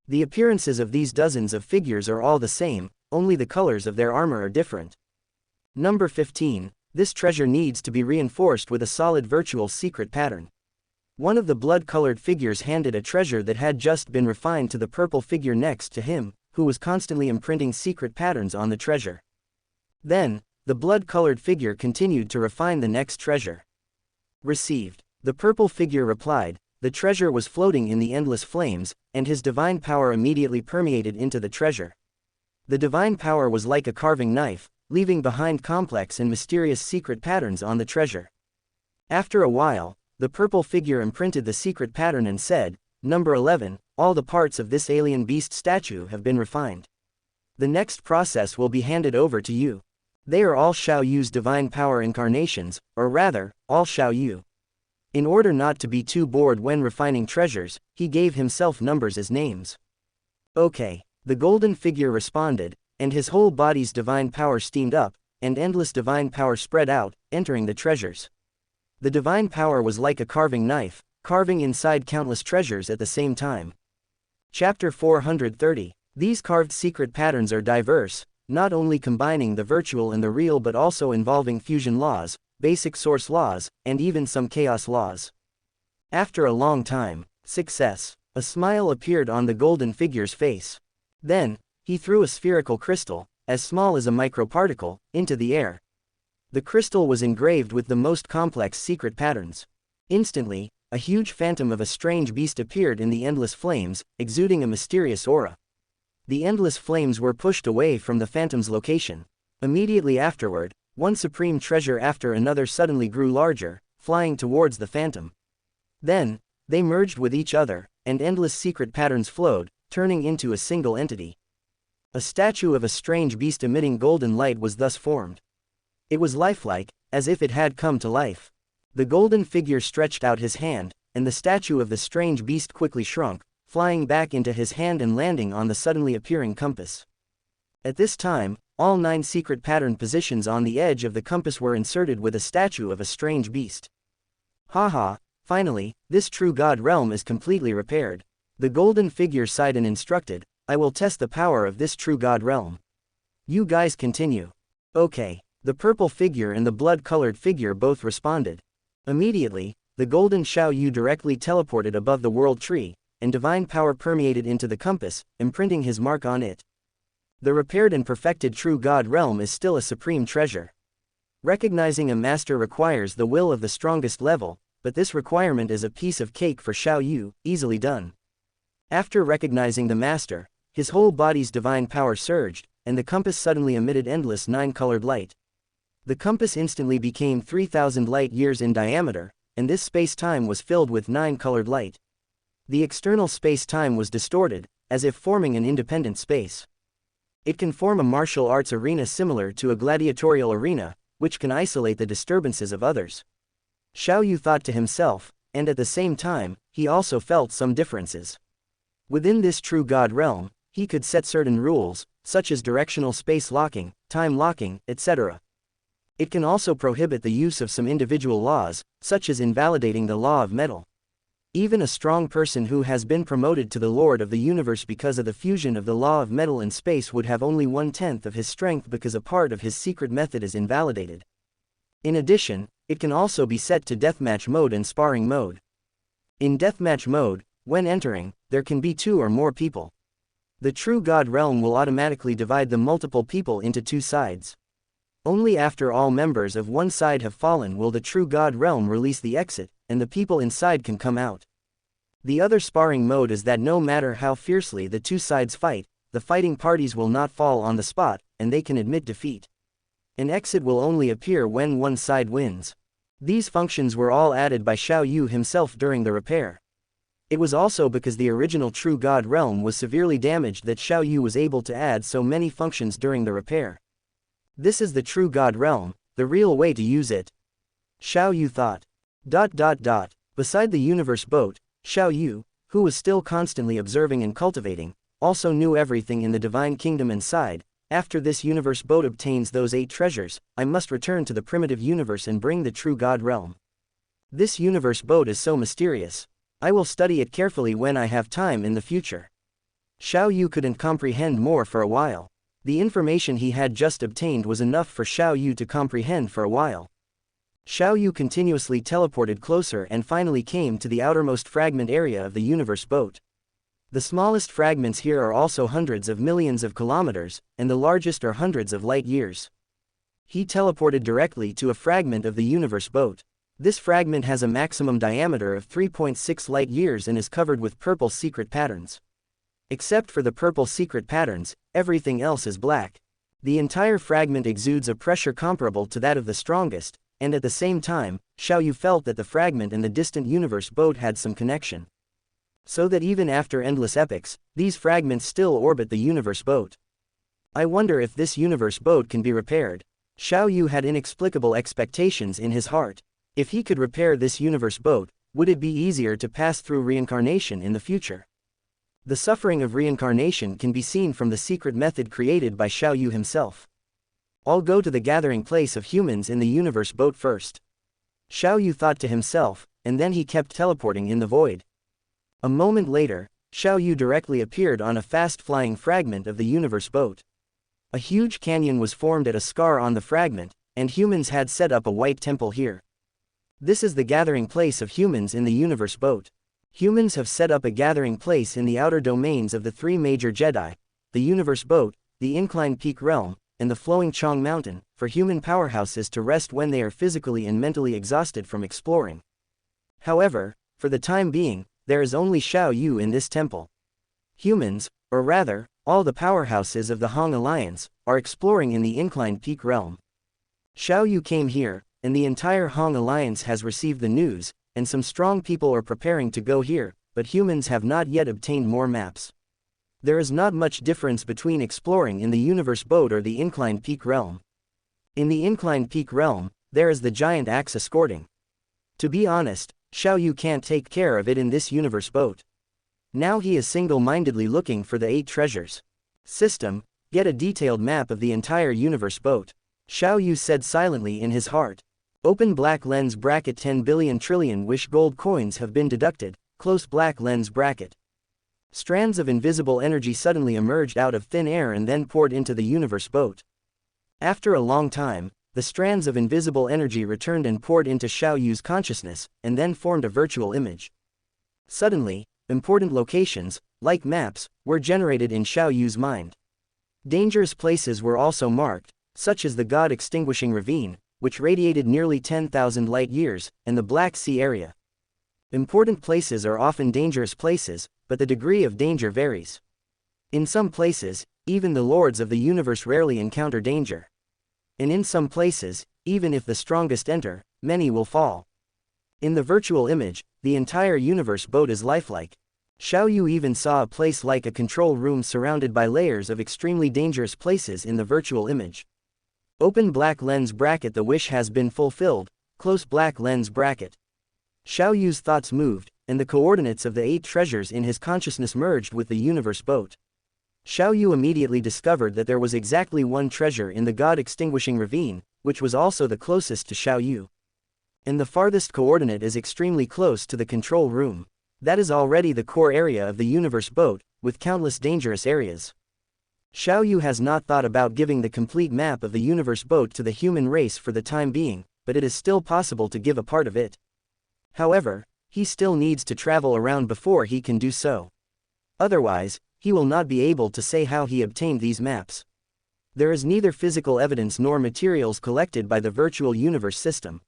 The appearances of these dozens of figures are all the same, only the colors of their armor are different. Number 15. This treasure needs to be reinforced with a solid virtual secret pattern. One of the blood-colored figures handed a treasure that had just been refined to the purple figure next to him, who was constantly imprinting secret patterns on the treasure. Then, the blood-colored figure continued to refine the next treasure. Received. The purple figure replied. The treasure was floating in the endless flames, and his divine power immediately permeated into the treasure. The divine power was like a carving knife, leaving behind complex and mysterious secret patterns on the treasure. After a while, the purple figure imprinted the secret pattern and said, "Number 11, all the parts of this alien beast statue have been refined. The next process will be handed over to you. They are all Xiao Yu's divine power incarnations, or rather, all Xiao Yu." In order not to be too bored when refining treasures, he gave himself numbers as names. "Okay," the golden figure responded, and his whole body's divine power steamed up, and endless divine power spread out, entering the treasures. The divine power was like a carving knife, carving inside countless treasures at the same time. Chapter 430. These carved secret patterns are diverse, not only combining the virtual and the real but also involving fusion laws, basic source laws, and even some chaos laws. After a long time, success. A smile appeared on the golden figure's face. Then, he threw a spherical crystal, as small as a microparticle, into the air. The crystal was engraved with the most complex secret patterns. Instantly, a huge phantom of a strange beast appeared in the endless flames, exuding a mysterious aura. The endless flames were pushed away from the phantom's location. Immediately afterward, one supreme treasure after another suddenly grew larger, flying towards the phantom. Then, they merged with each other, and endless secret patterns flowed, turning into a single entity. A statue of a strange beast emitting golden light was thus formed. It was lifelike, as if it had come to life. The golden figure stretched out his hand, and the statue of the strange beast quickly shrunk, flying back into his hand and landing on the suddenly appearing compass. At this time, all 9 secret pattern positions on the edge of the compass were inserted with a statue of a strange beast. Haha, finally, this true god realm is completely repaired. The golden figure sighed and instructed, "I will test the power of this true god realm. You guys continue." "Okay." The purple figure and the blood-colored figure both responded. Immediately, the golden Xiao Yu directly teleported above the world tree, and divine power permeated into the compass, imprinting his mark on it. The repaired and perfected true god realm is still a supreme treasure. Recognizing a master requires the will of the strongest level, but this requirement is a piece of cake for Xiao Yu, easily done. After recognizing the master, his whole body's divine power surged, and the compass suddenly emitted endless 9-colored light. The compass instantly became 3,000 light-years in diameter, and this space-time was filled with 9-colored light. The external space-time was distorted, as if forming an independent space. It can form a martial arts arena similar to a gladiatorial arena, which can isolate the disturbances of others. Xiao Yu thought to himself, and at the same time, he also felt some differences. Within this true god realm, he could set certain rules, such as directional space locking, time locking, etc. It can also prohibit the use of some individual laws, such as invalidating the law of metal. Even a strong person who has been promoted to the Lord of the Universe because of the fusion of the law of metal and space would have only 1/10 of his strength because a part of his secret method is invalidated. In addition, it can also be set to deathmatch mode and sparring mode. In deathmatch mode, when entering, there can be 2 or more people. The true god realm will automatically divide the multiple people into 2 sides. Only after all members of one side have fallen will the true god realm release the exit, and the people inside can come out. The other sparring mode is that no matter how fiercely the 2 sides fight, the fighting parties will not fall on the spot, and they can admit defeat. An exit will only appear when one side wins. These functions were all added by Xiao Yu himself during the repair. It was also because the original true god realm was severely damaged that Xiao Yu was able to add so many functions during the repair. This is the true god realm, the real way to use it. Xiao Yu thought. Beside the universe boat, Xiao Yu, who was still constantly observing and cultivating, also knew everything in the divine kingdom and sighed, "After this universe boat obtains those 8 treasures, I must return to the primitive universe and bring the true god realm. This universe boat is so mysterious. I will study it carefully when I have time in the future." Xiao Yu couldn't comprehend more for a while. The information he had just obtained was enough for Xiao Yu to comprehend for a while. Xiao Yu continuously teleported closer and finally came to the outermost fragment area of the universe boat. The smallest fragments here are also hundreds of millions of kilometers, and the largest are hundreds of light years. He teleported directly to a fragment of the universe boat. This fragment has a maximum diameter of 3.6 light years and is covered with purple secret patterns. Except for the purple secret patterns, everything else is black. The entire fragment exudes a pressure comparable to that of the strongest, and at the same time, Xiaoyu felt that the fragment and the distant universe boat had some connection. So that even after endless epochs, these fragments still orbit the universe boat. I wonder if this universe boat can be repaired. Xiaoyu had inexplicable expectations in his heart. If he could repair this universe boat, would it be easier to pass through reincarnation in the future? The suffering of reincarnation can be seen from the secret method created by Xiaoyu himself. I'll go to the gathering place of humans in the universe boat first. Xiaoyu thought to himself, and then he kept teleporting in the void. A moment later, Xiaoyu directly appeared on a fast-flying fragment of the universe boat. A huge canyon was formed at a scar on the fragment, and humans had set up a white temple here. This is the gathering place of humans in the universe boat. Humans have set up a gathering place in the outer domains of the three major Jedi, the universe boat, the inclined peak realm, and the flowing Chong mountain, for human powerhouses to rest when they are physically and mentally exhausted from exploring. However, for the time being, there is only Xiaoyu in this temple. Humans, or rather, all the powerhouses of the Hong Alliance, are exploring in the inclined peak realm. Xiaoyu came here, and the entire Hong Alliance has received the news, and some strong people are preparing to go here, but humans have not yet obtained more maps. There is not much difference between exploring in the universe boat or the inclined peak realm. In the inclined peak realm, there is the giant axe escorting. To be honest, Xiaoyu can't take care of it in this universe boat. Now he is single-mindedly looking for the 8 treasures. System, get a detailed map of the entire universe boat. Xiaoyu said silently in his heart. Open black lens bracket 10 billion trillion wish gold coins have been deducted, close black lens bracket. Strands of invisible energy suddenly emerged out of thin air and then poured into the universe boat. After a long time, the strands of invisible energy returned and poured into Xiaoyu's consciousness, and then formed a virtual image. Suddenly, important locations, like maps, were generated in Xiaoyu's mind. Dangerous places were also marked, such as the God-extinguishing ravine, which radiated nearly 10,000 light-years, and the Black Sea area. Important places are often dangerous places, but the degree of danger varies. In some places, even the lords of the universe rarely encounter danger. And in some places, even if the strongest enter, many will fall. In the virtual image, the entire universe boat is lifelike. Xiaoyu even saw a place like a control room surrounded by layers of extremely dangerous places in the virtual image. Open black lens bracket. The wish has been fulfilled, close black lens bracket. Xiaoyu's thoughts moved, and the coordinates of the 8 treasures in his consciousness merged with the universe boat. Xiaoyu immediately discovered that there was exactly one treasure in the God-extinguishing ravine, which was also the closest to Xiaoyu. And the farthest coordinate is extremely close to the control room. That is already the core area of the universe boat, with countless dangerous areas. Xiaoyu has not thought about giving the complete map of the universe boat to the human race for the time being, but it is still possible to give a part of it. However, he still needs to travel around before he can do so. Otherwise, he will not be able to say how he obtained these maps. There is neither physical evidence nor materials collected by the virtual universe system.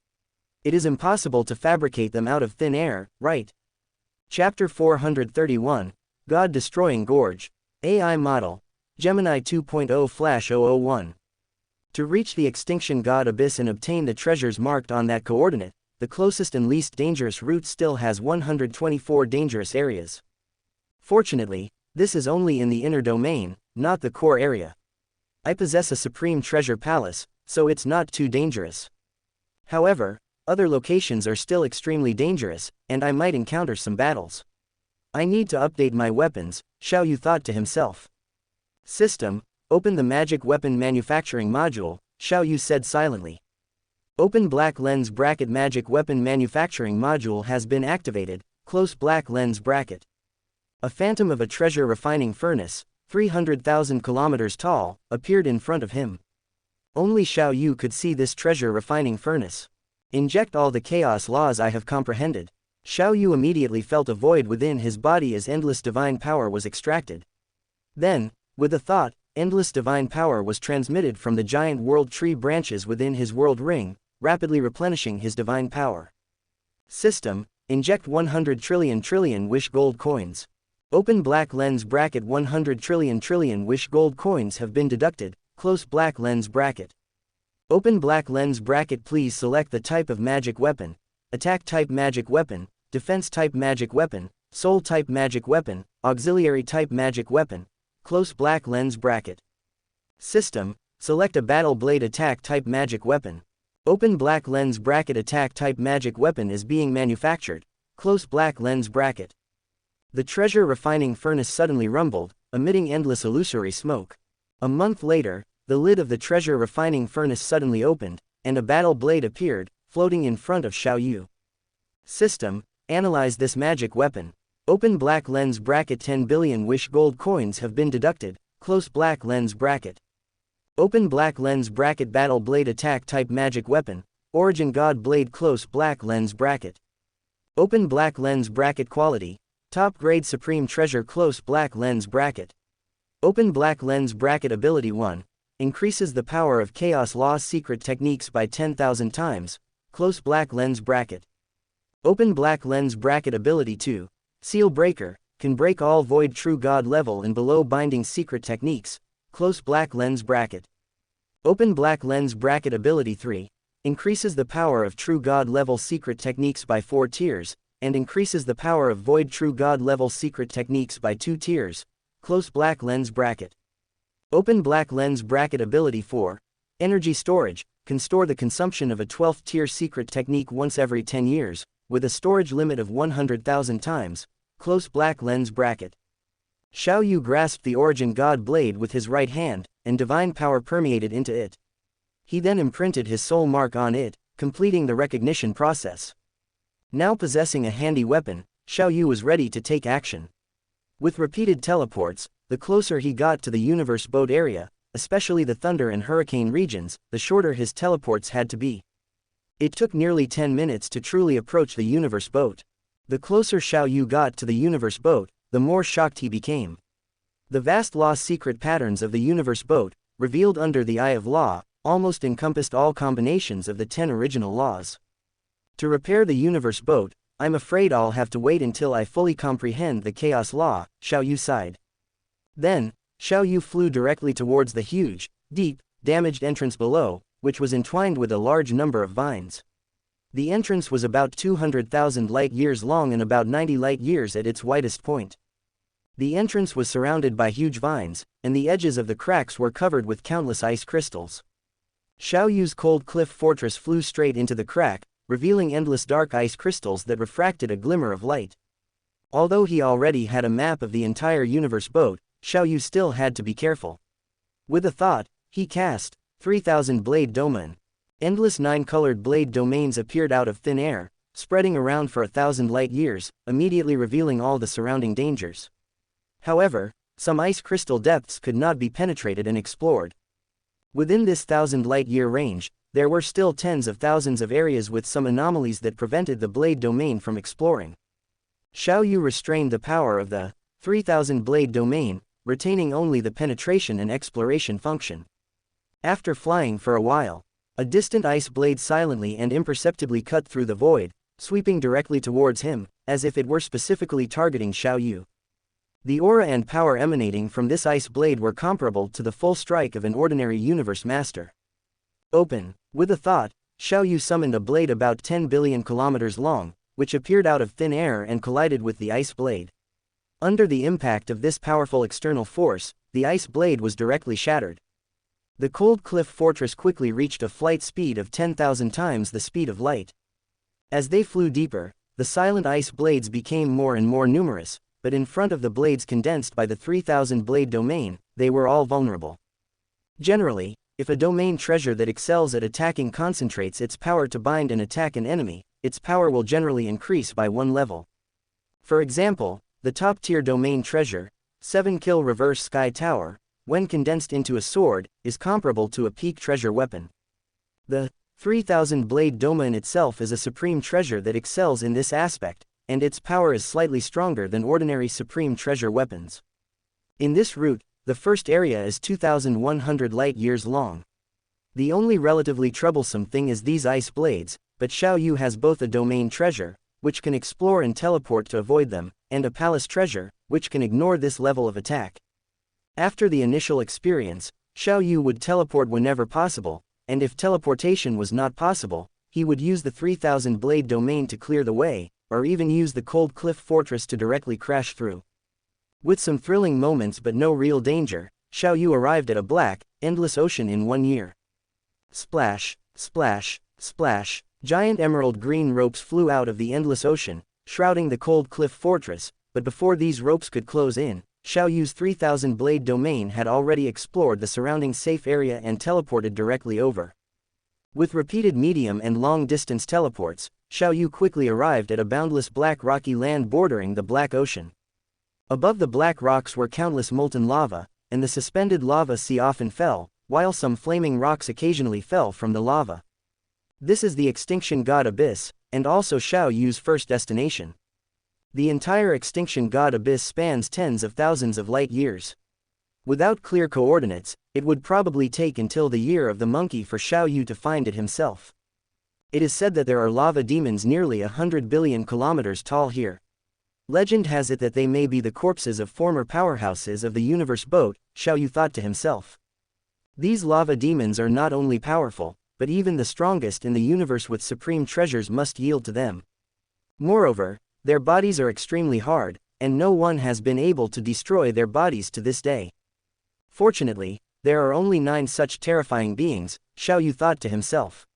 It is impossible to fabricate them out of thin air, right? Chapter 431, God-Destroying Gorge. AI Model. Gemini 2.0/001. To reach the extinction god abyss and obtain the treasures marked on that coordinate, the closest and least dangerous route still has 124 dangerous areas. Fortunately, this is only in the inner domain, not the core area. I possess a supreme treasure palace, so it's not too dangerous. However, other locations are still extremely dangerous, and I might encounter some battles. I need to update my weapons, Xiaoyu thought to himself. System, open the magic weapon manufacturing module, Xiaoyu said silently. Open black lens bracket. Magic weapon manufacturing module has been activated, close black lens bracket. A phantom of a treasure refining furnace, 300,000 kilometers tall, appeared in front of him. Only Xiaoyu could see this treasure refining furnace. Inject all the chaos laws I have comprehended. Xiaoyu immediately felt a void within his body as endless divine power was extracted. Then, with a thought, endless divine power was transmitted from the giant world tree branches within his world ring, rapidly replenishing his divine power. System, inject 100 trillion wish gold coins. Open black lens bracket 100 trillion wish gold coins have been deducted, close black lens bracket. Open black lens bracket. Please select the type of magic weapon, attack type magic weapon, defense type magic weapon, soul type magic weapon, auxiliary type magic weapon, close black lens bracket. System, select a battle blade attack type magic weapon. Open black lens bracket. Attack type magic weapon is being manufactured, close black lens bracket. The treasure refining furnace suddenly rumbled, emitting endless illusory smoke. A month later, the lid of the treasure refining furnace suddenly opened, and a battle blade appeared, floating in front of Xiaoyu. System, analyze this magic weapon. Open black lens bracket. 10 billion wish gold coins have been deducted, close black lens bracket. Open black lens bracket. Battle blade attack type magic weapon, origin god blade, close black lens bracket. Open black lens bracket. Quality, top grade supreme treasure, close black lens bracket. Open black lens bracket. Ability 1, increases the power of chaos law's secret techniques by 10,000 times, close black lens bracket. Open black lens bracket. Ability 2, seal breaker, can break all void true god level and below binding secret techniques, close black lens bracket. Open black lens bracket. Ability 3, increases the power of true god level secret techniques by 4 tiers, and increases the power of void true god level secret techniques by 2 tiers, close black lens bracket. Open black lens bracket. Ability 4, energy storage, can store the consumption of a 12th tier secret technique once every 10 years, with a storage limit of 100,000 times, close black lens bracket. Xiaoyu grasped the origin god blade with his right hand, and divine power permeated into it. He then imprinted his soul mark on it, completing the recognition process. Now possessing a handy weapon, Xiaoyu was ready to take action. With repeated teleports, the closer he got to the universe boat area, especially the thunder and hurricane regions, the shorter his teleports had to be. It took nearly 10 minutes to truly approach the universe boat. The closer Xiaoyu got to the universe boat, the more shocked he became. The vast lost secret patterns of the universe boat, revealed under the eye of law, almost encompassed all combinations of the 10 original laws. To repair the universe boat, I'm afraid I'll have to wait until I fully comprehend the chaos law, Xiaoyu sighed. Then, Xiaoyu flew directly towards the huge, deep, damaged entrance below, which was entwined with a large number of vines. The entrance was about 200,000 light-years long and about 90 light-years at its widest point. The entrance was surrounded by huge vines, and the edges of the cracks were covered with countless ice crystals. Xiaoyu's cold cliff fortress flew straight into the crack, revealing endless dark ice crystals that refracted a glimmer of light. Although he already had a map of the entire universe boat, Xiaoyu still had to be careful. With a thought, he cast 3,000 blade domain. Endless 9-colored blade domains appeared out of thin air, spreading around for 1,000 light-years, immediately revealing all the surrounding dangers. However, some ice crystal depths could not be penetrated and explored. Within this 1,000 light-year range, there were still tens of thousands of areas with some anomalies that prevented the blade domain from exploring. Xiaoyu restrained the power of the 3,000 blade domain, retaining only the penetration and exploration function. After flying for a while, a distant ice blade silently and imperceptibly cut through the void, sweeping directly towards him, as if it were specifically targeting Xiaoyu. The aura and power emanating from this ice blade were comparable to the full strike of an ordinary universe master. Open. With a thought, Xiaoyu summoned a blade about 10 billion kilometers long, which appeared out of thin air and collided with the ice blade. Under the impact of this powerful external force, the ice blade was directly shattered. The cold cliff fortress quickly reached a flight speed of 10,000 times the speed of light. As they flew deeper, the silent ice blades became more and more numerous, but in front of the blades condensed by the 3,000 blade domain, they were all vulnerable. Generally, if a domain treasure that excels at attacking concentrates its power to bind and attack an enemy, its power will generally increase by 1 level. For example, the top-tier domain treasure, 7-kill reverse sky tower, when condensed into a sword, is comparable to a peak treasure weapon. The 3,000 blade domain itself is a supreme treasure that excels in this aspect, and its power is slightly stronger than ordinary supreme treasure weapons. In this route, the first area is 2,100 light-years long. The only relatively troublesome thing is these ice blades, but Xiaoyu has both a domain treasure, which can explore and teleport to avoid them, and a palace treasure, which can ignore this level of attack. After the initial experience, Xiao Yu would teleport whenever possible, and if teleportation was not possible, he would use the 3000 blade domain to clear the way, or even use the cold cliff fortress to directly crash through. With some thrilling moments but no real danger, Xiao Yu arrived at a black, endless ocean in 1 year. Splash, splash, splash, giant emerald green ropes flew out of the endless ocean, shrouding the cold cliff fortress, but before these ropes could close in, Xiao Yu's 3000 blade domain had already explored the surrounding safe area and teleported directly over. With repeated medium and long-distance teleports, Xiao Yu quickly arrived at a boundless black rocky land bordering the Black Ocean. Above the black rocks were countless molten lava, and the suspended lava sea often fell, while some flaming rocks occasionally fell from the lava. This is the Extinction God Abyss, and also Xiao Yu's first destination. The entire Extinction God Abyss spans tens of thousands of light years. Without clear coordinates, it would probably take until the year of the monkey for Xiao Yu to find it himself. It is said that there are lava demons nearly 100 billion kilometers tall here. Legend has it that they may be the corpses of former powerhouses of the universe boat, Xiao Yu thought to himself. These lava demons are not only powerful, but even the strongest in the universe with supreme treasures must yield to them. Moreover, their bodies are extremely hard, and no one has been able to destroy their bodies to this day. Fortunately, there are only 9 such terrifying beings, Xiao Yu thought to himself.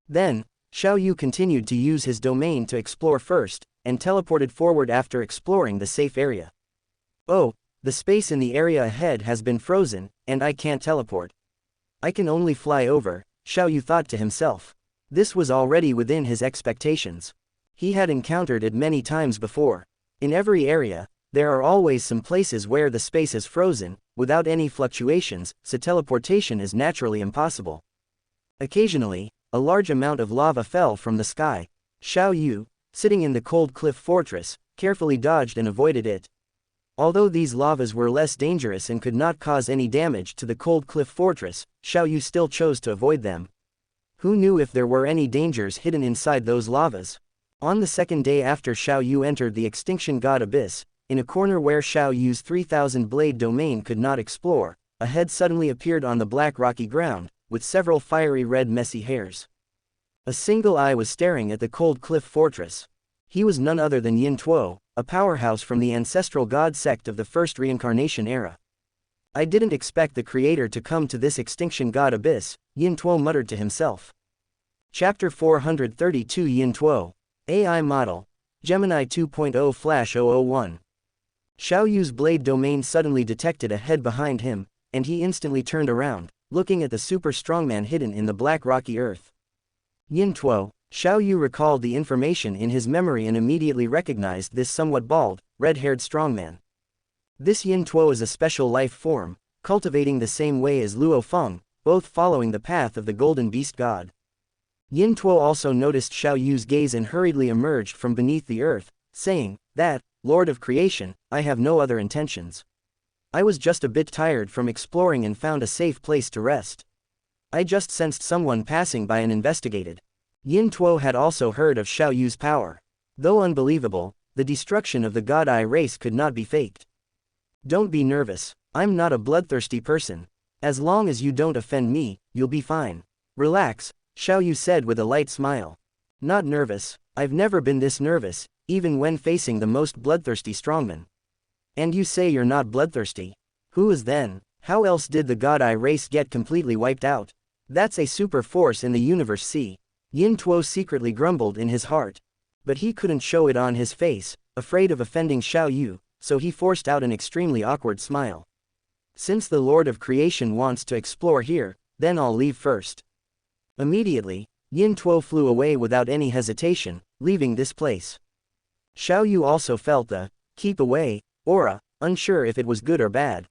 Then, Xiao Yu continued to use his domain to explore first, and teleported forward after exploring the safe area. Oh, the space in the area ahead has been frozen, and I can't teleport. I can only fly over, Xiao Yu thought to himself. This was already within his expectations. He had encountered it many times before. In every area, there are always some places where the space is frozen, without any fluctuations, so teleportation is naturally impossible. Occasionally, a large amount of lava fell from the sky. Xiao Yu, sitting in the cold cliff fortress, carefully dodged and avoided it. Although these lavas were less dangerous and could not cause any damage to the cold cliff fortress, Xiao Yu still chose to avoid them. Who knew if there were any dangers hidden inside those lavas? On the second day after Xiao Yu entered the Extinction God Abyss, in a corner where Xiao Yu's 3000 blade domain could not explore, a head suddenly appeared on the black rocky ground, with several fiery red messy hairs. A single eye was staring at the cold cliff fortress. He was none other than Yin Tuo, a powerhouse from the ancestral god sect of the first Reincarnation era. I didn't expect the creator to come to this Extinction God Abyss, Yin Tuo muttered to himself. Chapter 432 Yin Tuo. AI Model. Gemini 2.0/001. Xiao Yu's blade domain suddenly detected a head behind him, and he instantly turned around, looking at the super strongman hidden in the black rocky earth. Yin Tuo. Xiao Yu recalled the information in his memory and immediately recognized this somewhat bald, red-haired strongman. This Yin Tuo is a special life form, cultivating the same way as Luo Feng, both following the path of the golden beast god. Yin Tuo also noticed Xiao Yu's gaze and hurriedly emerged from beneath the earth, saying, "That, Lord of Creation, I have no other intentions. I was just a bit tired from exploring and found a safe place to rest. I just sensed someone passing by and investigated." Yin Tuo had also heard of Xiao Yu's power. Though unbelievable, the destruction of the God Eye race could not be faked. "Don't be nervous, I'm not a bloodthirsty person. As long as you don't offend me, you'll be fine. Relax," Xiao Yu said with a light smile. "Not nervous, I've never been this nervous, even when facing the most bloodthirsty strongman." "And you say you're not bloodthirsty? Who is then? How else did the God Eye race get completely wiped out? That's a super force in the universe see." Yin Tuo secretly grumbled in his heart. But he couldn't show it on his face, afraid of offending Xiao Yu, so he forced out an extremely awkward smile. "Since the Lord of Creation wants to explore here, then I'll leave first." Immediately, Yin Tuo flew away without any hesitation, leaving this place. Xiao Yu also felt the "keep away" aura, unsure if it was good or bad.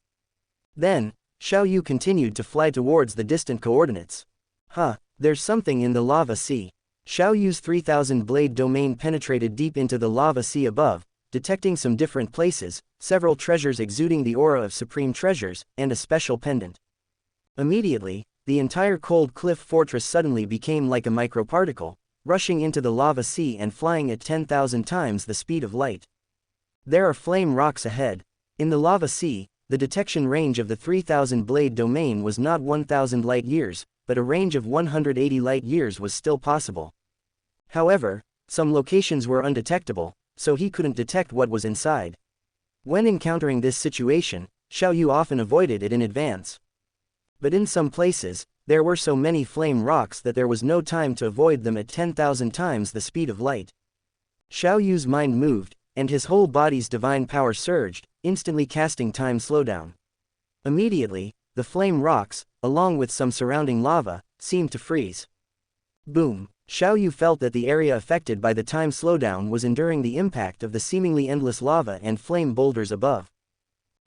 Then, Xiao Yu continued to fly towards the distant coordinates. There's something in the lava sea. Xiao Yu's 3000 blade domain penetrated deep into the lava sea above, detecting some different places, several treasures exuding the aura of supreme treasures, and a special pendant. Immediately, the entire cold cliff fortress suddenly became like a microparticle, rushing into the lava sea and flying at 10,000 times the speed of light. There are flame rocks ahead. In the lava sea, the detection range of the 3,000 blade domain was not 1,000 light years, but a range of 180 light years was still possible. However, some locations were undetectable, so he couldn't detect what was inside. When encountering this situation, Xiao Yu often avoided it in advance. But in some places, there were so many flame rocks that there was no time to avoid them at 10,000 times the speed of light. Xiao Yu's mind moved, and his whole body's divine power surged, instantly casting time slowdown. Immediately, the flame rocks, along with some surrounding lava, seemed to freeze. Boom! Xiao Yu felt that the area affected by the time slowdown was enduring the impact of the seemingly endless lava and flame boulders above.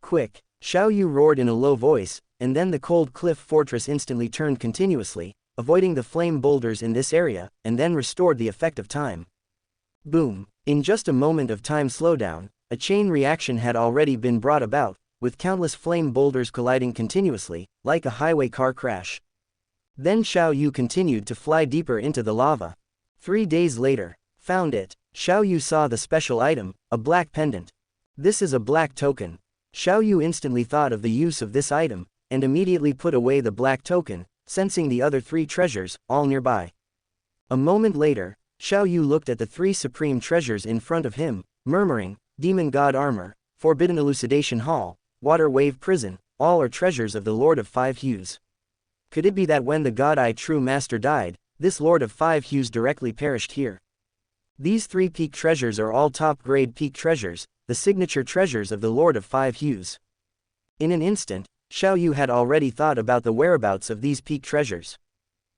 Quick! Xiao Yu roared in a low voice, and then the cold cliff fortress instantly turned continuously, avoiding the flame boulders in this area, and then restored the effect of time. Boom! In just a moment of time slowdown, a chain reaction had already been brought about, with countless flame boulders colliding continuously, like a highway car crash. Then Xiao Yu continued to fly deeper into the lava. 3 days later, found it. Xiao Yu saw the special item, a black pendant. This is a black token. Xiao Yu instantly thought of the use of this item, and immediately put away the black token, sensing the other 3 treasures, all nearby. A moment later, Xiao Yu looked at the 3 supreme treasures in front of him, murmuring, Demon God Armor, Forbidden Elucidation Hall, Water Wave Prison, all are treasures of the Lord of Five Hues. Could it be that when the God-Eye True Master died, this Lord of Five Hues directly perished here? These 3 peak treasures are all top-grade peak treasures, the signature treasures of the Lord of Five Hues. In an instant, Xiao Yu had already thought about the whereabouts of these peak treasures.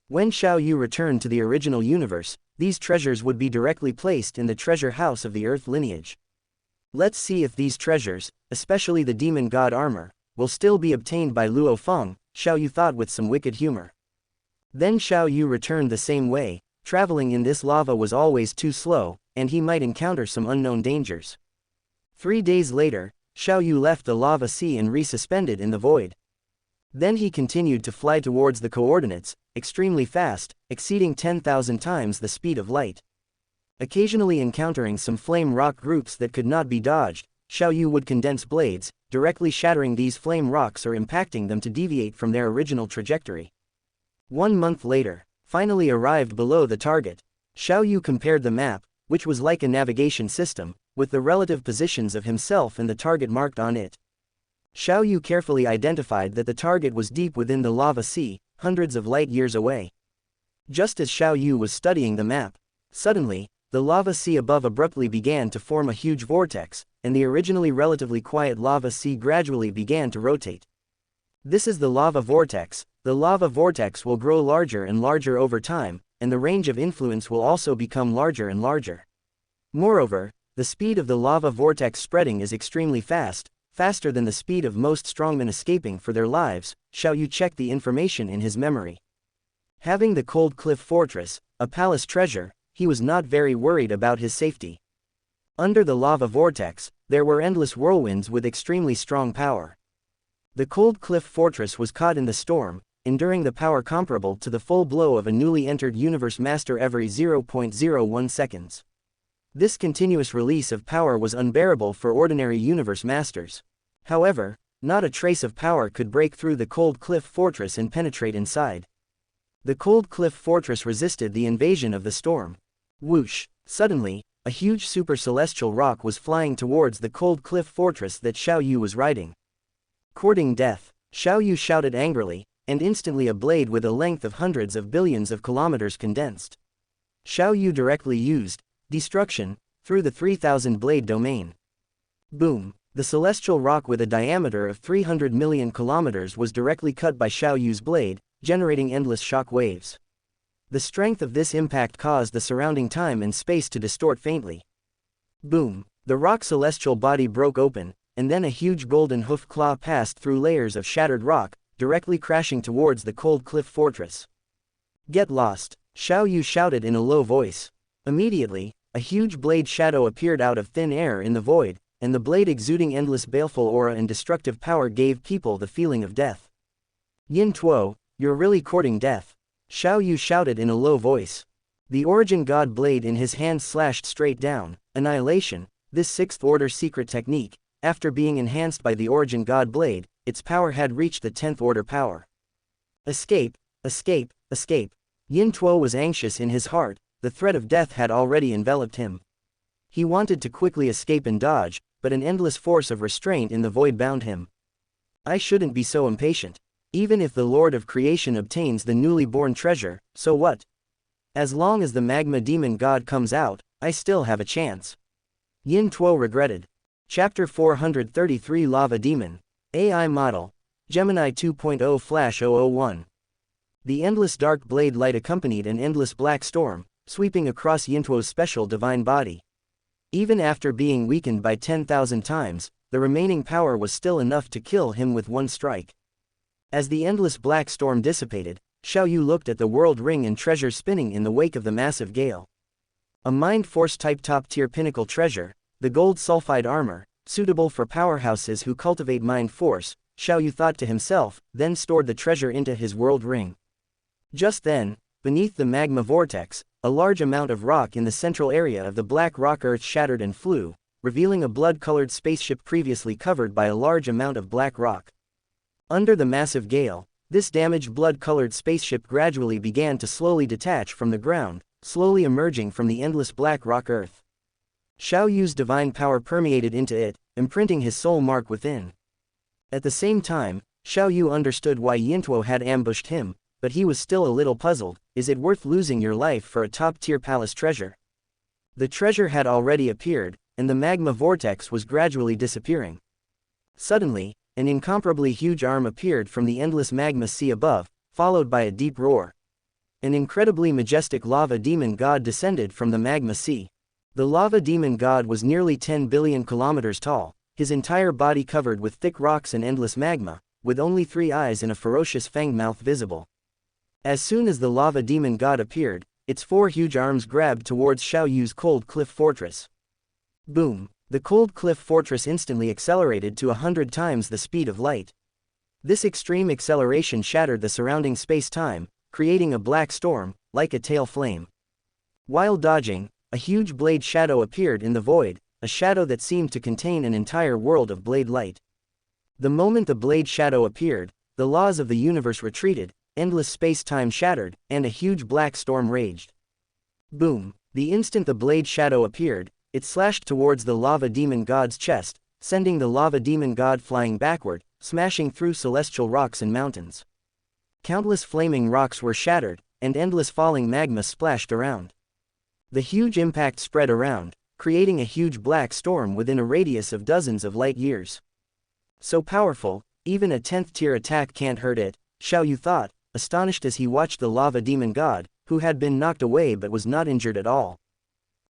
When Xiao Yu returned to the original universe, these treasures would be directly placed in the treasure house of the Earth lineage. Let's see if these treasures, especially the Demon God Armor, will still be obtained by Luo Feng, Xiao Yu thought with some wicked humor. Then Xiao Yu returned the same way. Traveling in this lava was always too slow, and he might encounter some unknown dangers. 3 days later, Xiao Yu left the lava sea and resuspended in the void. Then he continued to fly towards the coordinates, extremely fast, exceeding 10,000 times the speed of light. Occasionally encountering some flame rock groups that could not be dodged, Xiao Yu would condense blades, directly shattering these flame rocks or impacting them to deviate from their original trajectory. 1 month later, finally arrived below the target. Xiao Yu compared the map, which was like a navigation system, with the relative positions of himself and the target marked on it. Xiao Yu carefully identified that the target was deep within the lava sea, hundreds of light years away. Just as Xiao Yu was studying the map, suddenly, the lava sea above abruptly began to form a huge vortex, and the originally relatively quiet lava sea gradually began to rotate. This is the lava vortex. The lava vortex will grow larger and larger over time, and the range of influence will also become larger and larger. Moreover, the speed of the lava vortex spreading is extremely fast, faster than the speed of most strongmen escaping for their lives. Xiao Yu checked the information in his memory. Having the Cold Cliff Fortress, a palace treasure, he was not very worried about his safety. Under the lava vortex, there were endless whirlwinds with extremely strong power. The Cold Cliff Fortress was caught in the storm, enduring the power comparable to the full blow of a newly entered universe master every 0.01 seconds. This continuous release of power was unbearable for ordinary universe masters. However, not a trace of power could break through the Cold Cliff Fortress and penetrate inside. The Cold Cliff Fortress resisted the invasion of the storm. Whoosh! Suddenly, a huge super-celestial rock was flying towards the Cold Cliff Fortress that Xiao Yu was riding. Courting death, Xiao Yu shouted angrily, and instantly a blade with a length of hundreds of billions of kilometers condensed. Xiao Yu directly used destruction through the 3,000 blade domain. Boom! The celestial rock with a diameter of 300 million kilometers was directly cut by Xiao Yu's blade, generating endless shock waves. The strength of this impact caused the surrounding time and space to distort faintly. Boom! The rock's celestial body broke open, and then a huge golden hoof claw passed through layers of shattered rock, directly crashing towards the Cold Cliff Fortress. Get lost! Xiao Yu shouted in a low voice. Immediately, a huge blade shadow appeared out of thin air in the void, and the blade exuding endless baleful aura and destructive power gave people the feeling of death. Yin Tuo, you're really courting death. Xiao Yu shouted in a low voice. The origin god blade in his hand slashed straight down. Annihilation. This sixth-order secret technique, after being enhanced by the origin god blade, its power had reached the 10th order power. Escape, escape, escape. Yin Tuo was anxious in his heart, the threat of death had already enveloped him. He wanted to quickly escape and dodge, but an endless force of restraint in the void bound him. I shouldn't be so impatient. Even if the Lord of Creation obtains the newly born treasure, so what? As long as the magma demon god comes out, I still have a chance. Yin Tuo regretted. Chapter 433 Lava Demon. AI Model. Gemini 2.0 Flash 001. The endless dark blade light accompanied an endless black storm, sweeping across Yin Tuo's special divine body. Even after being weakened by 10,000 times, the remaining power was still enough to kill him with one strike. As the endless black storm dissipated, Xiao Yu looked at the world ring and treasure spinning in the wake of the massive gale. A mind force type top-tier pinnacle treasure, the gold sulfide armor, suitable for powerhouses who cultivate mind force, Xiao Yu thought to himself, then stored the treasure into his world ring. Just then, beneath the magma vortex, a large amount of rock in the central area of the black rock earth shattered and flew, revealing a blood-colored spaceship previously covered by a large amount of black rock. Under the massive gale, this damaged blood-colored spaceship gradually began to slowly detach from the ground, slowly emerging from the endless black rock earth. Xiao Yu's divine power permeated into it, imprinting his soul mark within. At the same time, Xiao Yu understood why Yin Tuo had ambushed him, but he was still a little puzzled. Is it worth losing your life for a top-tier palace treasure? The treasure had already appeared, and the magma vortex was gradually disappearing. Suddenly, an incomparably huge arm appeared from the endless magma sea above, followed by a deep roar. An incredibly majestic lava demon god descended from the magma sea. The lava demon god was nearly 10 billion kilometers tall, his entire body covered with thick rocks and endless magma, with only 3 eyes and a ferocious fanged mouth visible. As soon as the lava demon god appeared, its 4 huge arms grabbed towards Xiao Yu's cold cliff fortress. Boom! The cold cliff fortress instantly accelerated to 100 times the speed of light. This extreme acceleration shattered the surrounding space-time, creating a black storm, like a tail flame. While dodging, a huge blade shadow appeared in the void, a shadow that seemed to contain an entire world of blade light. The moment the blade shadow appeared, the laws of the universe retreated, endless space-time shattered, and a huge black storm raged. Boom! The instant the blade shadow appeared, it slashed towards the lava demon god's chest, sending the lava demon god flying backward, smashing through celestial rocks and mountains. Countless flaming rocks were shattered, and endless falling magma splashed around. The huge impact spread around, creating a huge black storm within a radius of dozens of light years. So powerful, even a 10th tier attack can't hurt it, Xiao Yu thought, astonished as he watched the lava demon god, who had been knocked away but was not injured at all.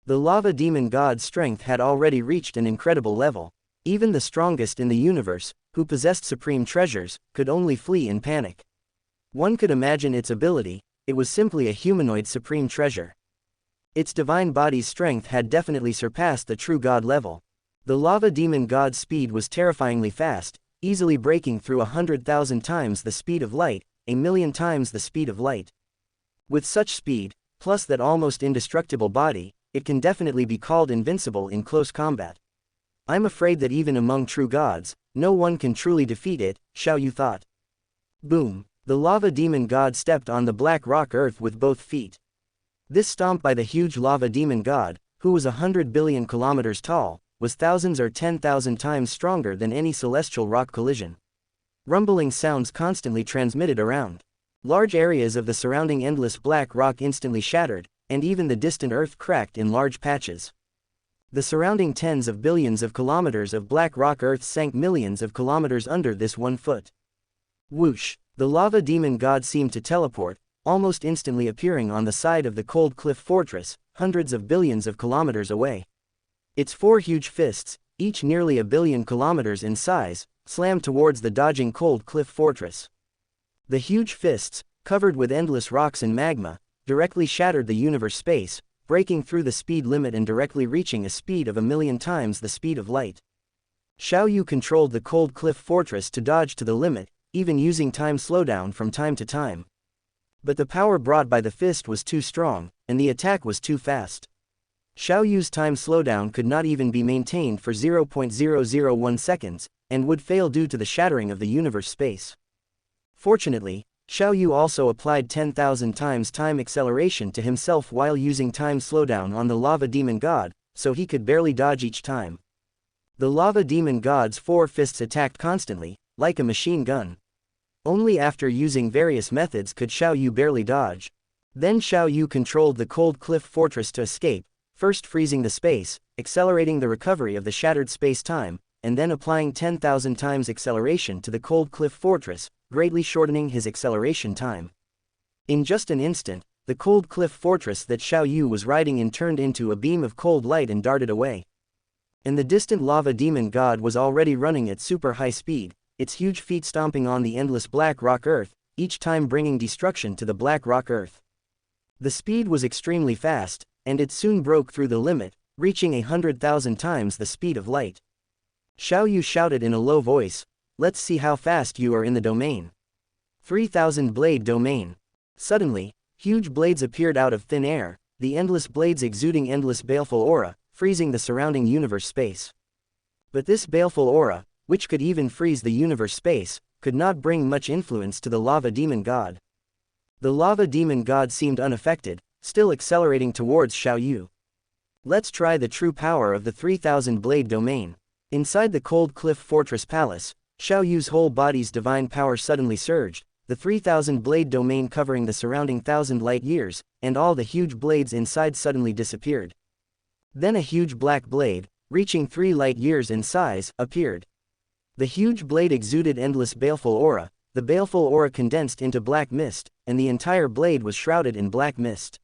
The lava demon god's strength had already reached an incredible level. Even the strongest in the universe, who possessed supreme treasures, could only flee in panic. One could imagine its ability, it was simply a humanoid supreme treasure. Its divine body's strength had definitely surpassed the true god level. The lava demon god's speed was terrifyingly fast, easily breaking through 100,000 times the speed of light, 1,000,000 times the speed of light. With such speed, plus that almost indestructible body, it can definitely be called invincible in close combat. I'm afraid that even among true gods, no one can truly defeat it, Xiao Yu thought. Boom! The lava demon god stepped on the black rock earth with both feet. This stomp by the huge lava demon god, who was 100 billion kilometers tall, was thousands or 10,000 times stronger than any celestial rock collision. Rumbling sounds constantly transmitted around. Large areas of the surrounding endless black rock instantly shattered, and even the distant earth cracked in large patches. The surrounding tens of billions of kilometers of black rock earth sank millions of kilometers under this 1 foot. Whoosh! The lava demon god seemed to teleport, almost instantly appearing on the side of the cold cliff fortress, hundreds of billions of kilometers away. Its 4 huge fists, each nearly 1 billion kilometers in size, slammed towards the dodging cold cliff fortress. The huge fists, covered with endless rocks and magma, directly shattered the universe space, breaking through the speed limit and directly reaching a speed of 1,000,000 times the speed of light. Xiao Yu controlled the cold cliff fortress to dodge to the limit, even using time slowdown from time to time. But the power brought by the fist was too strong, and the attack was too fast. Xiao Yu's time slowdown could not even be maintained for 0.001 seconds, and would fail due to the shattering of the universe space. Fortunately, Xiao Yu also applied 10,000 times time acceleration to himself while using time slowdown on the lava demon god, so he could barely dodge each time. The lava demon god's four fists attacked constantly, like a machine gun. Only after using various methods could Xiao Yu barely dodge. Then Xiao Yu controlled the cold cliff fortress to escape, first freezing the space, accelerating the recovery of the shattered space-time, and then applying 10,000 times acceleration to the cold cliff fortress, greatly shortening his acceleration time. In just an instant, the cold cliff fortress that Xiao Yu was riding in turned into a beam of cold light and darted away. And the distant lava demon god was already running at super high speed, its huge feet stomping on the endless black rock earth, each time bringing destruction to the black rock earth. The speed was extremely fast, and it soon broke through the limit, reaching 100,000 times the speed of light. Xiao Yu shouted in a low voice, "Let's see how fast you are in the domain." 3,000 blade domain. Suddenly, huge blades appeared out of thin air, the endless blades exuding endless baleful aura, freezing the surrounding universe space. But this baleful aura, which could even freeze the universe space, could not bring much influence to the lava demon god. The lava demon god seemed unaffected, still accelerating towards Xiao Yu. Let's try the true power of the 3,000 blade domain. Inside the cold cliff fortress palace, Xiao Yu's whole body's divine power suddenly surged, the 3,000 blade domain covering the surrounding 1,000 light years, and all the huge blades inside suddenly disappeared. Then a huge black blade, reaching 3 light years in size, appeared. The huge blade exuded endless baleful aura, the baleful aura condensed into black mist, and the entire blade was shrouded in black mist.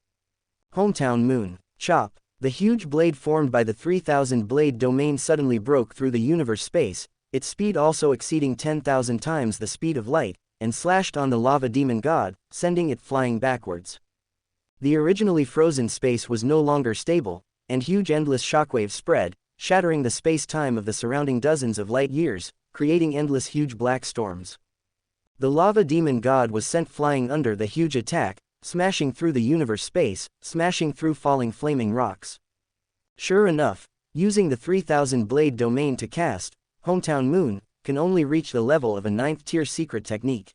Hometown Moon. Chop. The huge blade formed by the 3,000 blade domain suddenly broke through the universe space, its speed also exceeding 10,000 times the speed of light, and slashed on the lava demon god, sending it flying backwards. The originally frozen space was no longer stable, and huge endless shockwaves spread, shattering the space-time of the surrounding dozens of light years, creating endless huge black storms. The lava demon god was sent flying under the huge attack, smashing through the universe space, smashing through falling flaming rocks. Sure enough, using the 3,000 blade domain to cast, Hometown Moon can only reach the level of a 9th tier secret technique.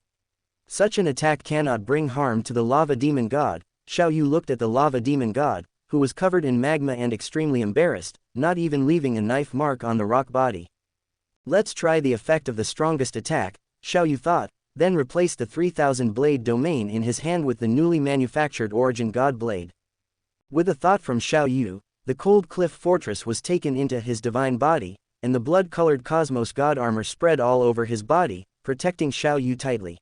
Such an attack cannot bring harm to the lava demon god. Xiao Yu looked at the lava demon god, who was covered in magma and extremely embarrassed, not even leaving a knife mark on the rock body. Let's try the effect of the strongest attack, Xiao Yu thought, then replaced the 3,000 blade domain in his hand with the newly manufactured Origin God Blade. With a thought from Xiao Yu, the cold cliff fortress was taken into his divine body, and the blood-colored cosmos god armor spread all over his body, protecting Xiao Yu tightly.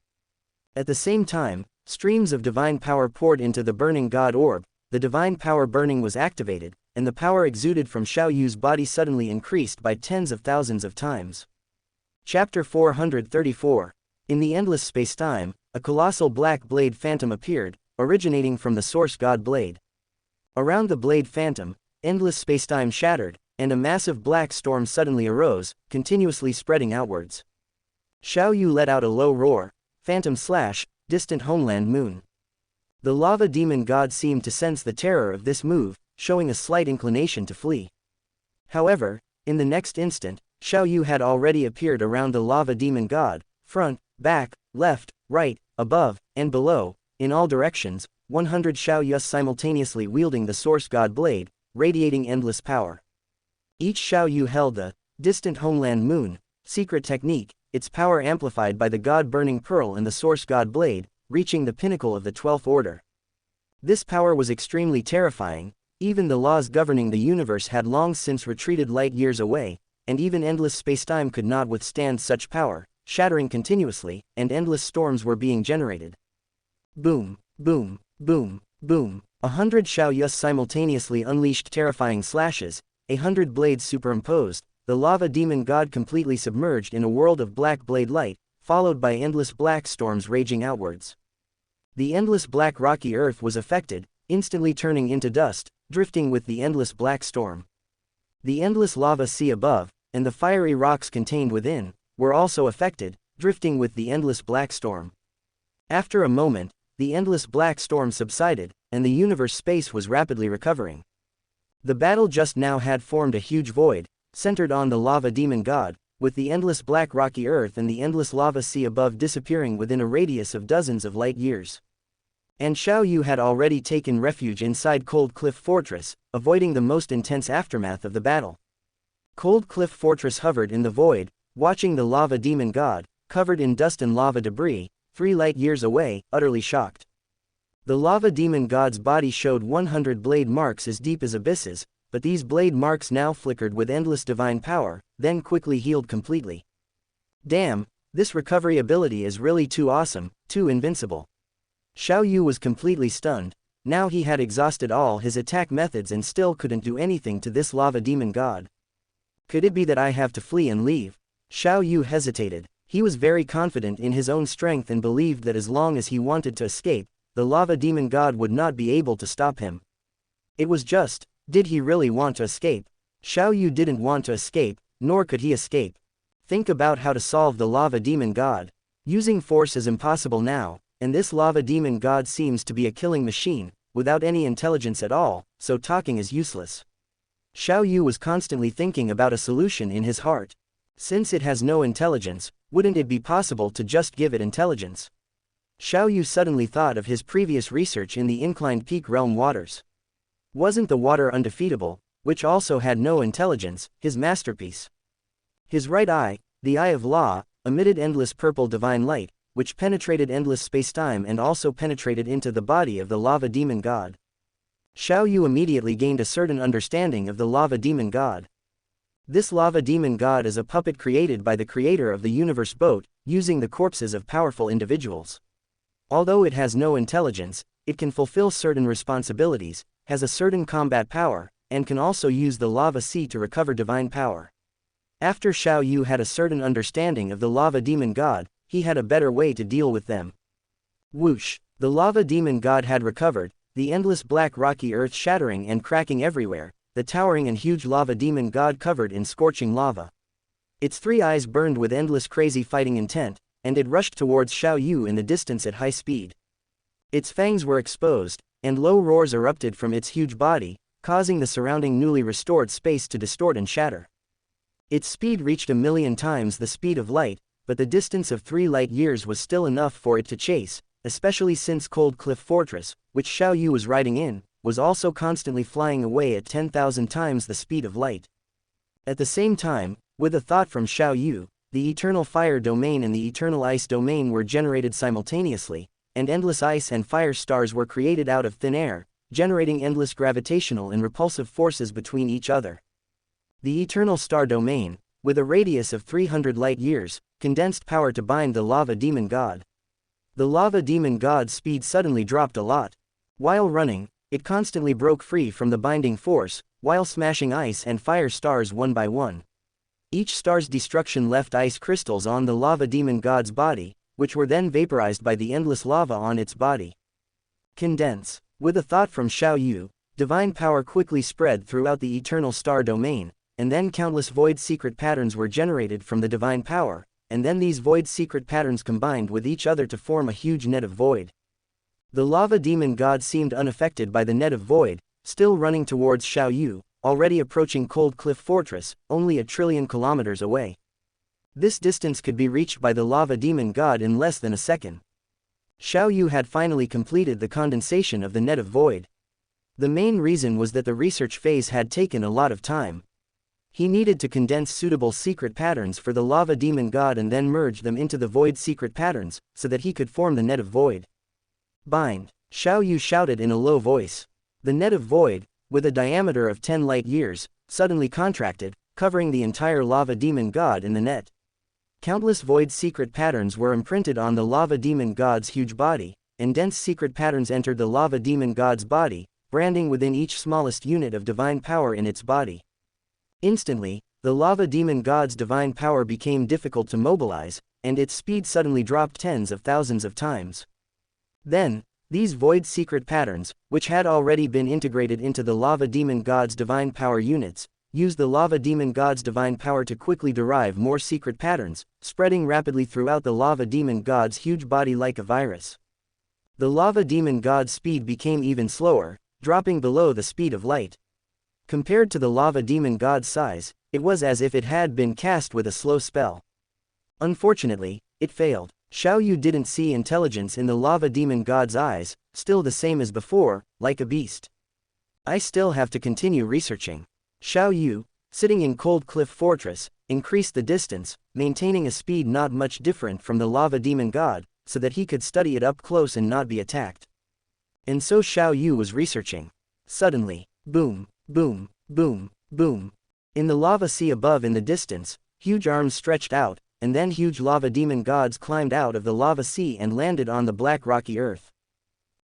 At the same time, streams of divine power poured into the burning god orb, the divine power burning was activated, and the power exuded from Xiao Yu's body suddenly increased by tens of thousands of times. Chapter 434. In the endless spacetime, a colossal black blade phantom appeared, originating from the source god blade. Around the blade phantom, endless spacetime shattered, and a massive black storm suddenly arose, continuously spreading outwards. Xiao Yu let out a low roar, phantom slash, distant homeland moon. The lava demon god seemed to sense the terror of this move, showing a slight inclination to flee. However, in the next instant, Xiao Yu had already appeared around the lava demon god, front, back, left, right, above, and below, in all directions, 100 Xiao Yus simultaneously wielding the source god blade, radiating endless power. Each Xiao Yu held the distant homeland moon secret technique, its power amplified by the god burning pearl and the source god blade, reaching the pinnacle of the 12th order. This power was extremely terrifying. Even the laws governing the universe had long since retreated light years away, and even endless spacetime could not withstand such power, shattering continuously, and endless storms were being generated. Boom, boom, boom, boom. 100 Xiao Yus simultaneously unleashed terrifying slashes, 100 blades superimposed, the lava demon god completely submerged in a world of black blade light, followed by endless black storms raging outwards. The endless black rocky earth was affected, instantly turning into dust, drifting with the endless black storm. The endless lava sea above, and the fiery rocks contained within, were also affected, drifting with the endless black storm. After a moment, the endless black storm subsided, and the universe space was rapidly recovering. The battle just now had formed a huge void, centered on the lava demon god, with the endless black rocky earth and the endless lava sea above disappearing within a radius of dozens of light years. And Xiao Yu had already taken refuge inside Cold Cliff Fortress, avoiding the most intense aftermath of the battle. Cold Cliff Fortress hovered in the void, watching the lava demon god, covered in dust and lava debris, 3 light years away, utterly shocked. The lava demon god's body showed 100 blade marks as deep as abysses, but these blade marks now flickered with endless divine power, then quickly healed completely. Damn, this recovery ability is really too awesome, too invincible. Xiao Yu was completely stunned. Now he had exhausted all his attack methods and still couldn't do anything to this lava demon god. Could it be that I have to flee and leave? Xiao Yu hesitated. He was very confident in his own strength and believed that as long as he wanted to escape, the lava demon god would not be able to stop him. It was just, did he really want to escape? Xiao Yu didn't want to escape, nor could he escape. Think about how to solve the lava demon god. Using force is impossible now, and this lava demon god seems to be a killing machine, without any intelligence at all, so talking is useless. Xiao Yu was constantly thinking about a solution in his heart. Since it has no intelligence, wouldn't it be possible to just give it intelligence? Xiao Yu suddenly thought of his previous research in the inclined peak realm waters. Wasn't the water undefeatable, which also had no intelligence, his masterpiece? His right eye, the Eye of Law, emitted endless purple divine light, which penetrated endless spacetime and also penetrated into the body of the lava demon god. Xiao Yu immediately gained a certain understanding of the lava demon god. This lava demon god is a puppet created by the creator of the universe boat, using the corpses of powerful individuals. Although it has no intelligence, it can fulfill certain responsibilities, has a certain combat power, and can also use the lava sea to recover divine power. After Xiao Yu had a certain understanding of the lava demon god, he had a better way to deal with them. Whoosh! The lava demon god had recovered, the endless black rocky earth shattering and cracking everywhere, the towering and huge lava demon god covered in scorching lava. Its 3 eyes burned with endless crazy fighting intent, and it rushed towards Xiao Yu in the distance at high speed. Its fangs were exposed, and low roars erupted from its huge body, causing the surrounding newly restored space to distort and shatter. Its speed reached 1,000,000 times the speed of light, but the distance of 3 light years was still enough for it to chase, especially since Cold Cliff Fortress, which Xiao Yu was riding in, was also constantly flying away at 10,000 times the speed of light. At the same time, with a thought from Xiao Yu, the eternal fire domain and the eternal ice domain were generated simultaneously, and endless ice and fire stars were created out of thin air, generating endless gravitational and repulsive forces between each other. The eternal star domain, with a radius of 300 light years, condensed power to bind the lava demon god. The lava demon god's speed suddenly dropped a lot. While running, it constantly broke free from the binding force, while smashing ice and fire stars one by one. Each star's destruction left ice crystals on the lava demon god's body, which were then vaporized by the endless lava on its body. Condense. With a thought from Xiao Yu, divine power quickly spread throughout the eternal star domain, and then countless void secret patterns were generated from the divine power, and then these void secret patterns combined with each other to form a huge net of void. The lava demon god seemed unaffected by the net of void, still running towards Xiao Yu, already approaching Cold Cliff Fortress, only 1,000,000,000,000 kilometers away. This distance could be reached by the lava demon god in less than a second. Xiao Yu had finally completed the condensation of the net of void. The main reason was that the research phase had taken a lot of time. He needed to condense suitable secret patterns for the lava demon god and then merge them into the void secret patterns, so that he could form the net of void. Bind! Xiao Yu shouted in a low voice. The net of void, with a diameter of 10 light years, suddenly contracted, covering the entire lava demon god in the net. Countless void secret patterns were imprinted on the lava demon god's huge body, and dense secret patterns entered the lava demon god's body, branding within each smallest unit of divine power in its body. Instantly, the lava demon god's divine power became difficult to mobilize, and its speed suddenly dropped tens of thousands of times. Then, these void secret patterns, which had already been integrated into the lava demon god's divine power units, used the lava demon god's divine power to quickly derive more secret patterns, spreading rapidly throughout the lava demon god's huge body like a virus. The lava demon god's speed became even slower, dropping below the speed of light. Compared to the lava demon god's size, it was as if it had been cast with a slow spell. Unfortunately, it failed. Xiao Yu didn't see intelligence in the lava demon god's eyes, still the same as before, like a beast. I still have to continue researching. Xiao Yu, sitting in Cold Cliff Fortress, increased the distance, maintaining a speed not much different from the lava demon god, so that he could study it up close and not be attacked. And so Xiao Yu was researching. Suddenly, boom, boom, boom, boom. In the lava sea above in the distance, huge arms stretched out, and then huge lava demon gods climbed out of the lava sea and landed on the black rocky earth.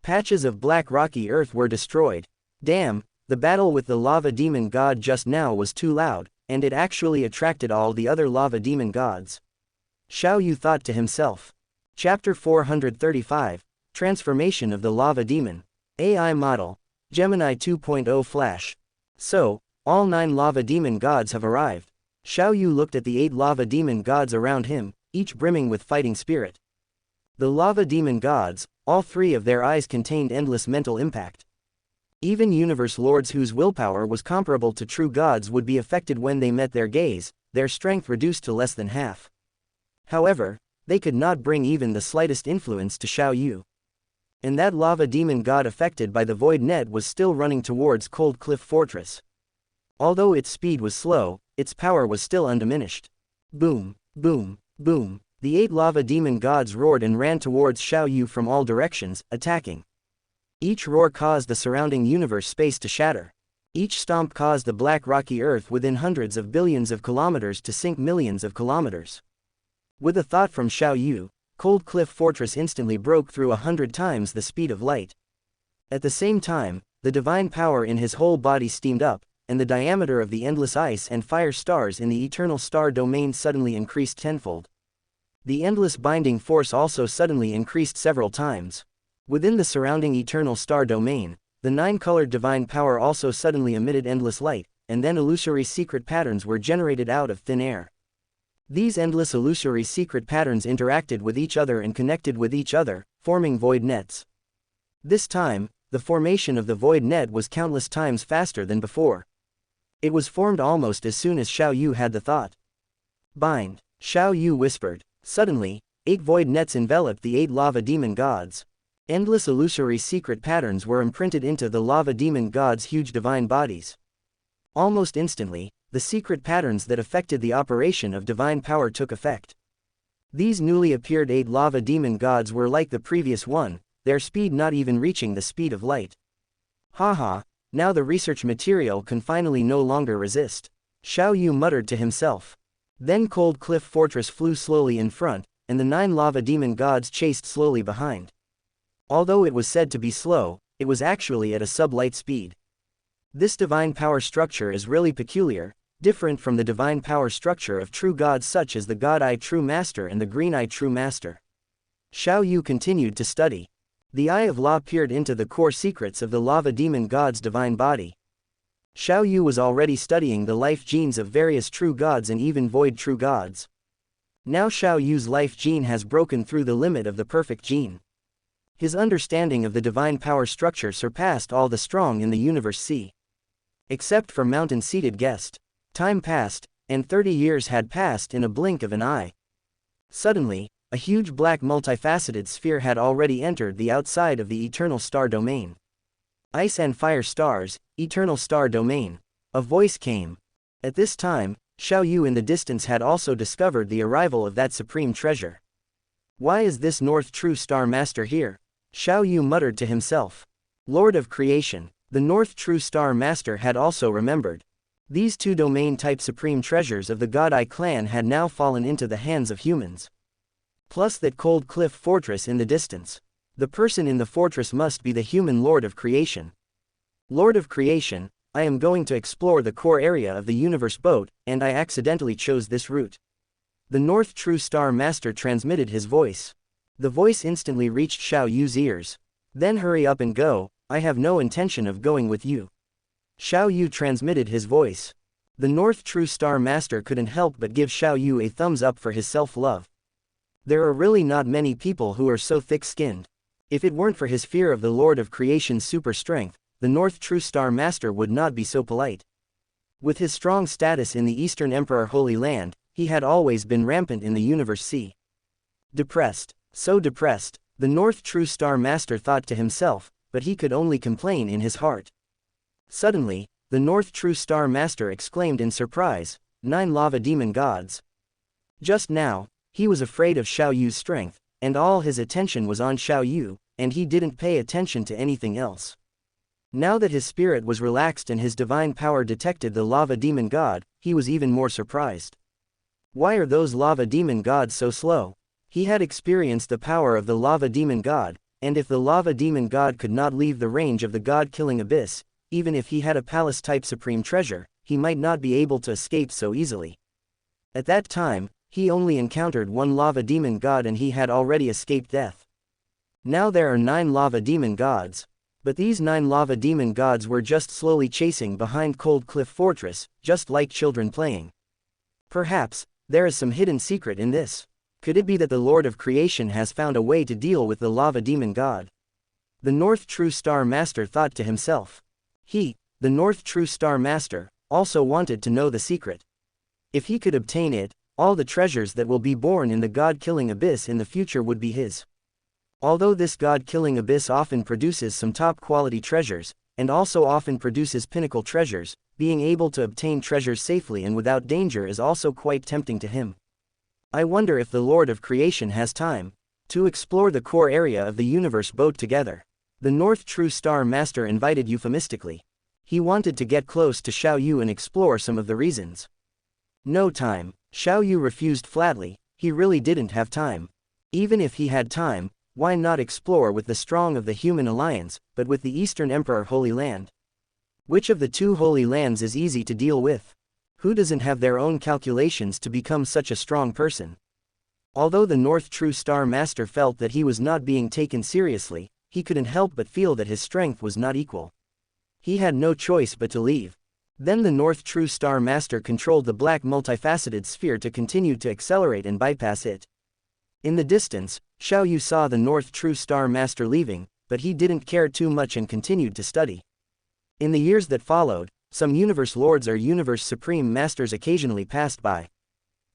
Patches of black rocky earth were destroyed. Damn, the battle with the lava demon god just now was too loud, and it actually attracted all the other lava demon gods. Xiao Yu thought to himself. Chapter 435, Transformation of the Lava Demon. AI Model, Gemini 2.0 Flash. So, all 9 lava demon gods have arrived. Xiao Yu looked at the 8 lava demon gods around him, each brimming with fighting spirit. The lava demon gods, all 3 of their eyes contained endless mental impact. Even universe lords whose willpower was comparable to true gods would be affected when they met their gaze, their strength reduced to less than half. However, they could not bring even the slightest influence to Xiao Yu. And that lava demon god affected by the void net was still running towards Cold Cliff Fortress. Although its speed was slow, its power was still undiminished. Boom, boom, boom. The 8 lava demon gods roared and ran towards Xiao Yu from all directions, attacking. Each roar caused the surrounding universe space to shatter. Each stomp caused the black rocky earth within hundreds of billions of kilometers to sink millions of kilometers. With a thought from Xiao Yu, Cold Cliff Fortress instantly broke through 100 times the speed of light. At the same time, the divine power in his whole body steamed up, and the diameter of the endless ice and fire stars in the eternal star domain suddenly increased tenfold. The endless binding force also suddenly increased several times. Within the surrounding eternal star domain, the 9-colored divine power also suddenly emitted endless light, and then illusory secret patterns were generated out of thin air. These endless illusory secret patterns interacted with each other and connected with each other, forming void nets. This time, the formation of the void net was countless times faster than before. It was formed almost as soon as Xiao Yu had the thought. Bind, Xiao Yu whispered. Suddenly, 8 void nets enveloped the 8 lava demon gods. Endless illusory secret patterns were imprinted into the lava demon gods' huge divine bodies. Almost instantly, the secret patterns that affected the operation of divine power took effect. These newly appeared 8 lava demon gods were like the previous one, their speed not even reaching the speed of light. Haha, now the research material can finally no longer resist. Xiao Yu muttered to himself. Then Cold Cliff Fortress flew slowly in front, and the 9 lava demon gods chased slowly behind. Although it was said to be slow, it was actually at a sub-light speed. This divine power structure is really peculiar, different from the divine power structure of true gods such as the God-Eye True Master and the Green-Eye True Master. Xiao Yu continued to study. The Eye of Law peered into the core secrets of the lava demon god's divine body. Xiao Yu was already studying the life genes of various true gods and even void true gods. Now Xiao Yu's life gene has broken through the limit of the perfect gene. His understanding of the divine power structure surpassed all the strong in the universe sea. Except for mountain-seated guest. Time passed, and 30 years had passed in a blink of an eye. Suddenly, a huge black multifaceted sphere had already entered the outside of the eternal star domain. Ice and fire stars, eternal star domain. A voice came. At this time, Xiao Yu in the distance had also discovered the arrival of that supreme treasure. Why is this North True Star Master here? Xiao Yu muttered to himself. Lord of Creation, the North True Star Master had also remembered. These 2 domain-type supreme treasures of the God-Eye clan had now fallen into the hands of humans. Plus that Cold Cliff Fortress in the distance. The person in the fortress must be the human Lord of Creation. Lord of Creation, I am going to explore the core area of the universe boat, and I accidentally chose this route. The North True Star Master transmitted his voice. The voice instantly reached Xiao Yu's ears. Then hurry up and go, I have no intention of going with you. Xiao Yu transmitted his voice. The North True Star Master couldn't help but give Xiao Yu a thumbs up for his self-love. There are really not many people who are so thick-skinned. If it weren't for his fear of the Lord of Creation's super strength, the North True Star Master would not be so polite. With his strong status in the Eastern Emperor Holy Land, he had always been rampant in the Universe Sea. Depressed, so depressed, the North True Star Master thought to himself, but he could only complain in his heart. Suddenly, the North True Star Master exclaimed in surprise, 9 lava demon gods. Just now, he was afraid of Xiao Yu's strength, and all his attention was on Xiao Yu, and he didn't pay attention to anything else. Now that his spirit was relaxed and his divine power detected the lava demon god, he was even more surprised. Why are those lava demon gods so slow? He had experienced the power of the lava demon god, and if the lava demon god could not leave the range of the god-killing abyss, even if he had a palace-type supreme treasure, he might not be able to escape so easily. At that time, he only encountered one lava demon god and he had already escaped death. Now there are 9 lava demon gods. But these 9 lava demon gods were just slowly chasing behind Cold Cliff Fortress, just like children playing. Perhaps, there is some hidden secret in this. Could it be that the Lord of Creation has found a way to deal with the lava demon god? The North True Star Master thought to himself. He, the North True Star Master, also wanted to know the secret. If he could obtain it, all the treasures that will be born in the god-killing abyss in the future would be his. Although this god-killing abyss often produces some top-quality treasures, and also often produces pinnacle treasures, being able to obtain treasures safely and without danger is also quite tempting to him. I wonder if the Lord of Creation has time to explore the core area of the universe both together. The North True Star Master invited euphemistically. He wanted to get close to Xiao Yu and explore some of the reasons. No time. Xiao Yu refused flatly. He really didn't have time. Even if he had time, why not explore with the strong of the human alliance, but with the Eastern Emperor Holy Land? Which of the 2 Holy Lands is easy to deal with? Who doesn't have their own calculations to become such a strong person? Although the North True Star Master felt that he was not being taken seriously, he couldn't help but feel that his strength was not equal. He had no choice but to leave. Then the North True Star Master controlled the black multifaceted sphere to continue to accelerate and bypass it. In the distance, Xiao Yu saw the North True Star Master leaving, but he didn't care too much and continued to study. In the years that followed, some Universe Lords or Universe Supreme Masters occasionally passed by.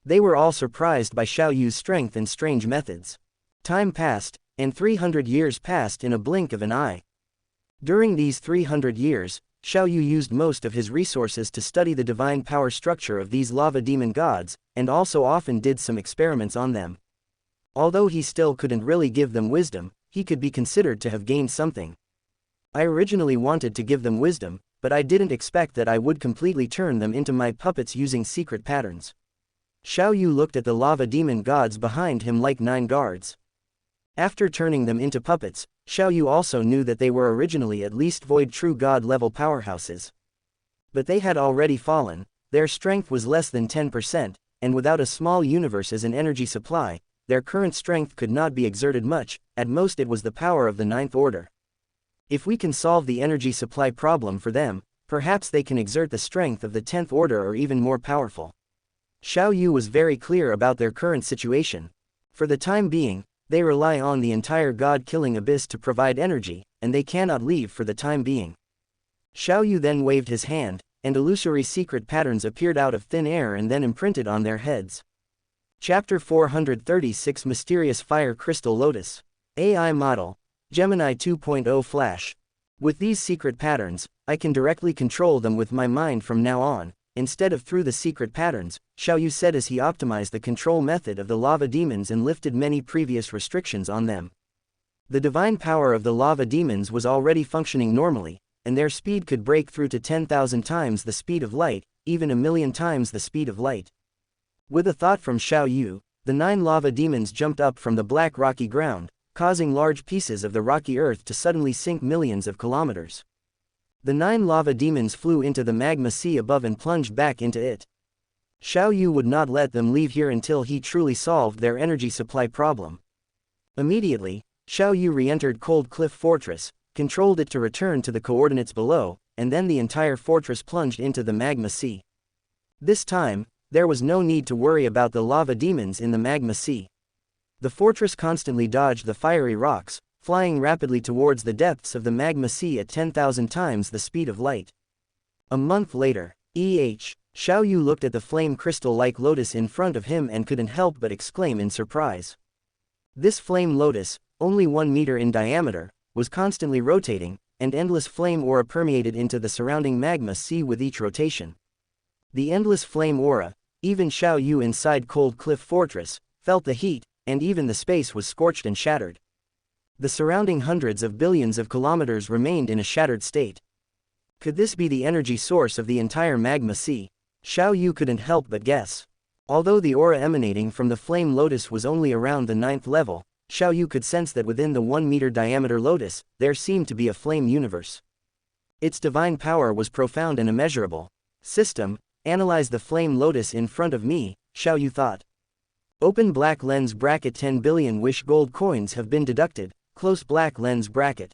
They were all surprised by Xiao Yu's strength and strange methods. Time passed, and 300 years passed in a blink of an eye. During these 300 years, Xiao Yu used most of his resources to study the divine power structure of these lava demon gods, and also often did some experiments on them. Although he still couldn't really give them wisdom, he could be considered to have gained something. I originally wanted to give them wisdom, but I didn't expect that I would completely turn them into my puppets using secret patterns. Xiao Yu looked at the lava demon gods behind him like 9 guards. After turning them into puppets, Xiao Yu also knew that they were originally at least void true god level powerhouses. But they had already fallen, their strength was less than 10%, and without a small universe as an energy supply, their current strength could not be exerted much, at most it was the power of the 9th order. If we can solve the energy supply problem for them, perhaps they can exert the strength of the 10th order or even more powerful. Xiao Yu was very clear about their current situation. For the time being, they rely on the entire god-killing abyss to provide energy, and they cannot leave for the time being. Xiao Yu then waved his hand, and illusory secret patterns appeared out of thin air and then imprinted on their heads. Chapter 436 Mysterious Fire Crystal Lotus. AI Model. Gemini 2.0 Flash. With these secret patterns, I can directly control them with my mind from now on, instead of through the secret patterns, Xiao Yu said as he optimized the control method of the lava demons and lifted many previous restrictions on them. The divine power of the lava demons was already functioning normally, and their speed could break through to 10,000 times the speed of light, even 1,000,000 times the speed of light. With a thought from Xiao Yu, the 9 lava demons jumped up from the black rocky ground, causing large pieces of the rocky earth to suddenly sink millions of kilometers. The 9 lava demons flew into the magma sea above and plunged back into it. Xiao Yu would not let them leave here until he truly solved their energy supply problem. Immediately, Xiao Yu re-entered Cold Cliff Fortress, controlled it to return to the coordinates below, and then the entire fortress plunged into the magma sea. This time, there was no need to worry about the lava demons in the magma sea. The fortress constantly dodged the fiery rocks, flying rapidly towards the depths of the magma sea at 10,000 times the speed of light. A month later, Xiao Yu looked at the flame crystal-like lotus in front of him and couldn't help but exclaim in surprise. This flame lotus, only 1 meter in diameter, was constantly rotating, and endless flame aura permeated into the surrounding magma sea with each rotation. The endless flame aura, even Xiao Yu inside Cold Cliff Fortress, felt the heat, and even the space was scorched and shattered. The surrounding hundreds of billions of kilometers remained in a shattered state. Could this be the energy source of the entire magma sea? Xiao Yu couldn't help but guess. Although the aura emanating from the flame lotus was only around the 9th level, Xiao Yu could sense that within the 1-meter diameter lotus, there seemed to be a flame universe. Its divine power was profound and immeasurable. System, analyze the flame lotus in front of me, Xiao Yu thought. Open black lens bracket. 10 billion wish gold coins have been deducted, close black lens bracket.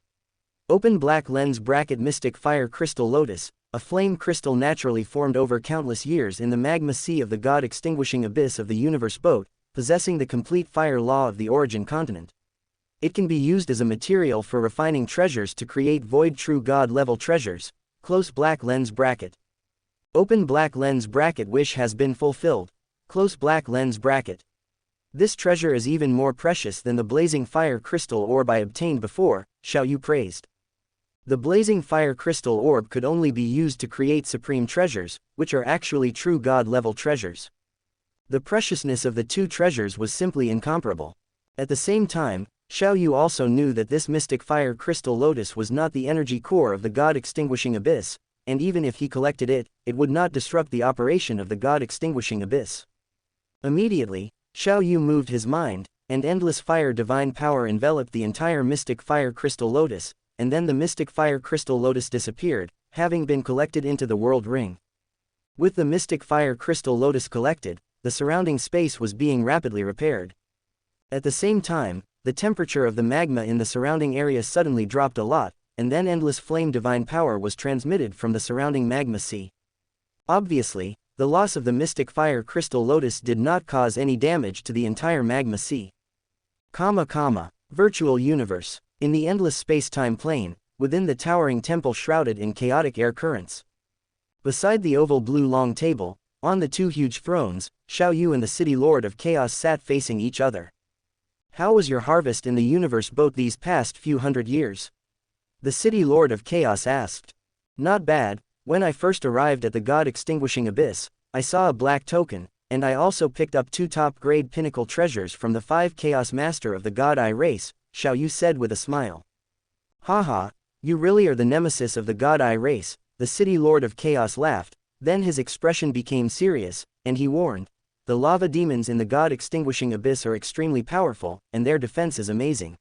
Open black lens bracket. Mystic fire crystal lotus, a flame crystal naturally formed over countless years in the magma sea of the god-extinguishing abyss of the universe boat, possessing the complete fire law of the origin continent. It can be used as a material for refining treasures to create void true god-level treasures, close black lens bracket. Open black lens bracket. Wish has been fulfilled, close black lens bracket. This treasure is even more precious than the blazing fire crystal orb I obtained before, Xiao Yu praised. The blazing fire crystal orb could only be used to create supreme treasures, which are actually true god-level treasures. The preciousness of the two treasures was simply incomparable. At the same time, Xiao Yu also knew that this mystic fire crystal lotus was not the energy core of the god-extinguishing abyss, and even if he collected it, it would not disrupt the operation of the god-extinguishing abyss. Immediately, Xiao Yu moved his mind, and endless fire divine power enveloped the entire mystic fire crystal lotus, and then the mystic fire crystal lotus disappeared, having been collected into the world ring. With the mystic fire crystal lotus collected, the surrounding space was being rapidly repaired. At the same time, the temperature of the magma in the surrounding area suddenly dropped a lot, and then endless flame divine power was transmitted from the surrounding magma sea. Obviously, the loss of the mystic fire crystal lotus did not cause any damage to the entire magma sea. Virtual universe. In the endless space-time plane, within the towering temple shrouded in chaotic air currents. Beside the oval blue long table, on the two huge thrones, Xiao Yu and the city lord of chaos sat facing each other. How was your harvest in the universe boat these past few hundred years? The city lord of chaos asked. Not bad. When I first arrived at the god-extinguishing abyss, I saw a black token, and I also picked up 2 top-grade pinnacle treasures from the 5 chaos master of the god Eye race, Xiao Yu said with a smile. Haha, you really are the nemesis of the god Eye race, the city lord of chaos laughed, then his expression became serious, and he warned. The lava demons in the god-extinguishing abyss are extremely powerful, and their defense is amazing.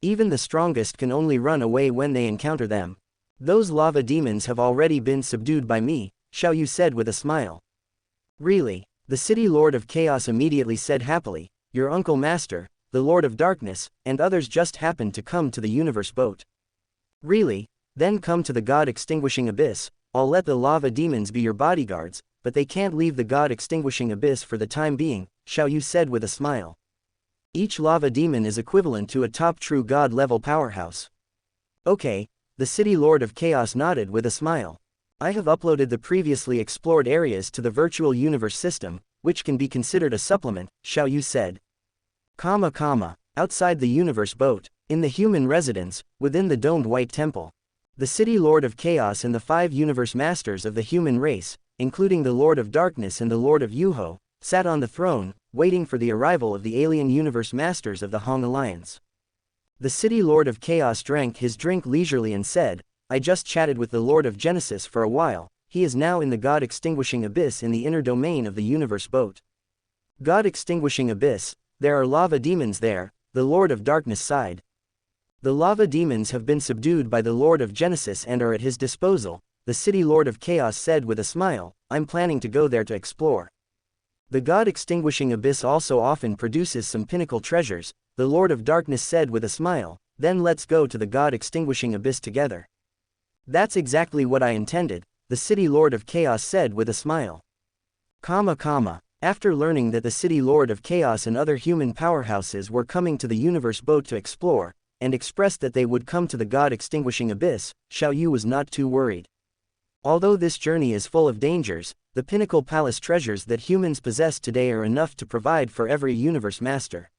Even the strongest can only run away when they encounter them. Those lava demons have already been subdued by me, Xiao Yu said with a smile. Really? The city lord of chaos immediately said happily, your uncle master, the Lord of Darkness, and others just happened to come to the universe boat. Really? Then come to the god-extinguishing abyss. I'll let the lava demons be your bodyguards, but they can't leave the god-extinguishing abyss for the time being, Xiao Yu said with a smile. Each lava demon is equivalent to a top true god-level powerhouse. Okay, the city lord of chaos nodded with a smile. I have uploaded the previously explored areas to the virtual universe system, which can be considered a supplement, Xiao Yu said. Outside the universe boat, in the human residence, within the domed white temple. The city lord of chaos and the 5 universe masters of the human race, including the Lord of Darkness and the Lord of Yuho, sat on the throne, waiting for the arrival of the alien universe masters of the Hong Alliance. The city lord of chaos drank his drink leisurely and said, I just chatted with the Lord of Genesis for a while, he is now in the god-extinguishing abyss in the inner domain of the universe boat. God-extinguishing abyss, there are lava demons there, the Lord of Darkness sighed. The lava demons have been subdued by the Lord of Genesis and are at his disposal, the city lord of chaos said with a smile, I'm planning to go there to explore. The god-extinguishing abyss also often produces some pinnacle treasures, the Lord of Darkness said with a smile, then let's go to the god-extinguishing abyss together. That's exactly what I intended, the city lord of chaos said with a smile. After learning that the city lord of chaos and other human powerhouses were coming to the universe boat to explore, and expressed that they would come to the god-extinguishing abyss. Xiao Yu was not too worried. Although this journey is full of dangers, the pinnacle palace treasures that humans possess today are enough to provide for every universe master.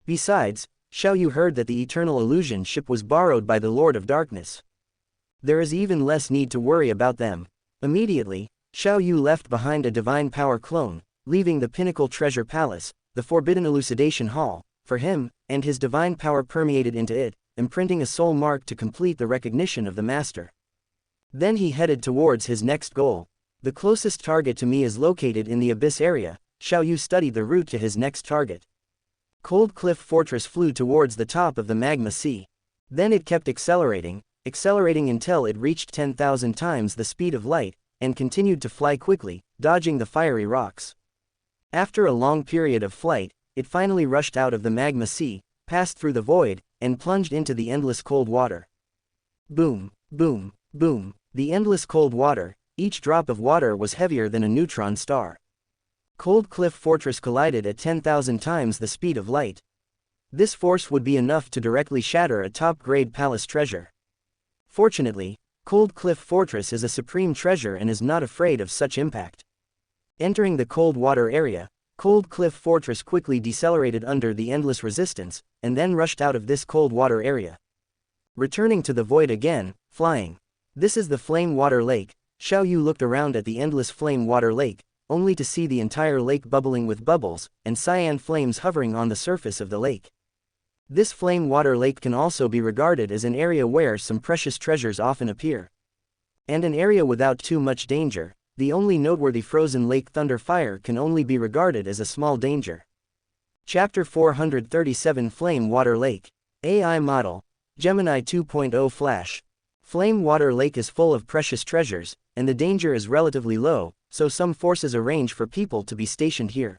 Besides, Xiao Yu heard that the Eternal Illusion ship was borrowed by the Lord of Darkness. There is even less need to worry about them. Immediately, Xiao Yu left behind a divine power clone, leaving the pinnacle treasure palace, the forbidden elucidation hall, for him, and his divine power permeated into it, imprinting a soul mark to complete the recognition of the master. Then he headed towards his next goal. The closest target to me is located in the abyss area. Xiao Yu studied the route to his next target. Cold Cliff Fortress flew towards the top of the magma sea. Then it kept accelerating until it reached 10,000 times the speed of light, and continued to fly quickly, dodging the fiery rocks. After a long period of flight, it finally rushed out of the magma sea, passed through the void, and plunged into the endless cold water. Boom, boom, boom, the endless cold water, each drop of water was heavier than a neutron star. Cold Cliff Fortress collided at 10,000 times the speed of light. This force would be enough to directly shatter a top-grade palace treasure. Fortunately, Cold Cliff Fortress is a supreme treasure and is not afraid of such impact. Entering the cold water area, Cold Cliff Fortress quickly decelerated under the endless resistance, and then rushed out of this cold water area. Returning to the void again, flying. This is the Flame Water Lake. Xiao Yu looked around at the endless flame water lake, only to see the entire lake bubbling with bubbles, and cyan flames hovering on the surface of the lake. This flame water lake can also be regarded as an area where some precious treasures often appear. And an area without too much danger. The only noteworthy frozen lake thunder fire can only be regarded as a small danger. Chapter 437 Flame Water Lake. AI Model. Gemini 2.0 Flash. Flame Water Lake is full of precious treasures, and the danger is relatively low, so some forces arrange for people to be stationed here.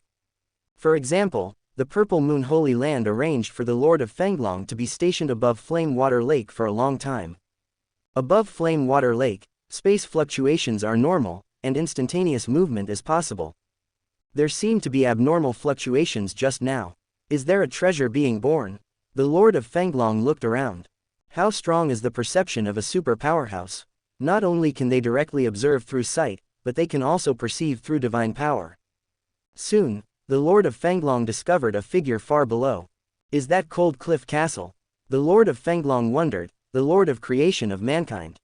For example, the Purple Moon Holy Land arranged for the Lord of Fenglong to be stationed above Flame Water Lake for a long time. Above Flame Water Lake, space fluctuations are normal, and instantaneous movement is possible. There seem to be abnormal fluctuations just now. Is there a treasure being born? The Lord of Fenglong looked around. How strong is the perception of a super powerhouse? Not only can they directly observe through sight, but they can also perceive through divine power. Soon, the Lord of Fenglong discovered a figure far below. Is that Cold Cliff Castle? The Lord of Fenglong wondered, the Lord of Creation of mankind.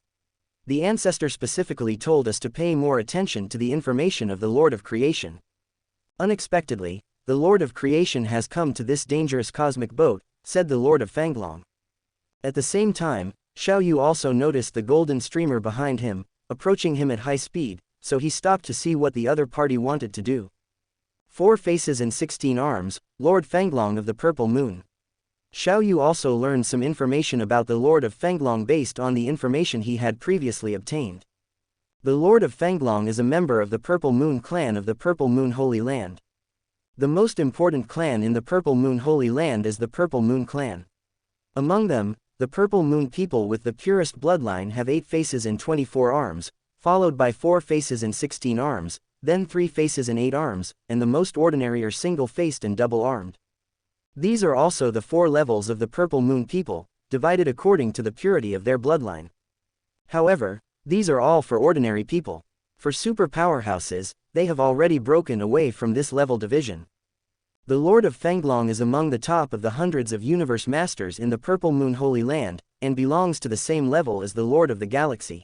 The ancestor specifically told us to pay more attention to the information of the Lord of Creation. Unexpectedly, the Lord of Creation has come to this dangerous cosmic boat, said the Lord of Fenglong. At the same time, Xiao Yu also noticed the golden streamer behind him, approaching him at high speed, so he stopped to see what the other party wanted to do. 4 faces and 16 arms, Lord Fenglong of the Purple Moon. Xiao Yu also learned some information about the Lord of Fenglong based on the information he had previously obtained. The Lord of Fenglong is a member of the Purple Moon clan of the Purple Moon Holy Land. The most important clan in the Purple Moon Holy Land is the Purple Moon clan. Among them, the Purple Moon people with the purest bloodline have 8 faces and 24 arms, followed by 4 faces and 16 arms, then 3 faces and 8 arms, and the most ordinary are single-faced and double-armed. These are also the 4 levels of the Purple Moon people, divided according to the purity of their bloodline. However, these are all for ordinary people. For super powerhouses, they have already broken away from this level division. The Lord of Fenglong is among the top of the hundreds of universe masters in the Purple Moon Holy Land, and belongs to the same level as the Lord of the Galaxy.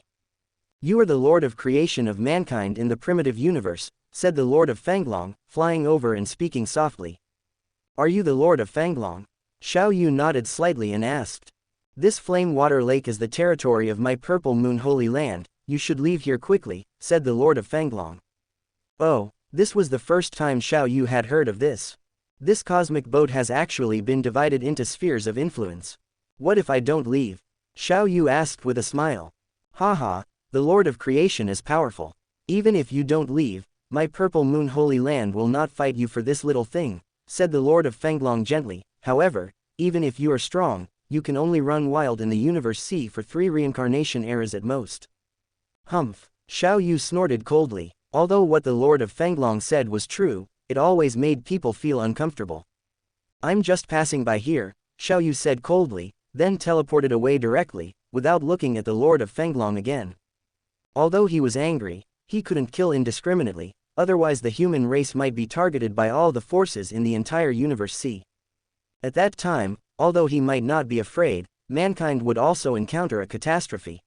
You are the Lord of Creation of mankind in the primitive universe, said the Lord of Fenglong, flying over and speaking softly. Are you the Lord of Fenglong? Xiao Yu nodded slightly and asked. This flame water lake is the territory of my Purple Moon Holy Land, you should leave here quickly, said the Lord of Fenglong. Oh, this was the first time Xiao Yu had heard of this. This cosmic boat has actually been divided into spheres of influence. What if I don't leave? Xiao Yu asked with a smile. Haha, the Lord of Creation is powerful. Even if you don't leave, my Purple Moon Holy Land will not fight you for this little thing, said the Lord of Fenglong gently. However, even if you are strong, you can only run wild in the universe sea for 3 reincarnation eras at most. Humph, Xiao Yu snorted coldly. Although what the Lord of Fenglong said was true, it always made people feel uncomfortable. I'm just passing by here, Xiao Yu said coldly, then teleported away directly, without looking at the Lord of Fenglong again. Although he was angry, he couldn't kill indiscriminately, otherwise the human race might be targeted by all the forces in the entire universe C. At that time, although he might not be afraid, mankind would also encounter a catastrophe.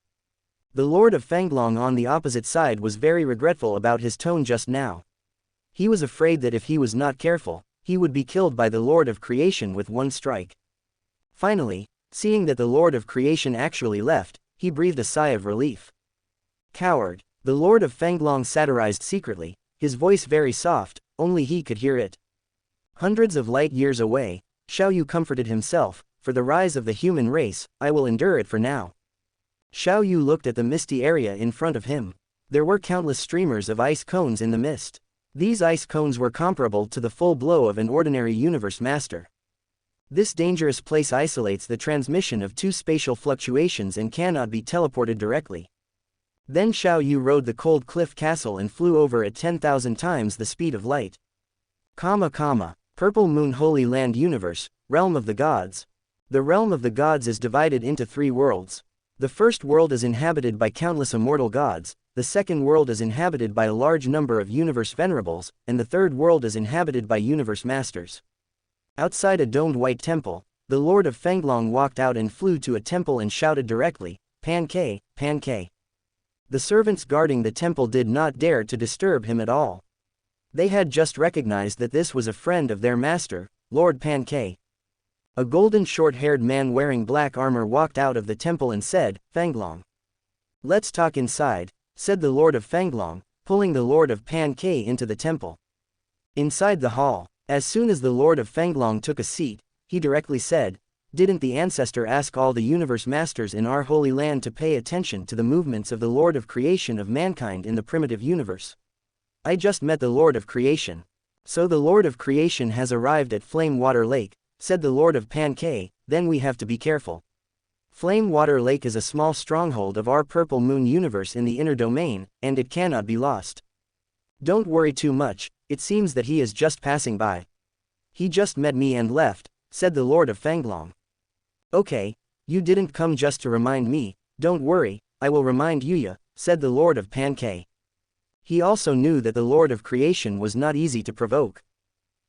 The Lord of Fenglong on the opposite side was very regretful about his tone just now. He was afraid that if he was not careful, he would be killed by the Lord of Creation with one strike. Finally, seeing that the Lord of Creation actually left, he breathed a sigh of relief. Coward, the Lord of Fenglong satirized secretly, his voice very soft, only he could hear it. Hundreds of light years away, Xiao Yu comforted himself, for the rise of the human race, I will endure it for now. Xiao Yu looked at the misty area in front of him. There were countless streamers of ice cones in the mist. These ice cones were comparable to the full blow of an ordinary universe master. This dangerous place isolates the transmission of two spatial fluctuations and cannot be teleported directly. Then Xiao Yu rode the cold cliff castle and flew over at 10,000 times the speed of light. Purple Moon Holy Land Universe, Realm of the Gods. The Realm of the Gods is divided into 3 worlds. The first world is inhabited by countless immortal gods, the second world is inhabited by a large number of universe venerables, and the third world is inhabited by universe masters. Outside a domed white temple, the Lord of Fenglong walked out and flew to a temple and shouted directly, "Pancake, Pancake." The servants guarding the temple did not dare to disturb him at all. They had just recognized that this was a friend of their master, Lord Pancake. A golden short-haired man wearing black armor walked out of the temple and said, "Fenglong. Let's talk inside," said the Lord of Fenglong, pulling the Lord of Pancake into the temple. Inside the hall, as soon as the Lord of Fenglong took a seat, he directly said, "Didn't the ancestor ask all the universe masters in our holy land to pay attention to the movements of the Lord of Creation of mankind in the primitive universe? I just met the Lord of Creation. So the Lord of Creation has arrived at Flame Water Lake," said the Lord of Pancake, "then we have to be careful. Flame Water Lake is a small stronghold of our Purple Moon universe in the inner domain, and it cannot be lost. Don't worry too much, it seems that he is just passing by. He just met me and left," said the Lord of Fenglong. "Okay, you didn't come just to remind me, don't worry, I will remind you," said the Lord of Pancake. He also knew that the Lord of Creation was not easy to provoke.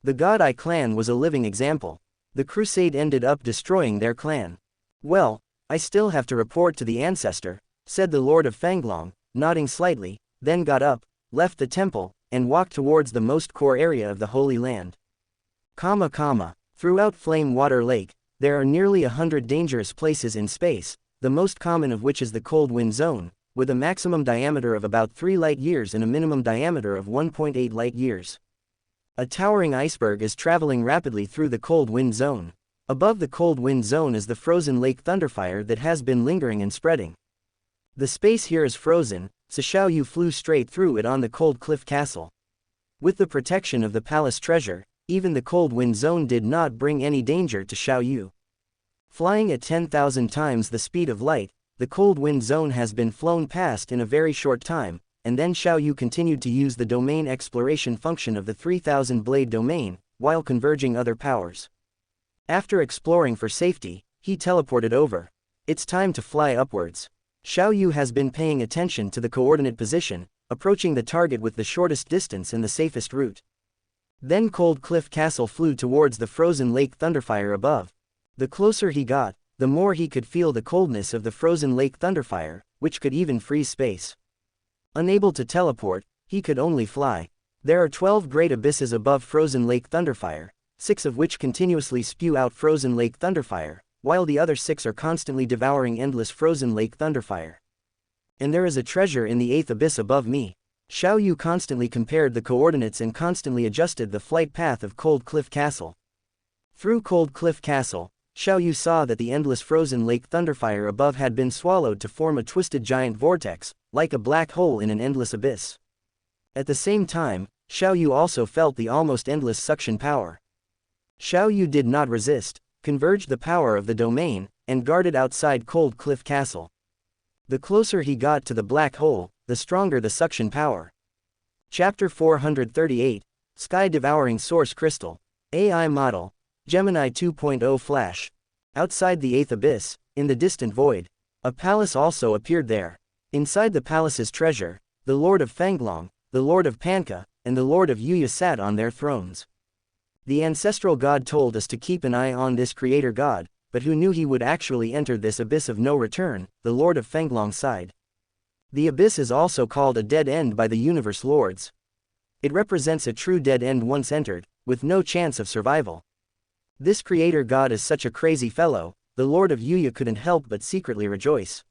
The God Eye clan was a living example. The crusade ended up destroying their clan. "Well, I still have to report to the ancestor," said the Lord of Fenglong, nodding slightly, then got up, left the temple, and walked towards the most core area of the Holy Land. Throughout Flame Water Lake, there are nearly 100 dangerous places in space, the most common of which is the Cold Wind Zone, with a maximum diameter of about 3 light years and a minimum diameter of 1.8 light years. A towering iceberg is traveling rapidly through the Cold Wind Zone. Above the Cold Wind Zone is the frozen lake Thunderfire that has been lingering and spreading. The space here is frozen, so Xiao Yu flew straight through it on the Cold Cliff Castle. With the protection of the palace treasure, even the Cold Wind Zone did not bring any danger to Xiao Yu. Flying at 10,000 times the speed of light, the Cold Wind Zone has been flown past in a very short time, and then Xiao Yu continued to use the domain exploration function of the 3000 blade domain, while converging other powers. After exploring for safety, he teleported over. It's time to fly upwards. Xiao Yu has been paying attention to the coordinate position, approaching the target with the shortest distance and the safest route. Then Cold Cliff Castle flew towards the frozen lake Thunderfire above. The closer he got, the more he could feel the coldness of the frozen lake Thunderfire, which could even freeze space. Unable to teleport, he could only fly. There are 12 great abysses above frozen lake Thunderfire, 6 of which continuously spew out frozen lake Thunderfire, while the other 6 are constantly devouring endless frozen lake Thunderfire. And there is a treasure in the 8th abyss above me. Xiao Yu constantly compared the coordinates and constantly adjusted the flight path of Cold Cliff Castle. Through Cold Cliff Castle, Xiao Yu saw that the endless frozen lake Thunderfire above had been swallowed to form a twisted giant vortex, like a black hole in an endless abyss. At the same time, Xiao Yu also felt the almost endless suction power. Xiao Yu did not resist, converged the power of the domain, and guarded outside Cold Cliff Castle. The closer he got to the black hole, the stronger the suction power. Chapter 438, Sky Devouring Source Crystal. AI Model, Gemini 2.0 Flash. Outside the eighth abyss, in the distant void, a palace also appeared there. Inside the palace's treasure, the Lord of Fanglong, the Lord of Panka, and the Lord of Yuya sat on their thrones. The ancestral god told us to keep an eye on this creator god, but who knew he would actually enter this abyss of no return, the Lord of Fanglong sighed. The abyss is also called a dead end by the universe lords. It represents a true dead end once entered, with no chance of survival. This creator god is such a crazy fellow, the Lord of Yuya couldn't help but secretly rejoice.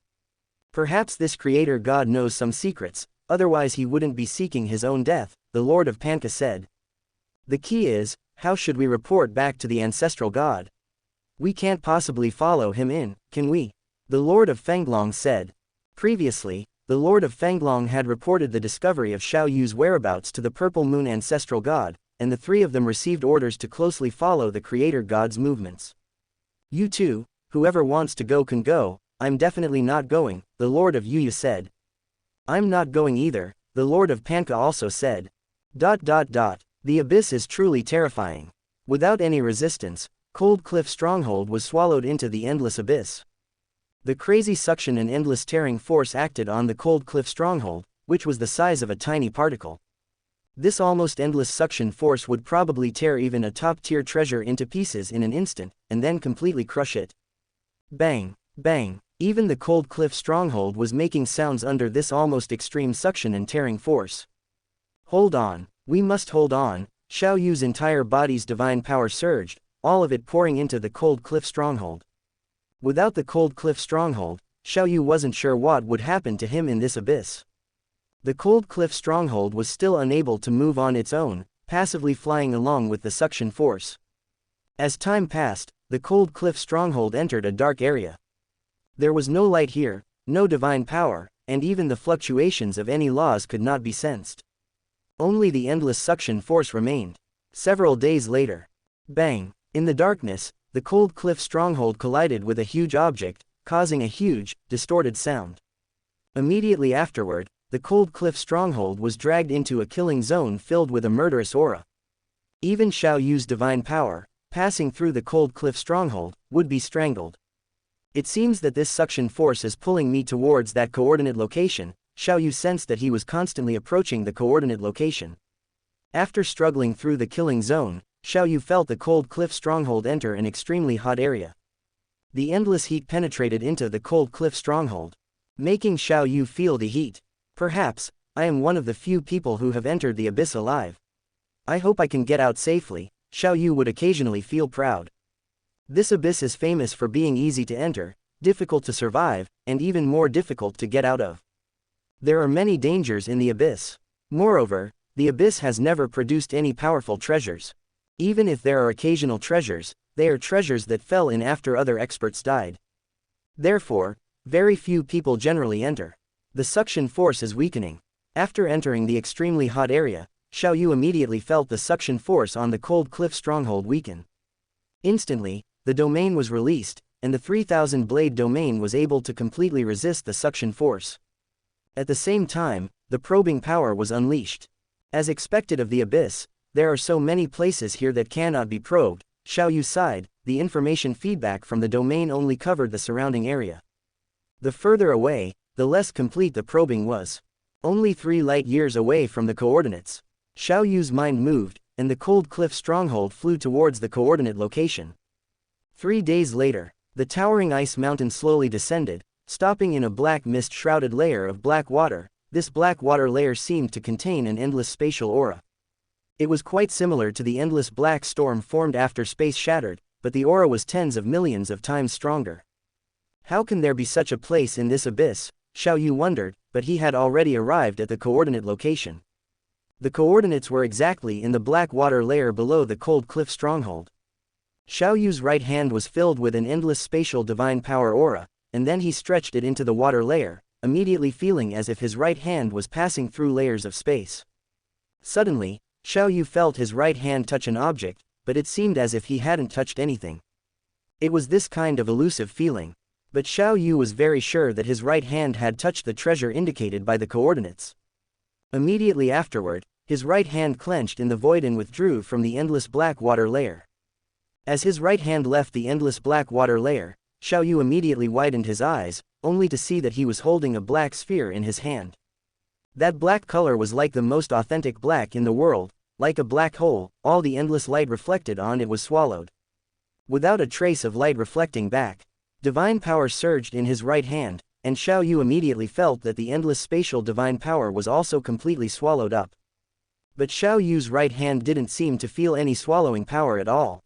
Perhaps this creator god knows some secrets, otherwise he wouldn't be seeking his own death, the Lord of Panka said. The key is, how should we report back to the ancestral god? We can't possibly follow him in, can we? The Lord of Fanglong said. Previously, the Lord of Fanglong had reported the discovery of Xiao Yu's whereabouts to the Purple Moon ancestral god, and the three of them received orders to closely follow the creator god's movements. You too, whoever wants to go can go, I'm definitely not going, the Lord of Yuya said. I'm not going either, the Lord of Panka also said. The abyss is truly terrifying. Without any resistance, Cold Cliff Stronghold was swallowed into the endless abyss. The crazy suction and endless tearing force acted on the Cold Cliff Stronghold, which was the size of a tiny particle. This almost endless suction force would probably tear even a top-tier treasure into pieces in an instant, and then completely crush it. Bang, bang, even the Cold Cliff Stronghold was making sounds under this almost extreme suction and tearing force. Hold on, we must hold on, Xiao Yu's entire body's divine power surged, all of it pouring into the Cold Cliff Stronghold. Without the Cold Cliff Stronghold, Xiao Yu wasn't sure what would happen to him in this abyss. The Cold Cliff Stronghold was still unable to move on its own, passively flying along with the suction force. As time passed, the Cold Cliff Stronghold entered a dark area. There was no light here, no divine power, and even the fluctuations of any laws could not be sensed. Only the endless suction force remained. Several days later. Bang! In the darkness, the Cold Cliff Stronghold collided with a huge object, causing a huge, distorted sound. Immediately afterward, the Cold Cliff Stronghold was dragged into a killing zone filled with a murderous aura. Even Xiao Yu's divine power, passing through the Cold Cliff Stronghold, would be strangled. It seems that this suction force is pulling me towards that coordinate location. Xiao Yu sensed that he was constantly approaching the coordinate location. After struggling through the killing zone, Xiao Yu felt the Cold Cliff Stronghold enter an extremely hot area. The endless heat penetrated into the Cold Cliff Stronghold, making Xiao Yu feel the heat. Perhaps, I am one of the few people who have entered the abyss alive. I hope I can get out safely, Xiao Yu would occasionally feel proud. This abyss is famous for being easy to enter, difficult to survive, and even more difficult to get out of. There are many dangers in the abyss. Moreover, the abyss has never produced any powerful treasures. Even if there are occasional treasures, they are treasures that fell in after other experts died. Therefore, very few people generally enter. The suction force is weakening. After entering the extremely hot area, Xiao Yu immediately felt the suction force on the Cold Cliff Stronghold weaken. Instantly, the domain was released, and the 3000 blade domain was able to completely resist the suction force. At the same time, the probing power was unleashed. As expected of the abyss, there are so many places here that cannot be probed, Xiao Yu sighed. The information feedback from the domain only covered the surrounding area. The further away, the less complete the probing was. Only 3 light years away from the coordinates. Xiao Yu's mind moved, and the Cold Cliff Stronghold flew towards the coordinate location. 3 days later, the towering ice mountain slowly descended, stopping in a black mist-shrouded layer of black water. This black water layer seemed to contain an endless spatial aura. It was quite similar to the endless black storm formed after space shattered, but the aura was tens of millions of times stronger. How can there be such a place in this abyss? Xiao Yu wondered, but he had already arrived at the coordinate location. The coordinates were exactly in the black water layer below the Cold Cliff Stronghold. Xiao Yu's right hand was filled with an endless spatial divine power aura, and then he stretched it into the water layer, immediately feeling as if his right hand was passing through layers of space. Suddenly, Xiao Yu felt his right hand touch an object, but it seemed as if he hadn't touched anything. It was this kind of elusive feeling. But Xiao Yu was very sure that his right hand had touched the treasure indicated by the coordinates. Immediately afterward, his right hand clenched in the void and withdrew from the endless black water layer. As his right hand left the endless black water layer, Xiao Yu immediately widened his eyes, only to see that he was holding a black sphere in his hand. That black color was like the most authentic black in the world, like a black hole, all the endless light reflected on it was swallowed. Without a trace of light reflecting back, divine power surged in his right hand, and Xiao Yu immediately felt that the endless spatial divine power was also completely swallowed up. But Xiao Yu's right hand didn't seem to feel any swallowing power at all.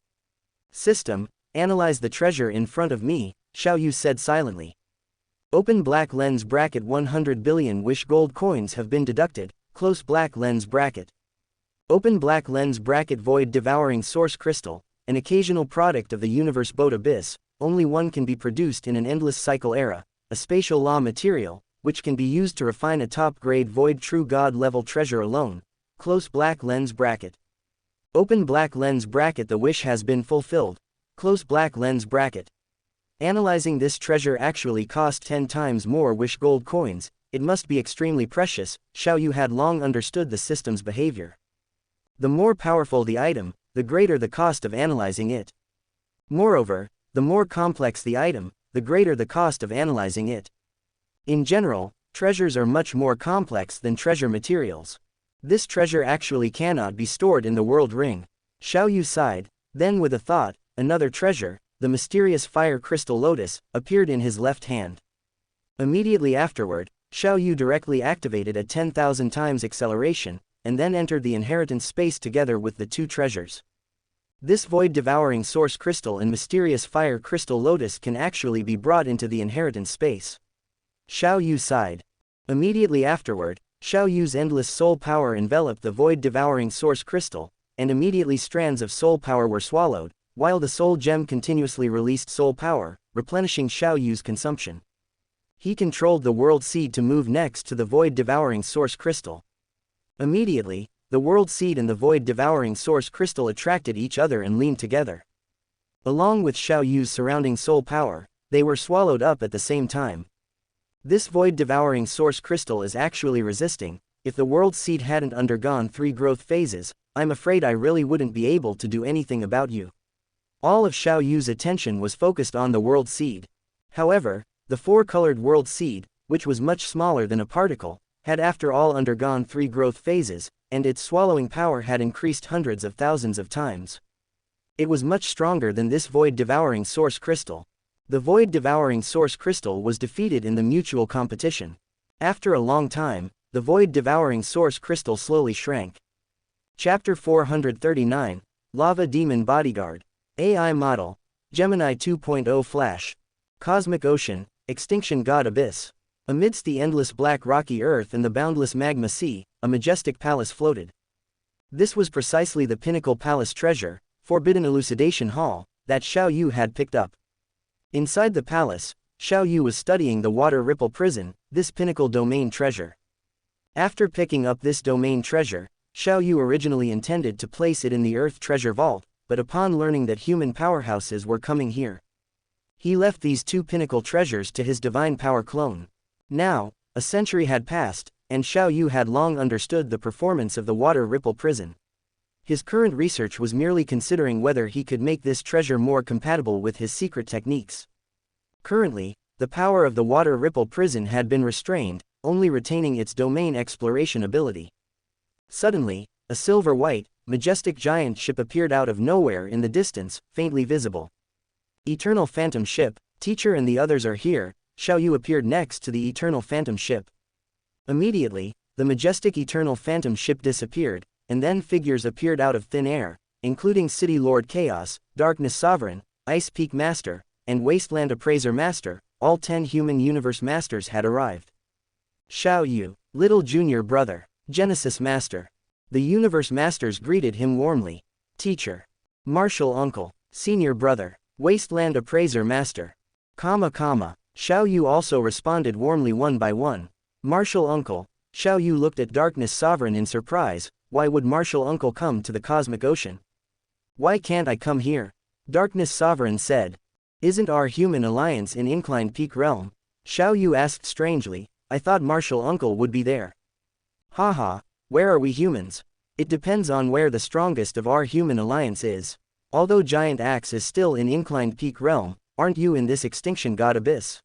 System, analyze the treasure in front of me, Xiao Yu said silently. Open black lens bracket 100 billion wish gold coins have been deducted, close black lens bracket. Open black lens bracket void devouring source crystal, an occasional product of the universe boat abyss, only one can be produced in an endless cycle era, a spatial law material, which can be used to refine a top-grade void true god level treasure alone, close black lens bracket. Open black lens bracket the wish has been fulfilled, close black lens bracket. Analyzing this treasure actually cost 10 times more wish gold coins, it must be extremely precious, Xiao Yu had long understood the system's behavior. The more powerful the item, the greater the cost of analyzing it. Moreover, the more complex the item, the greater the cost of analyzing it. In general, treasures are much more complex than treasure materials. This treasure actually cannot be stored in the world ring. Xiao Yu sighed, then with a thought, another treasure, the mysterious fire crystal lotus, appeared in his left hand. Immediately afterward, Xiao Yu directly activated a 10,000 times acceleration, and then entered the inheritance space together with the two treasures. This void-devouring source crystal and mysterious fire crystal lotus can actually be brought into the inheritance space. Xiao Yu sighed. Immediately afterward, Xiao Yu's endless soul power enveloped the void-devouring source crystal, and immediately strands of soul power were swallowed, while the soul gem continuously released soul power, replenishing Xiao Yu's consumption. He controlled the world seed to move next to the void-devouring source crystal. Immediately, the world seed and the void-devouring source crystal attracted each other and leaned together. Along with Xiao Yu's surrounding soul power, they were swallowed up at the same time. This void-devouring source crystal is actually resisting. If the world seed hadn't undergone 3 growth phases, I'm afraid I really wouldn't be able to do anything about you. All of Xiao Yu's attention was focused on the world seed. However, the 4-colored world seed, which was much smaller than a particle, had after all undergone 3 growth phases, and its swallowing power had increased hundreds of thousands of times. It was much stronger than this void-devouring source crystal. The void-devouring source crystal was defeated in the mutual competition. After a long time, the void-devouring source crystal slowly shrank. Chapter 439, Lava Demon Bodyguard. AI Model. Gemini 2.0 Flash. Cosmic Ocean, Extinction God Abyss. Amidst the endless black rocky earth and the boundless magma sea, a majestic palace floated. This was precisely the Pinnacle Palace treasure, Forbidden Elucidation Hall, that Xiao Yu had picked up. Inside the palace, Xiao Yu was studying the water ripple prison, this pinnacle domain treasure. After picking up this domain treasure, Xiao Yu originally intended to place it in the Earth Treasure Vault, but upon learning that human powerhouses were coming here, he left these 2 pinnacle treasures to his divine power clone. Now, a century had passed, and Xiao Yu had long understood the performance of the water ripple prison. His current research was merely considering whether he could make this treasure more compatible with his secret techniques. Currently, the power of the water ripple prison had been restrained, only retaining its domain exploration ability. Suddenly, a silver-white, majestic giant ship appeared out of nowhere in the distance, faintly visible. Eternal Phantom Ship, teacher and the others are here. Xiao Yu appeared next to the Eternal Phantom Ship. Immediately, the majestic Eternal Phantom Ship disappeared, and then figures appeared out of thin air, including City Lord Chaos, Darkness Sovereign, Ice Peak Master, and Wasteland Appraiser Master. All 10 human universe masters had arrived. Xiao Yu, little junior brother, Genesis Master. The universe masters greeted him warmly. Teacher. Martial uncle, senior brother, Wasteland Appraiser Master. Xiao Yu also responded warmly one by one. Martial uncle. Xiao Yu looked at Darkness Sovereign in surprise. Why would Martial uncle come to the cosmic ocean? Why can't I come here? Darkness Sovereign said. Isn't our human alliance in Inclined Peak Realm? Xiao Yu asked strangely. I thought Martial uncle would be there. Haha, where are we humans? It depends on where the strongest of our human alliance is. Although Giant Axe is still in Inclined Peak realm, aren't you in this extinction god abyss?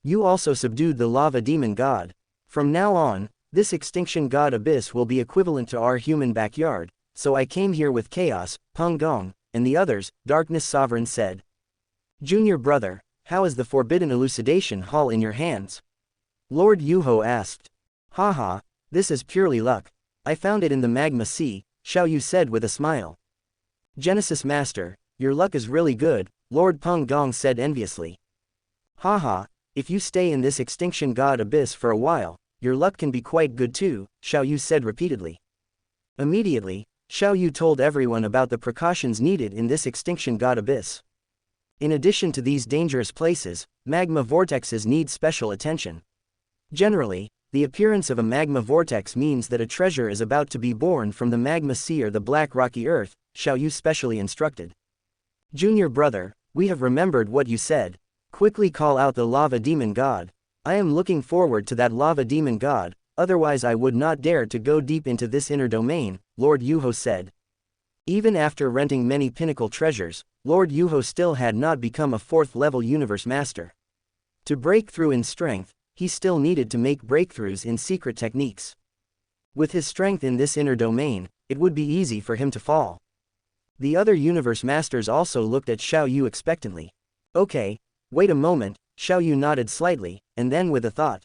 You also subdued the lava demon god. From now on, this extinction god abyss will be equivalent to our human backyard, so I came here with Chaos, Peng Gong, and the others, Darkness Sovereign said. Junior brother, how is the forbidden elucidation hall in your hands? Lord Yuho asked. Haha, this is purely luck. I found it in the magma sea, Xiao Yu said with a smile. Genesis Master, your luck is really good, Lord Peng Gong said enviously. Haha, if you stay in this extinction god abyss for a while, your luck can be quite good too, Xiao Yu said repeatedly. Immediately, Xiao Yu told everyone about the precautions needed in this extinction god abyss. In addition to these dangerous places, magma vortexes need special attention. Generally, the appearance of a magma vortex means that a treasure is about to be born from the magma sea or the black rocky earth, Xiao Yu specially instructed. Junior brother, we have remembered what you said. Quickly call out the lava demon god. I am looking forward to that lava demon god, otherwise I would not dare to go deep into this inner domain, Lord Yuho said. Even after renting many pinnacle treasures, Lord Yuho still had not become a 4th-level universe master. To break through in strength, he still needed to make breakthroughs in secret techniques. With his strength in this inner domain, it would be easy for him to fall. The other universe masters also looked at Xiao Yu expectantly. Okay, wait a moment, Xiao Yu nodded slightly, and then with a thought.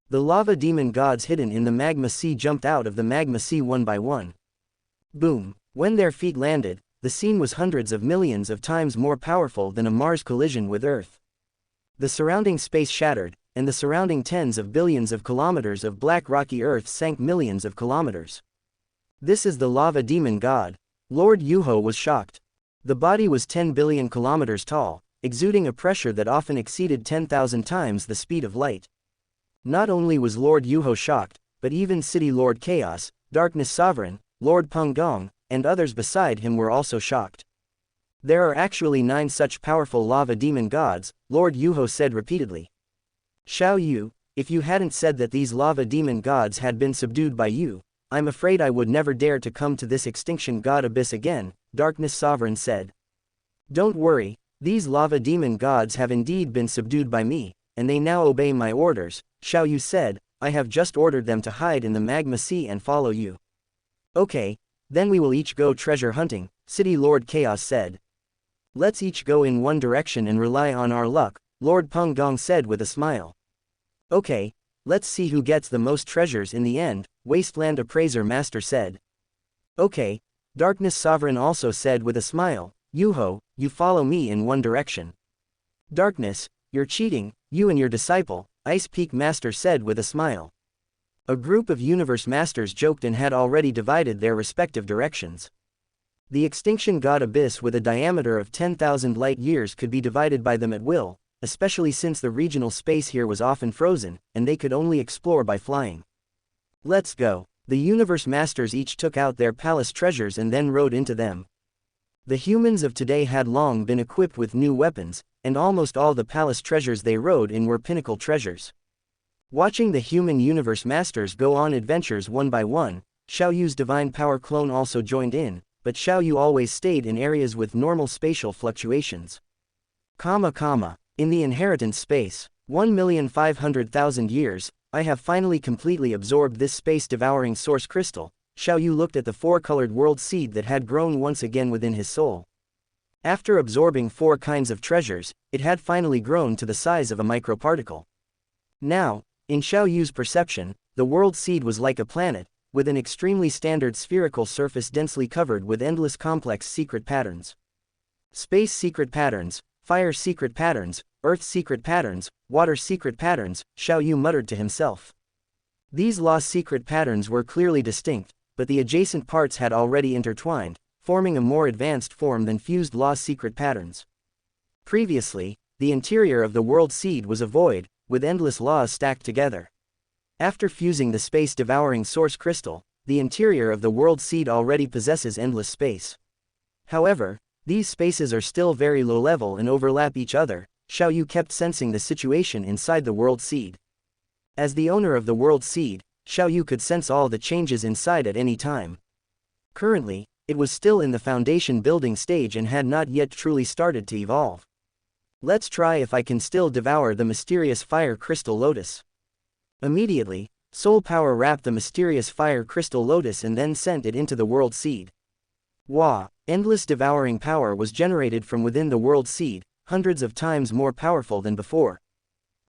The lava demon gods hidden in the magma sea jumped out of the magma sea one by one. Boom! When their feet landed, the scene was hundreds of millions of times more powerful than a Mars collision with Earth. The surrounding space shattered, and the surrounding tens of billions of kilometers of black rocky Earth sank millions of kilometers. This is the lava demon god. Lord Yuho was shocked. The body was 10 billion kilometers tall, exuding a pressure that often exceeded 10,000 times the speed of light. Not only was Lord Yuho shocked, but even City Lord Chaos, Darkness Sovereign, Lord Peng Gong, and others beside him were also shocked. There are actually 9 such powerful lava demon gods, Lord Yuho said repeatedly. Xiao Yu, if you hadn't said that these lava demon gods had been subdued by you, I'm afraid I would never dare to come to this extinction god abyss again, Darkness Sovereign said. Don't worry, these lava demon gods have indeed been subdued by me, and they now obey my orders, Xiao Yu said. I have just ordered them to hide in the magma sea and follow you. Okay, then we will each go treasure hunting, City Lord Chaos said. Let's each go in one direction and rely on our luck, Lord Peng Gong said with a smile. Okay, let's see who gets the most treasures in the end, Wasteland Appraiser Master said. Okay, Darkness Sovereign also said with a smile, Yuho, you follow me in one direction. Darkness, you're cheating, you and your disciple, Ice Peak Master said with a smile. A group of universe masters joked and had already divided their respective directions. The extinction god abyss with a diameter of 10,000 light-years could be divided by them at will, especially since the regional space here was often frozen, and they could only explore by flying. Let's go. The universe masters each took out their palace treasures and then rode into them. The humans of today had long been equipped with new weapons, and almost all the palace treasures they rode in were pinnacle treasures. Watching the human universe masters go on adventures one by one, Xiao Yu's divine power clone also joined in, but Xiao Yu always stayed in areas with normal spatial fluctuations. In the inheritance space, 1,500,000 years, I have finally completely absorbed this space-devouring source crystal. Xiao Yu looked at the 4-colored world seed that had grown once again within his soul. After absorbing 4 kinds of treasures, it had finally grown to the size of a microparticle. Now, in Xiao Yu's perception, the world seed was like a planet, with an extremely standard spherical surface densely covered with endless complex secret patterns. Space secret patterns, fire secret patterns, earth secret patterns, water secret patterns, Xiao Yu muttered to himself. These law secret patterns were clearly distinct, but the adjacent parts had already intertwined, forming a more advanced form than fused law secret patterns. Previously, the interior of the world seed was a void, with endless laws stacked together. After fusing the space-devouring source crystal, the interior of the world seed already possesses endless space. However, these spaces are still very low level and overlap each other. Xiao Yu kept sensing the situation inside the world seed. As the owner of the world seed, Xiao Yu could sense all the changes inside at any time. Currently, it was still in the foundation building stage and had not yet truly started to evolve. Let's try if I can still devour the mysterious fire crystal lotus. Immediately, soul power wrapped the mysterious fire crystal lotus and then sent it into the world seed. Endless devouring power was generated from within the world seed, hundreds of times more powerful than before.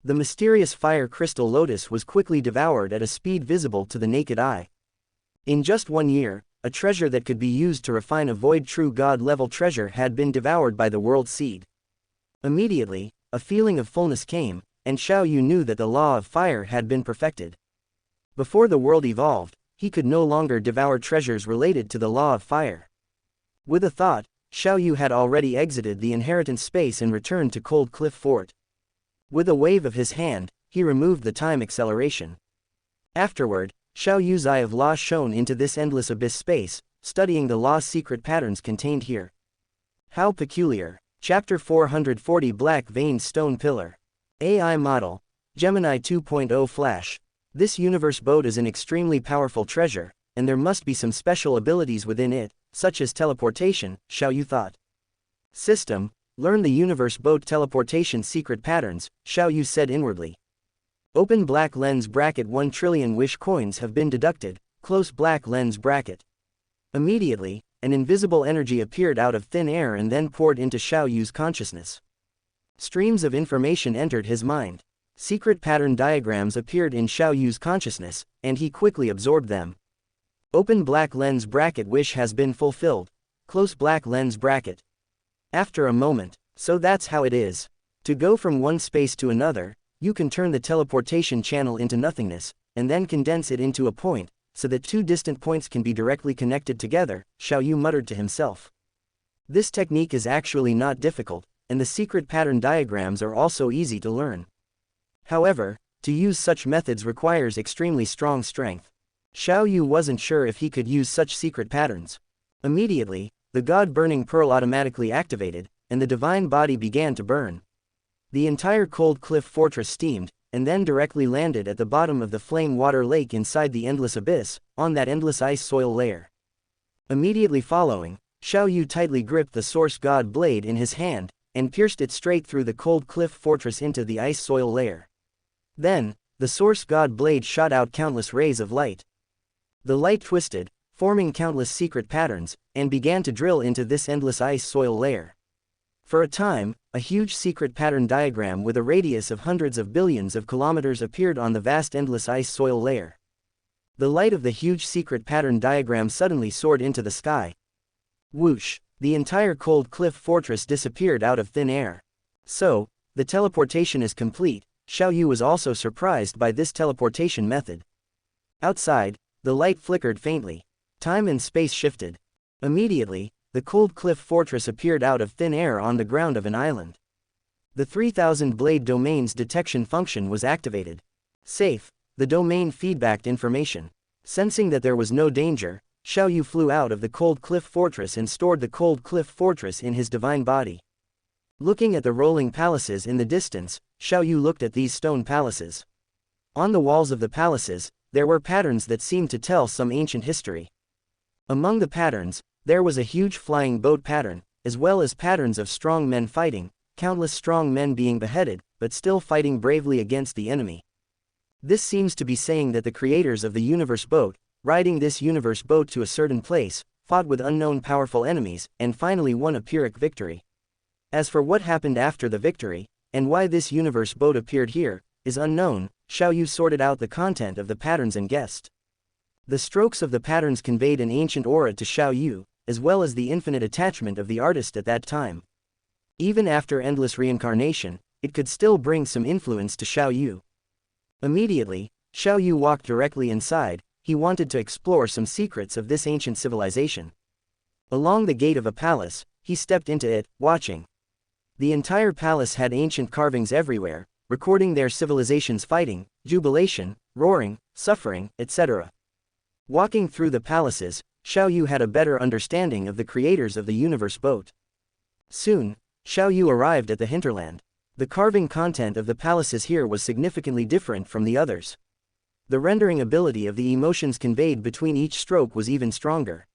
The mysterious fire crystal lotus was quickly devoured at a speed visible to the naked eye. In just 1 year, a treasure that could be used to refine a void true god-level treasure had been devoured by the world seed. Immediately, a feeling of fullness came, and Xiao Yu knew that the law of fire had been perfected. Before the world evolved, he could no longer devour treasures related to the law of fire. With a thought, Xiao Yu had already exited the inheritance space and returned to Cold Cliff Fort. With a wave of his hand, he removed the time acceleration. Afterward, Xiao Yu's eye of law shone into this endless abyss space, studying the law's secret patterns contained here. How peculiar. Chapter 440 Black Veined Stone Pillar. AI Model. Gemini 2.0 Flash. This universe boat is an extremely powerful treasure, and there must be some special abilities within it, such as teleportation, Xiao Yu thought. System. Learn the universe boat teleportation secret patterns, Xiao Yu said inwardly. Open black lens bracket 1 trillion wish coins have been deducted, close black lens bracket. Immediately, an invisible energy appeared out of thin air and then poured into Xiao Yu's consciousness. Streams of information entered his mind. Secret pattern diagrams appeared in Xiao Yu's consciousness, and he quickly absorbed them. Open black lens bracket wish has been fulfilled. Close black lens bracket. After a moment, so that's how it is. To go from one space to another, you can turn the teleportation channel into nothingness, and then condense it into a point, so that two distant points can be directly connected together, Xiao Yu muttered to himself. This technique is actually not difficult, and the secret pattern diagrams are also easy to learn. However, to use such methods requires extremely strong strength. Xiao Yu wasn't sure if he could use such secret patterns. Immediately, the God-burning pearl automatically activated, and the divine body began to burn. The entire Cold Cliff Fortress steamed, and then directly landed at the bottom of the flame water lake inside the endless abyss, on that endless ice soil layer. Immediately following, Xiao Yu tightly gripped the source god blade in his hand, and pierced it straight through the Cold Cliff Fortress into the ice soil layer. Then, the source god blade shot out countless rays of light. The light twisted, forming countless secret patterns, and began to drill into this endless ice soil layer. For a time, a huge secret pattern diagram with a radius of hundreds of billions of kilometers appeared on the vast endless ice soil layer. The light of the huge secret pattern diagram suddenly soared into the sky. Whoosh! The entire Cold Cliff Fortress disappeared out of thin air. So, the teleportation is complete. Xiao Yu was also surprised by this teleportation method. Outside, the light flickered faintly. Time and space shifted. Immediately, the Cold Cliff Fortress appeared out of thin air on the ground of an island. The 3000 Blade Domain's detection function was activated. Safe, the domain feedbacked information. Sensing that there was no danger, Xiao Yu flew out of the Cold Cliff Fortress and stored the Cold Cliff Fortress in his divine body. Looking at the rolling palaces in the distance, Xiao Yu looked at these stone palaces. On the walls of the palaces, there were patterns that seemed to tell some ancient history. Among the patterns, there was a huge flying boat pattern, as well as patterns of strong men fighting, countless strong men being beheaded, but still fighting bravely against the enemy. This seems to be saying that the creators of the universe boat, riding this universe boat to a certain place, fought with unknown powerful enemies, and finally won a Pyrrhic victory. As for what happened after the victory, and why this universe boat appeared here, is unknown. Xiao Yu sorted out the content of the patterns and guessed. The strokes of the patterns conveyed an ancient aura to Xiao Yu, as well as the infinite attachment of the artist at that time. Even after endless reincarnation, it could still bring some influence to Xiao Yu. Immediately, Xiao Yu walked directly inside. He wanted to explore some secrets of this ancient civilization. Along the gate of a palace, he stepped into it, watching. The entire palace had ancient carvings everywhere, recording their civilization's fighting, jubilation, roaring, suffering, etc. Walking through the palaces, Xiao Yu had a better understanding of the creators of the universe boat. Soon, Xiao Yu arrived at the hinterland. The carving content of the palaces here was significantly different from the others. The rendering ability of the emotions conveyed between each stroke was even stronger.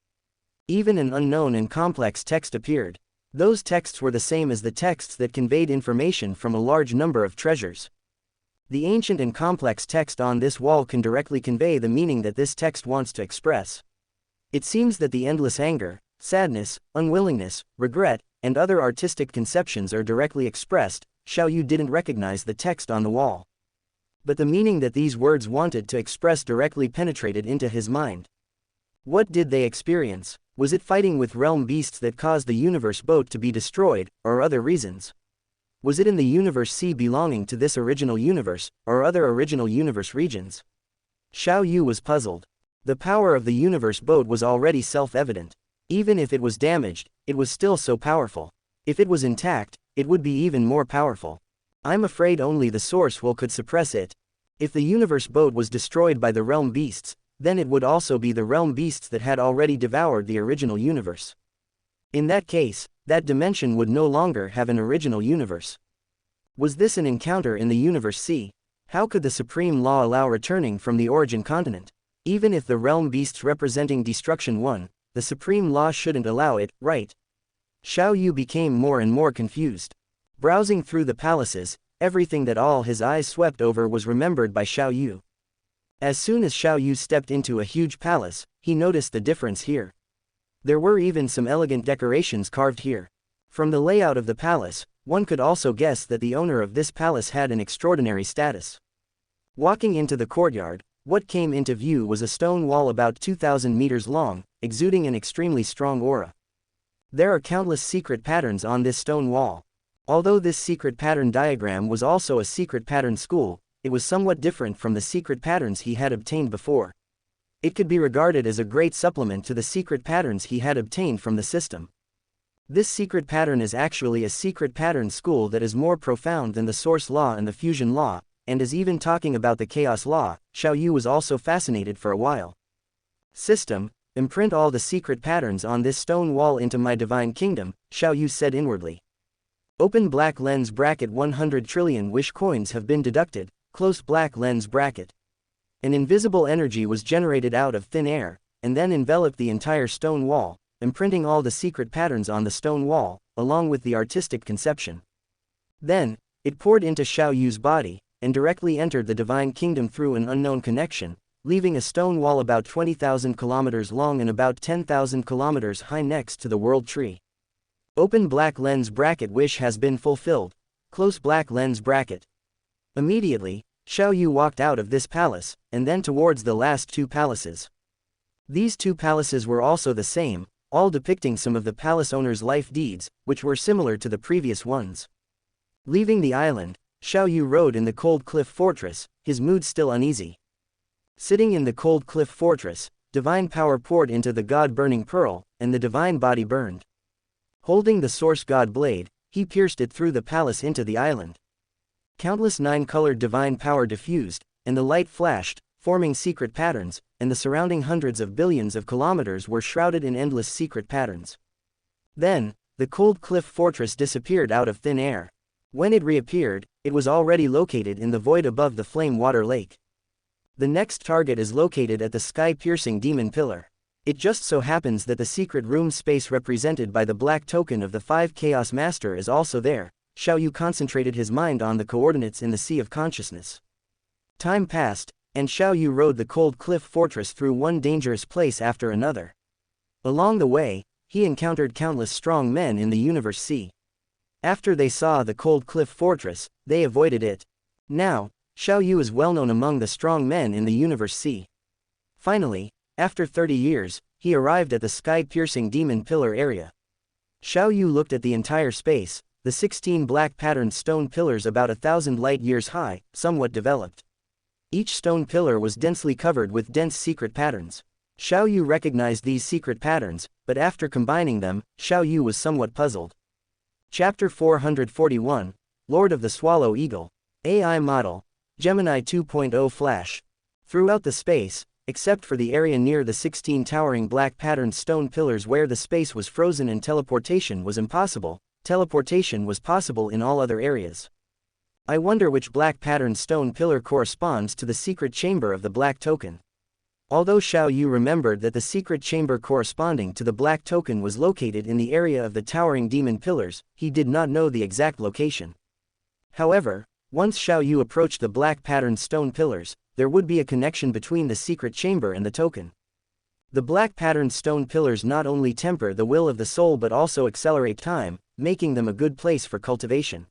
Even an unknown and complex text appeared. Those texts were the same as the texts that conveyed information from a large number of treasures. The ancient and complex text on this wall can directly convey the meaning that this text wants to express. It seems that the endless anger, sadness, unwillingness, regret, and other artistic conceptions are directly expressed. Xiaoyu didn't recognize the text on the wall. But the meaning that these words wanted to express directly penetrated into his mind. What did they experience? Was it fighting with realm beasts that caused the universe boat to be destroyed, or other reasons? Was it in the universe sea belonging to this original universe, or other original universe regions? Xiaoyu was puzzled. The power of the universe boat was already self-evident. Even if it was damaged, it was still so powerful. If it was intact, it would be even more powerful. I'm afraid only the source will could suppress it. If the universe boat was destroyed by the realm beasts, then it would also be the realm beasts that had already devoured the original universe. In that case, that dimension would no longer have an original universe. Was this an encounter in the universe sea? How could the supreme law allow returning from the origin continent? Even if the realm beasts representing destruction won, the supreme law shouldn't allow it, right? Xiaoyu became more and more confused. Browsing through the palaces, everything that all his eyes swept over was remembered by Xiaoyu. As soon as Xiaoyu stepped into a huge palace, he noticed the difference here. There were even some elegant decorations carved here. From the layout of the palace, one could also guess that the owner of this palace had an extraordinary status. Walking into the courtyard, what came into view was a stone wall about 2,000 meters long, exuding an extremely strong aura. There are countless secret patterns on this stone wall. Although this secret pattern diagram was also a secret pattern school, it was somewhat different from the secret patterns he had obtained before. It could be regarded as a great supplement to the secret patterns he had obtained from the system. This secret pattern is actually a secret pattern school that is more profound than the source law and the fusion law, and is even talking about the chaos law. Xiaoyu was also fascinated for a while. System, imprint all the secret patterns on this stone wall into my divine kingdom, Xiaoyu said inwardly. Open black lens bracket 100 trillion wish coins have been deducted, close black lens bracket. An invisible energy was generated out of thin air, and then enveloped the entire stone wall, imprinting all the secret patterns on the stone wall, along with the artistic conception. Then, it poured into Xiaoyu's body, and directly entered the divine kingdom through an unknown connection, leaving a stone wall about 20,000 kilometers long and about 10,000 kilometers high next to the world tree. Open black lens bracket wish has been fulfilled, close black lens bracket. Immediately, Xiaoyu walked out of this palace, and then towards the last two palaces. These two palaces were also the same, all depicting some of the palace owner's life deeds, which were similar to the previous ones. Leaving the island, Xiaoyu rode in the cold cliff fortress, his mood still uneasy. Sitting in the cold cliff fortress, divine power poured into the god-burning pearl, and the divine body burned. Holding the source god blade, he pierced it through the palace into the island. Countless nine-colored divine power diffused, and the light flashed, forming secret patterns, and the surrounding hundreds of billions of kilometers were shrouded in endless secret patterns. Then, the cold cliff fortress disappeared out of thin air. When it reappeared, it was already located in the void above the flame water lake. The next target is located at the sky-piercing demon pillar. It just so happens that the secret room space represented by the black token of the 5 Chaos Master is also there. Xiaoyu concentrated his mind on the coordinates in the sea of consciousness. Time passed, and Xiaoyu rode the cold cliff fortress through one dangerous place after another. Along the way, he encountered countless strong men in the universe sea. After they saw the cold cliff fortress, they avoided it. Now, Xiaoyu is well known among the strong men in the universe sea. Finally, after 30 years, he arrived at the sky-piercing demon pillar area. Xiaoyu looked at the entire space, the 16 black patterned stone pillars about 1,000 light-years high, somewhat developed. Each stone pillar was densely covered with dense secret patterns. Xiaoyu recognized these secret patterns, but after combining them, Xiaoyu was somewhat puzzled. Chapter 441, Lord of the Swallow Eagle. AI Model, Gemini 2.0 Flash. Throughout the space, except for the area near the 16 towering black patterned stone pillars where the space was frozen and teleportation was impossible, teleportation was possible in all other areas. I wonder which black patterned stone pillar corresponds to the secret chamber of the black token. Although Xiao Yu remembered that the secret chamber corresponding to the black token was located in the area of the towering demon pillars, he did not know the exact location. However, once Xiao Yu approached the black patterned stone pillars, there would be a connection between the secret chamber and the token. The black patterned stone pillars not only temper the will of the soul but also accelerate time, making them a good place for cultivation.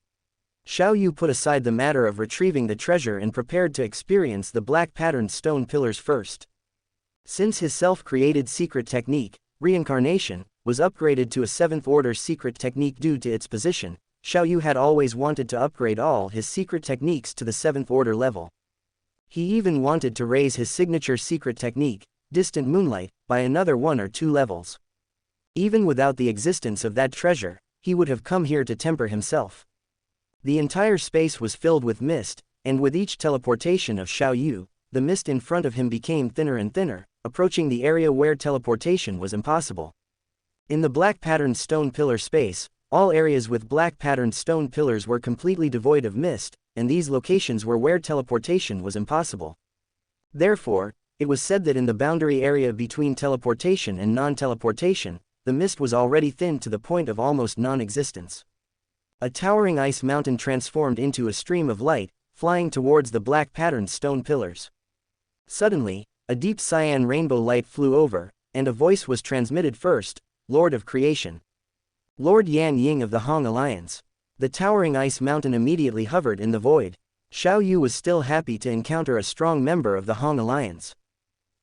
Xiao Yu put aside the matter of retrieving the treasure and prepared to experience the black patterned stone pillars first. Since his self-created secret technique, Reincarnation, was upgraded to a 7th-order secret technique due to its position, Xiao Yu had always wanted to upgrade all his secret techniques to the 7th-order level. He even wanted to raise his signature secret technique, Distant Moonlight, by another 1 or 2 levels. Even without the existence of that treasure, he would have come here to temper himself. The entire space was filled with mist, and with each teleportation of Xiao Yu, the mist in front of him became thinner and thinner, approaching the area where teleportation was impossible. In the black patterned stone pillar space, all areas with black patterned stone pillars were completely devoid of mist, and these locations were where teleportation was impossible. Therefore, it was said that in the boundary area between teleportation and non-teleportation, the mist was already thin to the point of almost non-existence. A towering ice mountain transformed into a stream of light, flying towards the black patterned stone pillars. Suddenly, a deep cyan rainbow light flew over, and a voice was transmitted first, Lord of Creation. Lord Yan Ying of the Hong Alliance. The towering ice mountain immediately hovered in the void. Xiao Yu was still happy to encounter a strong member of the Hong Alliance.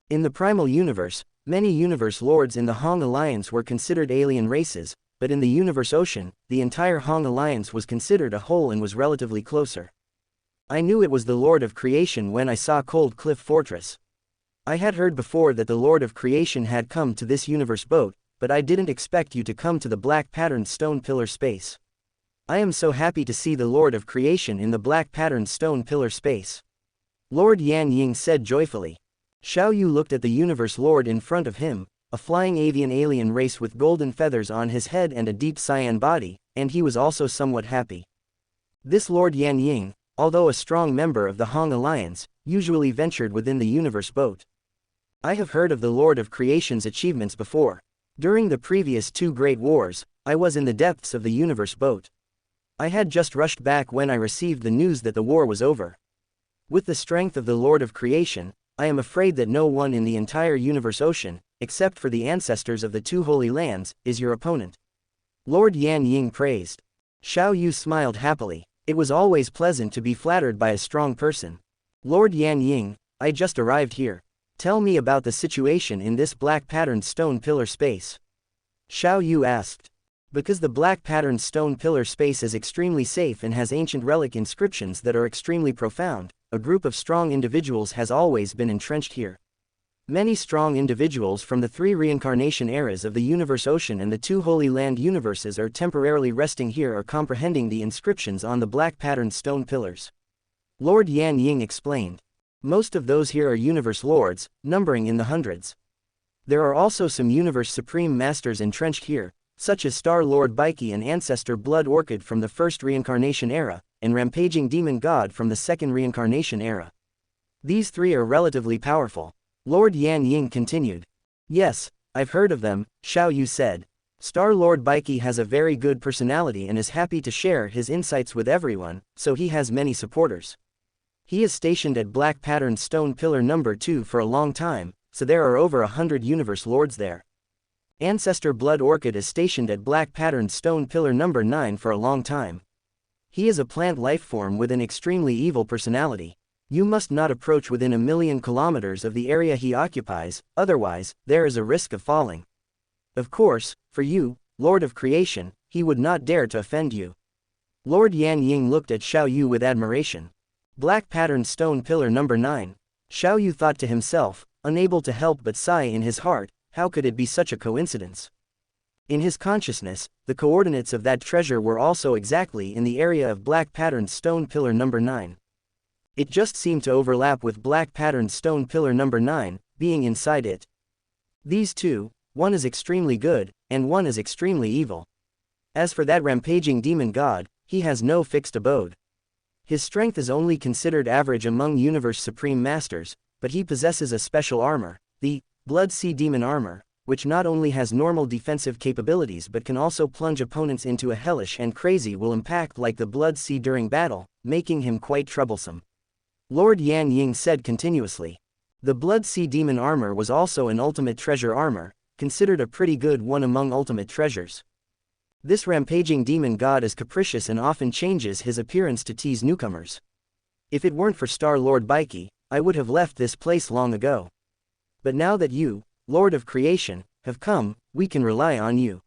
In the primal universe, many universe lords in the Hong Alliance were considered alien races, but in the universe ocean, the entire Hong Alliance was considered a whole and was relatively closer. I knew it was the Lord of Creation when I saw Cold Cliff Fortress. I had heard before that the Lord of Creation had come to this universe boat, but I didn't expect you to come to the black patterned stone pillar space. I am so happy to see the Lord of Creation in the black patterned stone pillar space. Lord Yan Ying said joyfully. Xiao Yu looked at the universe lord in front of him, a flying avian alien race with golden feathers on his head and a deep cyan body, and he was also somewhat happy. This Lord Yan Ying, although a strong member of the Hong Alliance, usually ventured within the universe boat. I have heard of the Lord of Creation's achievements before. During the previous 2 great wars, I was in the depths of the universe boat. I had just rushed back when I received the news that the war was over. With the strength of the Lord of Creation, I am afraid that no one in the entire universe ocean, except for the ancestors of the 2 holy lands, is your opponent. Lord Yan Ying praised. Xiao Yu smiled happily. It was always pleasant to be flattered by a strong person. Lord Yan Ying, I just arrived here. Tell me about the situation in this black patterned stone pillar space. Xiao Yu asked. Because the black patterned stone pillar space is extremely safe and has ancient relic inscriptions that are extremely profound, a group of strong individuals has always been entrenched here. Many strong individuals from the 3 reincarnation eras of the universe ocean and the 2 holy land universes are temporarily resting here or comprehending the inscriptions on the black patterned stone pillars. Lord Yan Ying explained. Most of those here are universe lords, numbering in the hundreds. There are also some universe supreme masters entrenched here, such as Star Lord Baiki and Ancestor Blood Orchid from the 1st reincarnation era, and Rampaging Demon God from the 2nd reincarnation era. These 3 are relatively powerful. Lord Yan Ying continued. Yes, I've heard of them, Xiao Yu said. Star Lord Baiki has a very good personality and is happy to share his insights with everyone, so he has many supporters. He is stationed at Black Patterned Stone Pillar number 2 for a long time, so there are over 100 universe lords there. Ancestor Blood Orchid is stationed at Black Patterned Stone Pillar number 9 for a long time. He is a plant life form with an extremely evil personality. You must not approach within 1,000,000 kilometers of the area he occupies, otherwise, there is a risk of falling. Of course, for you, Lord of Creation, he would not dare to offend you. Lord Yan Ying looked at Xiao Yu with admiration. Black Patterned Stone Pillar number 9. Xiao Yu thought to himself, unable to help but sigh in his heart, how could it be such a coincidence? In his consciousness, the coordinates of that treasure were also exactly in the area of Black Patterned Stone Pillar number 9. It just seemed to overlap with Black Patterned Stone Pillar number 9, being inside it. These 2, one is extremely good, and one is extremely evil. As for that rampaging demon god, he has no fixed abode. His strength is only considered average among universe supreme masters, but he possesses a special armor, Blood Sea Demon Armor, which not only has normal defensive capabilities but can also plunge opponents into a hellish and crazy will impact like the Blood Sea during battle, making him quite troublesome. Lord Yan Ying said continuously. The Blood Sea Demon Armor was also an ultimate treasure armor, considered a pretty good one among ultimate treasures. This rampaging demon god is capricious and often changes his appearance to tease newcomers. If it weren't for Star-Lord Baiki, I would have left this place long ago. But now that you, Lord of Creation, have come, we can rely on you.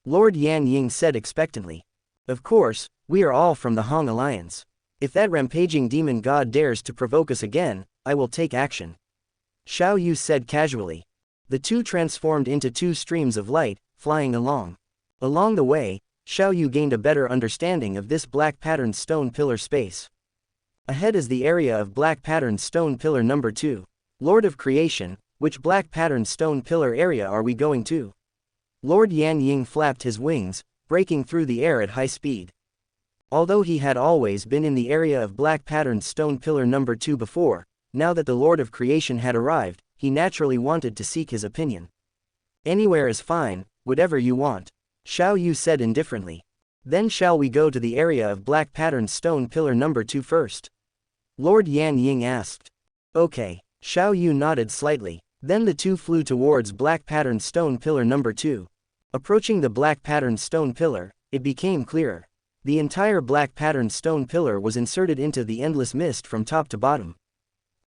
Lord Yan Ying said expectantly. Of course, we are all from the Hong Alliance. If that rampaging demon god dares to provoke us again, I will take action. Xiao Yu said casually. The two transformed into two streams of light, flying along. Along the way, Xiao Yu gained a better understanding of this black patterned stone pillar space. Ahead is the area of black patterned stone pillar number 2. Lord of Creation, which black patterned stone pillar area are we going to? Lord Yan Ying flapped his wings, breaking through the air at high speed. Although he had always been in the area of black patterned stone pillar number 2 before, now that the Lord of Creation had arrived, he naturally wanted to seek his opinion. Anywhere is fine, whatever you want, Xiao Yu said indifferently. Then shall we go to the area of black patterned stone pillar number 2 first? Lord Yan Ying asked. Okay, Xiao Yu nodded slightly. Then the two flew towards black patterned stone pillar number 2. Approaching the black patterned stone pillar, it became clearer. The entire black patterned stone pillar was inserted into the endless mist from top to bottom.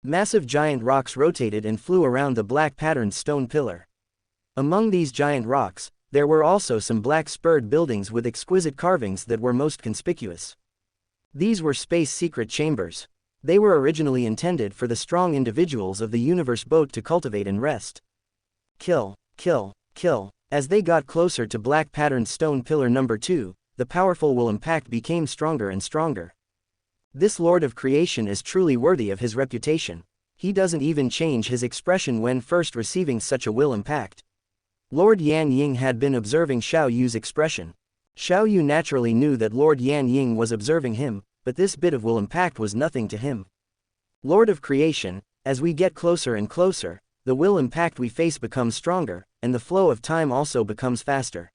Massive giant rocks rotated and flew around the black patterned stone pillar. Among these giant rocks, there were also some black spurred buildings with exquisite carvings that were most conspicuous. These were space secret chambers. They were originally intended for the strong individuals of the universe boat to cultivate and rest. Kill, kill, kill. As they got closer to black patterned stone pillar number 2, the powerful will impact became stronger and stronger. This Lord of Creation is truly worthy of his reputation. He doesn't even change his expression when first receiving such a will impact. Lord Yan Ying had been observing Xiao Yu's expression. Xiao Yu naturally knew that Lord Yan Ying was observing him, but this bit of will impact was nothing to him. Lord of Creation, as we get closer and closer, the will impact we face becomes stronger, and the flow of time also becomes faster.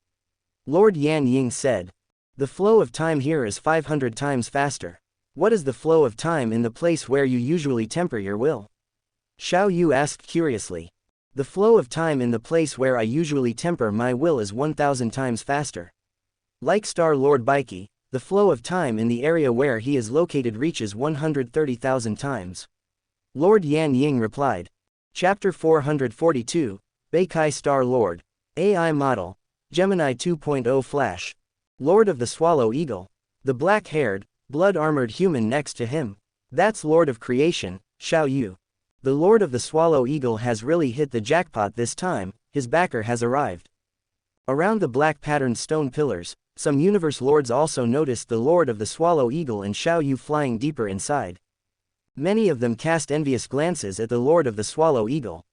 Lord Yan Ying said. The flow of time here is 500 times faster. What is the flow of time in the place where you usually temper your will? Xiao Yu asked curiously. The flow of time in the place where I usually temper my will is 1000 times faster. Like Star-Lord Baiki, the flow of time in the area where he is located reaches 130,000 times. Lord Yan Ying replied. Chapter 442, Beikai Star-Lord, AI Model, Gemini 2.0 Flash. Lord of the Swallow Eagle. The black-haired, blood-armored human next to him. That's Lord of Creation, Xiao Yu. The Lord of the Swallow Eagle has really hit the jackpot this time, his backer has arrived. Around the black patterned stone pillars, some universe lords also noticed the Lord of the Swallow Eagle and Xiao Yu flying deeper inside. Many of them cast envious glances at the Lord of the Swallow Eagle.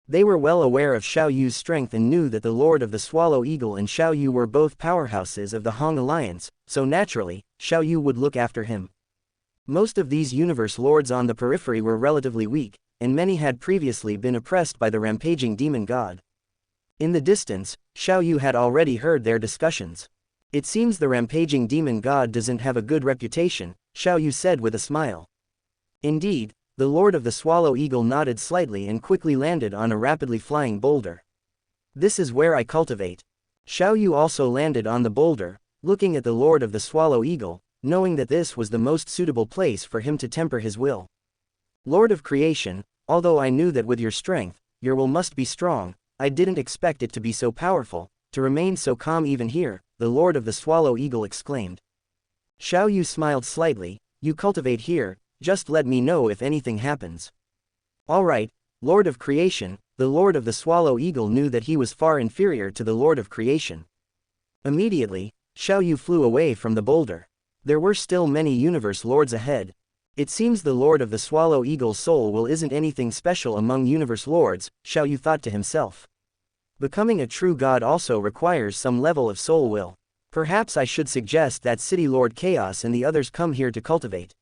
They were well aware of Xiao Yu's strength and knew that the Lord of the Swallow Eagle and Xiao Yu were both powerhouses of the Hong Alliance, so naturally, Xiao Yu would look after him. Most of these universe lords on the periphery were relatively weak, and many had previously been oppressed by the rampaging demon god. In the distance, Xiao Yu had already heard their discussions. It seems the rampaging demon god doesn't have a good reputation, Xiao Yu said with a smile. Indeed, the Lord of the Swallow Eagle nodded slightly and quickly landed on a rapidly flying boulder. This is where I cultivate. Xiao Yu also landed on the boulder, looking at the Lord of the Swallow Eagle, knowing that this was the most suitable place for him to temper his will. Lord of Creation, although I knew that with your strength, your will must be strong, I didn't expect it to be so powerful, to remain so calm even here, the Lord of the Swallow Eagle exclaimed. Xiao Yu smiled slightly. You cultivate here, just let me know if anything happens. Alright, Lord of Creation. The Lord of the Swallow Eagle knew that he was far inferior to the Lord of Creation. Immediately, Xiao Yu flew away from the boulder. There were still many universe lords ahead. It seems the Lord of the Swallow Eagle's soul will isn't anything special among universe lords, Xiao Yu thought to himself. Becoming a true god also requires some level of soul will. Perhaps I should suggest that City Lord Chaos and the others come here to cultivate.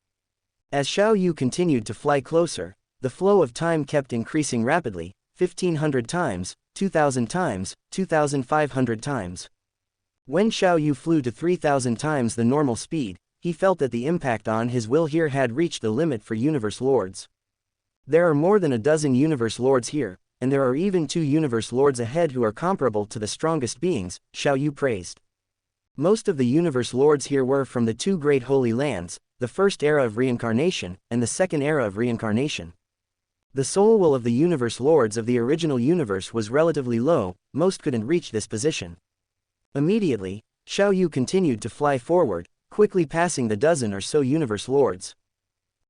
As Xiao Yu continued to fly closer, the flow of time kept increasing rapidly, 1,500 times, 2,000 times, 2,500 times. When Xiao Yu flew to 3,000 times the normal speed, he felt that the impact on his will here had reached the limit for Universe Lords. There are more than a dozen Universe Lords here, and there are even 2 Universe Lords ahead who are comparable to the strongest beings, Xiao Yu praised. Most of the Universe Lords here were from the 2 great holy lands, the first era of Reincarnation, and the second era of Reincarnation. The soul will of the Universe Lords of the original universe was relatively low, most couldn't reach this position. Immediately, Xiao Yu continued to fly forward, quickly passing the dozen or so Universe Lords.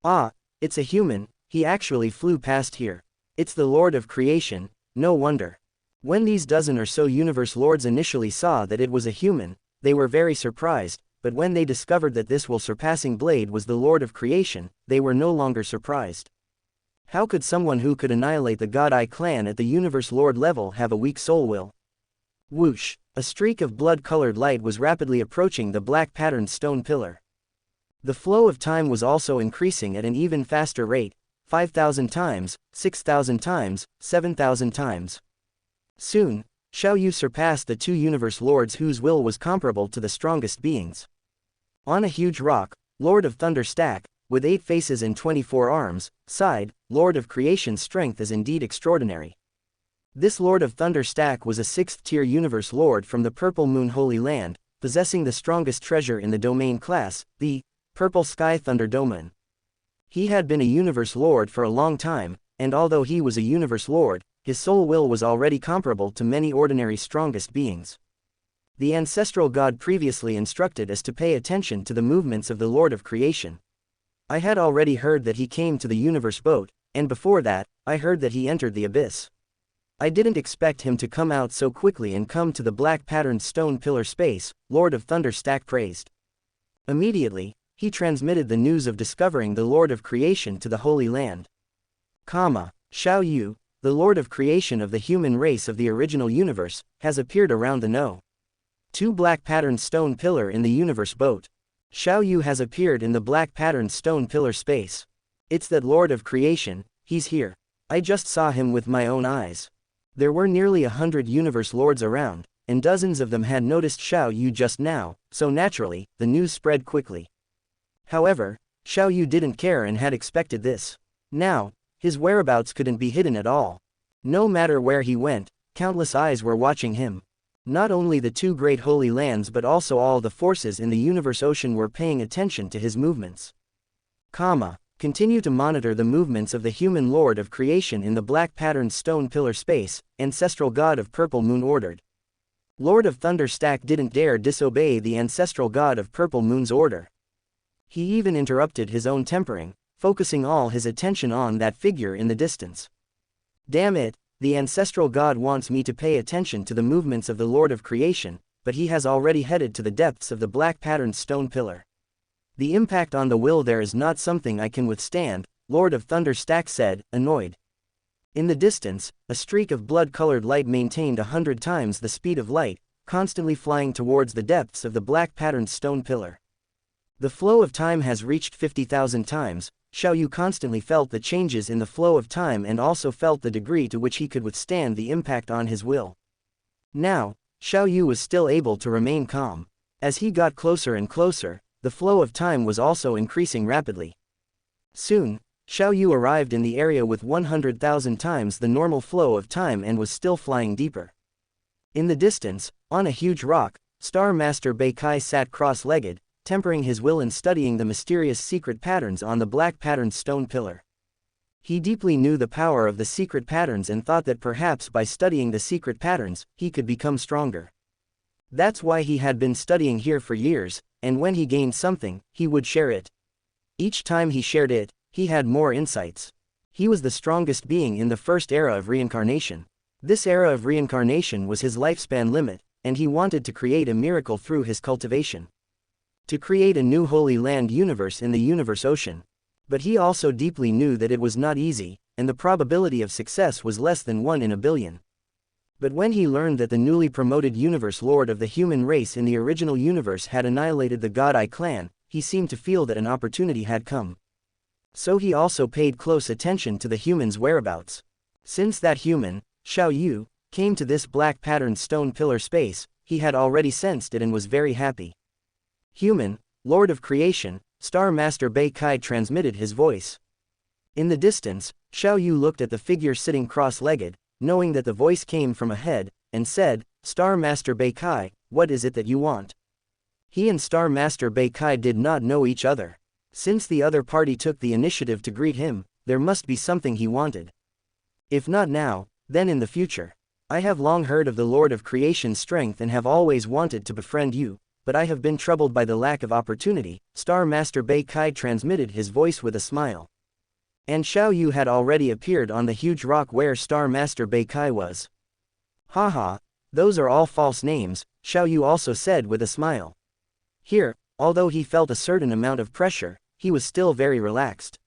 Ah, it's a human, he actually flew past here. It's the Lord of Creation, no wonder. When these dozen or so Universe Lords initially saw that it was a human, they were very surprised, but when they discovered that this will-surpassing blade was the Lord of Creation, they were no longer surprised. How could someone who could annihilate the God Eye clan at the Universe Lord level have a weak soul will? Whoosh! A streak of blood-colored light was rapidly approaching the black-patterned stone pillar. The flow of time was also increasing at an even faster rate, 5,000 times, 6,000 times, 7,000 times. Soon, Xiao Yu surpassed the 2 Universe Lords whose will was comparable to the strongest beings. On a huge rock, Lord of Thunder Stack, with 8 faces and 24 arms, sighed, Lord of Creation's strength is indeed extraordinary. This Lord of Thunder Stack was a 6th-tier Universe Lord from the Purple Moon Holy Land, possessing the strongest treasure in the domain class, the Purple Sky Thunder Domain. He had been a Universe Lord for a long time, and although he was a Universe Lord, his soul will was already comparable to many ordinary strongest beings. The ancestral god previously instructed us to pay attention to the movements of the Lord of Creation. I had already heard that he came to the Universe Boat, and before that, I heard that he entered the Abyss. I didn't expect him to come out so quickly and come to the black-patterned stone pillar space, Lord of Thunder Stack praised. Immediately, he transmitted the news of discovering the Lord of Creation to the Holy Land. Xiao Yu, the Lord of Creation of the human race of the original universe, has appeared around the No. 2 black-patterned stone pillar in the Universe Boat. Xiao Yu has appeared in the black-patterned stone pillar space. It's that Lord of Creation, he's here. I just saw him with my own eyes. There were nearly 100 Universe Lords around, and dozens of them had noticed Xiao Yu just now, so naturally, the news spread quickly. However, Xiao Yu didn't care and had expected this. Now, his whereabouts couldn't be hidden at all. No matter where he went, countless eyes were watching him. Not only the 2 great holy lands but also all the forces in the universe ocean were paying attention to his movements. Continue to monitor the movements of the human Lord of Creation in the black-patterned stone pillar space, ancestral god of Purple Moon ordered. Lord of Thunder Stack didn't dare disobey the ancestral god of Purple Moon's order. He even interrupted his own tempering, focusing all his attention on that figure in the distance. Damn it, the ancestral god wants me to pay attention to the movements of the Lord of Creation, but he has already headed to the depths of the black-patterned stone pillar. The impact on the will there is not something I can withstand, Lord of Thunder Stack said, annoyed. In the distance, a streak of blood-colored light maintained 100 times the speed of light, constantly flying towards the depths of the black-patterned stone pillar. The flow of time has reached 50,000 times. Xiao Yu constantly felt the changes in the flow of time and also felt the degree to which he could withstand the impact on his will. Now, Xiao Yu was still able to remain calm. As he got closer and closer, the flow of time was also increasing rapidly. Soon, Xiao Yu arrived in the area with 100,000 times the normal flow of time and was still flying deeper. In the distance, on a huge rock, Star Master Bei Kai sat cross-legged, tempering his will and studying the mysterious secret patterns on the black-patterned stone pillar. He deeply knew the power of the secret patterns and thought that perhaps by studying the secret patterns, he could become stronger. That's why he had been studying here for years, and when he gained something, he would share it. Each time he shared it, he had more insights. He was the strongest being in the first era of Reincarnation. This era of Reincarnation was his lifespan limit, and he wanted to create a miracle through his cultivation. To create a new Holy Land universe in the universe ocean. But he also deeply knew that it was not easy, and the probability of success was less than 1 in a billion. But when he learned that the newly promoted Universe Lord of the human race in the original universe had annihilated the God Eye clan, he seemed to feel that an opportunity had come. So he also paid close attention to the humans' whereabouts. Since that human, Xiao Yu, came to this black patterned stone pillar space, he had already sensed it and was very happy. Human, Lord of Creation, Star Master Bei Kai transmitted his voice. In the distance, Xiao Yu looked at the figure sitting cross-legged, knowing that the voice came from ahead, and said, Star Master Bei Kai, what is it that you want? He and Star Master Bei Kai did not know each other. Since the other party took the initiative to greet him, there must be something he wanted. If not now, then in the future. I have long heard of the Lord of Creation's strength and have always wanted to befriend you, but I have been troubled by the lack of opportunity. Star Master Bei Kai transmitted his voice with a smile. And Xiao Yu had already appeared on the huge rock where Star Master Bei Kai was. Haha, those are all false names, Xiao Yu also said with a smile. Here, although he felt a certain amount of pressure, he was still very relaxed.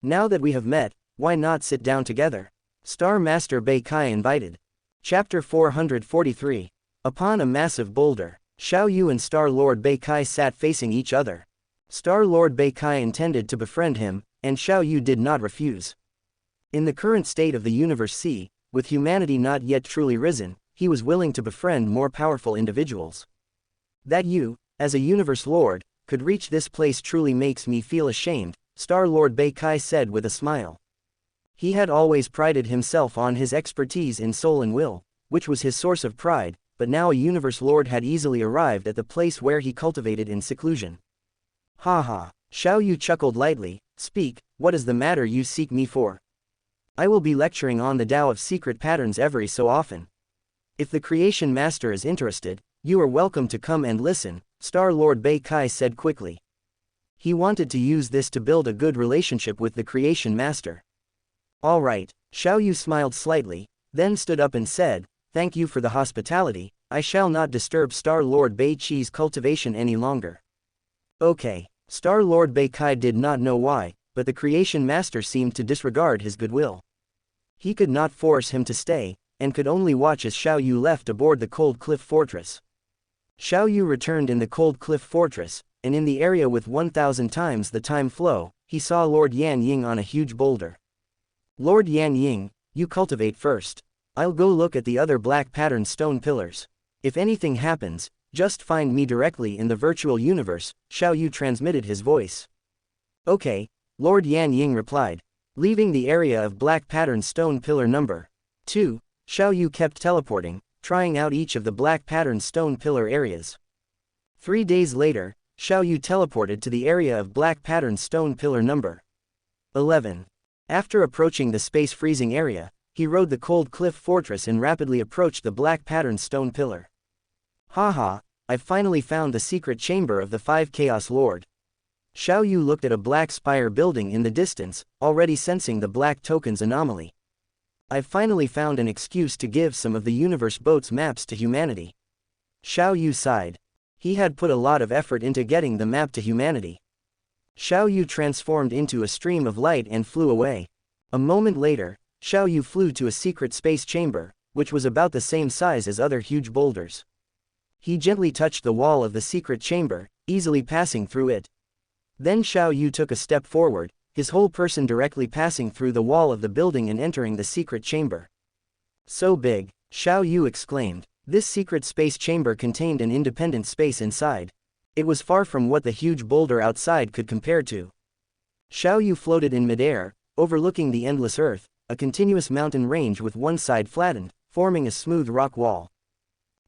Now that we have met, why not sit down together? Star Master Bei Kai invited. Chapter 443. Upon a massive boulder, Xiao Yu and Star Lord Bei Kai sat facing each other. Star Lord Bei Kai intended to befriend him, and Xiao Yu did not refuse. In the current state of the universe C, with humanity not yet truly risen, he was willing to befriend more powerful individuals. That you, as a universe lord, could reach this place truly makes me feel ashamed, Star Lord Bei Kai said with a smile. He had always prided himself on his expertise in soul and will, which was his source of pride, but now a universe lord had easily arrived at the place where he cultivated in seclusion. Haha, Xiao Yu chuckled lightly. Speak, what is the matter you seek me for? I will be lecturing on the Tao of secret patterns every so often. If the Creation Master is interested, you are welcome to come and listen, Star Lord Bei Kai said quickly. He wanted to use this to build a good relationship with the Creation Master. All right, Xiao Yu smiled slightly, then stood up and said, thank you for the hospitality, I shall not disturb Star Lord Bei Chi's cultivation any longer. Okay. Star Lord Bei Kai did not know why, but the Creation Master seemed to disregard his goodwill. He could not force him to stay, and could only watch as Xiao Yu left aboard the Cold Cliff Fortress. Xiao Yu returned in the Cold Cliff Fortress, and in the area with 1,000 times the time flow, he saw Lord Yan Ying on a huge boulder. Lord Yan Ying, you cultivate first. I'll go look at the other black patterned stone pillars. If anything happens, just find me directly in the virtual universe, Xiao Yu transmitted his voice. Okay, Lord Yan Ying replied. Leaving the area of black patterned stone pillar number 2, Xiao Yu kept teleporting, trying out each of the black patterned stone pillar areas. 3 days later, Xiao Yu teleported to the area of black patterned stone pillar number 11. After approaching the space freezing area, he rode the Cold Cliff Fortress and rapidly approached the black patterned stone pillar. Haha, I've finally found the secret chamber of the 5 Chaos Lord. Xiao Yu looked at a black spire building in the distance, already sensing the black token's anomaly. I've finally found an excuse to give some of the universe boat's maps to humanity. Xiao Yu sighed. He had put a lot of effort into getting the map to humanity. Xiao Yu transformed into a stream of light and flew away. A moment later, Xiao Yu flew to a secret space chamber, which was about the same size as other huge boulders. He gently touched the wall of the secret chamber, easily passing through it. Then Xiao Yu took a step forward, his whole person directly passing through the wall of the building and entering the secret chamber. So big, Xiao Yu exclaimed. This secret space chamber contained an independent space inside. It was far from what the huge boulder outside could compare to. Xiao Yu floated in midair, overlooking the endless earth, a continuous mountain range with one side flattened, forming a smooth rock wall.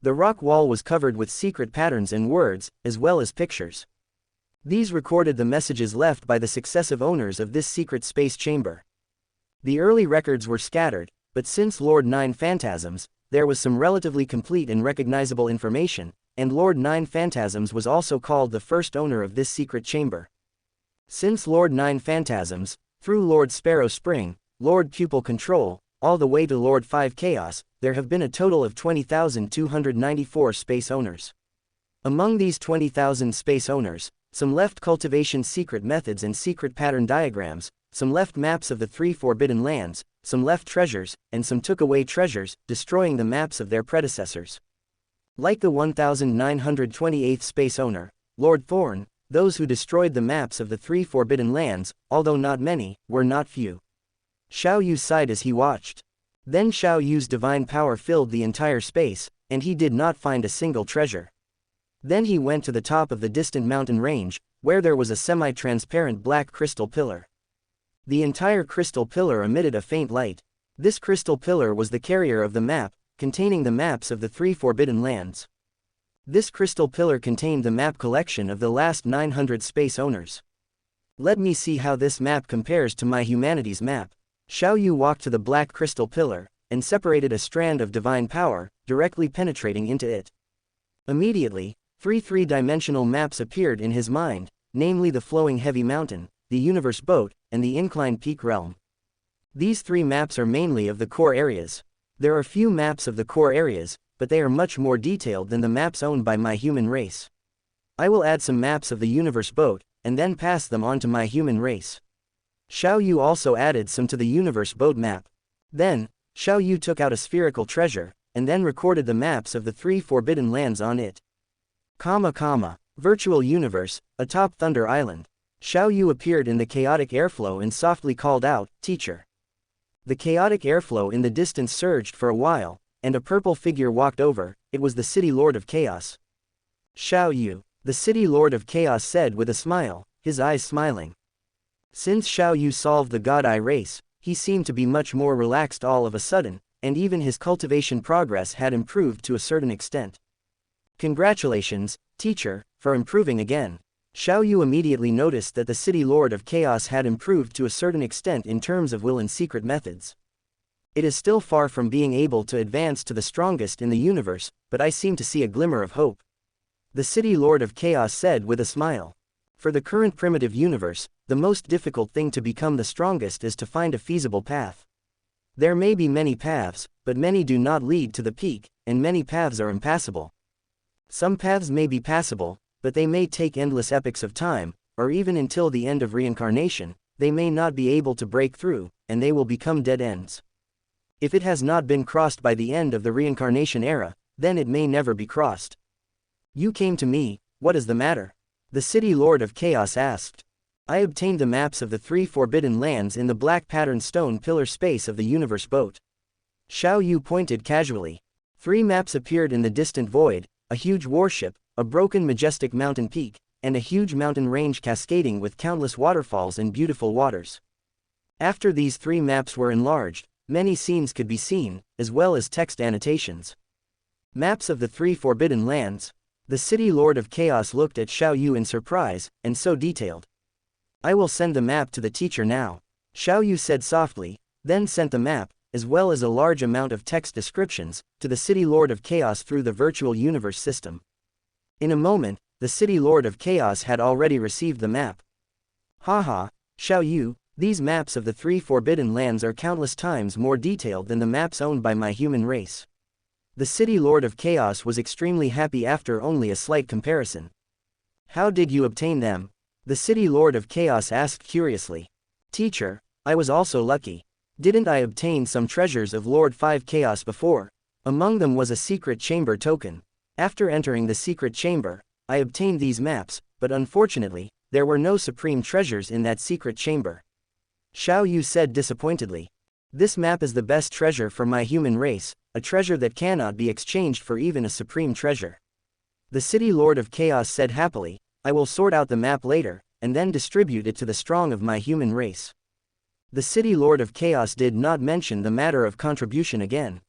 The rock wall was covered with secret patterns and words, as well as pictures. These recorded the messages left by the successive owners of this secret space chamber. The early records were scattered, but since Lord Nine Phantasms, there was some relatively complete and recognizable information, and Lord Nine Phantasms was also called the first owner of this secret chamber. Since Lord Nine Phantasms, through Lord Sparrow Spring, Lord Pupil Control, all the way to Lord 5 Chaos, there have been a total of 20,294 space owners. Among these 20,000 space owners, some left cultivation secret methods and secret pattern diagrams, some left maps of the 3 forbidden lands, some left treasures, and some took away treasures, destroying the maps of their predecessors. Like the 1928th space owner, Lord Thorn, those who destroyed the maps of the 3 forbidden lands, although not many, were not few. Xiao Yu sighed as he watched. Then Xiao Yu's divine power filled the entire space, and he did not find a single treasure. Then he went to the top of the distant mountain range, where there was a semi-transparent black crystal pillar. The entire crystal pillar emitted a faint light. This crystal pillar was the carrier of the map, containing the maps of the 3 forbidden lands. This crystal pillar contained the map collection of the last 900 space owners. Let me see how this map compares to my humanity's map. Xiao Yu walked to the black crystal pillar, and separated a strand of divine power, directly penetrating into it. Immediately, 3 three-dimensional maps appeared in his mind, namely the flowing heavy mountain, the universe boat, and the inclined peak realm. These 3 maps are mainly of the core areas. There are few maps of the core areas, but they are much more detailed than the maps owned by my human race. I will add some maps of the universe boat, and then pass them on to my human race. Xiao Yu also added some to the universe boat map. Then, Xiao Yu took out a spherical treasure, and then recorded the maps of the 3 forbidden lands on it. Virtual universe, atop Thunder Island. Xiao Yu appeared in the chaotic airflow and softly called out, "Teacher." The chaotic airflow in the distance surged for a while, and a purple figure walked over. It was the City Lord of Chaos. "Xiao Yu," the City Lord of Chaos said with a smile, his eyes smiling. Since Xiao Yu solved the God Eye race, he seemed to be much more relaxed all of a sudden, and even his cultivation progress had improved to a certain extent. "Congratulations, teacher, for improving again." Xiao Yu immediately noticed that the City Lord of Chaos had improved to a certain extent in terms of will and secret methods. It is still far from being able to advance to the strongest in the universe, but I seem to see a glimmer of hope. The City Lord of Chaos said with a smile. For the current primitive universe, the most difficult thing to become the strongest is to find a feasible path. There may be many paths, but many do not lead to the peak, and many paths are impassable. Some paths may be passable, but they may take endless epochs of time, or even until the end of reincarnation. They may not be able to break through, and they will become dead ends. If it has not been crossed by the end of the reincarnation era, then it may never be crossed. "You came to me, what is the matter?" the City Lord of Chaos asked. "I obtained the maps of the 3 forbidden lands in the black patterned stone pillar space of the universe boat." Xiao Yu pointed casually. 3 maps appeared in the distant void: a huge warship, a broken majestic mountain peak, and a huge mountain range cascading with countless waterfalls and beautiful waters. After these 3 maps were enlarged, many scenes could be seen, as well as text annotations. Maps of the 3 forbidden lands. The City Lord of Chaos looked at Xiao Yu in surprise, and so detailed. "I will send the map to the teacher now," Xiao Yu said softly, then sent the map, as well as a large amount of text descriptions, to the City Lord of Chaos through the virtual universe system. In a moment, the City Lord of Chaos had already received the map. "Haha, Xiao Yu, these maps of the 3 forbidden lands are countless times more detailed than the maps owned by my human race." The City Lord of Chaos was extremely happy after only a slight comparison. "How did you obtain them?" the City Lord of Chaos asked curiously. "Teacher, I was also lucky. Didn't I obtain some treasures of Lord 5 Chaos before? Among them was a secret chamber token. After entering the secret chamber, I obtained these maps, but unfortunately, there were no supreme treasures in that secret chamber." Xiao Yu said disappointedly. "This map is the best treasure for my human race, a treasure that cannot be exchanged for even a supreme treasure." The City Lord of Chaos said happily, "I will sort out the map later, and then distribute it to the strong of my human race." The City Lord of Chaos did not mention the matter of contribution again.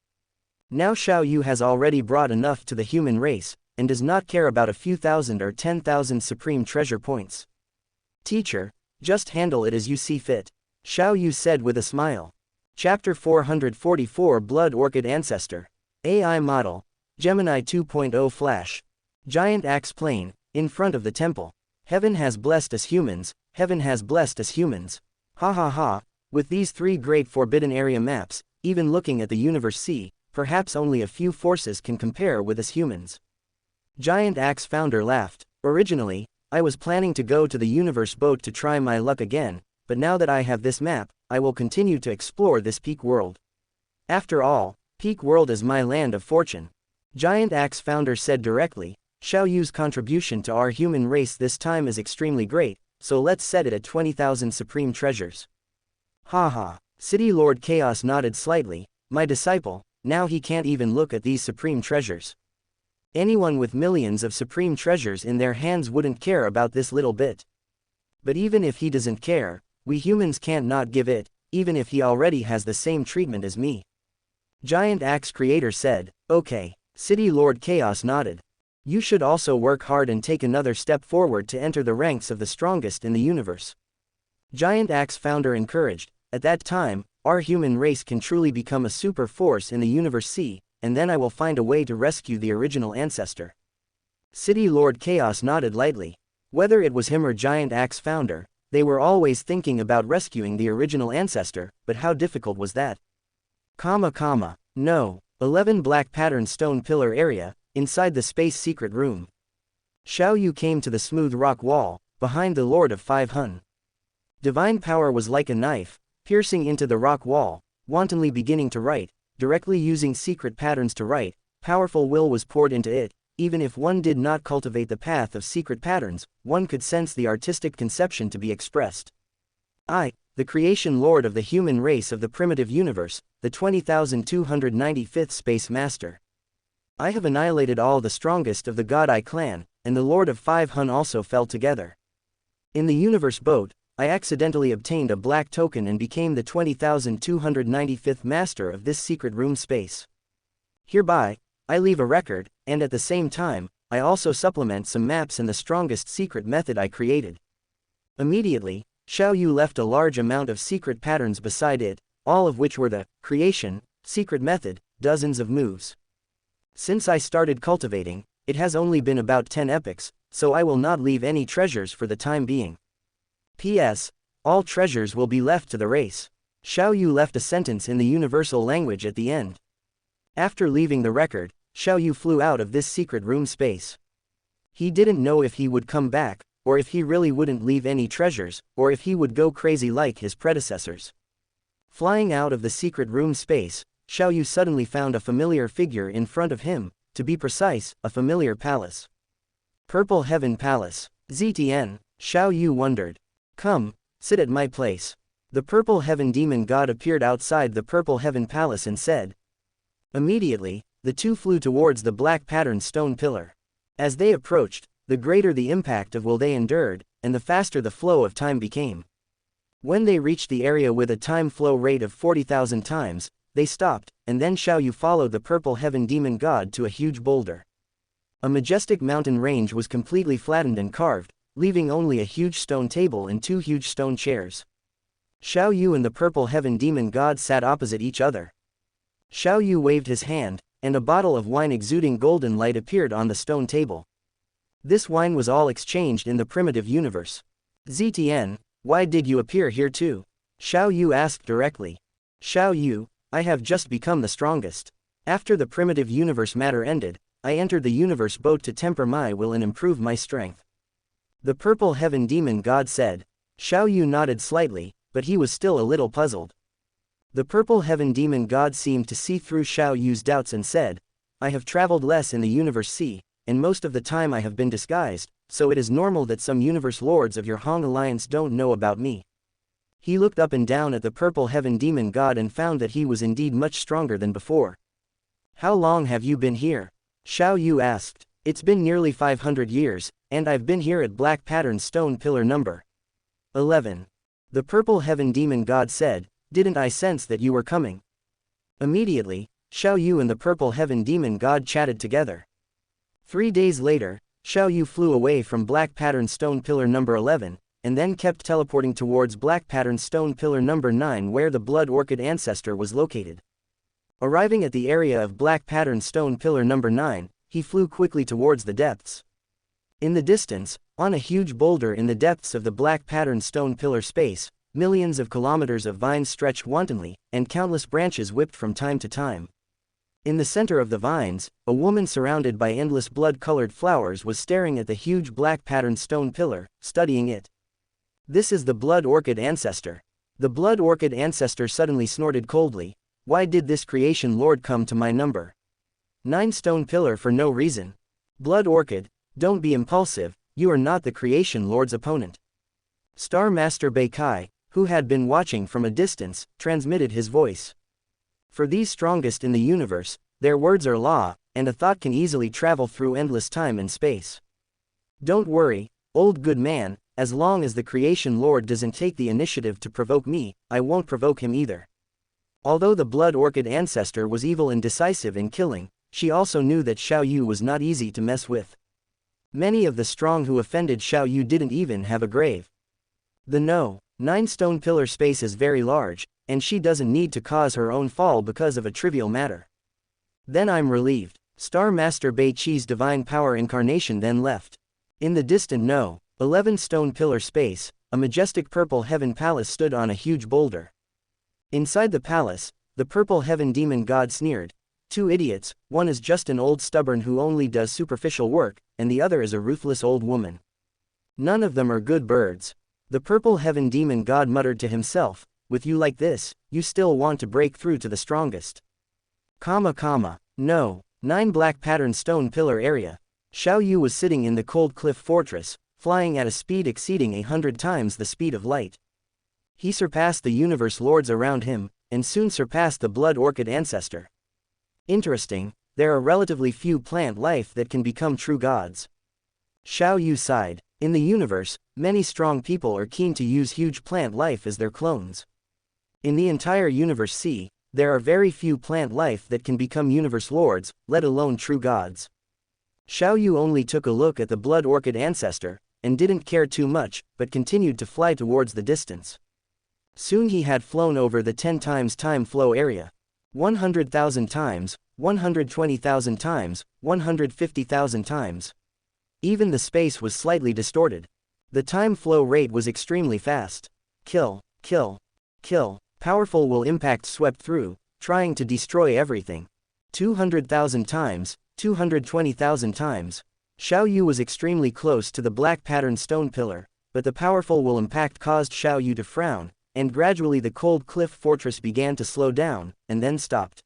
Now Xiao Yu has already brought enough to the human race, and does not care about a few thousand or 10,000 supreme treasure points. "Teacher, just handle it as you see fit," Xiao Yu said with a smile. Chapter 444 Blood Orchid Ancestor. AI Model. Gemini 2.0 Flash. Giant Axe Plane, in front of the temple. "Heaven has blessed us humans, heaven has blessed us humans. Ha ha ha, with these 3 great forbidden area maps, even looking at the universe sea, perhaps only a few forces can compare with us humans." Giant Axe Founder laughed. "Originally, I was planning to go to the universe boat to try my luck again, but now that I have this map, I will continue to explore this peak world. After all, peak world is my land of fortune." Giant Axe Founder said directly. "Xiao Yu's contribution to our human race this time is extremely great, so let's set it at 20,000 supreme treasures." Haha. City Lord Chaos nodded slightly, My disciple, now he can't even look at these supreme treasures. Anyone with millions of supreme treasures in their hands wouldn't care about this little bit. But even if he doesn't care, we humans can't not give it, even if he already has the same treatment as me. Giant Axe Creator said, okay. City Lord Chaos nodded. You should also work hard and take another step forward to enter the ranks of the strongest in the universe. Giant Axe Founder encouraged, at that time, our human race can truly become a super force in the universe C, and then I will find a way to rescue the original ancestor. City Lord Chaos nodded lightly. Whether it was him or Giant Axe Founder, they were always thinking about rescuing the original ancestor, but how difficult was that? No. 11 Black Pattern Stone Pillar Area, inside the Space Secret Room. Xiao Yu came to the smooth rock wall, behind the Lord of 5 Hun. Divine power was like a knife, piercing into the rock wall, wantonly beginning to write, directly using secret patterns to write. Powerful will was poured into it. Even if one did not cultivate the path of secret patterns, one could sense the artistic conception to be expressed. I, the creation lord of the human race of the primitive universe, the 20,295th Space Master. I have annihilated all the strongest of the God Eye clan, and the Lord of 5 Hun also fell together. In the universe boat, I accidentally obtained a black token and became the 20,295th master of this secret room space. Hereby, I leave a record, and at the same time, I also supplement some maps and the strongest secret method I created. Immediately, Xiao Yu left a large amount of secret patterns beside it, all of which were the creation, secret method, dozens of moves. Since I started cultivating, it has only been about 10 epochs, so I will not leave any treasures for the time being. P.S. All treasures will be left to the race. Xiao Yu left a sentence in the universal language at the end. After leaving the record, Xiao Yu flew out of this secret room space. He didn't know if he would come back, or if he really wouldn't leave any treasures, or if he would go crazy like his predecessors. Flying out of the secret room space, Xiao Yu suddenly found a familiar figure in front of him, to be precise, a familiar palace. Purple Heaven Palace. ZTN, Xiao Yu wondered. Come, sit at my place. The Purple Heaven Demon God appeared outside the Purple Heaven Palace and said. Immediately, the two flew towards the black patterned stone pillar. As they approached, the greater the impact of will they endured, and the faster the flow of time became. When they reached the area with a time flow rate of 40,000 times, they stopped, and then Xiao Yu followed the Purple Heaven Demon God to a huge boulder. A majestic mountain range was completely flattened and carved, leaving only a huge stone table and 2 huge stone chairs. Xiao Yu and the Purple Heaven Demon God sat opposite each other. Xiao Yu waved his hand, and a bottle of wine exuding golden light appeared on the stone table. This wine was all exchanged in the primitive universe. ZTN, why did you appear here too? Xiao Yu asked directly. Xiao Yu, I have just become the strongest. After the primitive universe matter ended, I entered the universe boat to temper my will and improve my strength. The Purple Heaven Demon God said. Xiao Yu nodded slightly, but he was still a little puzzled. The Purple Heaven Demon God seemed to see through Xiao Yu's doubts and said, I have traveled less in the universe C, and most of the time I have been disguised, so it is normal that some universe lords of your Hong Alliance don't know about me. He looked up and down at the Purple Heaven Demon God and found that he was indeed much stronger than before. How long have you been here? Xiao Yu asked. It's been nearly 500 years, and I've been here at Black Pattern Stone Pillar number 11. The Purple Heaven Demon God said, didn't I sense that you were coming? Immediately, Xiao Yu and the Purple Heaven Demon God chatted together. 3 days later, Xiao Yu flew away from Black Pattern Stone Pillar number 11, and then kept teleporting towards Black Pattern Stone Pillar number 9 where the Blood Orchid Ancestor was located. Arriving at the area of Black Pattern Stone Pillar number 9, he flew quickly towards the depths. In the distance, on a huge boulder in the depths of the Black Pattern Stone Pillar space, millions of kilometers of vines stretched wantonly, and countless branches whipped from time to time. In the center of the vines, a woman surrounded by endless blood-colored flowers was staring at the huge black patterned stone pillar, studying it. This is the Blood Orchid Ancestor. The Blood Orchid Ancestor suddenly snorted coldly. Why did this creation lord come to my number 9 stone pillar for no reason? Blood Orchid, don't be impulsive, you are not the creation lord's opponent. Star Master Beikai, who had been watching from a distance, transmitted his voice. For these strongest in the universe, their words are law, and a thought can easily travel through endless time and space. Don't worry, old good man, as long as the creation lord doesn't take the initiative to provoke me, I won't provoke him either. Although the blood orchid ancestor was evil and decisive in killing, she also knew that Xiao Yu was not easy to mess with. Many of the strong who offended Xiao Yu didn't even have a grave. The 9-stone pillar space is very large, and she doesn't need to cause her own fall because of a trivial matter. Then I'm relieved. Star Master Bei Qi's divine power incarnation then left. In the distant 11-stone pillar space, a majestic purple heaven palace stood on a huge boulder. Inside the palace, the purple heaven demon god sneered, "Two idiots, one is just an old stubborn who only does superficial work, and the other is a ruthless old woman. None of them are good birds." The purple heaven demon god muttered to himself, "With you like this, you still want to break through to the strongest." No. 9 black pattern stone pillar area. Xiao Yu was sitting in the cold cliff fortress, flying at a speed exceeding 100 times the speed of light. He surpassed the universe lords around him, and soon surpassed the blood orchid ancestor. Interesting, there are relatively few plant life that can become true gods. Xiao Yu sighed. In the universe, many strong people are keen to use huge plant life as their clones. In the entire universe C, there are very few plant life that can become universe lords, let alone true gods. Xiao Yu only took a look at the blood orchid ancestor, and didn't care too much, but continued to fly towards the distance. Soon he had flown over the 10 times time flow area. 100,000 times, 120,000 times, 150,000 times. Even the space was slightly distorted. The time flow rate was extremely fast. Kill. Powerful will impact swept through, trying to destroy everything. 200,000 times, 220,000 times. Xiao Yu was extremely close to the black pattern stone pillar, but the powerful will impact caused Xiao Yu to frown, and gradually the cold cliff fortress began to slow down, and then stopped.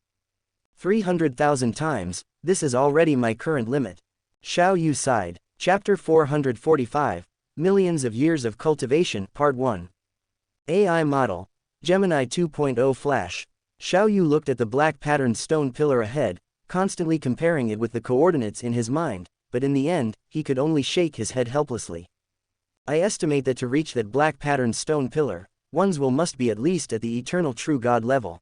300,000 times, this is already my current limit. Xiao Yu sighed. Chapter 445, Millions of Years of Cultivation, Part 1. AI Model, Gemini 2.0 Flash. Xiao Yu looked at the black patterned stone pillar ahead, constantly comparing it with the coordinates in his mind, but in the end, he could only shake his head helplessly. I estimate that to reach that black patterned stone pillar, one's will must be at least at the eternal true God level.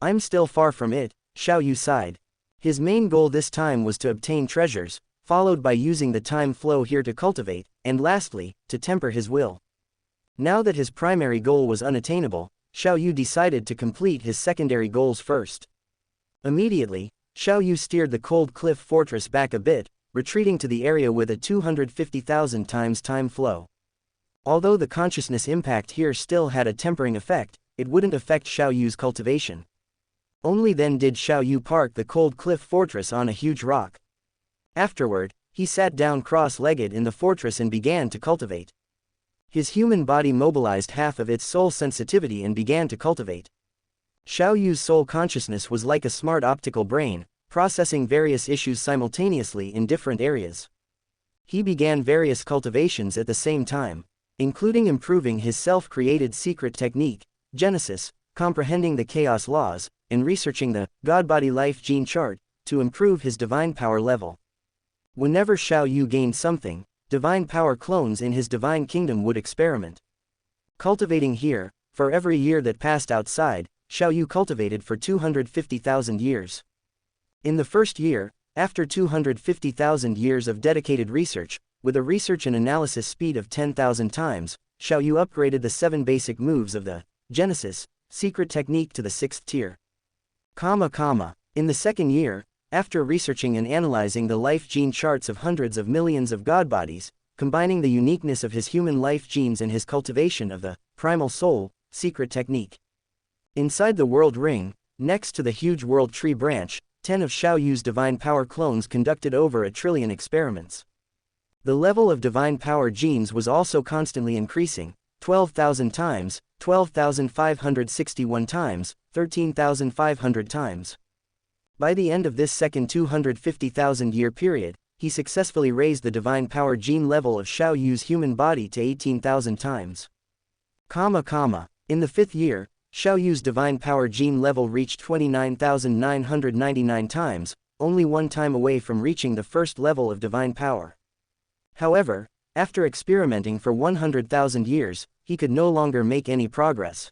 I'm still far from it, Xiao Yu sighed. His main goal this time was to obtain treasures, followed by using the time flow here to cultivate, and lastly, to temper his will. Now that his primary goal was unattainable, Xiao Yu decided to complete his secondary goals first. Immediately, Xiao Yu steered the cold cliff fortress back a bit, retreating to the area with a 250,000 times time flow. Although the consciousness impact here still had a tempering effect, it wouldn't affect Xiao Yu's cultivation. Only then did Xiao Yu park the cold cliff fortress on a huge rock. Afterward, he sat down cross-legged in the fortress and began to cultivate. His human body mobilized half of its soul sensitivity and began to cultivate. Xiao Yu's soul consciousness was like a smart optical brain, processing various issues simultaneously in different areas. He began various cultivations at the same time, including improving his self-created secret technique, Genesis, comprehending the chaos laws, and researching the God-body life gene chart, to improve his divine power level. Whenever Xiao Yu gained something, divine power clones in his divine kingdom would experiment. Cultivating here, for every year that passed outside, Xiao Yu cultivated for 250,000 years. In the first year, after 250,000 years of dedicated research, with a research and analysis speed of 10,000 times, Xiao Yu upgraded the 7 basic moves of the Genesis secret technique to the 6th tier. In the second year, after researching and analyzing the life gene charts of hundreds of millions of god bodies, combining the uniqueness of his human life genes and his cultivation of the primal soul secret technique. Inside the world ring, next to the huge world tree branch, 10 of Xiao Yu's divine power clones conducted over 1 trillion experiments. The level of divine power genes was also constantly increasing, 12,000 times, 12,561 times, 13,500 times. By the end of this second 250,000 year period, he successfully raised the divine power gene level of Xiao Yu's human body to 18,000 times. In the 5th year, Xiao Yu's divine power gene level reached 29,999 times, only one time away from reaching the first level of divine power. However, after experimenting for 100,000 years, he could no longer make any progress.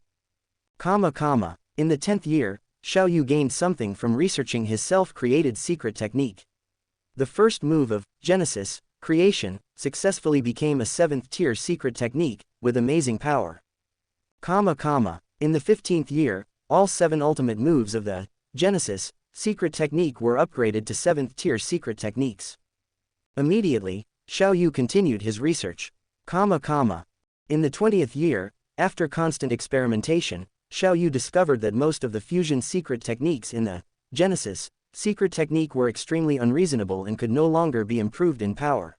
In the 10th year, Xiao Yu gained something from researching his self-created secret technique. The first move of Genesis, creation, successfully became a 7th-tier secret technique, with amazing power. In the 15th year, all 7 ultimate moves of the Genesis, secret technique were upgraded to 7th-tier secret techniques. Immediately, Xiao Yu continued his research. In the 20th year, after constant experimentation, Xiao Yu discovered that most of the fusion secret techniques in the Genesis secret technique were extremely unreasonable and could no longer be improved in power.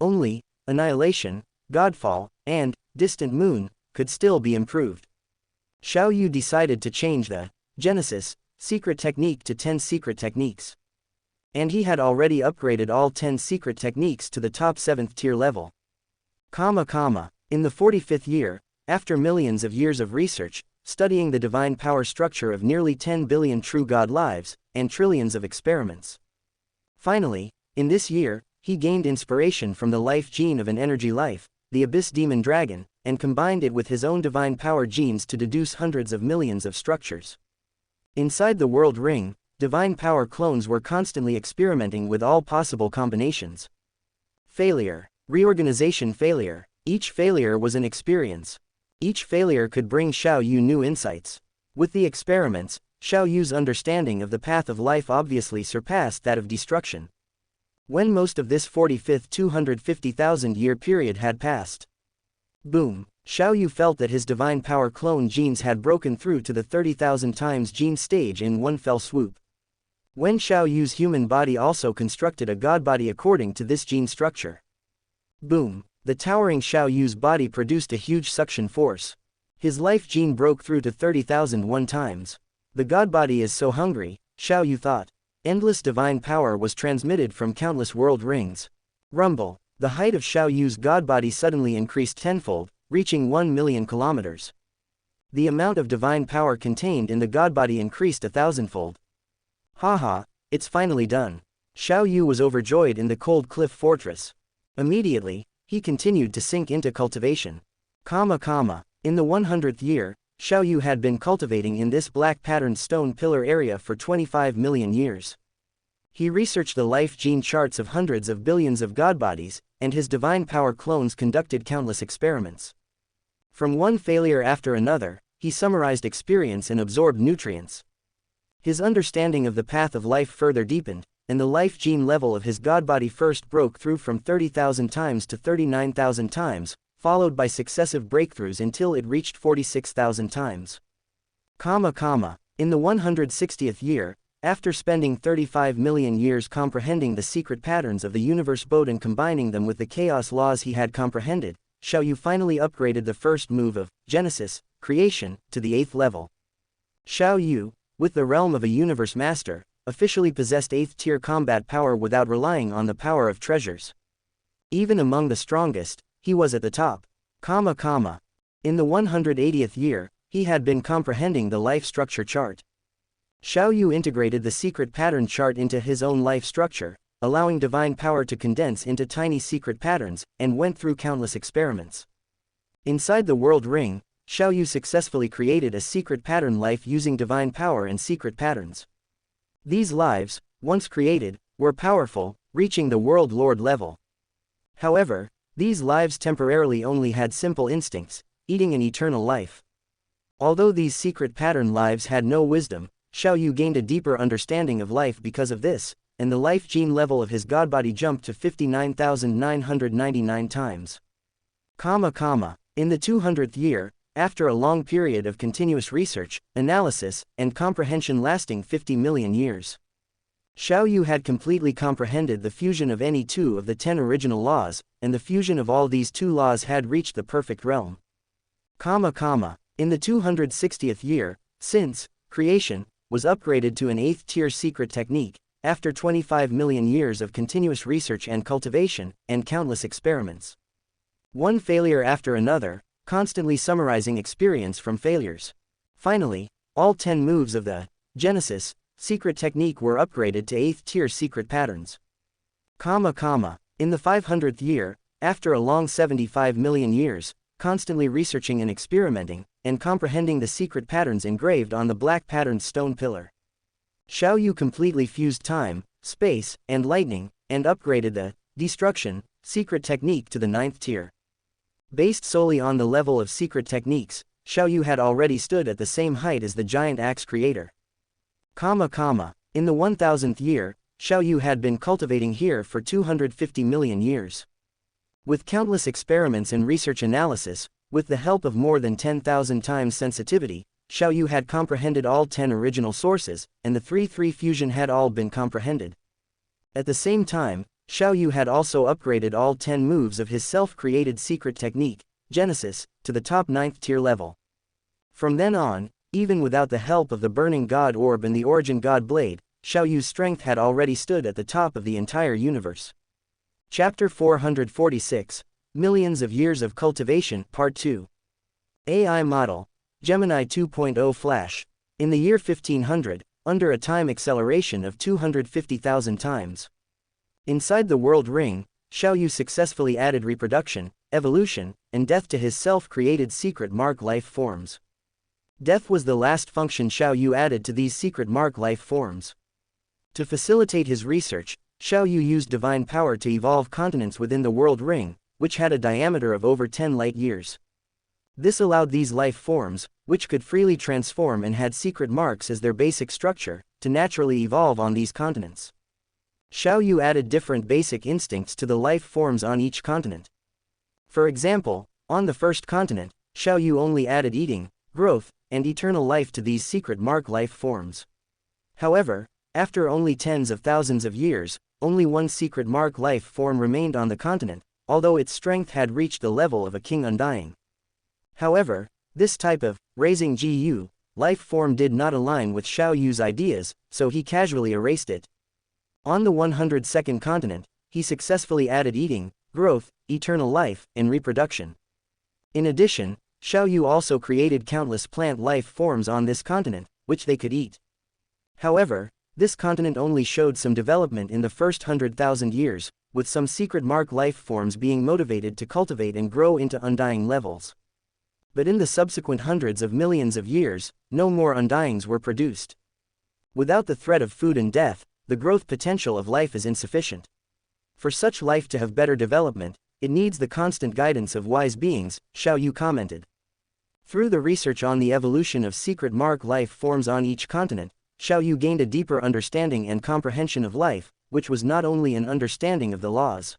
Only Annihilation, Godfall, and Distant Moon could still be improved. Xiao Yu decided to change the Genesis secret technique to 10 secret techniques. And he had already upgraded all 10 secret techniques to the top 7th tier level. In the 45th year, after millions of years of research, studying the divine power structure of nearly 10 billion true God lives, and trillions of experiments. Finally, in this year, he gained inspiration from the life gene of an energy life, the Abyss Demon Dragon, and combined it with his own divine power genes to deduce hundreds of millions of structures. Inside the World Ring, divine power clones were constantly experimenting with all possible combinations. Failure. Reorganization failure. Each failure was an experience. Each failure could bring Xiao Yu new insights. With the experiments, Xiao Yu's understanding of the path of life obviously surpassed that of destruction. When most of this 45th 250,000-year period had passed. Boom! Xiao Yu felt that his divine power clone genes had broken through to the 30,000 times gene stage in one fell swoop. When Xiao Yu's human body also constructed a god body according to this gene structure. Boom! The towering Xiao Yu's body produced a huge suction force. His life gene broke through to 30,001 times. The god body is so hungry, Xiao Yu thought. Endless divine power was transmitted from countless world rings. Rumble. The height of Xiao Yu's god body suddenly increased tenfold, reaching 1 million kilometers. The amount of divine power contained in the god body increased 1,000-fold. Haha, it's finally done. Xiao Yu was overjoyed in the cold cliff fortress. Immediately, he continued to sink into cultivation. In the 100th year, Xiao Yu had been cultivating in this black patterned stone pillar area for 25 million years. He researched the life gene charts of hundreds of billions of god bodies, and his divine power clones conducted countless experiments. From one failure after another, he summarized experience and absorbed nutrients. His understanding of the path of life further deepened, and the life gene level of his god body first broke through from 30,000 times to 39,000 times, followed by successive breakthroughs until it reached 46,000 times. In the 160th year, after spending 35 million years comprehending the secret patterns of the universe Bode and combining them with the chaos laws he had comprehended, Xiao Yu finally upgraded the first move of Genesis, creation, to the 8th level. Xiao Yu, with the realm of a universe master, officially possessed 8th tier combat power without relying on the power of treasures. Even among the strongest, he was at the top. In the 180th year, he had been comprehending the life structure chart. Xiao Yu integrated the secret pattern chart into his own life structure, allowing divine power to condense into tiny secret patterns, and went through countless experiments. Inside the world ring, Xiao Yu successfully created a secret pattern life using divine power and secret patterns. These lives, once created, were powerful, reaching the world lord level. However, these lives temporarily only had simple instincts, eating an eternal life. Although these secret pattern lives had no wisdom, Xiao Yu gained a deeper understanding of life because of this, and the life gene level of his god body jumped to 59,999 times. In the 200th year, after a long period of continuous research, analysis, and comprehension lasting 50 million years, Xiao Yu had completely comprehended the fusion of any two of the 10 original laws, and the fusion of all these two laws had reached the perfect realm. In the 260th year, since creation was upgraded to an 8th tier secret technique, after 25 million years of continuous research and cultivation, and countless experiments. One failure after another, constantly summarizing experience from failures. Finally, all 10 moves of the Genesis secret technique were upgraded to 8th tier secret patterns. In the 500th year, after a long 75 million years, constantly researching and experimenting, and comprehending the secret patterns engraved on the black patterned stone pillar, Xiao Yu completely fused time, space, and lightning, and upgraded the destruction secret technique to the 9th tier. Based solely on the level of secret techniques, Xiao Yu had already stood at the same height as the giant axe creator. In the 1000th year, Xiao Yu had been cultivating here for 250 million years. With countless experiments and research analysis, with the help of more than 10,000 times sensitivity, Xiao Yu had comprehended all 10 original sources, and the 3-3 fusion had all been comprehended. At the same time, Xiao Yu had also upgraded all 10 moves of his self-created secret technique, Genesis, to the top 9th tier level. From then on, even without the help of the Burning God Orb and the Origin God Blade, Xiao Yu's strength had already stood at the top of the entire universe. Chapter 446, Millions of Years of Cultivation, Part 2. AI Model, Gemini 2.0 Flash. In the year 1500, under a time acceleration of 250,000 times. Inside the World Ring, Xiao Yu successfully added reproduction, evolution, and death to his self-created secret mark life forms. Death was the last function Xiao Yu added to these secret mark life forms. To facilitate his research, Xiao Yu used divine power to evolve continents within the World Ring, which had a diameter of over 10 light years. This allowed these life forms, which could freely transform and had secret marks as their basic structure, to naturally evolve on these continents. Xiao Yu added different basic instincts to the life forms on each continent. For example, on the first continent, Xiao Yu only added eating, growth, and eternal life to these secret mark life forms. However, after only tens of thousands of years, only one secret mark life form remained on the continent, although its strength had reached the level of a king undying. However, this type of raising GU life form did not align with Xiao Yu's ideas, so he casually erased it. On the 102nd continent, he successfully added eating, growth, eternal life, and reproduction. In addition, Xiao Yu also created countless plant life forms on this continent, which they could eat. However, this continent only showed some development in the first 100,000 years, with some secret mark life forms being motivated to cultivate and grow into undying levels. But in the subsequent hundreds of millions of years, no more undyings were produced. Without the threat of food and death, the growth potential of life is insufficient. For such life to have better development, it needs the constant guidance of wise beings, Xiao Yu commented. Through the research on the evolution of secret mark life forms on each continent, Xiao Yu gained a deeper understanding and comprehension of life, which was not only an understanding of the laws.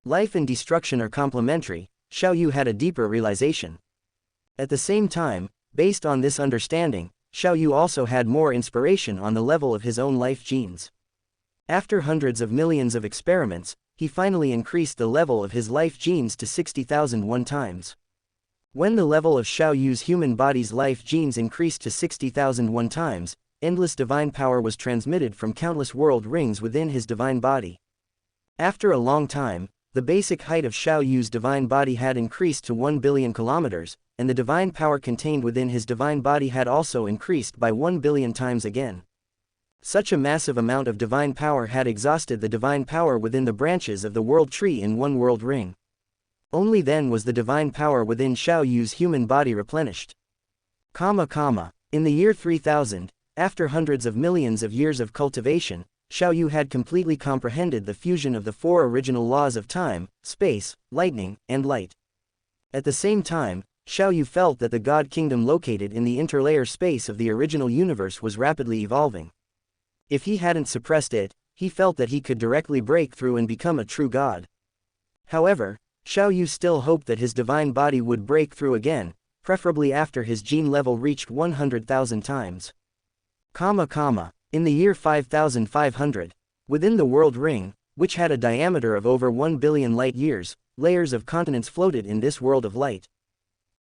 Life and destruction are complementary, Xiao Yu had a deeper realization. At the same time, based on this understanding, Xiao Yu also had more inspiration on the level of his own life genes. After hundreds of millions of experiments, he finally increased the level of his life genes to 60,001 times. When the level of Xiao Yu's human body's life genes increased to 60,001 times, endless divine power was transmitted from countless world rings within his divine body. After a long time, the basic height of Xiao Yu's divine body had increased to 1 billion kilometers, and the divine power contained within his divine body had also increased by 1 billion times again. Such a massive amount of divine power had exhausted the divine power within the branches of the world tree in one world ring. Only then was the divine power within Xiao Yu's human body replenished. In the year 3000, after hundreds of millions of years of cultivation, Xiao Yu had completely comprehended the fusion of the 4 original laws of time, space, lightning, and light. At the same time, Xiao Yu felt that the God Kingdom located in the interlayer space of the original universe was rapidly evolving. If he hadn't suppressed it, he felt that he could directly break through and become a true god. However, Xiao Yu still hoped that his divine body would break through again, preferably after his gene level reached 100,000 times. In the year 5500, within the world ring, which had a diameter of over 1 billion light years, layers of continents floated in this world of light.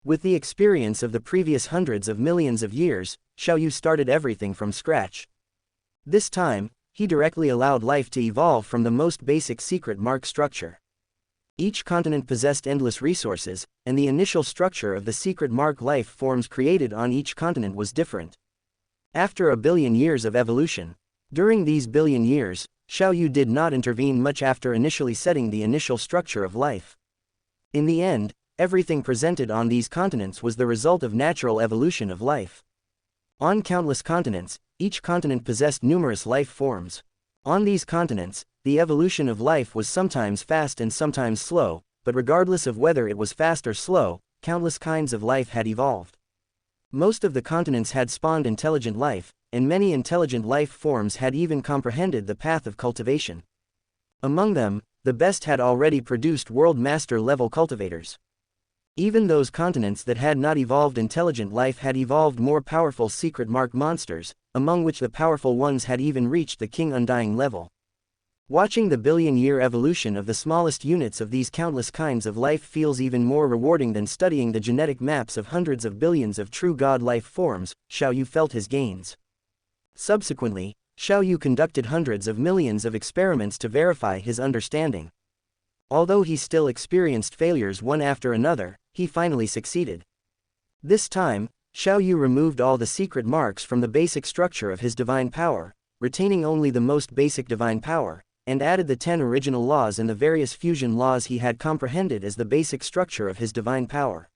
With the experience of the previous hundreds of millions of years, Xiao Yu started everything from scratch. This time, he directly allowed life to evolve from the most basic secret mark structure. Each continent possessed endless resources, and the initial structure of the secret mark life forms created on each continent was different. After a billion years of evolution, during these billion years, Xiaoyu did not intervene much after initially setting the initial structure of life. In the end, everything presented on these continents was the result of natural evolution of life. On countless continents, each continent possessed numerous life forms. On these continents, the evolution of life was sometimes fast and sometimes slow, but regardless of whether it was fast or slow, countless kinds of life had evolved. Most of the continents had spawned intelligent life, and many intelligent life forms had even comprehended the path of cultivation. Among them, the best had already produced world master level cultivators. Even those continents that had not evolved intelligent life had evolved more powerful secret mark monsters, among which the powerful ones had even reached the King Undying level. Watching the billion-year evolution of the smallest units of these countless kinds of life feels even more rewarding than studying the genetic maps of hundreds of billions of true god life forms. Xiaoyu felt his gains. Subsequently, Xiaoyu conducted hundreds of millions of experiments to verify his understanding. Although he still experienced failures one after another, he finally succeeded. This time, Xiaoyu removed all the secret marks from the basic structure of his divine power, retaining only the most basic divine power, and added the 10 original laws and the various fusion laws he had comprehended as the basic structure of his divine power.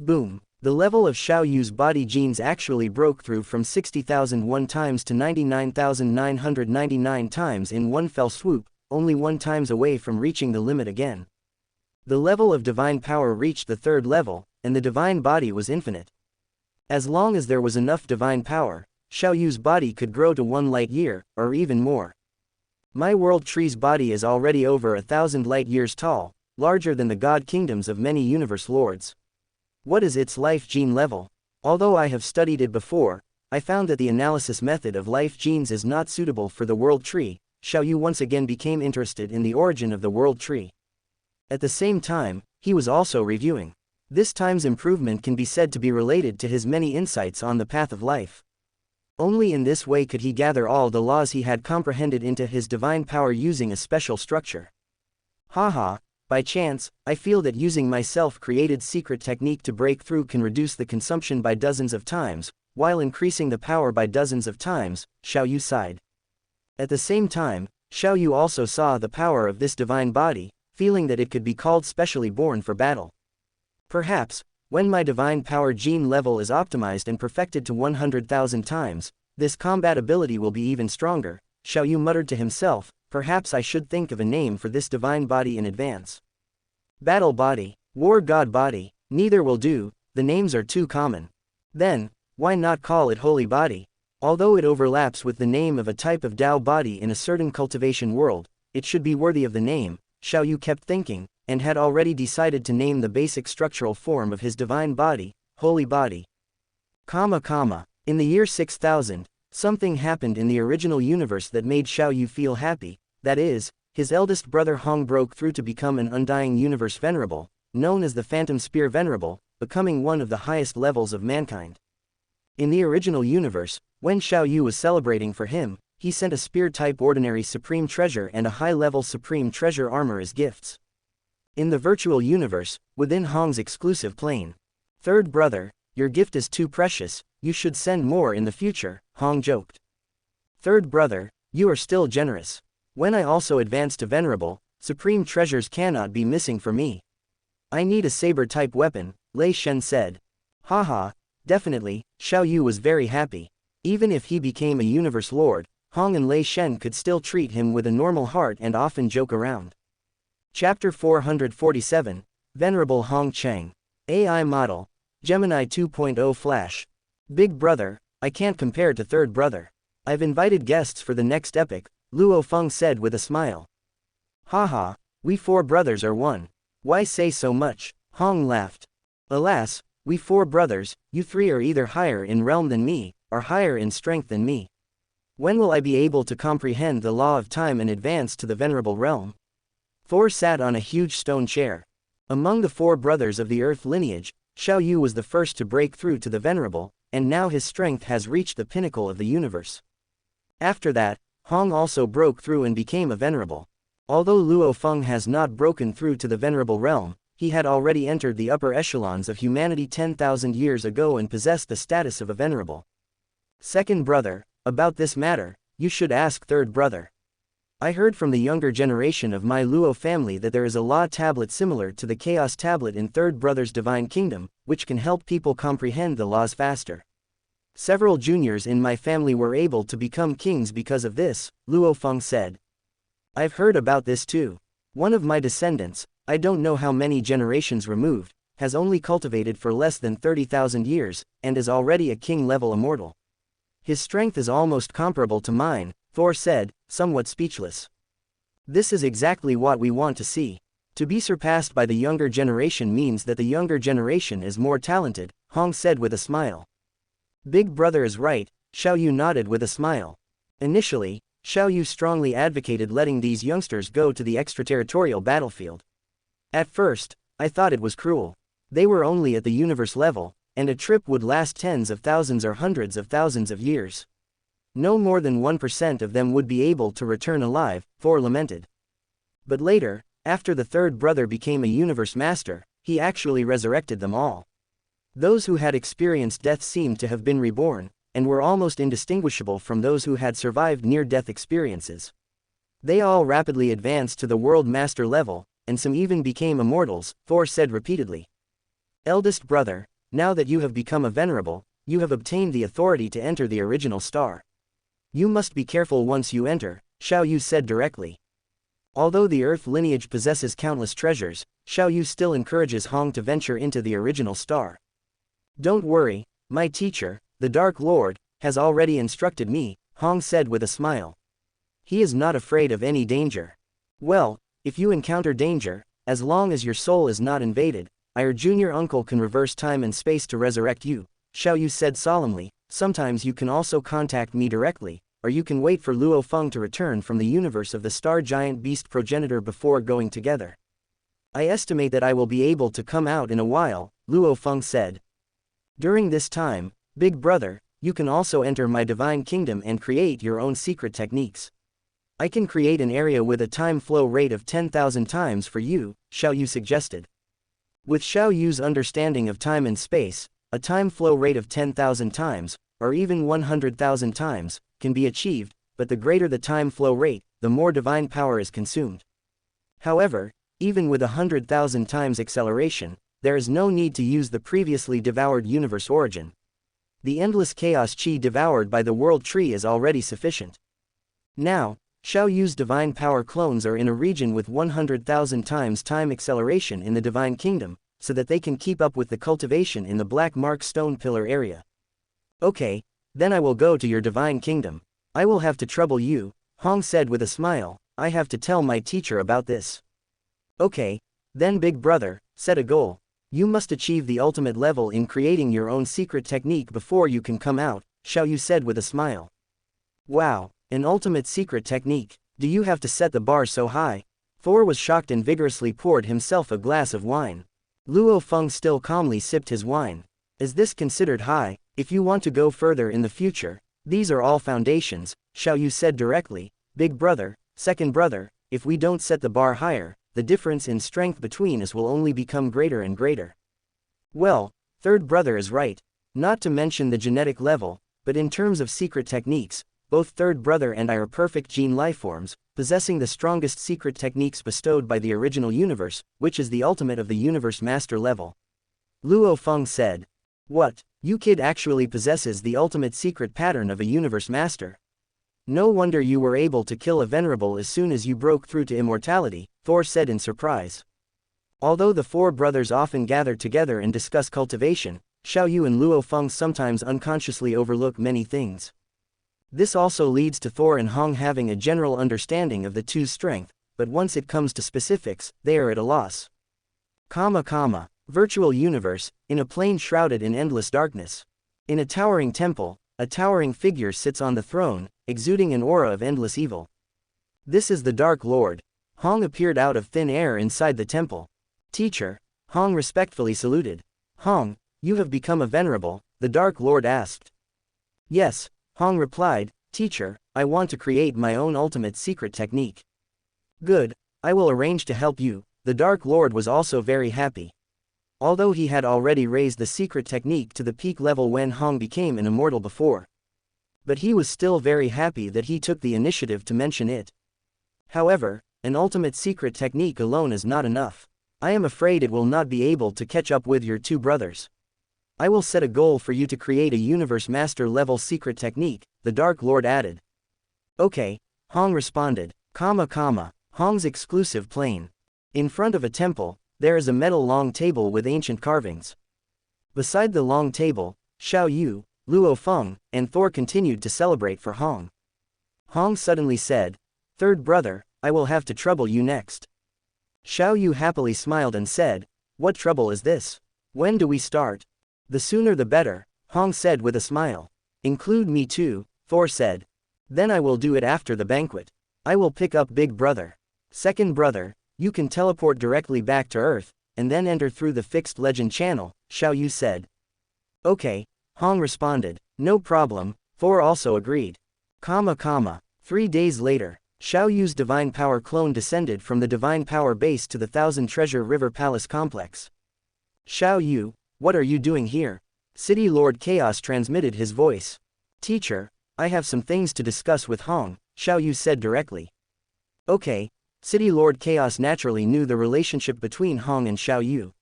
Boom! The level of Xiaoyu's body genes actually broke through from 60,001 times to 99,999 times in one fell swoop, only 1 times away from reaching the limit again. The level of divine power reached the 3rd level, and the divine body was infinite. As long as there was enough divine power, Xiaoyu's body could grow to 1 light year, or even more. My world tree's body is already over 1,000 light years tall, larger than the god kingdoms of many universe lords. What is its life gene level? Although I have studied it before, I found that the analysis method of life genes is not suitable for the world tree. Xiaoyu once again became interested in the origin of the world tree. At the same time, he was also reviewing. This time's improvement can be said to be related to his many insights on the path of life. Only in this way could he gather all the laws he had comprehended into his divine power using a special structure. Haha, by chance, I feel that using my self-created secret technique to break through can reduce the consumption by dozens of times, while increasing the power by dozens of times, Xiaoyu sighed. At the same time, Xiaoyu also saw the power of this divine body, feeling that it could be called specially born for battle. Perhaps, when my divine power gene level is optimized and perfected to 100,000 times, this combat ability will be even stronger. Xiaoyu muttered to himself, perhaps I should think of a name for this divine body in advance. Battle body, war god body, neither will do, the names are too common. Then, why not call it holy body? Although it overlaps with the name of a type of Tao body in a certain cultivation world, it should be worthy of the name, Xiaoyu kept thinking, and had already decided to name the basic structural form of his divine body, holy body. In the year 6000, something happened in the original universe that made Xiaoyu feel happy, that is, his eldest brother Hong broke through to become an undying universe venerable, known as the Phantom Spear Venerable, becoming one of the highest levels of mankind. In the original universe, when Xiaoyu was celebrating for him, he sent a spear-type ordinary supreme treasure and a high-level supreme treasure armor as gifts. In the virtual universe, within Hong's exclusive plane. Third brother, your gift is too precious, you should send more in the future, Hong joked. Third brother, you are still generous. When I also advance to venerable, supreme treasures cannot be missing for me. I need a saber-type weapon, Lei Shen said. Haha, definitely, Xiaoyu was very happy. Even if he became a universe lord, Hong and Lei Shen could still treat him with a normal heart and often joke around. Chapter 447, Venerable Hong Cheng. AI Model, Gemini 2.0 Flash. Big brother, I can't compare to third brother. I've invited guests for the next epic, Luo Feng said with a smile. Haha, we 4 brothers are one. Why say so much? Hong laughed. Alas, we 4 brothers, you 3 are either higher in realm than me, or higher in strength than me. When will I be able to comprehend the law of time and advance to the venerable realm? Thor sat on a huge stone chair. Among the 4 brothers of the earth lineage, Xiaoyu was the first to break through to the venerable, and now his strength has reached the pinnacle of the universe. After that, Hong also broke through and became a venerable. Although Luo Feng has not broken through to the Venerable Realm, he had already entered the upper echelons of humanity 10,000 years ago and possessed the status of a Venerable. Second brother, about this matter, you should ask third brother. I heard from the younger generation of my Luo family that there is a law tablet similar to the Chaos Tablet in third brother's divine kingdom, which can help people comprehend the laws faster. Several juniors in my family were able to become kings because of this, Luo Feng said. I've heard about this too. One of my descendants, I don't know how many generations removed, has only cultivated for less than 30,000 years, and is already a king-level immortal. His strength is almost comparable to mine, Thor said, somewhat speechless. This is exactly what we want to see. To be surpassed by the younger generation means that the younger generation is more talented, Hong said with a smile. Big brother is right, Xiao Yu nodded with a smile. Initially, Xiao Yu strongly advocated letting these youngsters go to the extraterritorial battlefield. At first, I thought it was cruel. They were only at the universe level, and a trip would last tens of thousands or hundreds of thousands of years. No more than 1% of them would be able to return alive, Thor lamented. But later, after the third brother became a universe master, he actually resurrected them all. Those who had experienced death seemed to have been reborn, and were almost indistinguishable from those who had survived near-death experiences. They all rapidly advanced to the world master level, and some even became immortals, Thor said repeatedly. Eldest brother, now that you have become a venerable, you have obtained the authority to enter the original star. You must be careful once you enter, Xiao Yu said directly. Although the Earth lineage possesses countless treasures, Xiao Yu still encourages Hong to venture into the original star. Don't worry, my teacher, the Dark Lord, has already instructed me, Hong said with a smile. He is not afraid of any danger. Well, if you encounter danger, as long as your soul is not invaded, your junior uncle can reverse time and space to resurrect you, Xiao Yu said solemnly. Sometimes you can also contact me directly, or you can wait for Luo Feng to return from the universe of the star giant beast progenitor before going together. I estimate that I will be able to come out in a while, Luo Feng said. During this time, big brother, you can also enter my divine kingdom and create your own secret techniques. I can create an area with a time flow rate of 10,000 times for you, Xiao Yu suggested. With Xiao Yu's understanding of time and space, a time flow rate of 10,000 times, or even 100,000 times, can be achieved, but the greater the time flow rate, the more divine power is consumed. However, even with 100,000 times acceleration, there is no need to use the previously devoured universe origin. The endless chaos chi devoured by the world tree is already sufficient. Now, Xiao Yu's divine power clones are in a region with 100,000 times time acceleration in the divine kingdom, so that they can keep up with the cultivation in the Black Mark Stone Pillar area. Okay, then I will go to your divine kingdom. I will have to trouble you, Hong said with a smile. I have to tell my teacher about this. Okay, then big brother, set a goal. You must achieve the ultimate level in creating your own secret technique before you can come out, Xiao Yu said with a smile. Wow, an ultimate secret technique. Do you have to set the bar so high? Thor was shocked and vigorously poured himself a glass of wine. Luo Feng still calmly sipped his wine. Is this considered high? If you want to go further in the future, these are all foundations, Xiao Yu said directly. Big brother, second brother, if we don't set the bar higher, the difference in strength between us will only become greater and greater. Well, third brother is right. Not to mention the genetic level, but in terms of secret techniques, both third brother and I are perfect gene lifeforms, possessing the strongest secret techniques bestowed by the original universe, which is the ultimate of the universe master level. Luo Feng said. What? You kid actually possesses the ultimate secret pattern of a universe master. No wonder you were able to kill a venerable as soon as you broke through to immortality, Thor said in surprise. Although the four brothers often gather together and discuss cultivation, Xiao Yu and Luo Feng sometimes unconsciously overlook many things. This also leads to Thor and Hong having a general understanding of the two's strength, but once it comes to specifics, they are at a loss. Virtual universe, in a plane shrouded in endless darkness. In a towering temple, a towering figure sits on the throne, exuding an aura of endless evil. This is the Dark Lord. Hong appeared out of thin air inside the temple. Teacher, Hong respectfully saluted. Hong, you have become a venerable, the Dark Lord asked. Yes, Hong replied, Teacher, I want to create my own ultimate secret technique. Good, I will arrange to help you. The Dark Lord was also very happy. Although he had already raised the secret technique to the peak level when Hong became an immortal before. But he was still very happy that he took the initiative to mention it. However, an ultimate secret technique alone is not enough. I am afraid it will not be able to catch up with your two brothers. I will set a goal for you to create a universe master level secret technique, the Dark Lord added. Okay, Hong responded. Hong's exclusive plane. In front of a temple, there is a metal long table with ancient carvings. Beside the long table, Xiao Yu, Luo Feng, and Thor continued to celebrate for Hong. Hong suddenly said, "Third brother, I will have to trouble you next." Xiao Yu happily smiled and said, "What trouble is this? When do we start?" "The sooner the better," Hong said with a smile. "Include me too," Thor said. "Then I will do it after the banquet. I will pick up big brother. Second brother, you can teleport directly back to Earth, and then enter through the fixed legend channel," Xiao Yu said. "Okay," Hong responded. "No problem," Thor also agreed. 3 days later, Xiao Yu's divine power clone descended from the divine power base to the Thousand Treasure River Palace complex. "Xiao Yu, what are you doing here?" City Lord Chaos transmitted his voice. "Teacher, I have some things to discuss with Hong," Xiao Yu said directly. Okay, City Lord Chaos naturally knew the relationship between Hong and Xiao Yu.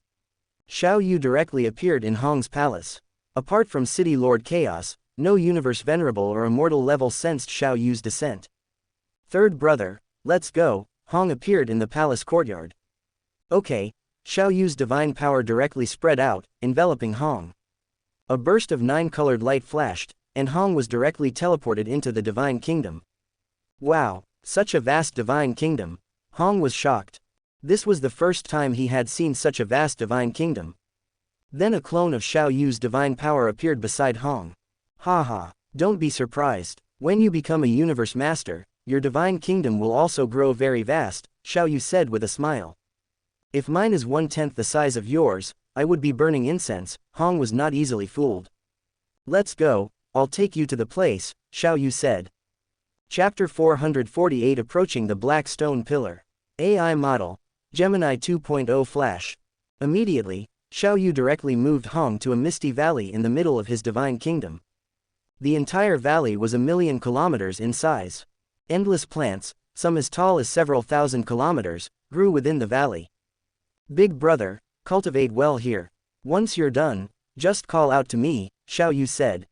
Xiao Yu directly appeared in Hong's palace. Apart from City Lord Chaos, no universe venerable or immortal level sensed Xiao Yu's descent. "Third brother, let's go," Hong appeared in the palace courtyard. Okay, Xiao Yu's divine power directly spread out, enveloping Hong. A burst of 9-colored light flashed, and Hong was directly teleported into the divine kingdom. Wow, such a vast divine kingdom. Hong was shocked. This was the first time he had seen such a vast divine kingdom. Then a clone of Xiao Yu's divine power appeared beside Hong. Haha, don't be surprised. When you become a universe master, your divine kingdom will also grow very vast, Xiao Yu said with a smile. If mine is 1/10 the size of yours, I would be burning incense. Hong was not easily fooled. Let's go, I'll take you to the place, Xiao Yu said. Chapter 448 Approaching the Black Stone Pillar. AI Model, Gemini 2.0 Flash. Immediately, Xiao Yu directly moved Hong to a misty valley in the middle of his divine kingdom. The entire valley was 1,000,000 kilometers in size. Endless plants, some as tall as several thousand kilometers, grew within the valley. "Big brother, cultivate well here. Once you're done, just call out to me," Xiao Yu said.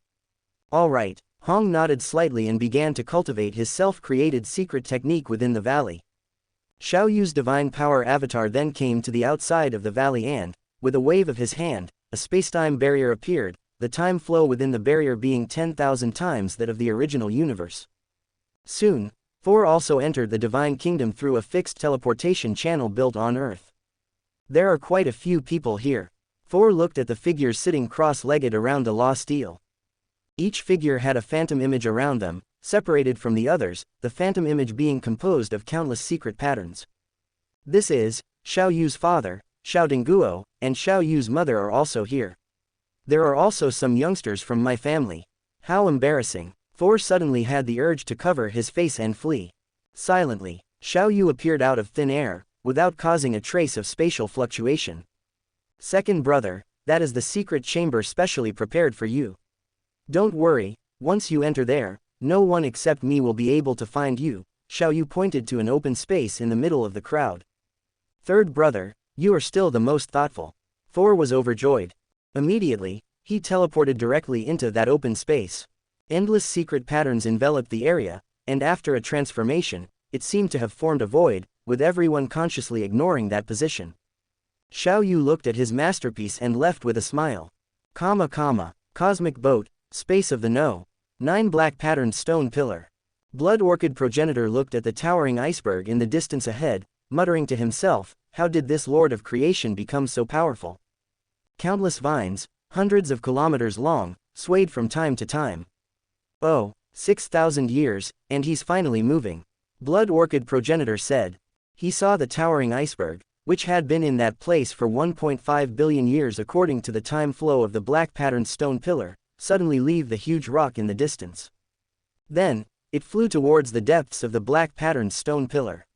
"All right." Hong nodded slightly and began to cultivate his self-created secret technique within the valley. Xiao Yu's divine power avatar then came to the outside of the valley and, with a wave of his hand, a spacetime barrier appeared, the time flow within the barrier being 10,000 times that of the original universe. Soon, Thor also entered the divine kingdom through a fixed teleportation channel built on Earth. There are quite a few people here. Thor looked at the figures sitting cross-legged around the lost eel. Each figure had a phantom image around them, separated from the others, the phantom image being composed of countless secret patterns. This is, Xiao Yu's father, Xiao Donghua, and Xiao Yu's mother are also here. There are also some youngsters from my family. How embarrassing. Thor suddenly had the urge to cover his face and flee. Silently, Xiao Yu appeared out of thin air, without causing a trace of spatial fluctuation. "Second brother, that is the secret chamber specially prepared for you. Don't worry, once you enter there, no one except me will be able to find you," Xiao Yu pointed to an open space in the middle of the crowd. "Third brother, you are still the most thoughtful." Thor was overjoyed. Immediately, he teleported directly into that open space. Endless secret patterns enveloped the area, and after a transformation, it seemed to have formed a void, with everyone consciously ignoring that position. Xiao Yu looked at his masterpiece and left with a smile. Cosmic Boat, Space of the No. 9 Black Patterned Stone Pillar. Blood Orchid Progenitor looked at the towering iceberg in the distance ahead, muttering to himself, how did this Lord of Creation become so powerful? Countless vines, hundreds of kilometers long, swayed from time to time. Oh, 6,000 years, and he's finally moving. Blood Orchid Progenitor said. He saw the towering iceberg, which had been in that place for 1.5 billion years according to the time flow of the black patterned stone pillar, suddenly leave the huge rock in the distance. Then, it flew towards the depths of the black patterned stone pillar.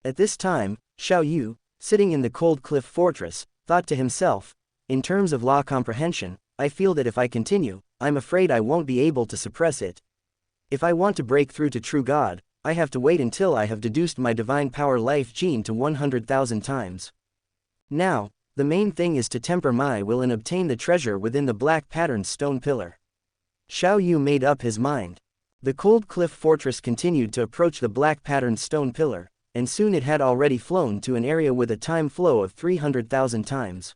At this time, Xiao Yu, sitting in the cold cliff fortress, thought to himself, in terms of law comprehension, I feel that if I continue, I'm afraid I won't be able to suppress it. If I want to break through to true God, I have to wait until I have deduced my divine power life gene to 100,000 times. Now, the main thing is to temper my will and obtain the treasure within the black patterned stone pillar. Xiao Yu made up his mind. The cold cliff fortress continued to approach the black patterned stone pillar, and soon it had already flown to an area with a time flow of 300,000 times.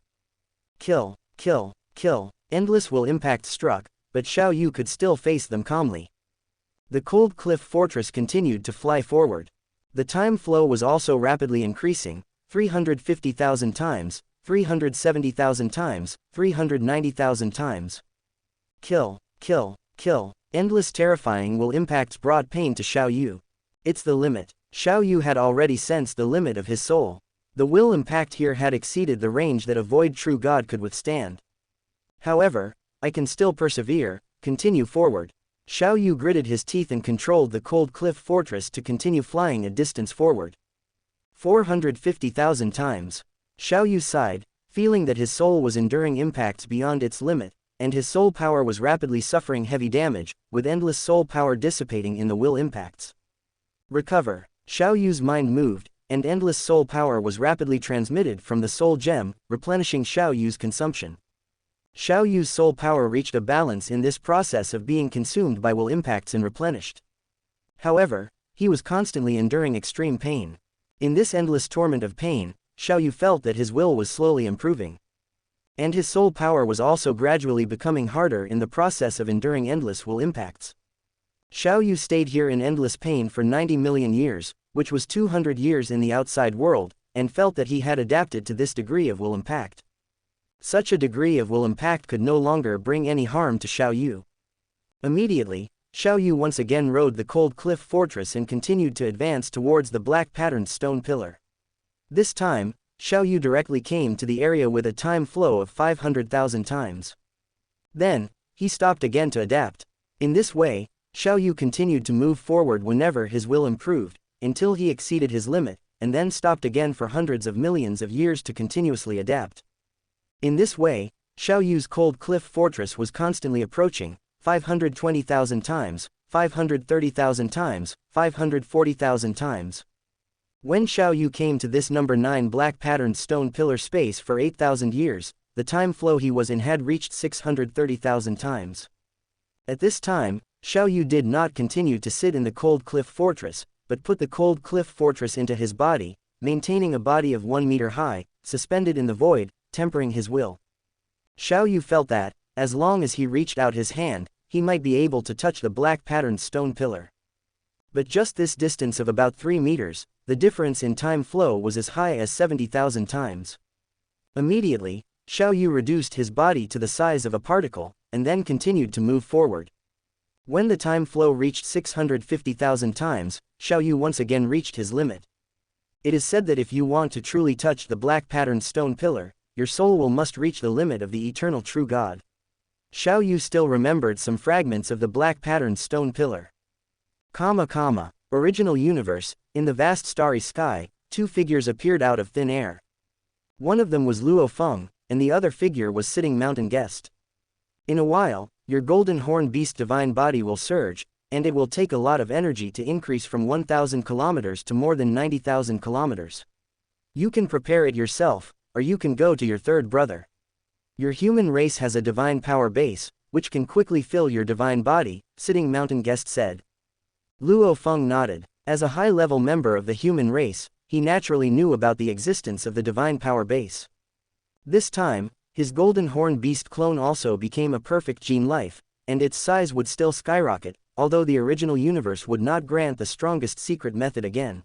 Kill, kill, kill, endless will impact struck, but Xiao Yu could still face them calmly. The cold cliff fortress continued to fly forward. The time flow was also rapidly increasing, 350,000 times, 370,000 times, 390,000 times. Kill, kill, kill, endless terrifying will impacts brought pain to Xiao Yu. It's the limit. Xiao Yu had already sensed the limit of his soul. The will impact here had exceeded the range that a void true God could withstand. However, I can still persevere, continue forward. Xiao Yu gritted his teeth and controlled the cold cliff fortress to continue flying a distance forward. 450,000 times. Xiao Yu sighed, feeling that his soul was enduring impacts beyond its limit, and his soul power was rapidly suffering heavy damage, with endless soul power dissipating in the will impacts. Recover. Xiao Yu's mind moved, and endless soul power was rapidly transmitted from the soul gem, replenishing Xiao Yu's consumption. Xiao Yu's soul power reached a balance in this process of being consumed by will impacts and replenished. However, he was constantly enduring extreme pain. In this endless torment of pain, Xiao Yu felt that his will was slowly improving. And his soul power was also gradually becoming harder in the process of enduring endless will impacts. Xiao Yu stayed here in endless pain for 90 million years, which was 200 years in the outside world, and felt that he had adapted to this degree of will impact. Such a degree of will impact could no longer bring any harm to Xiao Yu. Immediately, Xiao Yu once again rode the cold cliff fortress and continued to advance towards the black patterned stone pillar. This time, Xiao Yu directly came to the area with a time flow of 500,000 times. Then, he stopped again to adapt. In this way, Xiao Yu continued to move forward whenever his will improved, until he exceeded his limit, and then stopped again for hundreds of millions of years to continuously adapt. In this way, Xiao Yu's cold cliff fortress was constantly approaching, 520,000 times, 530,000 times, 540,000 times. When Xiao Yu came to this number 9 black patterned stone pillar space for 8,000 years, the time flow he was in had reached 630,000 times. At this time, Xiao Yu did not continue to sit in the cold cliff fortress, but put the cold cliff fortress into his body, maintaining a body of 1 meter high, suspended in the void, tempering his will. Xiao Yu felt that, as long as he reached out his hand, he might be able to touch the black patterned stone pillar. But just this distance of about 3 meters, the difference in time flow was as high as 70,000 times. Immediately, Xiao Yu reduced his body to the size of a particle, and then continued to move forward. When the time flow reached 650,000 times, Xiao Yu once again reached his limit. It is said that if you want to truly touch the black patterned stone pillar, your soul will must reach the limit of the eternal true God. Xiao Yu still remembered some fragments of the black patterned stone pillar. Original universe, in the vast starry sky, 2 figures appeared out of thin air. One of them was Luo Feng, and the other figure was sitting mountain guest. In a while, your golden horn beast divine body will surge, and it will take a lot of energy to increase from 1,000 kilometers to more than 90,000 kilometers. You can prepare it yourself, or you can go to your third brother. Your human race has a divine power base, which can quickly fill your divine body, sitting mountain guest said. Luo Feng nodded. As a high-level member of the human race, he naturally knew about the existence of the divine power base. This time, his golden horn beast clone also became a perfect gene life, and its size would still skyrocket, although the original universe would not grant the strongest secret method again.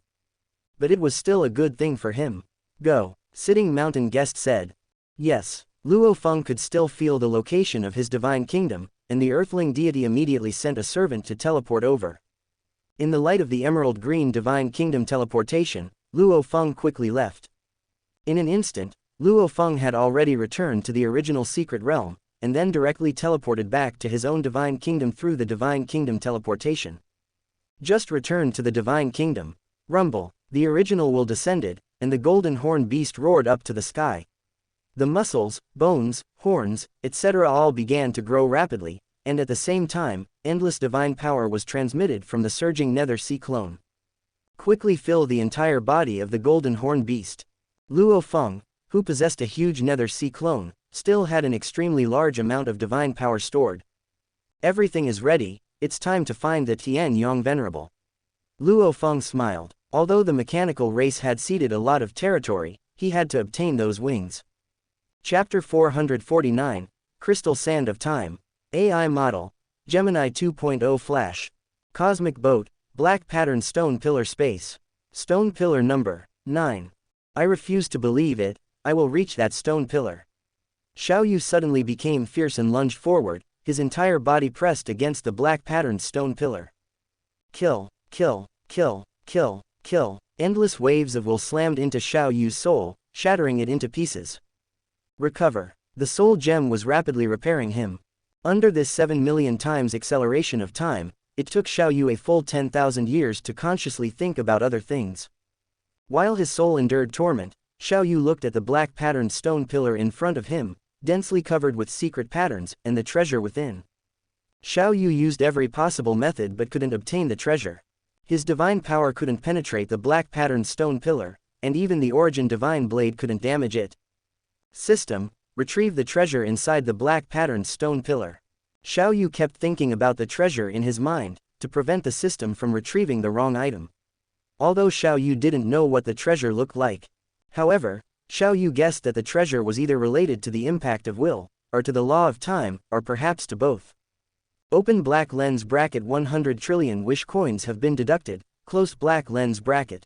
But it was still a good thing for him. Go, sitting mountain guest said. Yes, Luo Feng could still feel the location of his divine kingdom, and the earthling deity immediately sent a servant to teleport over. In the light of the emerald green divine kingdom teleportation, Luo Feng quickly left. In an instant, Luo Feng had already returned to the original secret realm, and then directly teleported back to his own divine kingdom through the divine kingdom teleportation. Just returned to the divine kingdom. Rumble. The original will descended, and the golden horn beast roared up to the sky. The muscles, bones, horns, etc. all began to grow rapidly, and at the same time, endless divine power was transmitted from the surging nether sea clone. Quickly fill the entire body of the golden horn beast. Luo Feng, who possessed a huge nether sea clone, still had an extremely large amount of divine power stored. Everything is ready, it's time to find the Tian Yang Venerable. Luo Feng smiled. Although the mechanical race had ceded a lot of territory, he had to obtain those wings. Chapter 449, Crystal Sand of Time. AI Model, Gemini 2.0 Flash. Cosmic Boat, Black Pattern Stone Pillar Space. Stone Pillar Number 9. I refuse to believe it, I will reach that stone pillar. Xiao Yu suddenly became fierce and lunged forward, his entire body pressed against the black patterned stone pillar. Kill, kill, kill, kill, kill. Endless waves of will slammed into Xiao Yu's soul, shattering it into pieces. Recover. The soul gem was rapidly repairing him. Under this 7 million times acceleration of time, it took Xiao Yu a full 10,000 years to consciously think about other things. While his soul endured torment, Xiao Yu looked at the black patterned stone pillar in front of him, densely covered with secret patterns, and the treasure within. Xiao Yu used every possible method but couldn't obtain the treasure. His divine power couldn't penetrate the black patterned stone pillar, and even the origin divine blade couldn't damage it. System, retrieve the treasure inside the black patterned stone pillar. Xiao Yu kept thinking about the treasure in his mind, to prevent the system from retrieving the wrong item. Although Xiao Yu didn't know what the treasure looked like. However, Xiao Yu guessed that the treasure was either related to the impact of will, or to the law of time, or perhaps to both. Open black lens bracket 100 trillion wish coins have been deducted, close black lens bracket.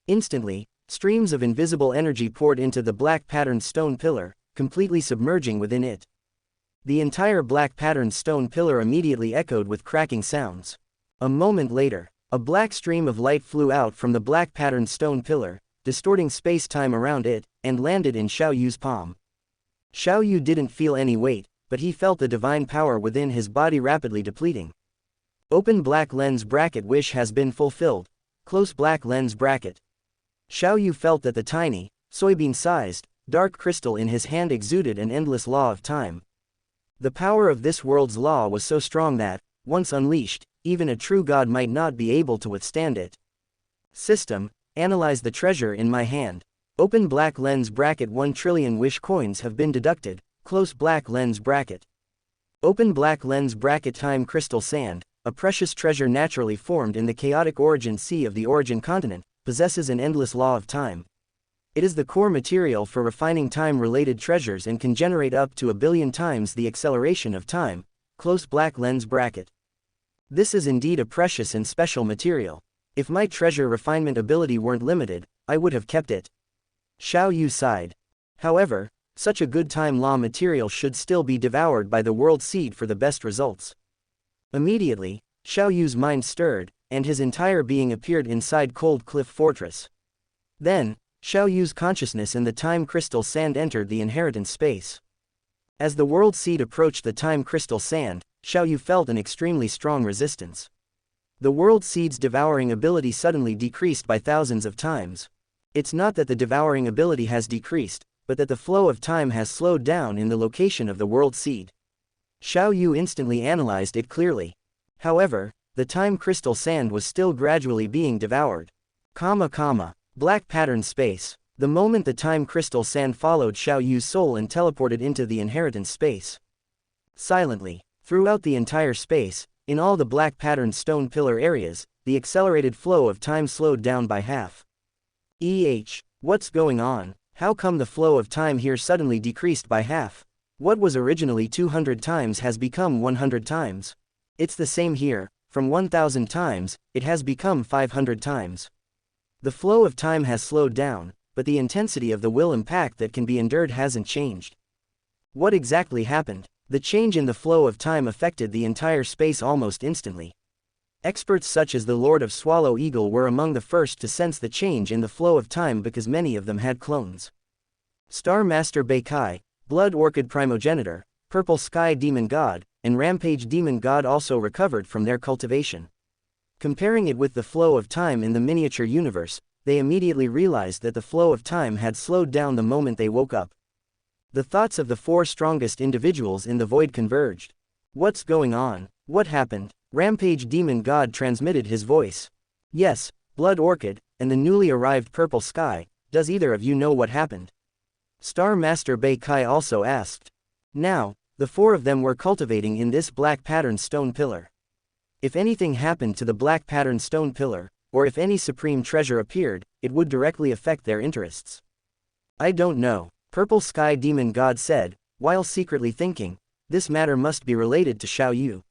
Instantly, streams of invisible energy poured into the black patterned stone pillar, completely submerging within it. The entire black patterned stone pillar immediately echoed with cracking sounds. A moment later, a black stream of light flew out from the black patterned stone pillar, distorting space-time around it, and landed in Xiao Yu's palm. Xiao Yu didn't feel any weight, but he felt the divine power within his body rapidly depleting. Open black lens bracket wish has been fulfilled, close black lens bracket. Xiao Yu felt that the tiny, soybean-sized, dark crystal in his hand exuded an endless law of time. The power of this world's law was so strong that, once unleashed, even a true god might not be able to withstand it. System, analyze the treasure in my hand. Open black lens bracket 1 trillion wish coins have been deducted, close black lens bracket. Open black lens bracket time crystal sand, a precious treasure naturally formed in the chaotic origin sea of the origin continent, possesses an endless law of time. It is the core material for refining time-related treasures and can generate up to 1 billion times the acceleration of time, close black lens bracket. This is indeed a precious and special material. If my treasure refinement ability weren't limited, I would have kept it. Xiao Yu sighed. However, such a good time law material should still be devoured by the world seed for the best results. Immediately, Xiao Yu's mind stirred, and his entire being appeared inside Cold Cliff Fortress. Then, Xiao Yu's consciousness in the time crystal sand entered the inheritance space. As the world seed approached the time crystal sand, Xiao Yu felt an extremely strong resistance. The world seed's devouring ability suddenly decreased by thousands of times. It's not that the devouring ability has decreased, but that the flow of time has slowed down in the location of the world seed. Xiao Yu instantly analyzed it clearly. However, the time crystal sand was still gradually being devoured. Black pattern space. The moment the time crystal sand followed Xiao Yu's soul and teleported into the inheritance space. Silently, throughout the entire space, in all the black patterned stone pillar areas, the accelerated flow of time slowed down by half. What's going on? How come the flow of time here suddenly decreased by half? What was originally 200 times has become 100 times. It's the same here, from 1000 times, it has become 500 times. The flow of time has slowed down, but the intensity of the will impact that can be endured hasn't changed. What exactly happened? The change in the flow of time affected the entire space almost instantly. Experts such as the Lord of Swallow Eagle were among the first to sense the change in the flow of time because many of them had clones. Star Master Beikai, Blood Orchid Primogenitor, Purple Sky Demon God, and Rampage Demon God also recovered from their cultivation. Comparing it with the flow of time in the miniature universe, they immediately realized that the flow of time had slowed down the moment they woke up. The thoughts of the four strongest individuals in the void converged. What's going on? What happened? Rampage Demon God transmitted his voice. Yes, Blood Orchid, and the newly arrived Purple Sky, does either of you know what happened? Star Master Bei Kai also asked. Now, the four of them were cultivating in this black pattern stone pillar. If anything happened to the black pattern stone pillar, or if any supreme treasure appeared, it would directly affect their interests. I don't know, Purple Sky Demon God said, while secretly thinking, this matter must be related to Xiao Yu.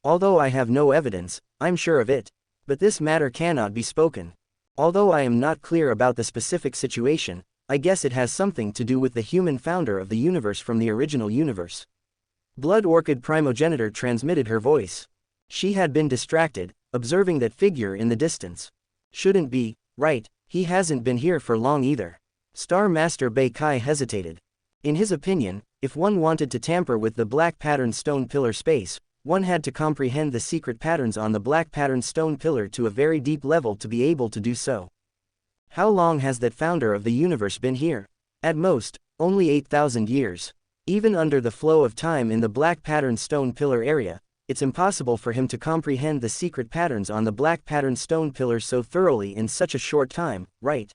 Although I have no evidence, I'm sure of it. But this matter cannot be spoken. Although I am not clear about the specific situation, I guess it has something to do with the human founder of the universe from the original universe. Blood Orchid Primogenitor transmitted her voice. She had been distracted, observing that figure in the distance. Shouldn't be, right, he hasn't been here for long either. Star Master Bei Kai hesitated. In his opinion, if one wanted to tamper with the black pattern stone pillar space, one had to comprehend the secret patterns on the black pattern stone pillar to a very deep level to be able to do so. How long has that founder of the universe been here? At most, only 8,000 years. Even under the flow of time in the black pattern stone pillar area, it's impossible for him to comprehend the secret patterns on the black pattern stone pillar so thoroughly in such a short time, right?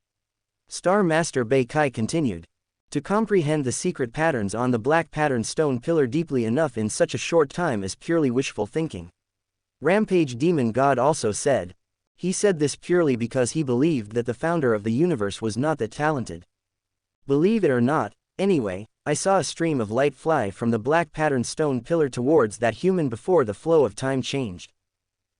Star Master Bei Kai continued. To comprehend the secret patterns on the black pattern stone pillar deeply enough in such a short time is purely wishful thinking. Rampage Demon God also said. He said this purely because he believed that the founder of the universe was not that talented. Believe it or not, anyway, I saw a stream of light fly from the black pattern stone pillar towards that human before the flow of time changed.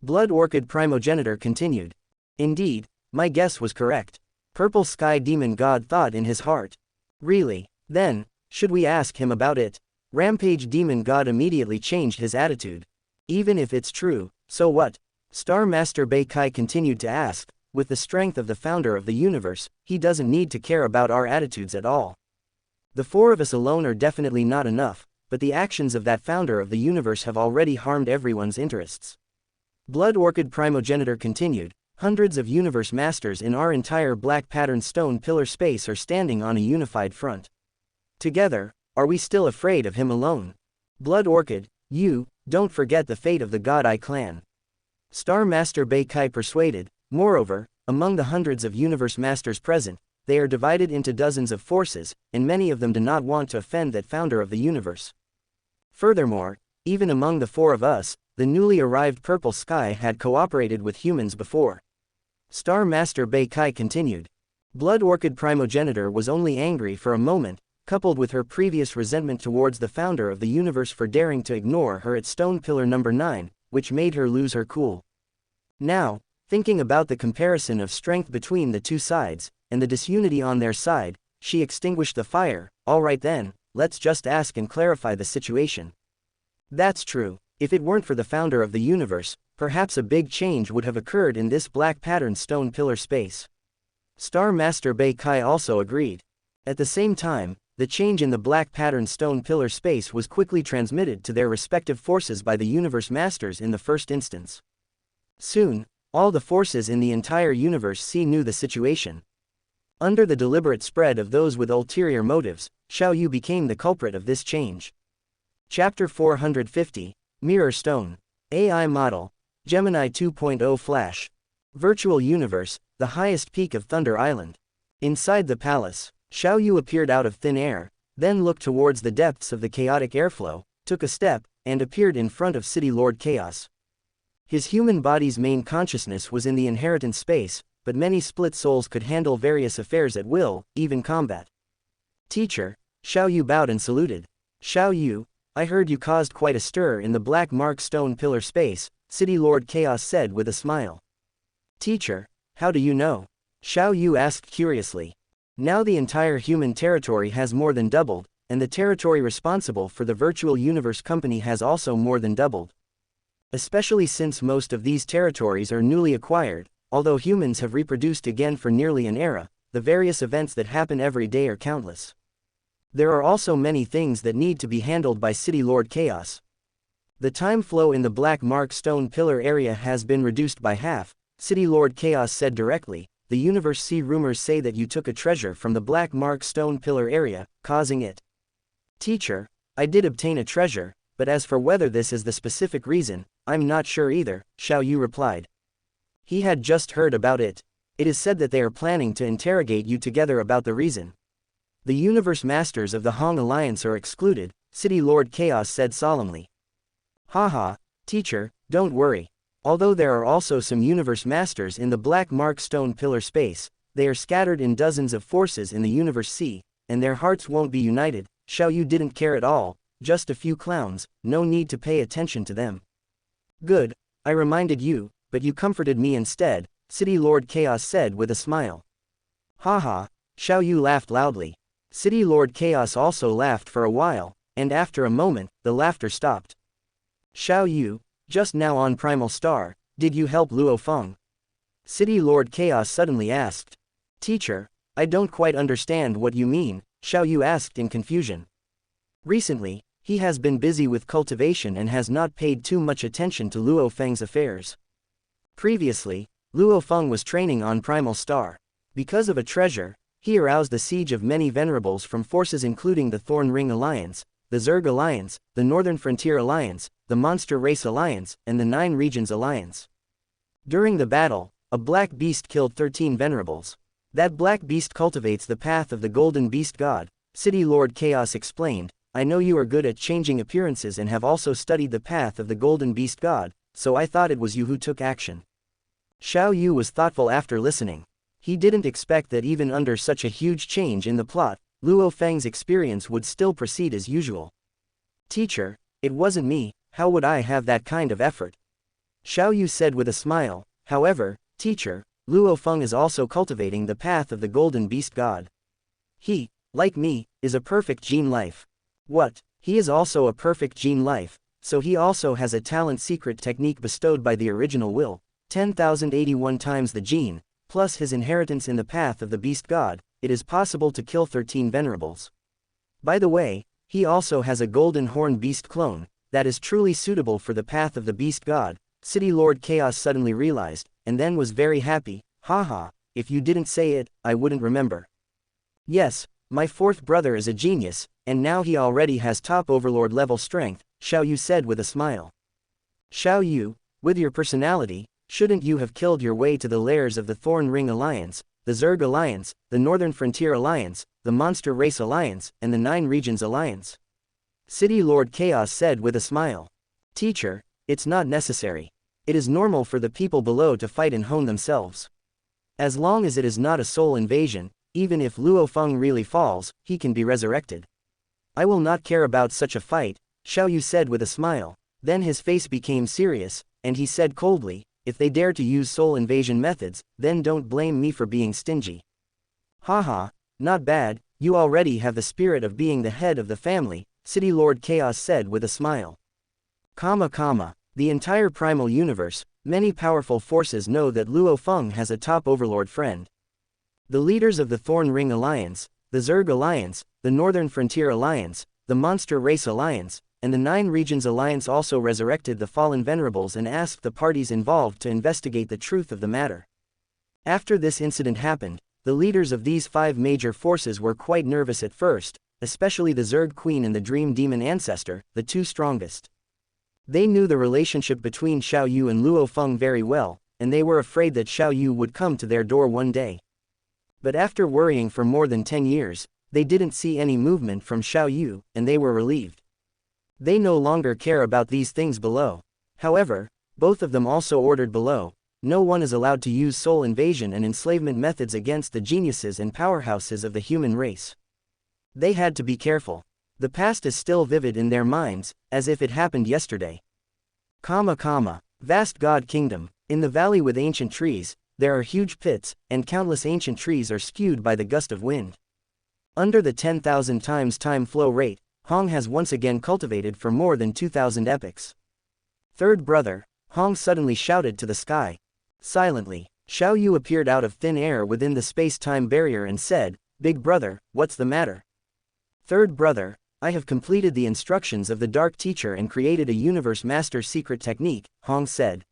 Blood Orchid Primogenitor continued. Indeed, my guess was correct. Purple Sky Demon God thought in his heart. Really? Then, should we ask him about it? Rampage Demon God immediately changed his attitude. Even if it's true, so what? Star Master Bei Kai continued to ask, with the strength of the founder of the universe, he doesn't need to care about our attitudes at all. The four of us alone are definitely not enough, but the actions of that founder of the universe have already harmed everyone's interests. Blood Orchid Primogenitor continued. Hundreds of universe masters in our entire black pattern stone pillar space are standing on a unified front. Together, are we still afraid of him alone? Blood Orchid, you, don't forget the fate of the God Eye clan. Star Master Bei Kai persuaded. Moreover, among the hundreds of universe masters present, they are divided into dozens of forces, and many of them do not want to offend that founder of the universe. Furthermore, even among the four of us, the newly arrived Purple Sky had cooperated with humans before. Star Master Bei Kai continued. Blood Orchid Primogenitor was only angry for a moment, coupled with her previous resentment towards the founder of the universe for daring to ignore her at stone pillar number 9, which made her lose her cool. Now, thinking about the comparison of strength between the two sides, and the disunity on their side, she extinguished the fire. Alright then, let's just ask and clarify the situation. That's true. If it weren't for the founder of the universe, perhaps a big change would have occurred in this black pattern stone pillar space. Star Master Bei Kai also agreed. At the same time, the change in the black pattern stone pillar space was quickly transmitted to their respective forces by the universe masters in the first instance. Soon, all the forces in the entire universe knew the situation. Under the deliberate spread of those with ulterior motives, Xiao Yu became the culprit of this change. Chapter 450, Mirror Stone. AI Model. Gemini 2.0 Flash. Virtual Universe, the highest peak of Thunder Island. Inside the palace, Xiao Yu appeared out of thin air, then looked towards the depths of the chaotic airflow, took a step, and appeared in front of City Lord Chaos. His human body's main consciousness was in the inheritance space, but many split souls could handle various affairs at will, even combat. Teacher, Xiao Yu bowed and saluted. Xiao Yu, I heard you caused quite a stir in the black mark stone pillar space, City Lord Chaos said with a smile. Teacher, how do you know? Xiao Yu asked curiously. Now the entire human territory has more than doubled, and the territory responsible for the virtual universe company has also more than doubled. Especially since most of these territories are newly acquired, although humans have reproduced again for nearly an era, the various events that happen every day are countless. There are also many things that need to be handled by City Lord Chaos. The time flow in the black mark stone pillar area has been reduced by half, City Lord Chaos said directly, the Universe C. Rumors say that you took a treasure from the Black Mark Stone Pillar area, causing it. Teacher, I did obtain a treasure, but as for whether this is the specific reason, I'm not sure either, Xiao Yu replied. He had just heard about it. It is said that they are planning to interrogate you together about the reason. The Universe Masters of the Hong Alliance are excluded, City Lord Chaos said solemnly. Haha, teacher, don't worry. Although there are also some Universe Masters in the Black Mark Stone Pillar space, they are scattered in dozens of forces in the Universe C, and their hearts won't be united. Xiao Yu didn't care at all, just a few clowns, no need to pay attention to them. Good, I reminded you, but you comforted me instead, City Lord Chaos said with a smile. Haha, Xiao Yu laughed loudly. City Lord Chaos also laughed for a while, and after a moment, the laughter stopped. Xiao Yu, just now on Primal Star, did you help Luo Feng? City Lord Chaos suddenly asked. Teacher, I don't quite understand what you mean, Xiao Yu asked in confusion. Recently, he has been busy with cultivation and has not paid too much attention to Luo Feng's affairs. Previously, Luo Feng was training on Primal Star. Because of a treasure, he aroused the siege of many venerables from forces including the Thorn Ring Alliance, the Zerg Alliance, the Northern Frontier Alliance, the Monster Race Alliance, and the Nine Regions Alliance. During the battle, a black beast killed 13 venerables. That black beast cultivates the path of the Golden Beast God, City Lord Chaos explained. I know you are good at changing appearances and have also studied the path of the Golden Beast God, so I thought it was you who took action. Xiao Yu was thoughtful after listening. He didn't expect that even under such a huge change in the plot, Luo Feng's experience would still proceed as usual. Teacher, it wasn't me, how would I have that kind of effort? Xiao Yu said with a smile. However, teacher, Luo Feng is also cultivating the path of the Golden Beast God. He, like me, is a perfect gene life. What? He is also a perfect gene life, so he also has a talent secret technique bestowed by the original will, 10,081 times the gene, plus his inheritance in the path of the Beast God. It is possible to kill 13 venerables. By the way, he also has a golden horn beast clone, that is truly suitable for the path of the Beast God, City Lord Chaos suddenly realized, and then was very happy. Haha, if you didn't say it, I wouldn't remember. Yes, my fourth brother is a genius, and now he already has top overlord level strength, Xiao Yu said with a smile. Xiao Yu, with your personality, shouldn't you have killed your way to the lairs of the Thorn Ring Alliance, the Zerg Alliance, the Northern Frontier Alliance, the Monster Race Alliance, and the Nine Regions Alliance? City Lord Chaos said with a smile. Teacher, it's not necessary. It is normal for the people below to fight and hone themselves. As long as it is not a soul invasion, even if Luo Feng really falls, he can be resurrected. I will not care about such a fight, Xiao Yu said with a smile. Then his face became serious, and he said coldly, if they dare to use soul invasion methods, then don't blame me for being stingy. Haha, not bad, you already have the spirit of being the head of the family, City Lord Chaos said with a smile. The entire primal universe, many powerful forces know that Luo Feng has a top overlord friend. The leaders of the Thorn Ring Alliance, the Zerg Alliance, the Northern Frontier Alliance, the Monster Race Alliance, and the Nine Regions Alliance also resurrected the fallen venerables and asked the parties involved to investigate the truth of the matter. After this incident happened, the leaders of these 5 major forces were quite nervous at first, especially the Zerg Queen and the Dream Demon Ancestor, the 2 strongest. They knew the relationship between Xiao Yu and Luo Feng very well, and they were afraid that Xiao Yu would come to their door one day. But after worrying for more than 10 years, they didn't see any movement from Xiao Yu, and they were relieved. They no longer care about these things below. However, both of them also ordered below, no one is allowed to use soul invasion and enslavement methods against the geniuses and powerhouses of the human race. They had to be careful. The past is still vivid in their minds, as if it happened yesterday. Vast God Kingdom. In the valley with ancient trees, there are huge pits, and countless ancient trees are skewed by the gust of wind. Under the 10,000 times time flow rate, Hong has once again cultivated for more than 2,000 epochs. Third brother, Hong suddenly shouted to the sky. Silently, Xiao Yu appeared out of thin air within the space-time barrier and said, Big brother, what's the matter? Third brother, I have completed the instructions of the Dark Teacher and created a Universe Master secret technique, Hong said.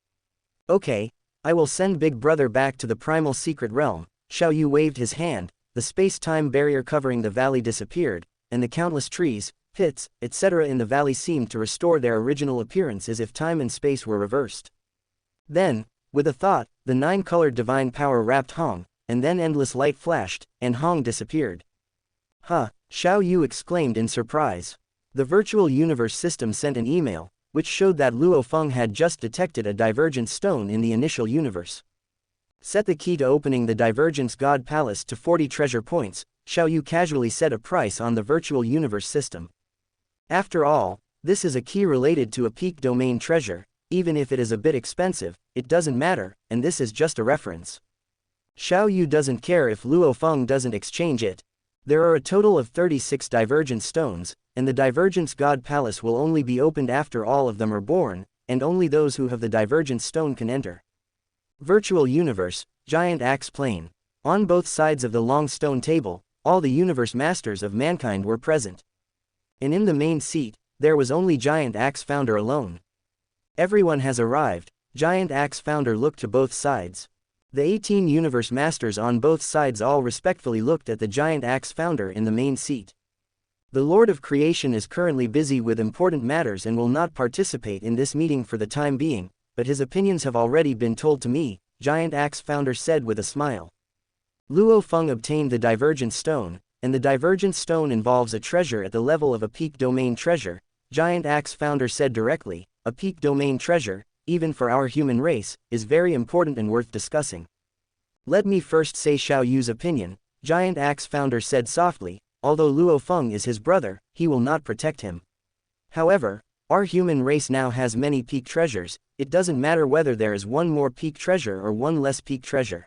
Okay, I will send Big Brother back to the primal secret realm. Xiao Yu waved his hand, the space-time barrier covering the valley disappeared, and the countless trees, pits, etc. in the valley seemed to restore their original appearance as if time and space were reversed. Then, with a thought, the nine-colored divine power wrapped Hong, and then endless light flashed, and Hong disappeared. Huh, Xiao Yu exclaimed in surprise. The virtual universe system sent an email, which showed that Luo Feng had just detected a divergent stone in the initial universe. Set the key to opening the Divergence God Palace to 40 treasure points, Xiao Yu casually set a price on the virtual universe system. After all, this is a key related to a peak domain treasure, even if it is a bit expensive, it doesn't matter, and this is just a reference. Xiao Yu doesn't care if Luo Feng doesn't exchange it. There are a total of 36 divergent stones, and the Divergence God Palace will only be opened after all of them are born, and only those who have the Divergent Stone can enter. Virtual Universe, Giant Axe Plane. On both sides of the long stone table, all the universe masters of mankind were present. And in the main seat, there was only Giant Axe Founder alone. Everyone has arrived, Giant Axe Founder looked to both sides. The 18 universe masters on both sides all respectfully looked at the Giant Axe Founder in the main seat. The Lord of Creation is currently busy with important matters and will not participate in this meeting for the time being, but his opinions have already been told to me, Giant Axe Founder said with a smile. Luo Feng obtained the Divergent Stone, and the Divergent Stone involves a treasure at the level of a peak domain treasure, Giant Axe Founder said directly. A peak domain treasure, even for our human race, is very important and worth discussing. Let me first say Xiao Yu's opinion, Giant Axe Founder said softly. Although Luo Feng is his brother, he will not protect him. However, our human race now has many peak treasures, it doesn't matter whether there is one more peak treasure or one less peak treasure.